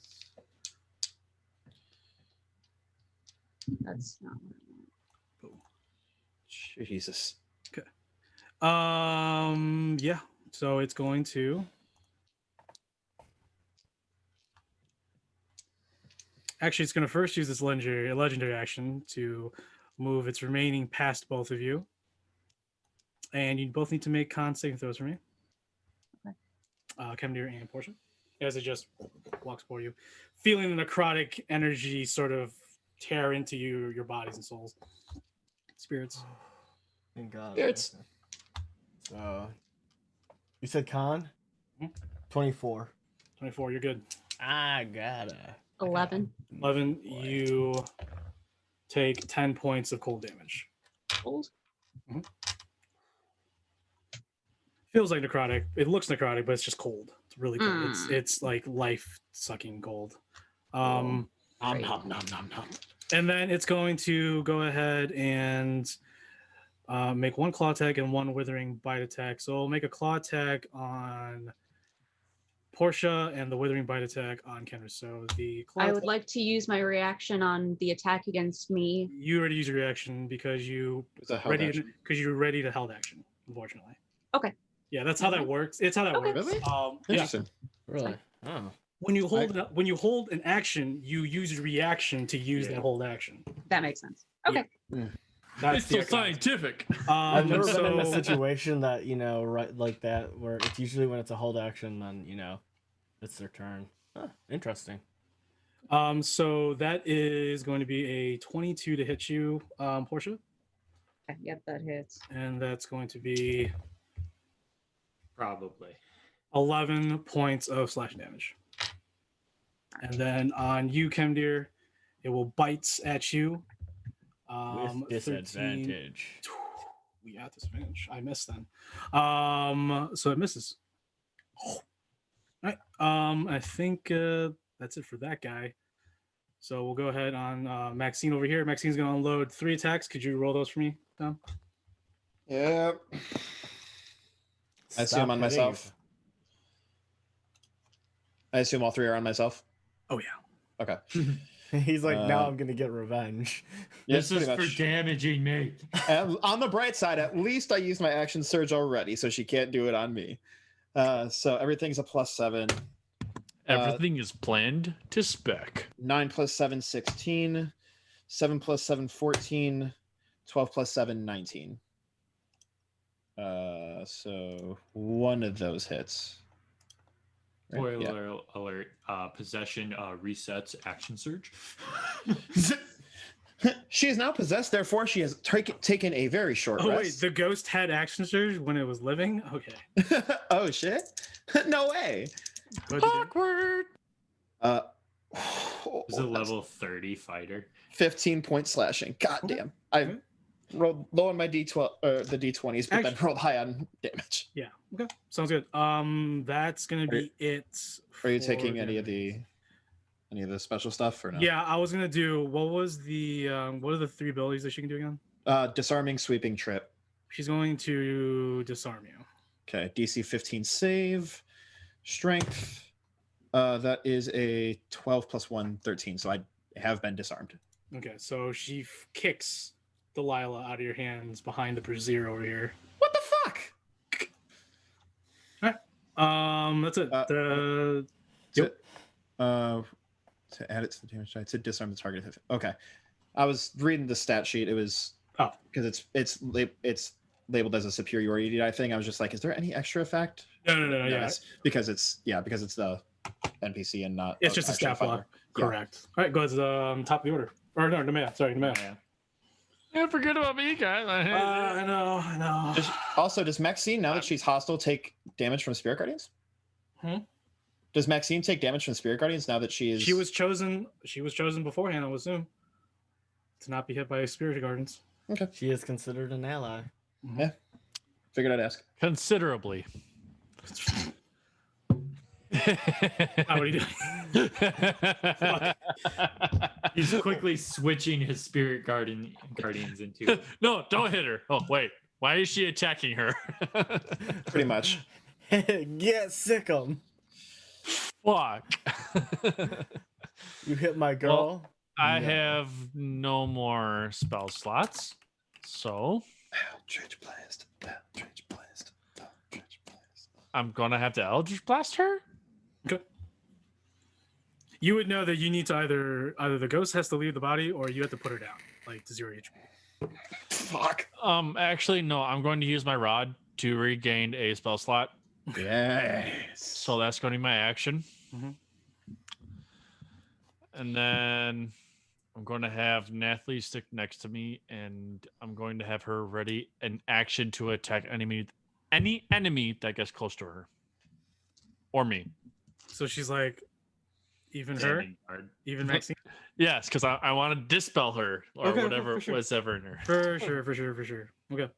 That's not what I want. Jesus. Yeah. So it's going to. Actually, it's going to first use this legendary action to move its remaining past both of you, and you both need to make con saving throws for me. Okay. Kemnir and Portia, as it just walks for you, feeling the necrotic energy sort of tear into your bodies and souls, spirits. Thank God. Spirits. So, you said con? Mhm. 24. 24, you're good. I gotta. 11. 11, you take 10 points of cold damage. Cold. Feels like necrotic. It looks necrotic, but it's just cold. It's really cold. It's like life sucking cold. Nom, Great. nom, nom, nom, nom. And then it's going to go ahead and make one claw attack and one withering bite attack. So we'll make a claw attack on Portia and the Withering Bite attack on Kenris. So the claw I would attack- like to use my reaction on the attack against me. You already used your reaction because you It's a held ready action. because you're ready to held action. Unfortunately. Okay. Yeah, that's how that works. It's how that Okay. works. Really? Yeah. Interesting. Really? Oh. When you hold an action, you use your reaction to use that hold action. That makes sense. Okay. That's It's so the economics. scientific. I've never been in a so- situation that, right like that, where it's usually when it's a hold action, then, it's their turn. Huh, interesting. So that is going to be a 22 to hit you, Portia, Yep, that hits. and that's going to be Probably. 11 points of slash damage. And then on you, Kemdir, it will bite at you. With disadvantage. We got disadvantage. I missed then. So it misses. All right. I think that's it for that guy. So we'll go ahead on Maxine over here. Maxine's going to unload 3 attacks. Could you roll those for me, Tom? Yeah. I assume on myself. I assume all 3 are on myself. Oh yeah. Okay. He's like, now I'm gonna get revenge. This is pretty for much. damaging me. And on the bright side, at least I used my action surge already, so she can't do it on me. So everything's a +7. Everything is planned to spec. 9 + 7, 16. 7 + 7, 14. 12 + 7, 19. So one of those hits. Right? Yeah. Spoiler alert, possession resets action surge. She is now possessed, therefore she has taken a very short Oh wait, rest. the ghost had action surge when it was living. Okay. Oh shit! No way. What'd you do? Awkward. It's a level 30 fighter. 15 point slashing. God Okay. damn. I Okay. rolled low on my D12 or the D20s, but then rolled high on damage. Yeah. Okay. Sounds good. That's gonna be it. Are you for taking any damage. of the special stuff or no? Yeah, I was gonna do. What was the? What are the 3 abilities that she can do again? Disarming, sweeping, trip. She's going to disarm you. Okay, DC 15 save, strength. That is a 12 + 1, 13. So I have been disarmed. Okay, so she kicks Delilah out of your hands behind the brazier over here. What the fuck? That's it. To add it to the damage die, to disarm the target. Okay, I was reading the stat sheet. It was because it's labeled as a superiority die thing. I was just like, is there any extra effect? No. Yeah, it's because it's the NPC and not. it's just a actual stat block. fighter. Yeah. Correct. All right, go ahead to the top of the order. Or no, Nemea. Sorry, Nemea. Yeah, forget about me, guys. I know. Also, does Maxine, now that she's hostile, take damage from Spirit Guardians? Does Maxine take damage from Spirit Guardians now that she is? She was chosen beforehand, I would assume, to not be hit by Spirit Guardians. Okay. She is considered an ally. Yeah. Figured I'd ask. Considerably. What are you doing? He's quickly switching his spirit guardians into. No, don't hit her. Oh, wait. Why is she attacking her? Pretty much. Get sick 'em. Fuck. You hit my girl. I No. have no more spell slots. So Eldritch Blast. Eldritch Blast. Eldritch Blast. I'm going to have to Eldritch Blast her? Okay. You would know that you need to either the ghost has to leave the body or you have to put her down, like to 0 HP. Fuck. Actually, no. I'm going to use my rod to regain a spell slot. Yes. So that's going to be my action. Mhm. And then I'm going to have Nathaly stick next to me, and I'm going to have her ready an action to attack any enemy that gets close to her. Or me. So she's like, even her, Standing guard. even Maxine. Yes, because I want to dispel her or Okay, whatever for sure. was ever in her. For sure. Okay.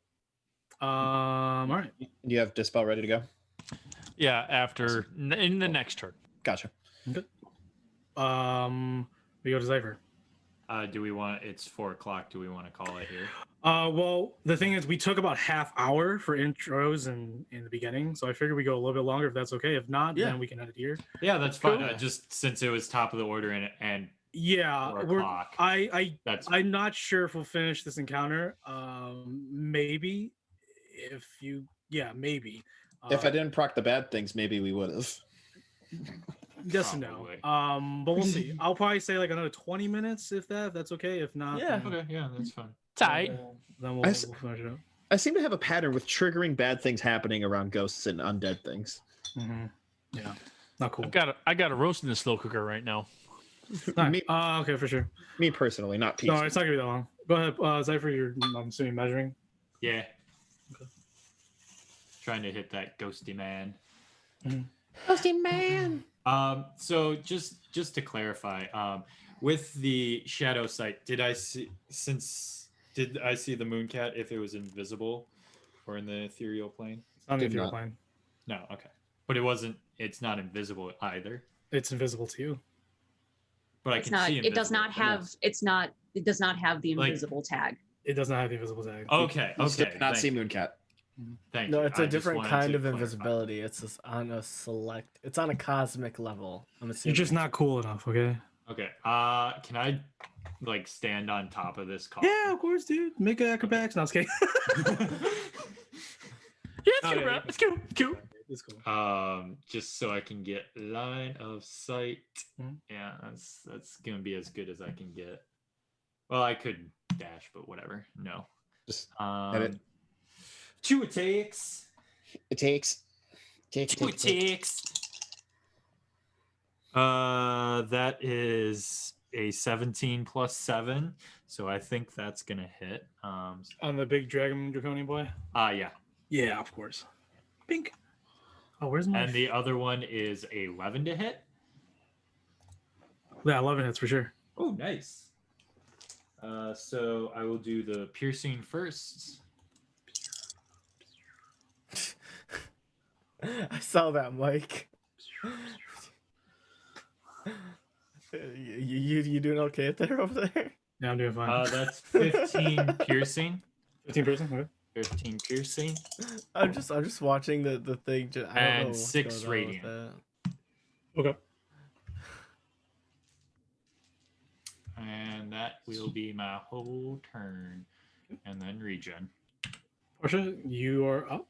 All right. Do you have Dispel ready to go? Yeah, after in the next turn. Gotcha. We go to Zypher. Do we want? It's 4 o'clock. Do we want to call it here? Well, the thing is, we took about half hour for intros and in the beginning, so I figured we go a little bit longer if that's okay. If not, Yeah. then we can end it here. Yeah, that's fine. cool. Just since it was top of the order and Yeah, 4 we're. o'clock. That's I'm not sure if we'll finish this encounter. Maybe if you. Yeah, maybe. If I didn't proc the bad things, maybe we would have. Yes and no. Probably. But we'll see. I'll probably say like another 20 minutes if that's okay. If not, Yeah. then, Okay, yeah, that's fine. Tight. then I we'll s- finish it up. I seem to have a pattern with triggering bad things happening around ghosts and undead things. Yeah, not cool. I got a roast in the slow cooker right now. Alright, Me, okay, for sure. me personally, not Pete. No, it's not gonna be that long. Go ahead, Cypher. You're, I'm assuming, measuring. Yeah. Trying to hit that ghosty man. Ghosty man. So just to clarify, with the shadow sight, did I see the mooncat if it was invisible or in the ethereal plane? On the Did ethereal not. plane. No, okay. But it's not invisible either. It's invisible to you. But I It's can not. see It does invisible. not have. It's not. It does not have the Like- invisible tag. It does not have the invisible tag. Okay, You still okay. cannot thank see you, Mooncat. Thank No, you. it's I a just different wanted kind to of clarify. invisibility. It's just on a select. It's on a cosmic level. I'm You're assuming. just not cool enough, okay? Okay. Can I like stand on top of this car? Yeah, of course, dude. Make acrobatics. No, I was kidding. Yeah, it's Oh, cute, yeah, bro. yeah. It's cute. It's cute. It's cool. Just so I can get line of sight. Mhm. Yeah, that's gonna be as good as I can get. Well, I could dash, but whatever. No. Just Um, 2 attacks. it takes. 2 attacks. That is a 17 plus 7, so I think that's gonna hit. On the big dragon draconian boy. Yeah. Yeah, of course. Pink. Oh, where's my? And the other one is a 11 to hit. Yeah, 11 hits for sure. Oh, nice. So I will do the piercing first. I saw that, Mike. You doing okay up there over there? Yeah, I'm doing fine. That's 15 piercing. 15 person. Okay. 15 piercing. I'm just watching the thing. I don't know And what's 6 going on with radiant. that. Okay. And that will be my whole turn. And then regen. Portia, you are up.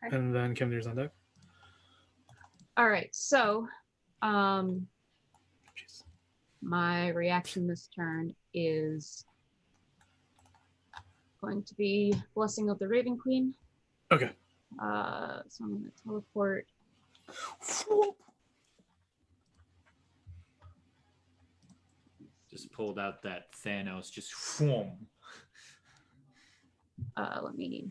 Okay. And then Kimner's on deck. All right. So, Jeez. my reaction this turn is going to be Blessing of the Raven Queen. Okay. So I'm going to teleport. Just pulled out that Thanos. Just whoom. Let me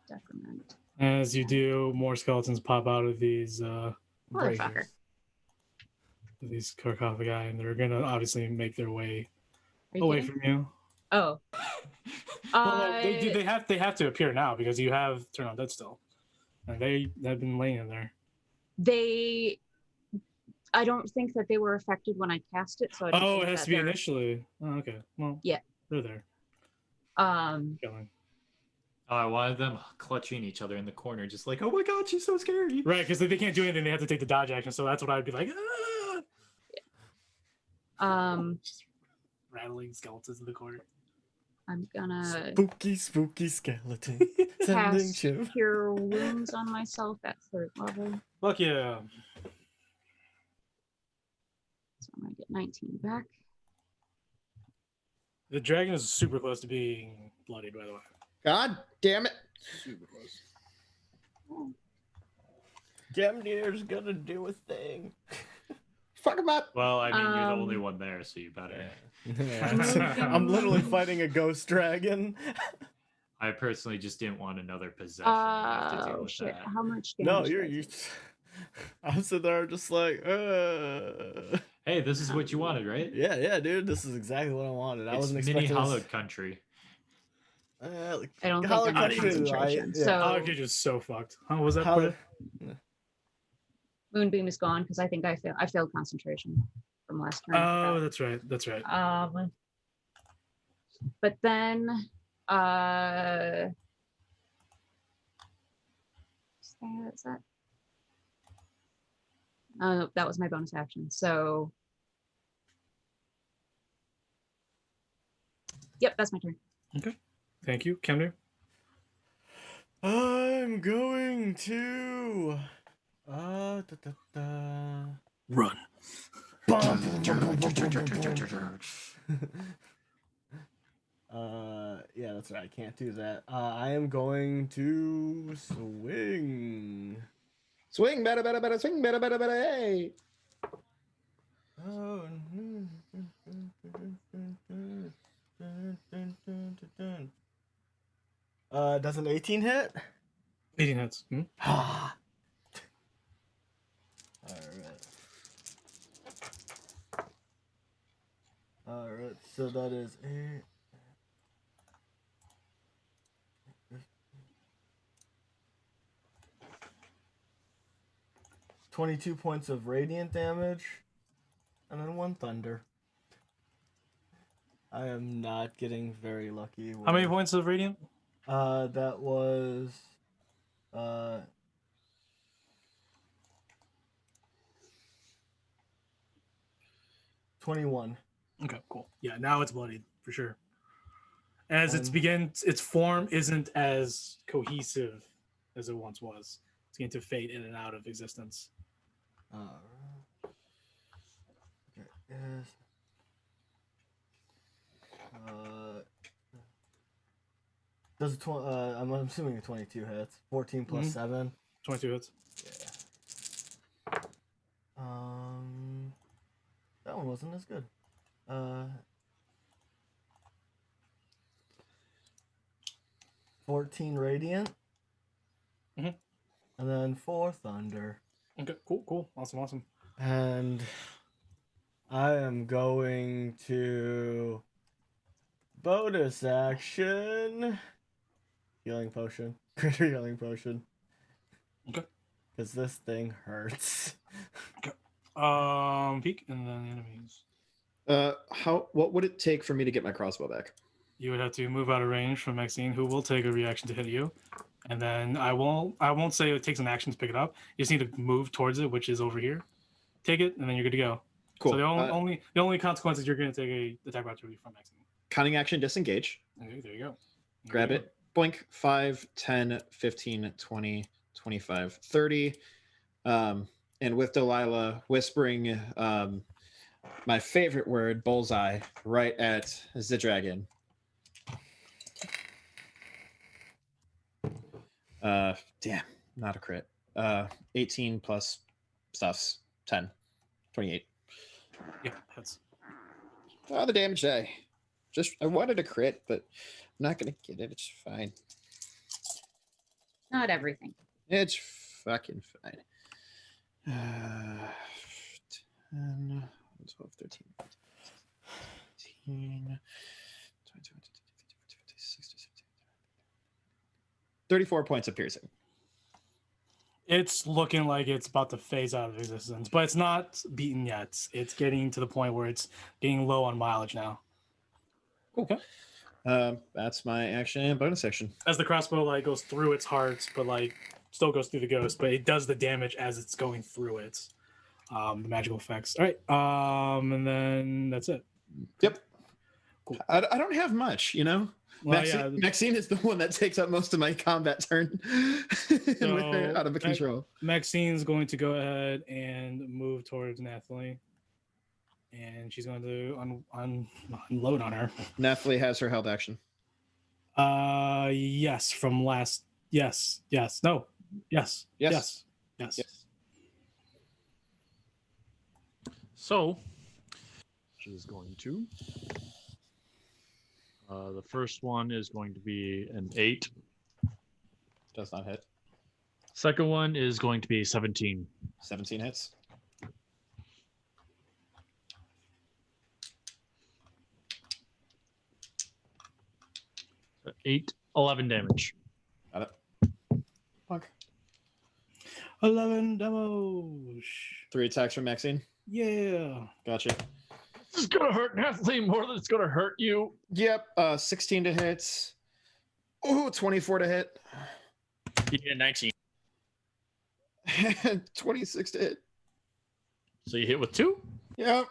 decrement. As you do, more skeletons pop out of these Motherfucker. sarcophagi, and they're gonna obviously make their way Are you away kidding? from you. Oh. Well, they have to appear now because you have Turn on Dead still, and they have been laying in there. I don't think that they were affected when I cast it, so I don't Oh, think it has that to be they're- initially. Oh, okay. Well, Yeah. they're there. Um, Oh, I wanted them clutching each other in the corner, just like, oh my god, she's so scary. Right, because if they can't do anything, they have to take the dodge action. So that's what I'd be like. Ah! Just rattling skeletons in the corner. I'm gonna Spooky skeleton. Sending cast chill. Cure Wounds on myself at 3rd level, Fuck yeah. so I'm gonna get 19 back. The dragon is super close to being bloodied, by the way. God damn it! Super close. Gemnir's gonna do a thing. Fuck him up. Well, I mean, you're the Um, only one there, so you better. I'm literally fighting a ghost dragon. I personally just didn't want another possession. I have to deal Oh with shit! that. How much No, damage? you're did I you. do? I'm sitting there just like, Hey, this is what you wanted, right? yeah, dude. This is exactly what I wanted. I It's wasn't mini expecting hollowed this. country. Like, I don't think Hollow I'm out of Country, concentration. yeah. So Oh, you're just so fucked. How was that? Hollow- Portia? Moonbeam is gone because I think I failed concentration from last turn. Oh, that's right. That's right. But then Is that? That was my bonus action. So, yep, that's my turn. Okay. Thank you, Kemner. I'm going to. Run. Yeah, that's right. I can't do that. I am going to swing. Swing, better, better, better, swing, better, better, better, hey. Oh. Does an 18 hit? 18 hits. Hmm? Ah. Alright, so that is 8. 22 points of radiant damage, and then 1 thunder. I am not getting very lucky. How many points of radiant? That was 21. Okay, cool. Yeah, now it's bloodied for sure. As its form isn't as cohesive as it once was. It's going to fade in and out of existence. Does I'm assuming a 22 hits. 14 plus 7. 22 hits. Yeah. That one wasn't as good. 14 radiant. Mm-hmm. And then 4 thunder. Okay, cool. Awesome. And I am going to bonus action. Healing potion. Greater healing potion. Okay. Because this thing hurts. Okay. Peek and then the enemies. What would it take for me to get my crossbow back? You would have to move out of range from Maxine, who will take a reaction to hit you. And then I won't say it takes an action to pick it up. You just need to move towards it, which is over here. Take it, and then you're good to go. Cool. So the only consequence is you're going to take a attack opportunity from Maxine. Cunning action, disengage. Okay, there you go. Grab it. Boink. 5, 10, 15, 20, 25, 30. And with Delilah whispering my favorite word, bullseye, right at the dragon. Damn, not a crit. 18 plus stuffs, 10, 28. Yeah, that's. Oh, the damage die. I wanted a crit, but I'm not gonna get it. It's fine. Not everything. It's fucking fine. 10, 12, 13, 15, 34 points of piercing. It's looking like it's about to phase out of existence, but it's not beaten yet. It's getting to the point where it's getting low on mileage now. Cool. Okay. That's my action and bonus action. As the crossbow goes through its heart, but still goes through the ghost, but it does the damage as it's going through it. The magical effects. All right. And then that's it. Yep. Cool. I don't have much, Well, Maxine is the one that takes up most of my combat turn. With her out of control. Maxine's going to go ahead and move towards Nathaly. And she's going to unload on her. Nathaly has her held action. Yes, from last. Yes. No. Yes. So, she's going to. The first one is going to be an 8. Does not hit. Second one is going to be 17. 17 hits. So 11 damage. Got it. Fuck. 11 damage. 3 attacks from Maxine. Yeah. Gotcha. This is gonna hurt Nathaly more than it's gonna hurt you. Yep. 16 to hit. Oh, 24 to hit. You get 19. 26 to hit. So you hit with 2? Yep.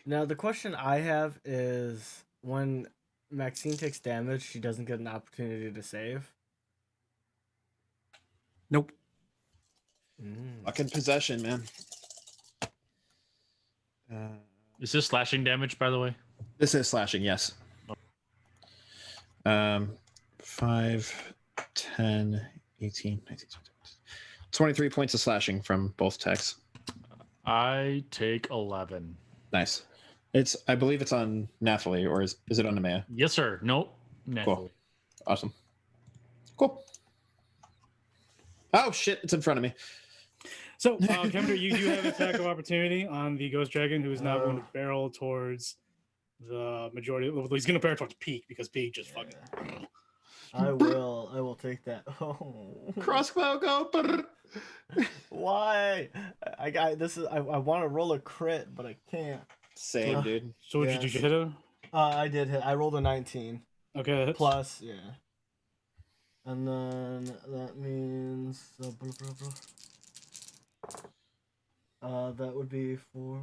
Now the question I have is, when Maxine takes damage, she doesn't get an opportunity to save. Nope. Fucking possession, man. Is this slashing damage, by the way? This is slashing, yes. 5, 10, 18, 19, 23 points of slashing from both attacks. I take 11. Nice. I believe it's on Nathaly, or is it on Nemea? Yes, sir. Nope. Nathaly. Cool. Awesome. Cool. Oh shit! It's in front of me. So, Kemper, you do have attack of opportunity on the Ghost Dragon, who is now going to barrel towards the majority. Well, he's going to barrel towards Peak because Peak just fucking. I will take that. Oh. Crossbow, go. Why? I want to roll a crit, but I can't. Same, dude. So did you hit her? I did hit. I rolled a 19. Okay, that hits. Plus, yeah. And then that means that would be for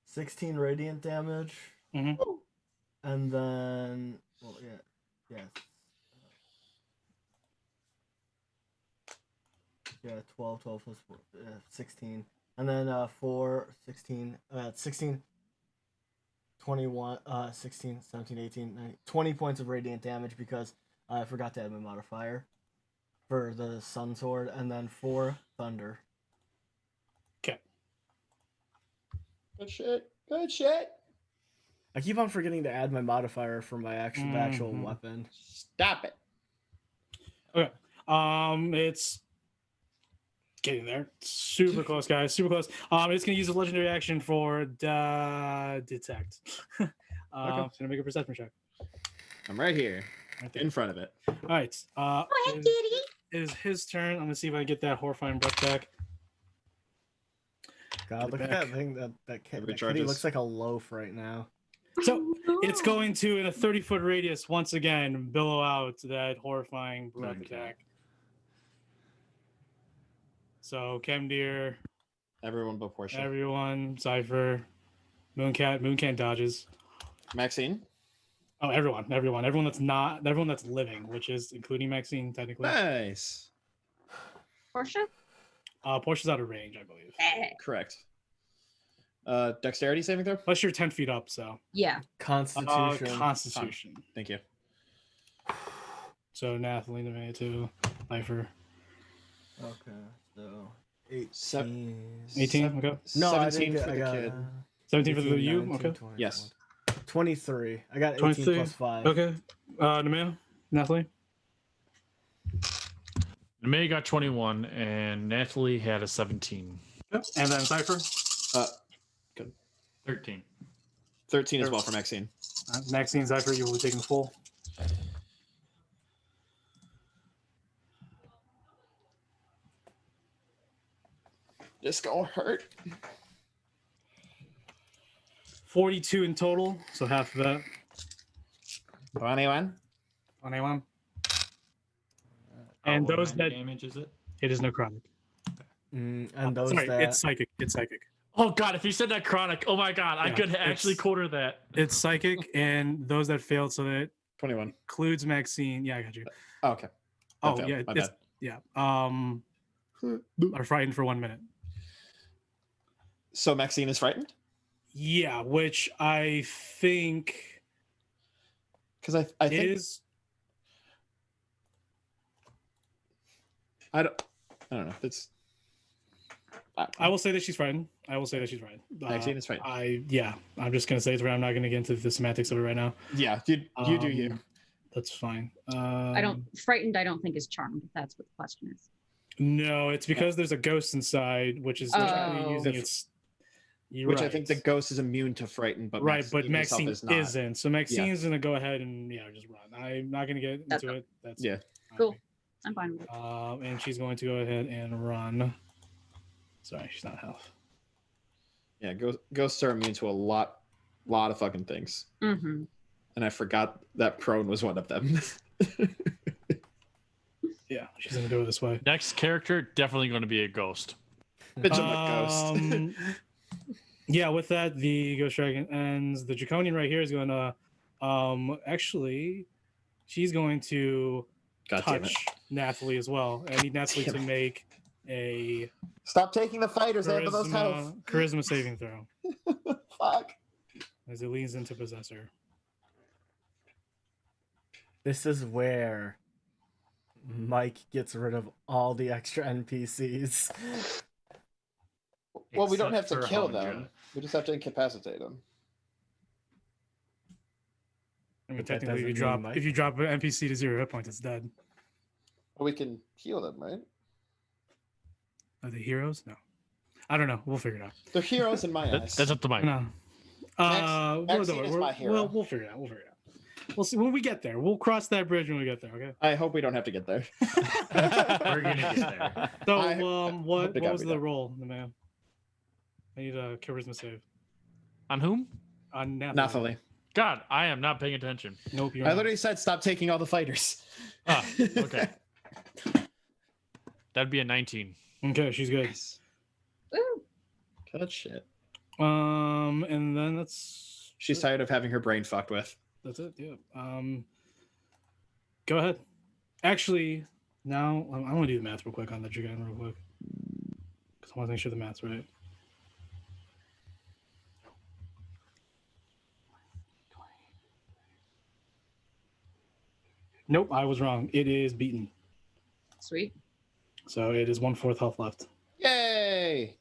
16 radiant damage. Mm-hmm. And then, yes. Yeah, 12 plus 4, 16. And then 4, 16, 16, 21, 16, 17, 18, 19, 20 points of radiant damage because I forgot to add my modifier for the Sun Sword, and then 4 thunder. Okay. Good shit. Good shit. I keep on forgetting to add my modifier for my actual weapon. Stop it. Okay. It's getting there. Super close, guys. Super close. It's gonna use a legendary action for detect. Okay. It's gonna make a perception check. I'm right here, Right there. in front of it. All right. It is his turn. I'm gonna see if I can get that horrifying breath back. God, look at that thing. That kitty looks like a loaf right now. So it's going to, in a 30-foot radius, once again, billow out that horrifying breath attack. So Kemdir, Everyone but Portia. everyone, Cypher, Mooncat dodges. Maxine. Oh, everyone that's living, which is including Maxine technically. Nice. Portia? Portia's out of range, I believe. Correct. Dexterity saving throw. Plus you're 10 feet up, so Yeah. Constitution. Constitution. Thank you. So Nathaly, Nemea too, Cypher. Okay, so 18. 18. Okay. No, 17 for the kid. 17 for 18, you. 19, Okay. 20, Yes. 23. I got 18 23. plus 5. Okay. Nemea, Nathaly. May got 21, and Nathaly had a 17. Yep. And then Cypher. Good. 13. 13 as well for Maxine. Maxine, Cypher, you will be taking full. This gonna hurt. 42 in total, so half of that 21. on A1. And those that damage is it? it is necrotic. And those Sorry, that it's psychic. It's psychic. Oh god, if you said that chronic, oh my god, I Yeah, could actually it's- quarter that. It's psychic, and those that failed, so that 21. includes Maxine. Yeah, I got you. Oh, okay. Oh failed. yeah, My it's, bad. yeah. Are frightened for 1 minute. So Maxine is frightened? Yeah, which I think Because I think is I don't know. It's I will say that she's frightened. Maxine is frightened. I'm just gonna say it's right. I'm not gonna get into the semantics of it right now. Yeah, you do you. That's fine. I don't frightened. I don't think is charmed. If that's what the question is. No, it's because there's a ghost inside, which is technically using its. You're Which I right. think the ghost is immune to frighten, but right, but herself Maxine is not. isn't. So Maxine's gonna go ahead and just run. I'm not gonna get That's into it. That's Yeah. Cool. I'm fine with it. And she's going to go ahead and run. Sorry, she's not health. Yeah, ghosts are immune to a lot A lot of fucking things. Mm-hmm. And I forgot that prone was one of them. Yeah, she's gonna go this way. Next character, definitely going to be a ghost. Bitch, I'm a ghost. Yeah, with that, the Ghost Dragon ends. The Draconian right here is gonna actually she's going to God damn it. touch Nathaly as well. I need Nathaly to make a Stop taking the fighters. They have the most health. charisma saving throw Fuck. as it leans into Possessor. This is where Mike gets rid of all the extra NPCs. Well, we don't have Except to for kill Hondra. them. We just have to incapacitate them. I mean, But that technically, doesn't mean Mike- if you drop an NPC to 0 hit points, it's dead. But we can heal them, right? Are they heroes? No, I don't know. We'll figure it out. They're heroes in my eyes. That's up to Mike. No. Maxine is my hero. We'll figure it out. We'll figure it out. We'll see when we get there. We'll cross that bridge when we get there. Okay. I hope we don't have to get there. We're gonna get there. So, I what they got was me the there. roll, the man? I need a charisma save On whom? on Nathaly. Nathaly. God, I am not paying attention. Nope. You're I not. literally said stop taking all the fighters. Ah, okay. That'd be a 19. Okay, she's good. Woo. Good shit. And then that's She's tired of having her brain fucked with. That's it. Yeah. Go ahead. Actually, now I want to do the math real quick on the Dragon real quick because I want to make sure the math's right. Nope, I was wrong. It is beaten. Sweet. So it is 1/4 health left. Yay!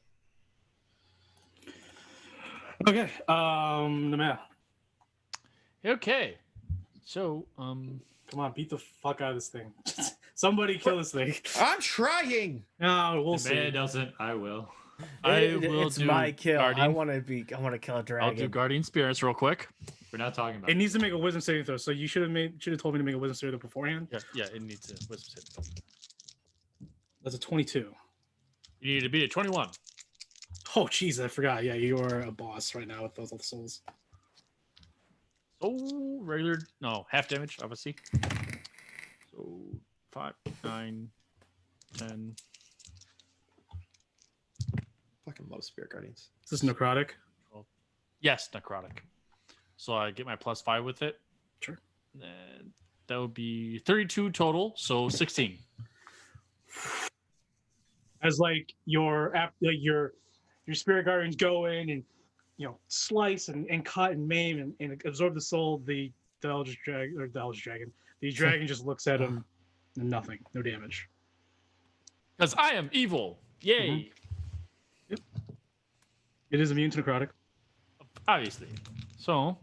Okay. The math. Okay. So, Come on, beat the fuck out of this thing. Somebody kill this thing. I'm trying. No, we'll The man see. doesn't. I will. It's my kill. I Guardian. want to kill a I'll do dragon. Guardian Spirits real quick. We're not talking about. It needs to make a wisdom saving throw. So you should have told me to make a wisdom saving throw beforehand. Yeah, it needs a wisdom save. That's a 22. You need to beat a 21. Oh, jeez, I forgot. Yeah, you're a boss right now with those other souls. Oh, regular. No, half damage, obviously. So 5, 9, 10. Fucking love Spirit Guardians. Is this necrotic? Yes, necrotic. So I get my +5 with it. Sure. And that would be 32 total, so 16. As like your spirit guardians go in and slice and cut and maim and absorb the soul, the dragon just looks at him and nothing, no damage. Because I am evil. Yay. It is immune to necrotic. Obviously. So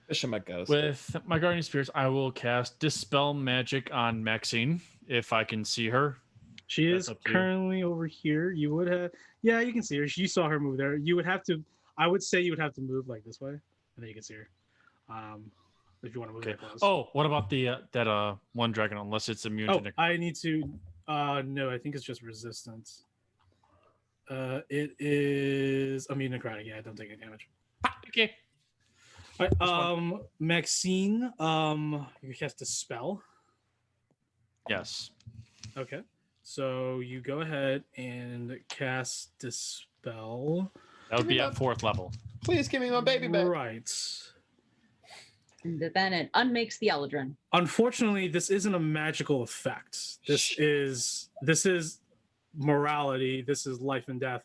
Bishop my ghost. with my Guardian Spirits, I will cast Dispel Magic on Maxine if I can see her. She That's is up to you. currently over here. You would have, yeah, you can see her. You saw her move there. You would have to, I would say you would have to move like this way, and then you can see her. If you want to move Okay. that close. Oh, what about the that one dragon? Unless it's immune to necrotic. I need to. No, I think it's just resistance. It is immune necrotic. Yeah, don't take any damage. Okay. All right, Maxine, you cast a spell. Yes. Okay, so you go ahead and cast Dispel. That would be at 4th level. Please give me my baby back. Right. And then it unmakes the Eldrin. Unfortunately, this isn't a magical effect. This is morality. This is life and death.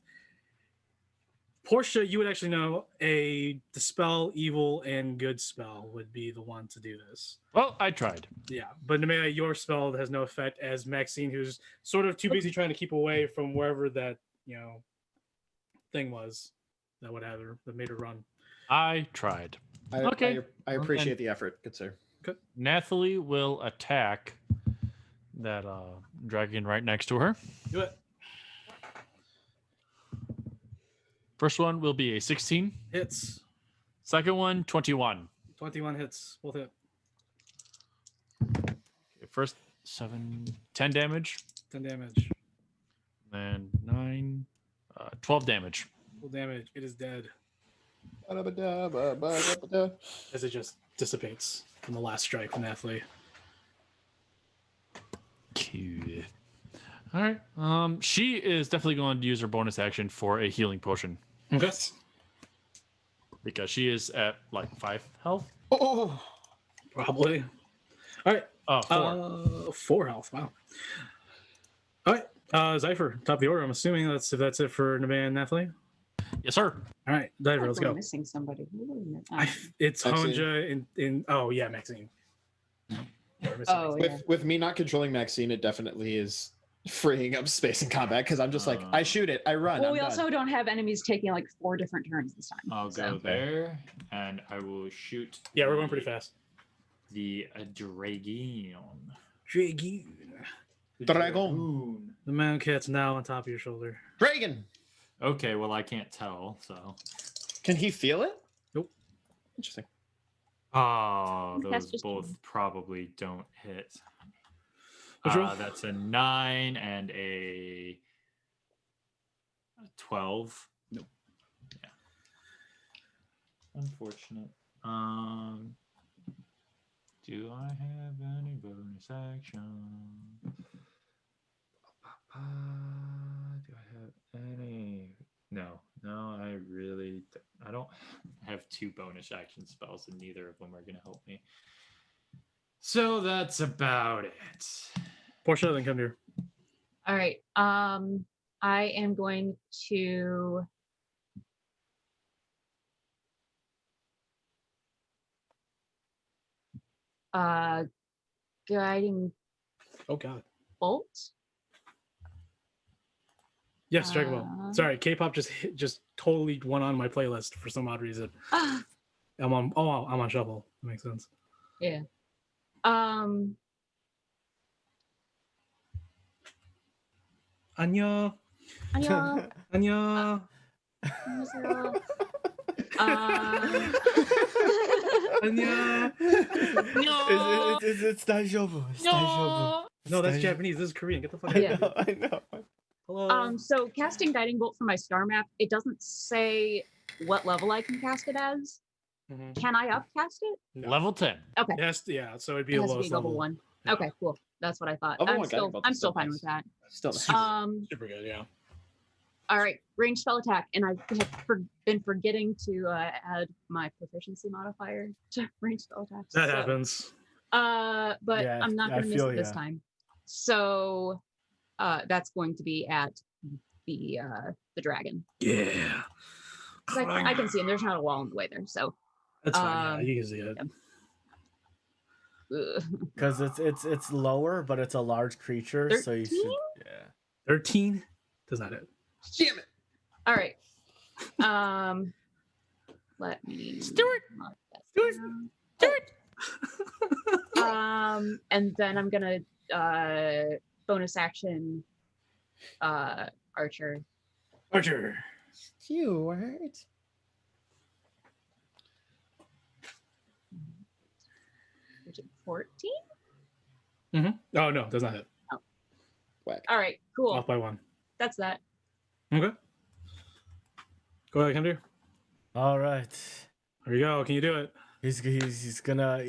Portia, you would actually know a dispel evil and good spell would be the one to do this. Well, I tried. Yeah, but Nemea, your spell has no effect as Maxine, who's sort of too busy trying to keep away from wherever that thing was that would have her that made her run. I tried. Okay. I appreciate the effort, good sir. Nathaly will attack that dragon right next to her. Do it. First one will be a 16. Hits. Second one, 21. 21 hits. Both hit. Okay, first 10 damage. 10 damage. Then 9, 12 damage. Full damage. It is dead. as it just dissipates from the last strike from Nathaly. Cool. All right. She is definitely going to use her bonus action for a healing potion Okay. because she is at like 5 health. Oh, Probably. All right. Oh, 4. 4 health. Wow. All right. Zypher, top of the order. I'm assuming that's it for Nevaeh and Nathaly. Yes, sir. All right, I feel Zypher, like let's we're go. missing somebody. Who are we It's Maxine. Honja in oh yeah, Maxine. Yeah, we're missing Oh, Maxine. yeah. with me not controlling Maxine, it definitely is freeing up space in combat because I'm just like, I shoot it, I run. Well, I'm we done. also don't have enemies taking like 4 different turns this time. I'll so. go there, and I will shoot. Yeah, we're going pretty fast. The Dragon. Dragon. The Dragon. The man cat's now on top of your shoulder. Dragon. Okay, well I can't tell, so. Can he feel it? Nope. Interesting. Oh, That's those just both kidding. probably don't hit. Which roll? That's a 9 and a 12. Nope. Yeah. Unfortunate. Do I have any bonus action? Do I have any? No, I really I don't have 2 bonus action spells, and neither of them are going to help me. So that's about it. Portia, then come here. All right. I am going to guiding Oh god. bolt. Yes, Dragon Ball. Sorry, K-pop just totally went on my playlist for some odd reason. I'm on shuffle. That makes sense. Yeah. Anya. Anya. Anya. 안녕하세요. Anya. It's daijoubu. It's daijoubu. No, that's Stage- Japanese. This is Korean. Get the fuck out Yeah. of here. I know. Hello. So casting guiding bolt from my star map, it doesn't say what level I can cast it as. Mhm. Can I upcast it? No. Level 10. Okay. Yes, yeah. So it'd be It a has to lowest be level level. 1. Yeah. Okay, cool. That's what I thought. Level I'm 1 guiding still bolt I'm is still still fine nice. with that. Still nice. Super good. Yeah. All right, range spell attack, and I've been forgetting to add my proficiency modifier to range spell attacks. That so, happens. But Yeah, I'm not I going to miss feel it this ya. time. So that's going to be at the dragon. Yeah. 'Cause I can see him. There's not a wall in the way there, so. That's fine. um, Yeah, you can see it. Because it's lower, but it's a large creature, so you should. 13? Yeah. 13 does not hit. Damn it. All right. Let me. Stuart! mark that Stuart! down. And then I'm gonna bonus action archer. Archer. Stuart. Which is 14. Mm-hmm. Oh no, does not hit. Whack. All right, cool. Off by 1. That's that. Okay. Go ahead, Kendra. All right. There you go. Can you do it? He's gonna.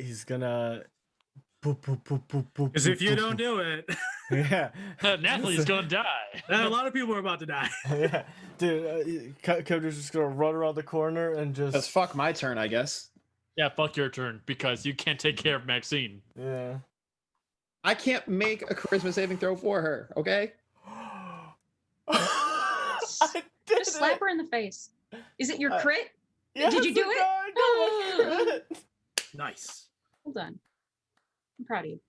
Boop, boop, boop, boop, boop, Because if boop, you boop, don't boop. do it, Yeah. Nathaly's gonna die. a lot of people are about to die. Yeah. Dude, Coder's just gonna run around the corner and That's just. fuck my turn, I guess. Yeah, fuck your turn because you can't take care of Maxine. Yeah. I can't make a charisma saving throw for her, okay? I did Just slap it. her in the face. Is it your Uh, crit? Yes, Did you do it? I got my crit. Nice. Well done. I'm proud of you.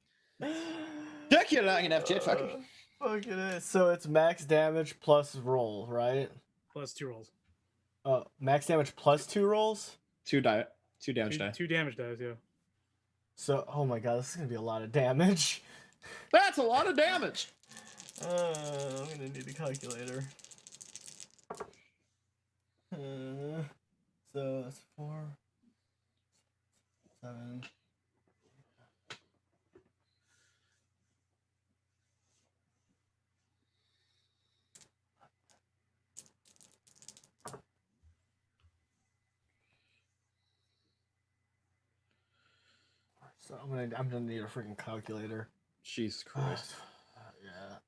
Check you're not gonna have jet fucker. Fuck it is. So it's max damage plus roll, right? Plus 2 rolls. Max damage plus 2 rolls? 2 damage die. 2 damage dice, yeah. So, oh my god, this is gonna be a lot of damage. That's a lot of damage. I'm gonna need a calculator. So that's 4, 7. So I'm gonna need a freaking calculator. Jesus Christ. Yeah.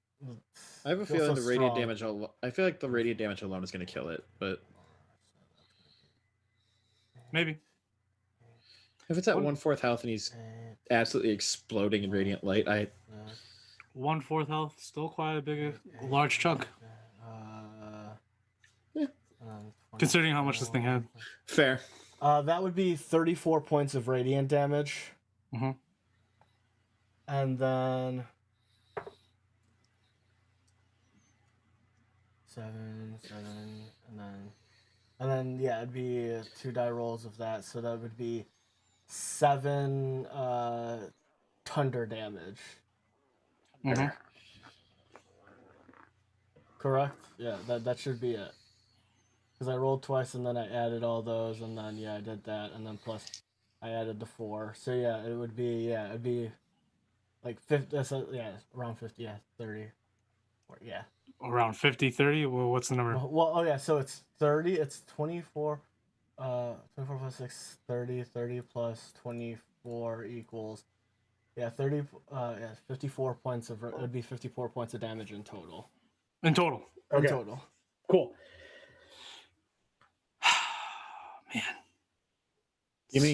I have a Feel feeling so the radiant strong. damage. I feel like the radiant damage alone is going to kill it. But Maybe. if it's at 1/4 health and he's absolutely exploding in radiant light, 1/4 health, still quite a large chunk. Considering how much this thing had. Fair. That would be 34 points of radiant damage. Mm-hmm. And then 7, and then yeah, it'd be 2 die rolls of that, so that would be 7 thunder damage. Mm-hmm. Correct? Yeah, that should be it. Because I rolled twice and then I added all those, and then yeah, I did that, and then plus I added the 4. So yeah, it'd be like 50. So yeah, around 50. Yeah, 30. Or, yeah. Around 50, 30? Well, what's the number? Well, oh yeah, so it's 30. It's 24. 24 plus 6, 30. 30 plus 24 equals. Yeah, 30. Yeah, 54 points of. It would be 54 points of damage in total. In total. In total. Cool. Man. Give me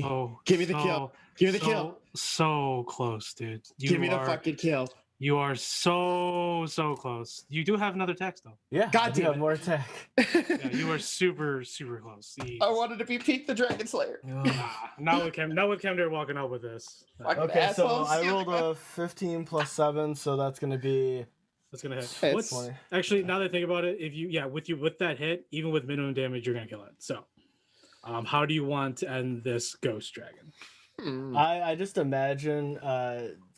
the kill. Give me the kill. So close, dude. Give me the fucking kill. You are so close. You do have another text though. Yeah. God damn it. More attack. Yeah, you are super close. I wanted to be Pete the Dragon Slayer. Not with Chemdare walking out with this. Fucking Okay, so assholes. I rolled a 15 plus 7, so that's gonna be. That's gonna hit. It's What's 20. actually, now that I think about it, if you with that hit, even with minimum damage, you're gonna kill it. So, how do you want to end this ghost dragon? I just imagine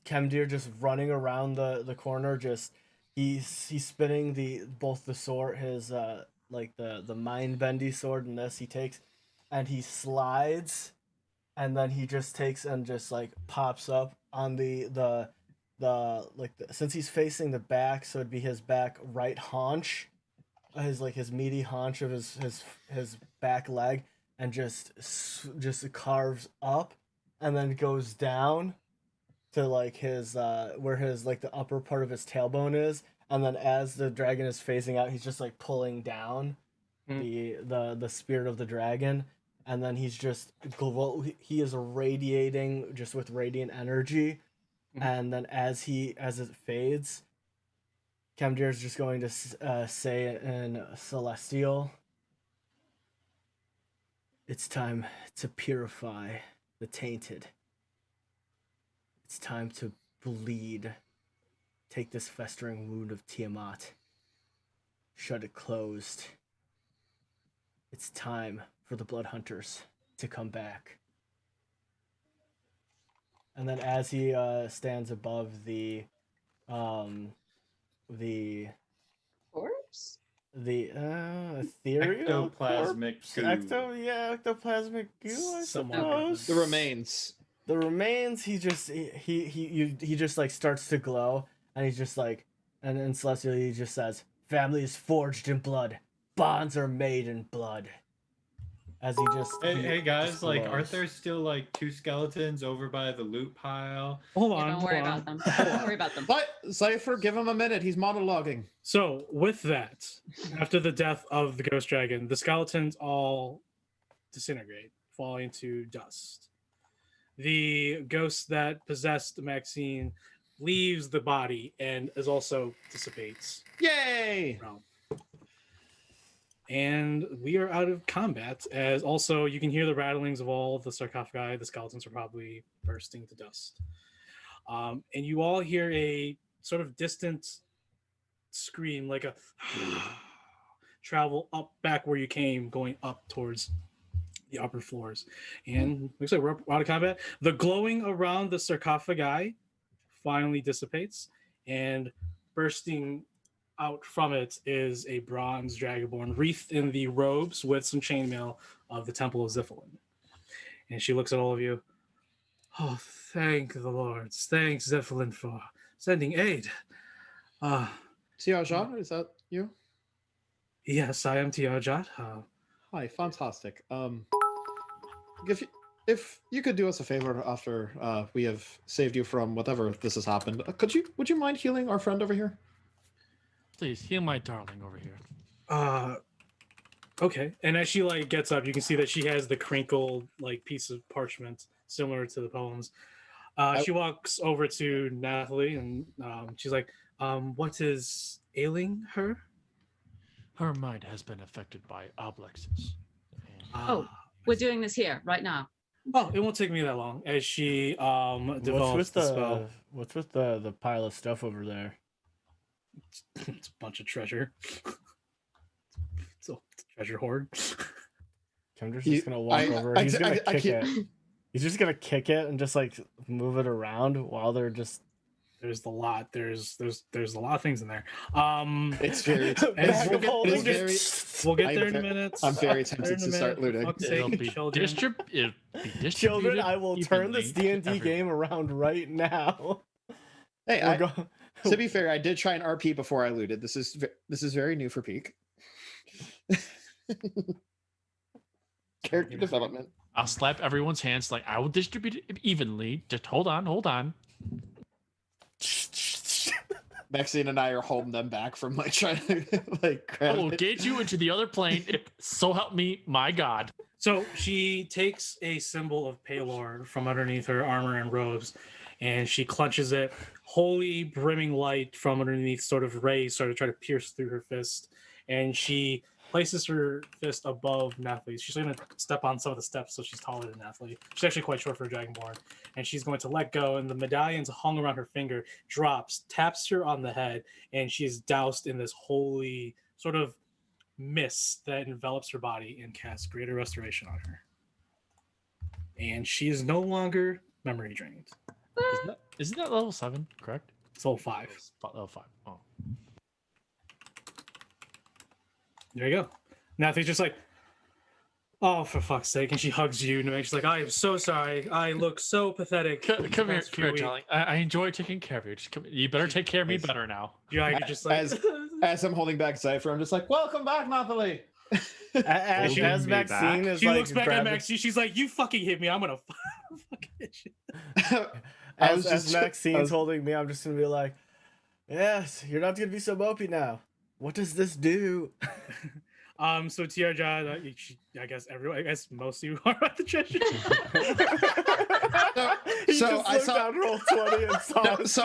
Chemdare just running around the corner, just he's spinning both the sword, his like the mind bendy sword, and this he takes, and he slides, and then he just takes and just like pops up on since he's facing the back, so it'd be his back right haunch, his meaty haunch of his back leg, and just carves up, and then goes down to like his where his like the upper part of his tailbone is, and then as the dragon is phasing out, he's just like pulling down the spirit of the dragon, and then he's just he is radiating just with radiant energy, and then as it fades, Chemdare is just going to say in Celestial, "It's time to purify the tainted. It's time to bleed. Take this festering wound of Tiamat. Shut it closed. It's time for the Blood Hunters to come back." And then as he stands above the Corpse? the ethereal Ectoplasmic corpse? goo. Ectoplasmic goo, I suppose. The remains. The remains, he just like starts to glow, and he's just like, and in Celestial he just says, "Family is forged in blood, bonds are made in blood." As he just Hey guys, just like, glows. aren't there still like 2 skeletons over by the loot pile? Hold Yeah, on. don't worry about them. Don't worry about them. But Cypher, give him a minute. He's monologuing. So with that, after the death of the ghost dragon, the skeletons all disintegrate, falling into dust. The ghost that possessed Maxine leaves the body and is also dissipates. Yay! Realm. And we are out of combat, as also you can hear the rattlings of all the sarcophagi. The skeletons are probably bursting to dust. And you all hear a sort of distant scream, like a travel back where you came, going up towards the upper floors. And looks like we're out of combat. The glowing around the sarcophagi finally dissipates, and bursting out from it is a bronze dragonborn wreathed in the robes with some chainmail of the Temple of Ziphalin. And she looks at all of you. "Oh, thank the lords. Thanks, Ziphalin, for sending aid. Tiarjod, is that you? Yes, I am Tiarjod. Hi, fantastic. If if you could do us a favor after we have saved you from whatever this has happened, would you mind healing our friend over here? Please heal my darling over here. Okay. And as she like gets up, you can see that she has the crinkled like piece of parchment similar to the poems. She walks over to Nathaly and she's like, what is ailing her? Her mind has been affected by oblexes. Oh, we're doing this here right now. Oh, it won't take me that long. As she develops the spell. What's with the pile of stuff over there? It's a bunch of treasure. It's a treasure hoard. Kendra's just gonna walk over. He's gonna kick it. He's just gonna kick it and just like move it around while they're just. There's a lot. There's a lot of things in there. It's very. We'll get there in a minute. I'm very tempted to start looting. It'll be distributed. Children, I will turn this D&D game around right now. Hey, to be fair, I did try an RP before I looted. This is very new for Peak. Character development. I'll slap everyone's hands like I will distribute it evenly. Just hold on. Maxine and I are holding them back from like trying to like grab I will it. gauge you into the other plane. If so help me, my God. So she takes a symbol of Palor from underneath her armor and robes, and she clutches it. Holy brimming light from underneath sort of rays sort of try to pierce through her fist, and she places her fist above Nathaly. She's going to step on some of the steps so she's taller than Nathaly. She's actually quite short for a Dragonborn. And she's going to let go, and the medallions hung around her finger drops, taps her on the head, and she is doused in this holy sort of mist that envelops her body and casts greater restoration on her. And she is no longer memory drained. Isn't that level 7, correct? It's level 5. Level 5. Oh. There you go. Nathaly's just like, oh, for fuck's sake. And she hugs you, and she's like, I am so sorry. I look so pathetic. Come here, darling. I enjoy taking care of you. You better take care of me better now. Yeah, you're just like... As I'm holding back Cypher, I'm just like, welcome back, Nathaly. As Maxine is she like looks back at Maxine. She's like, you fucking hit me. I'm going to fucking hit you. As Maxine's holding me, I'm just going to be like, yes, you're not going to be so mopey now. What does this do? So Tiarjod, I guess most of you are at the treasure. so I saw down roll 20 and saw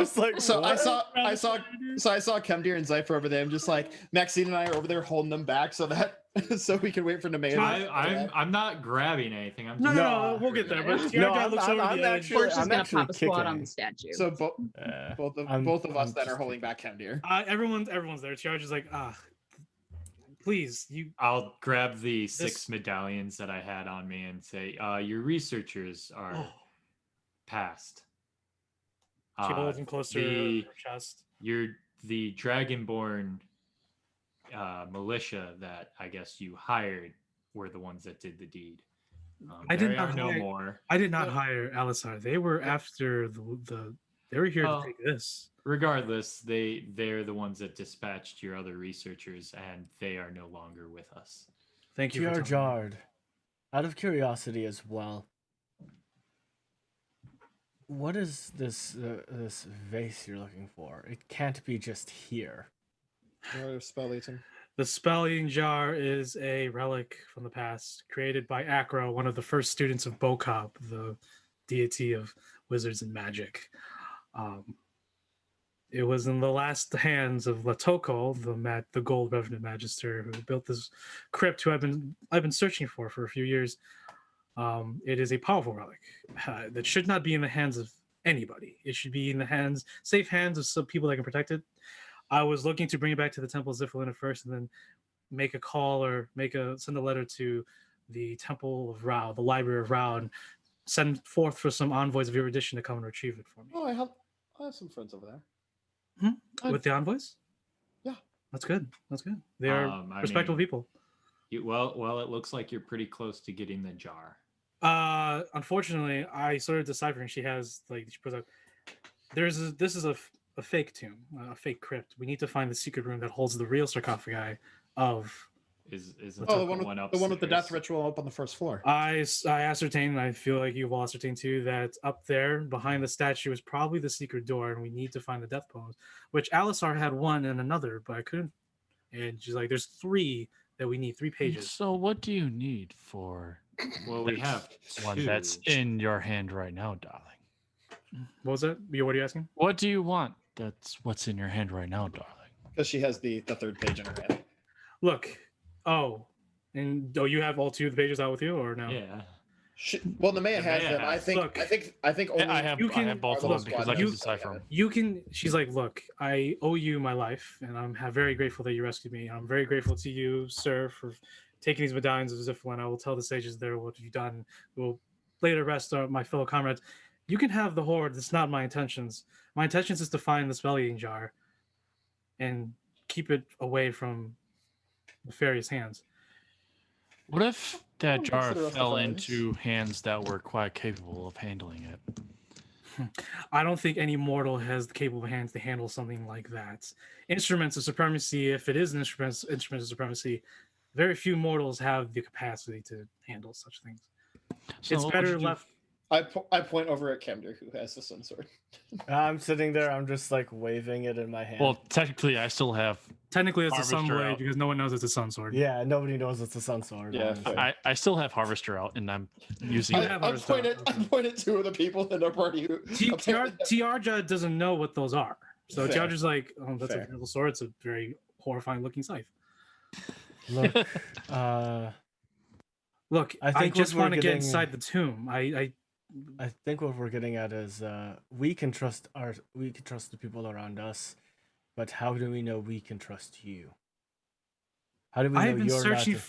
I saw Kemdir and Zypher over there. I'm just like, Maxine and I are over there holding them back so we can wait for Nemea. I'm not grabbing anything. No, we'll get there. But Tiarjod looks over the edge. We're just gonna pop a squat on the statue. So both of us then are holding back Kemdir. Everyone's there. Tiarjod's like, please, I'll grab the 6 medallions that I had on me and say, your researchers are past. She holds them close to her chest. You're the Dragonborn militia that I guess you hired were the ones that did the deed. I did not know more. I did not hire Alisar. They were after they were here to take this. Regardless, they're the ones that dispatched your other researchers, and they are no longer with us. Thank you, Tiarjod. Out of curiosity as well, what is this vase you're looking for? It can't be just here. Spell eating. The spelling jar is a relic from the past, created by Acro, one of the first students of Bokop, the deity of wizards and magic. It was in the last hands of Latokhol, the Gold Revenant Magister, who built this crypt, who I've been searching for a few years. It is a powerful relic that should not be in the hands of anybody. It should be in the safe hands of some people that can protect it. I was looking to bring it back to the Temple of Zifalina first, and then make a call or send a letter to the Temple of Rao, the Library of Rao, and send forth for some envoys of erudition to come and retrieve it for me. Oh, I have some friends over there. With the envoys? Yeah. That's good. They are respectable people. Well, it looks like you're pretty close to getting the jar. Unfortunately, I started deciphering. She puts out. This is a fake tomb, a fake crypt. We need to find the secret room that holds the real sarcophagi of Isn't Oh, the one with the death upstairs? ritual up on the first floor. I ascertained, and I feel like you've all ascertained too, that up there behind the statue is probably the secret door, and we need to find the death poems, which Alisar had one and another, but I couldn't. And she's like, there's 3 that we need, 3 pages. So what do you need for Well, we have one that's 2. in your hand right now, darling? What was that? What are you asking? What do you want? That's what's in your hand right now, darling. Because she has the third page in her hand. Look. Oh. And you have all 2 of the pages out with you, or no? Yeah. Well, Nemea has Nemea them. has- Look. I think only I have both of them because I can decipher them. You can. She's like, look, I owe you my life, and I'm very grateful that you rescued me. I'm very grateful to you, sir, for taking these medallions of Ziphlin. I will tell the sages there what you've done. We'll later rest my fellow comrades. You can have the horde. It's not my intentions. My intentions is to find the spelling jar, and keep it away from nefarious hands. What if that Oh, jar consider us fell the into hands that were quite capable of handling it? I don't think any mortal has the capable hands to handle something like that. Instruments of supremacy, if it is an instrument of supremacy, very few mortals have the capacity to handle such things. So It's what would better you do? left. I point over at Kemder, who has the sun sword. I'm sitting there. I'm just like waving it in my hand. Well, technically, I still have. Technically, it's a sun Harvester blade out. because no one knows it's a sun sword. yeah, nobody knows it's a sun sword. Yeah, honestly. I still have Harvester out, and I'm using You it. have I others, pointed though. I pointed 2 of the people in our party who Tiarjod doesn't know what those are. So Fair. Tiarjod's like, oh, that's Fair. a beautiful sword. It's a very horrifying looking scythe. Look, Look, I I think just what we're want to get getting- inside the tomb. I think what we're getting at is we can trust the people around us, but how do we know we can trust you? How do we know I've been you're searching. not?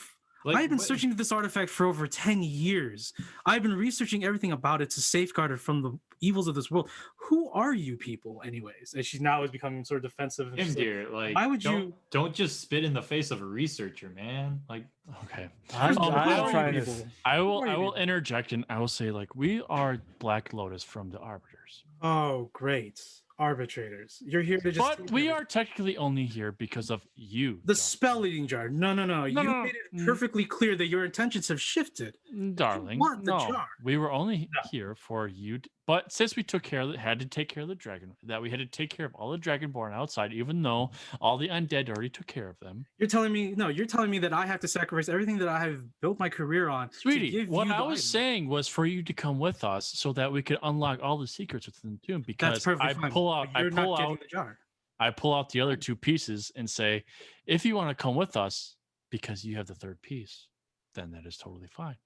I've been searching for this artifact for over 10 years. I've been researching everything about it to safeguard it from the evils of this world. Who are you people, anyways? And she now is becoming sort of defensive. And she's like, Dear, like, why would don't just spit in the face of a researcher, man. Like, Okay. I'm Who are trying you to. people? I Who will are you people? interject and I will say like we are Black Lotus from the Arbiters. Oh, great. Arbitrators. You're here to just. But we are technically only here because of you. The darling. spell eating jar. No. You no, made it mm. perfectly clear that your intentions have shifted. Darling, want the no, jar. we were only No. here for you. But since we took care of had to take care of the dragon, that we had to take care of all the Dragonborn outside, even though all the undead already took care of them. You're telling me that I have to sacrifice everything that I have built my career on. to Sweetie, give what you I the was item. saying was for you to come with us so that we could unlock all the secrets within the tomb. Because That's perfectly I fine. pull out, but you're not getting out, the jar. I pull out the other 2 pieces and say, if you want to come with us because you have the 3rd piece, then that is totally fine.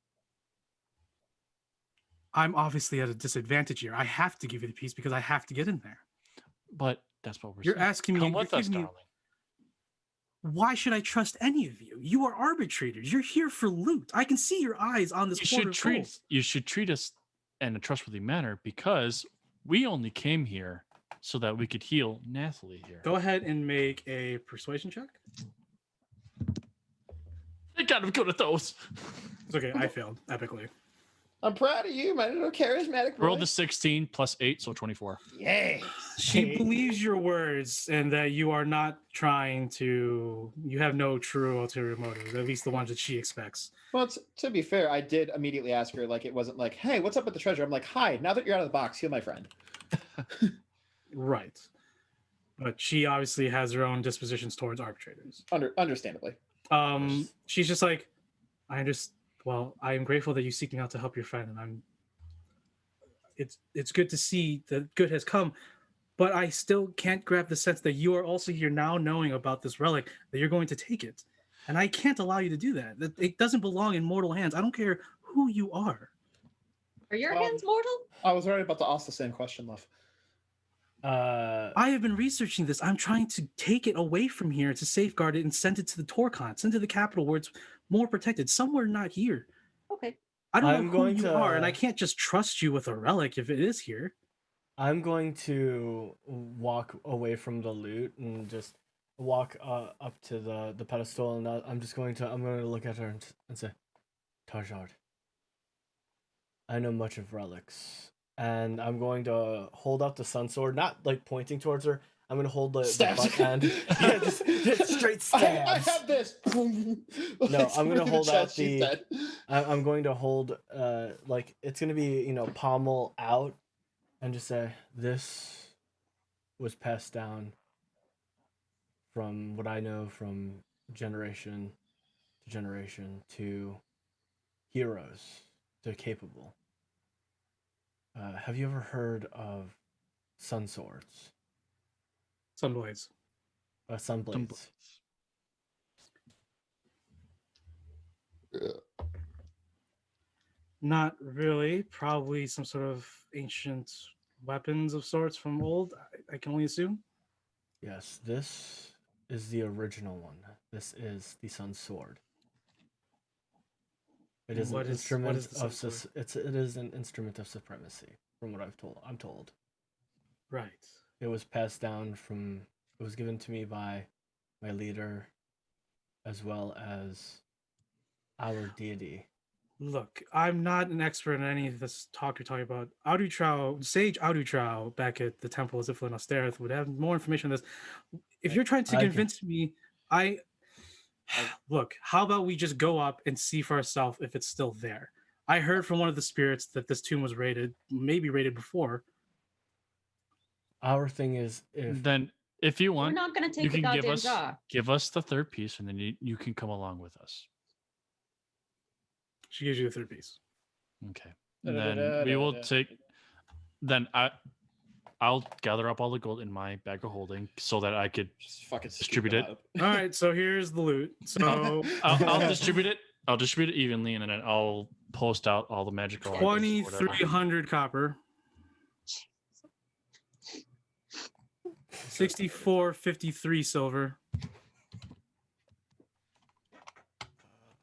I'm obviously at a disadvantage here. I have to give you the piece because I have to get in there. But that's what we're You're saying. asking me. Come you're with us, giving me- darling. Why should I trust any of you? You are arbitrators. You're here for loot. I can see your eyes on this. You should treat us in a trustworthy manner because we only came here so that we could heal Nathaly here. Go ahead and make a persuasion check. I got him good at those. It's okay. I failed epically. I'm proud of you, my little charismatic boy. Roll the 16 plus 8, so 24. Yay. She believes your words and that you are not trying to. You have no true ulterior motives, at least the ones that she expects. Well, to be fair, I did immediately ask her, like, it wasn't like, hey, what's up with the treasure? I'm like, hi, now that you're out of the box, heal my friend. Right. But she obviously has her own dispositions towards arbitrators. Understandably. She's just like, I understand. Well, I am grateful that you seek me out to help your friend, and it's good to see that good has come, but I still can't grab the sense that you are also here now knowing about this relic, that you're going to take it. And I can't allow you to do that. That it doesn't belong in mortal hands. I don't care who you are. Are your hands mortal? I was right about to ask the same question, love. I have been researching this. I'm trying to take it away from here to safeguard it and send it to the Torcon, send it to the capital where it's more protected. Somewhere not here. Okay. I don't I'm know who going you to- are, and I can't just trust you with a relic if it is here. I'm going to walk away from the loot and just walk up to the pedestal, and I'm going to look at her and say, Tiarjod, I know much of relics, and I'm going to hold up the sun sword, not like pointing towards her. I'm gonna hold the Stabs. butt end. Yeah, just straight stabs. I have this. No, I'm gonna hold out She's the. dead. I'm going to hold like it's gonna be pommel out, and just say this was passed down from what I know from generation to generation to heroes to capable. Have you ever heard of sun swords? Sunblades. Sunblades. Not really. Probably some sort of ancient weapons of sorts from old. I can only assume. Yes, this is the original one. This is the sun sword. It is What an is- instrument what is the of sun sword? it is an instrument of supremacy, from what I'm told. Right. It was passed down from. It was given to me by my leader, as well as our deity. Look, I'm not an expert in any of this talk you're talking about. Sage Audutrau back at the Temple of Ziflin Austerith would have more information on this. If you're trying to I can- convince me, look, how about we just go up and see for ourselves if it's still there? I heard from one of the spirits that this tomb was raided, maybe raided before. Our thing is if Then, if you We're want, not going to you take the can goddamn give us the third piece, and then you can come along with us. She gives you the third piece. Okay. And then we will take. Then I'll gather up all the gold in my bag of holding so that I could Just fucking scoop distribute them it. up. All right, so here's the loot. So I'll distribute it. I'll distribute it evenly, and then I'll post out all the magical items or whatever. 2,300 copper. 64.53 silver.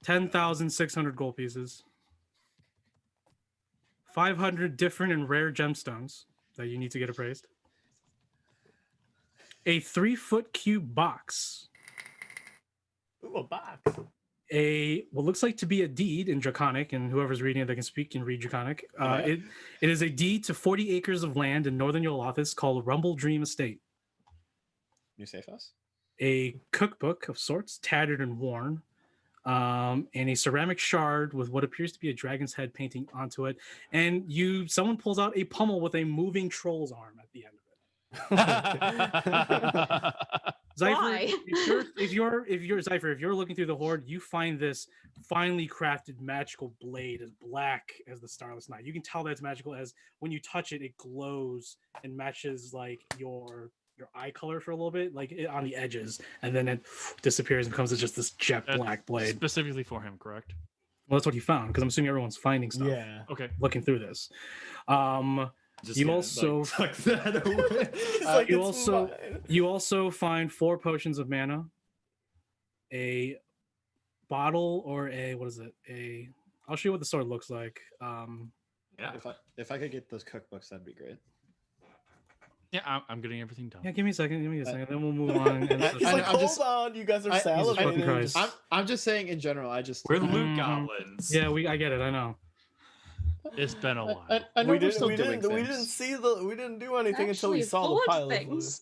10,600 gold pieces. 500 different and rare gemstones that you need to get appraised. A 3-foot cube box. ooh, a box. What looks like to be a deed in Draconic, and whoever's reading it that can speak can read Draconic. Okay. It is a deed to 40 acres of land in northern Yaelatthian called Rumble Dream Estate. You safe house? A cookbook of sorts, tattered and worn, and a ceramic shard with what appears to be a dragon's head painting onto it. And someone pulls out a pummel with a moving troll's arm at the end of it. Zypher, Why? if you're looking through the horde, you find this finely crafted magical blade as black as the starless night. You can tell that it's magical as when you touch it, it glows and matches like your eye color for a little bit, like on the edges, and then it disappears and becomes just this jet black blade. Specifically for him, correct? Well, that's what you found, because I'm assuming everyone's finding stuff. Yeah. Okay. Looking through this. Just You gonna, also- tuck that away. It's like, you it's also- mine. You also find 4 potions of mana, a bottle or I'll show you what the sword looks like. Yeah. If I could get those cookbooks, that'd be great. Yeah, I'm getting everything done. Yeah, give me a second, then we'll move on. And I- He's I- like, I'm hold just- on, you guys are I- Jesus fucking salivating. Christ. Just- I'm just saying in general. We're loot Mhm. goblins. Yeah, I get it, I know. It's been a while. I know we we're still didn't, doing we things. didn't do anything until we Actually, saw the full of pile of things.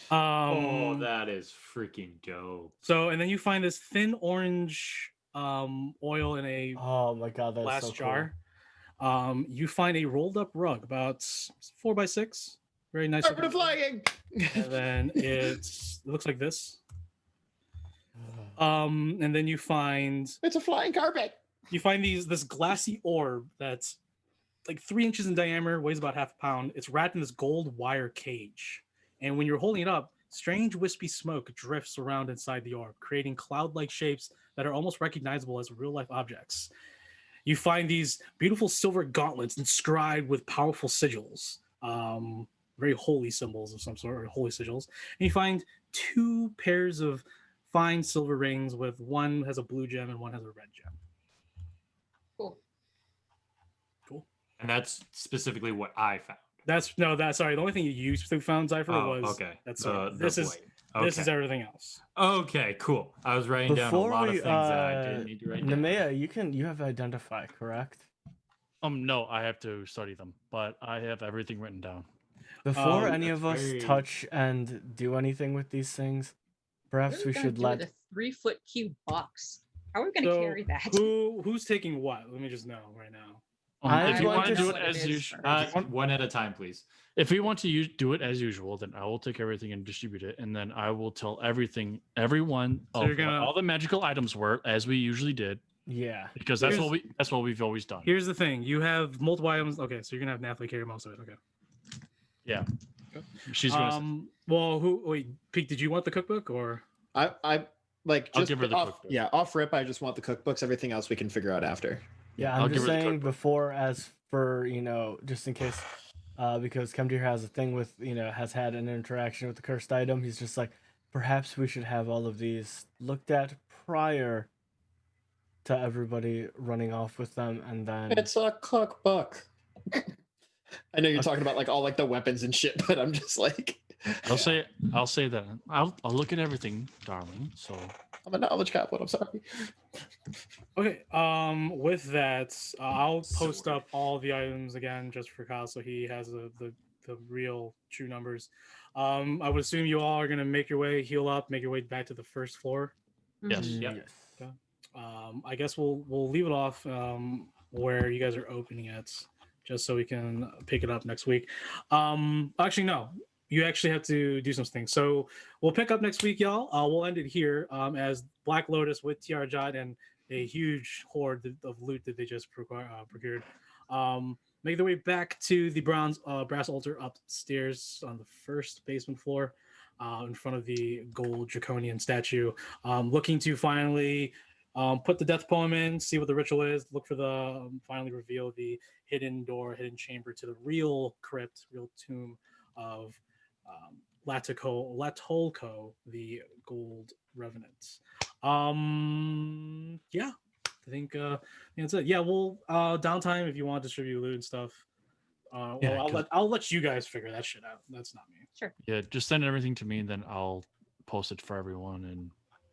Oh, that is freaking dope. So, and then you find this thin orange oil in a Oh my god, that's glass so jar. You find a rolled up rug about 4x6, very nice. Carpet of flying. And then it looks like this. And then you find It's a flying carpet. this glassy orb that's like 3 inches in diameter, weighs about half a pound. It's wrapped in this gold wire cage, and when you're holding it up, strange wispy smoke drifts around inside the orb, creating cloud-like shapes that are almost recognizable as real-life objects. You find these beautiful silver gauntlets inscribed with powerful sigils, very holy symbols of some sort, or holy sigils. And you find 2 pairs of fine silver rings, with one has a blue gem and one has a red gem. Cool. And that's specifically what I found. Sorry. The only thing you found, Zypher, Oh, was okay. That's The this is blade. this is Okay. everything else. Okay, cool. I was writing down a Before lot of we, things that I didn't need to write down. Nemea, you have identify, correct? No, I have to study them, but I have everything written down. Before any of That's us very- touch and do anything with these things, perhaps we should let. a 3-foot cube box. How are we gonna So carry that? who's taking what? Let me just know right now. I If you want want to to do s- it what it as is usual, first. One at a time, please. if we want to do it as usual, then I will take everything and distribute it, and then I will tell everyone So of you're gonna- what all the magical items were, as we usually did, Yeah. because that's what we've always done. Here's the thing: you have multiple items. Okay, so you're gonna have Nathaly carry most of it. Okay. Yeah, she's gonna. Well, wait, Pete, did you want the cookbook or? I like I'll just give her the off, cookbook. yeah, off rip. I just want the cookbooks. Everything else we can figure out after. Yeah, I'll I'm give just her the saying cookbook. before, as for just in case, because Kemdir has a thing with has had an interaction with the cursed item. He's just like, perhaps we should have all of these looked at prior to everybody running off with them, and then It's a cookbook. I know you're talking about like all like the weapons and shit, but I'm just like, I'll say that I'll look at everything, darling. So I'm a knowledge goblin. I'm sorry. Okay. With that, I'll post Sword. up all the items again just for Kyle, so he has the real true numbers. I would assume you all are gonna make your way, heal up, make your way back to the first floor. yes, yes. I guess we'll leave it off where you guys are opening it, just so we can pick it up next week. Actually, no, you actually have to do some things. So we'll pick up next week, y'all. We'll end it here as Black Lotus with Tiarjod and a huge horde of loot that they just procured. Make their way back to the brass altar upstairs on the first basement floor, in front of the gold draconian statue, looking to finally put the death poem in, see what the ritual is, look for the finally reveal the hidden door, hidden chamber to the real crypt, real tomb of Latokhol, the gold revenant. Yeah, I think that's it. Yeah, we'll downtime if you want to distribute loot and stuff. Yeah, I'll let you guys figure that shit out. That's not me. Sure. yeah. Just send everything to me, and then I'll post it for everyone. And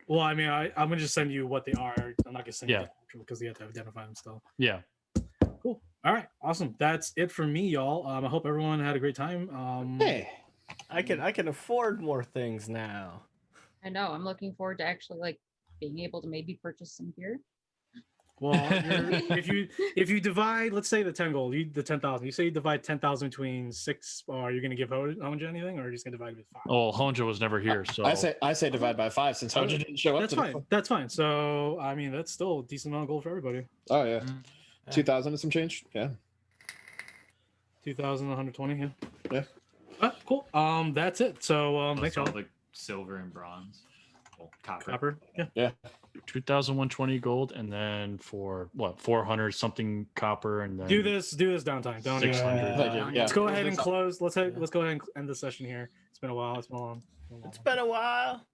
Well, I mean, I'm gonna just send you what they are. I'm not gonna send you Yeah. the actual because you have to identify them still. yeah, Cool. All right. Awesome. That's it for me, y'all. I hope everyone had a great time. Hey, I can afford more things now. I know. I'm looking forward to actually like being able to maybe purchase some gear. Well, if you divide, let's say the 10 gold, the 10,000. You say you divide 10,000 between 6. Or are you gonna give Honja anything, or are you just gonna divide it with 5? Oh, Honja was never here, so I say divide by 5 since Honja didn't show up. That's fine. That's fine. So I mean, that's still a decent amount of gold for everybody. Oh yeah, 2,000 and some change. Yeah. 2,120. Yeah. Yeah. Cool. That's it. So thanks, all y'all. the silver and bronze. Well, copper. Copper. Yeah. Yeah. 2,120 gold, and then for what 400 something copper, and then Do this downtime. Don't 600. Yeah. Let's go ahead and close. Let's go ahead and end the session here. It's been a while. It's been long. It's been a while.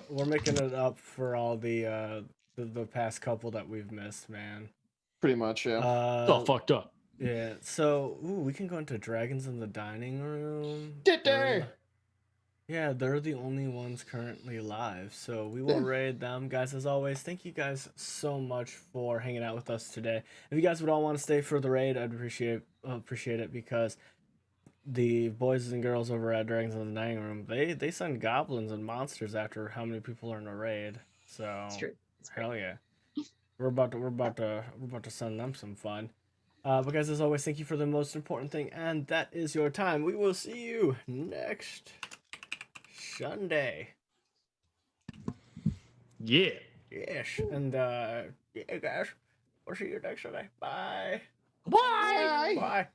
We're making it up for all the past couple that we've missed, man. Pretty much, yeah. It's all fucked up. Yeah. So we can go into dragons in the dining room. Did there? Yeah, they're the only ones currently alive, so we will raid them. Guys, as always, thank you guys so much for hanging out with us today. If you guys would all want to stay for the raid, I'd appreciate it, because the boys and girls over at Dragons in the Dining Room, they send goblins and monsters after how many people are in a raid. So It's true. It's great. hell yeah. We're about to send them some fun. But guys, as always, thank you for the most important thing, and that is your time. We will see you next Sunday. Yeah. Yes, and yeah, guys, we'll see you next Sunday. Bye. Bye. Bye.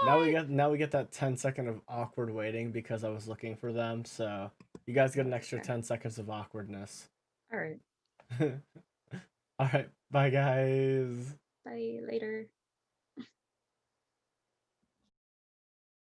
Now we get that 10-second of awkward waiting because I was looking for them. So you guys get an extra 10 seconds of awkwardness. All right. All right. Bye, guys. Bye. Later.